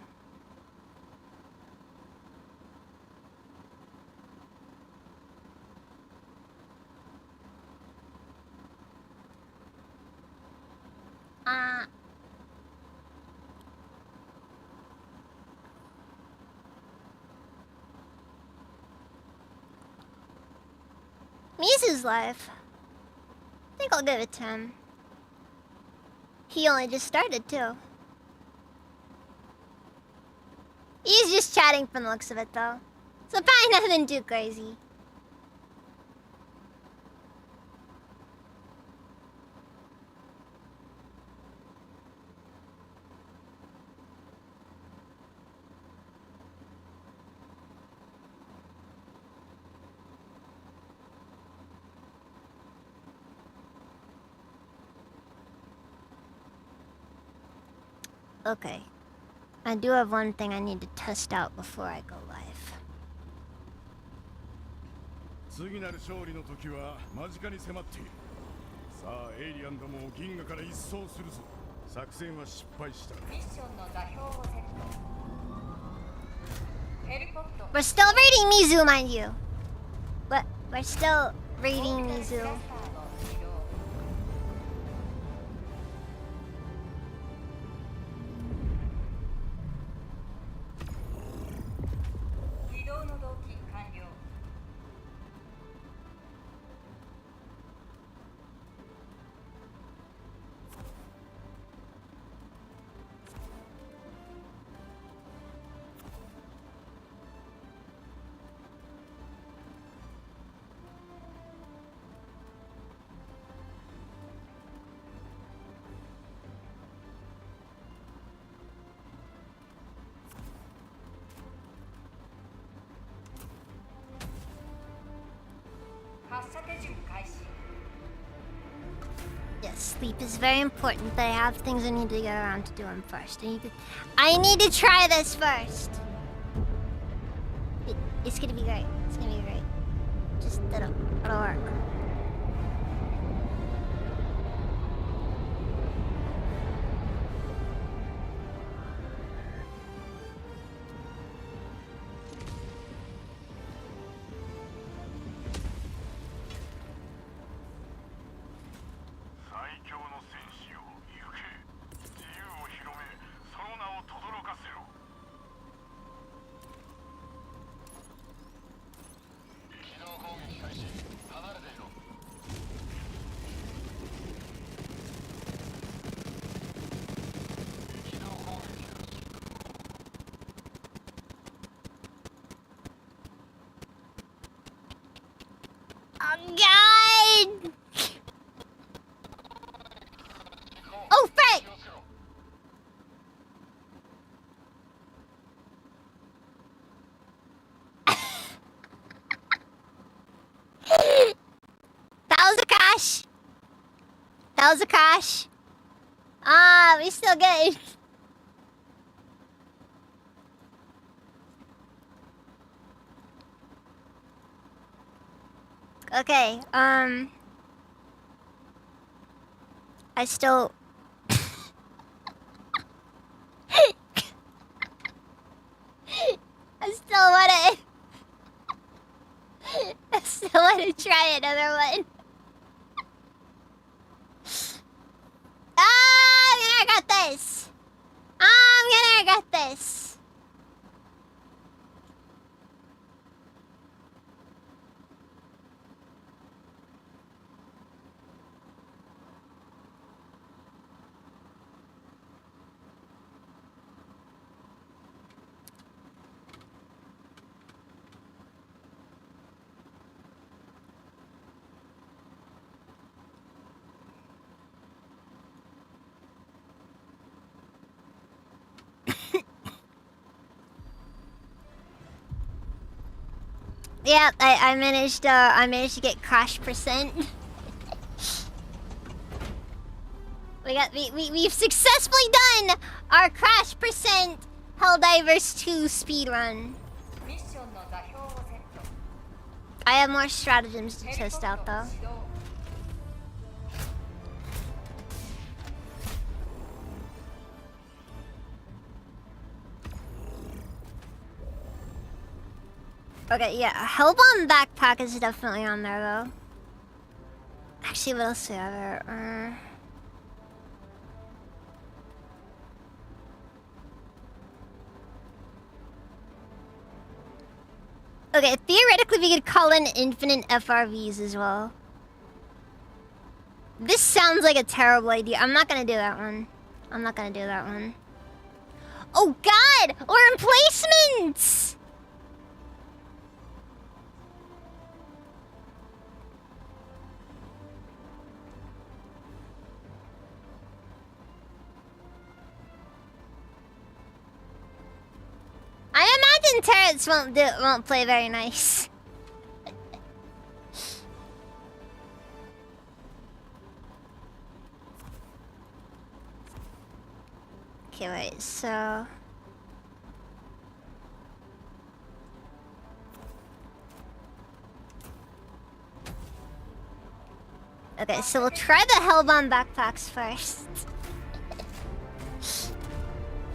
Mizu's live. I think I'll give it to him. He only just started too. He's just chatting from the looks of it though. So probably nothing too crazy. Okay. I do have one thing I need to test out before I go live. 次なる勝利の時は間近に迫っている。さあ、エイリアンどもを銀河から一掃するぞ。作戦は失敗した。ミッションの座標をセット。ヘリポット We're still raiding Mizu, mind you. But we're still raiding Mizu. 移動の動機完了。 発射手順開始。 Yes, sleep is very important, but I have things I need to get around to doing first. I need to try this first. It's gonna be great. It's gonna be great. Just it'll work. Oh God! Oh frick! That was a crash. Ah, we still good. Okay, I still... I still wanna try another one. I got this. I got this. Yeah, I managed to get crash percent. We've successfully done our crash percent Helldivers 2 speedrun. ミッションの座標をセット I have more stratagems to ヘリコ test プタ out ー though. 始動 Okay, yeah, Hellbomb backpack is definitely on there though. Actually, what else do we have there? Okay, theoretically we could call in infinite FRVs as well. This sounds like a terrible idea. I'm not gonna do that one. I'm not gonna do that one. Oh god! Or emplacements! I imagine turrets won't play very nice. Okay, wait, so... Okay, so we'll try the Hellbomb backpacks first.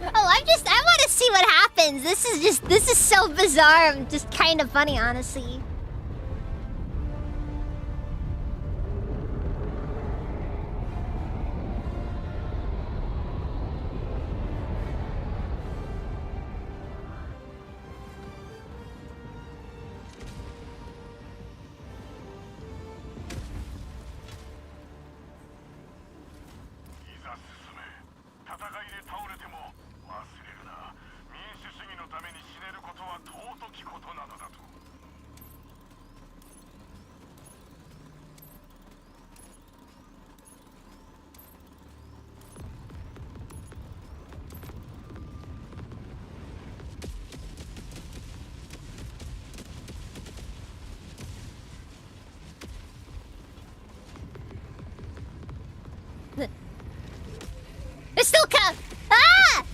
Oh, I want to see what happens. This is so bizarre. Just kind of funny, honestly. They're still come. Ah!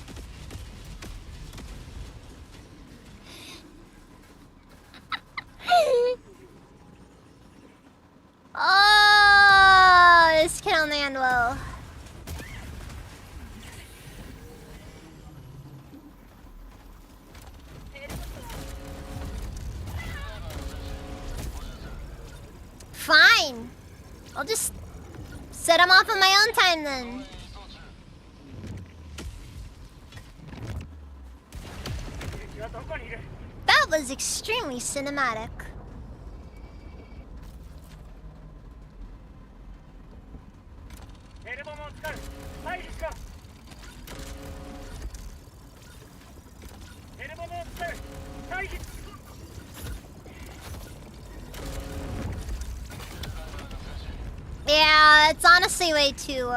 Oh, this can only end well. Fine. I'll just set them off on my own time then. That was extremely cinematic. Yeah, it's honestly way too,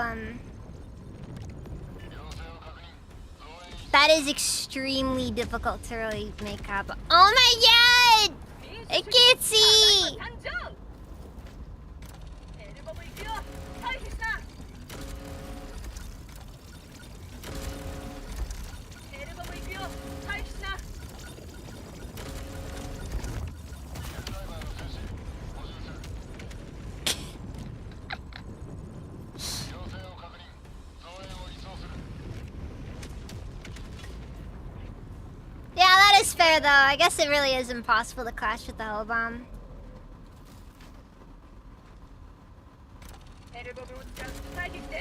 that is extremely difficult to really make up. Oh my god! I can't see! is fair though. I guess it really is impossible to clash with the hull bomb. エルボムを使う待機して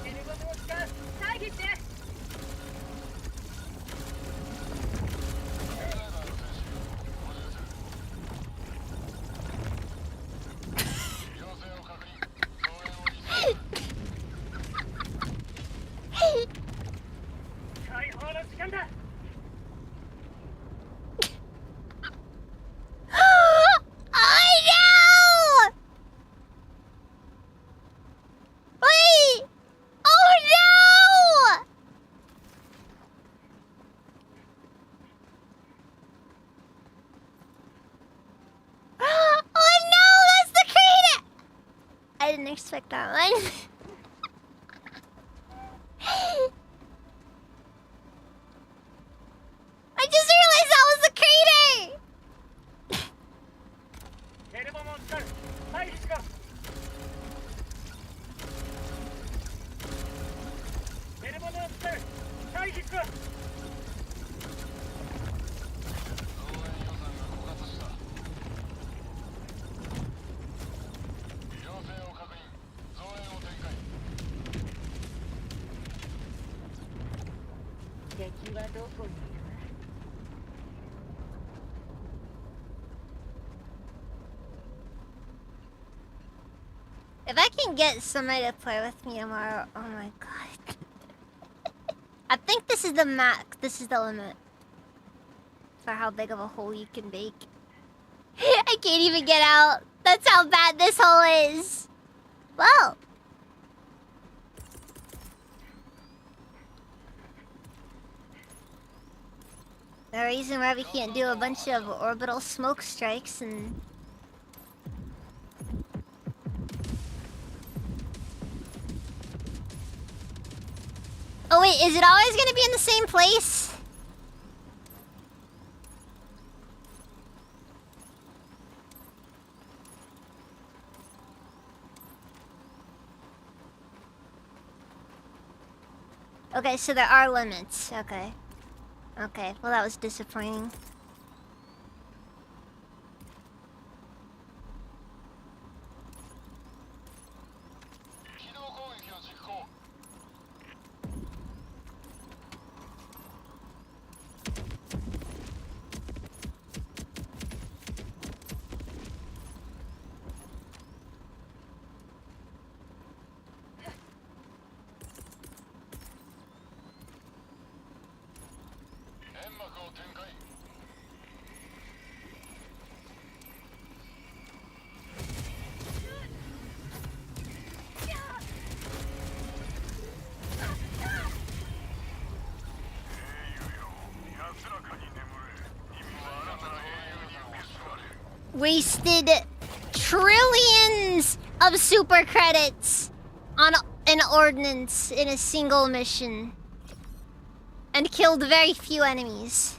エルボムを使う待機して 解放の時間だ Oh no! Wait! Oh no! Oh no! That's the crater! I didn't expect that one. I just realized that was the crater! エルボムを使う待機しろエルボムを使う待機しろ 敵はどこにいる If I can get somebody to play with me tomorrow, oh my god. I think this is the max, this is the limit. For how big of a hole you can make. I can't even get out. That's how bad this hole is. Well. The reason why we can't do a bunch of orbital smoke strikes and... Oh wait, is it always gonna be in the same place? Okay, so there are limits. Okay. Okay, well that was disappointing. Wasted trillions of super credits on an ordnance in a single mission. And killed very few enemies.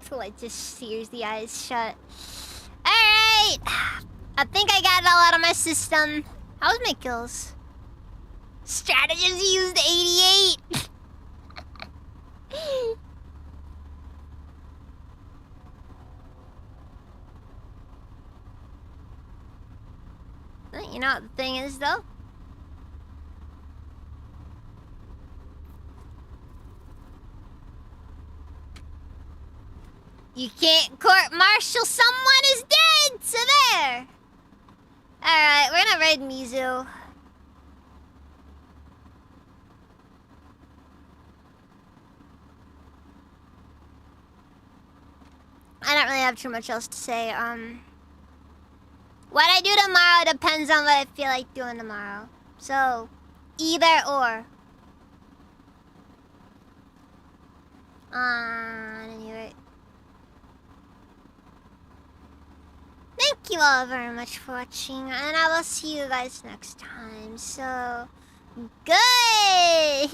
So it just sears the eyes shut. Alright! I think I got it all out of my system. How was my kills? Stratagems used 88! You know what the thing is, though? You can't court-martial someone is dead! So there! Alright, we're gonna raid Mizu. I don't really have too much else to say. What I do tomorrow depends on what I feel like doing tomorrow. So, either or. At any rate. Thank you all very much for watching, and I will see you guys next time. So, good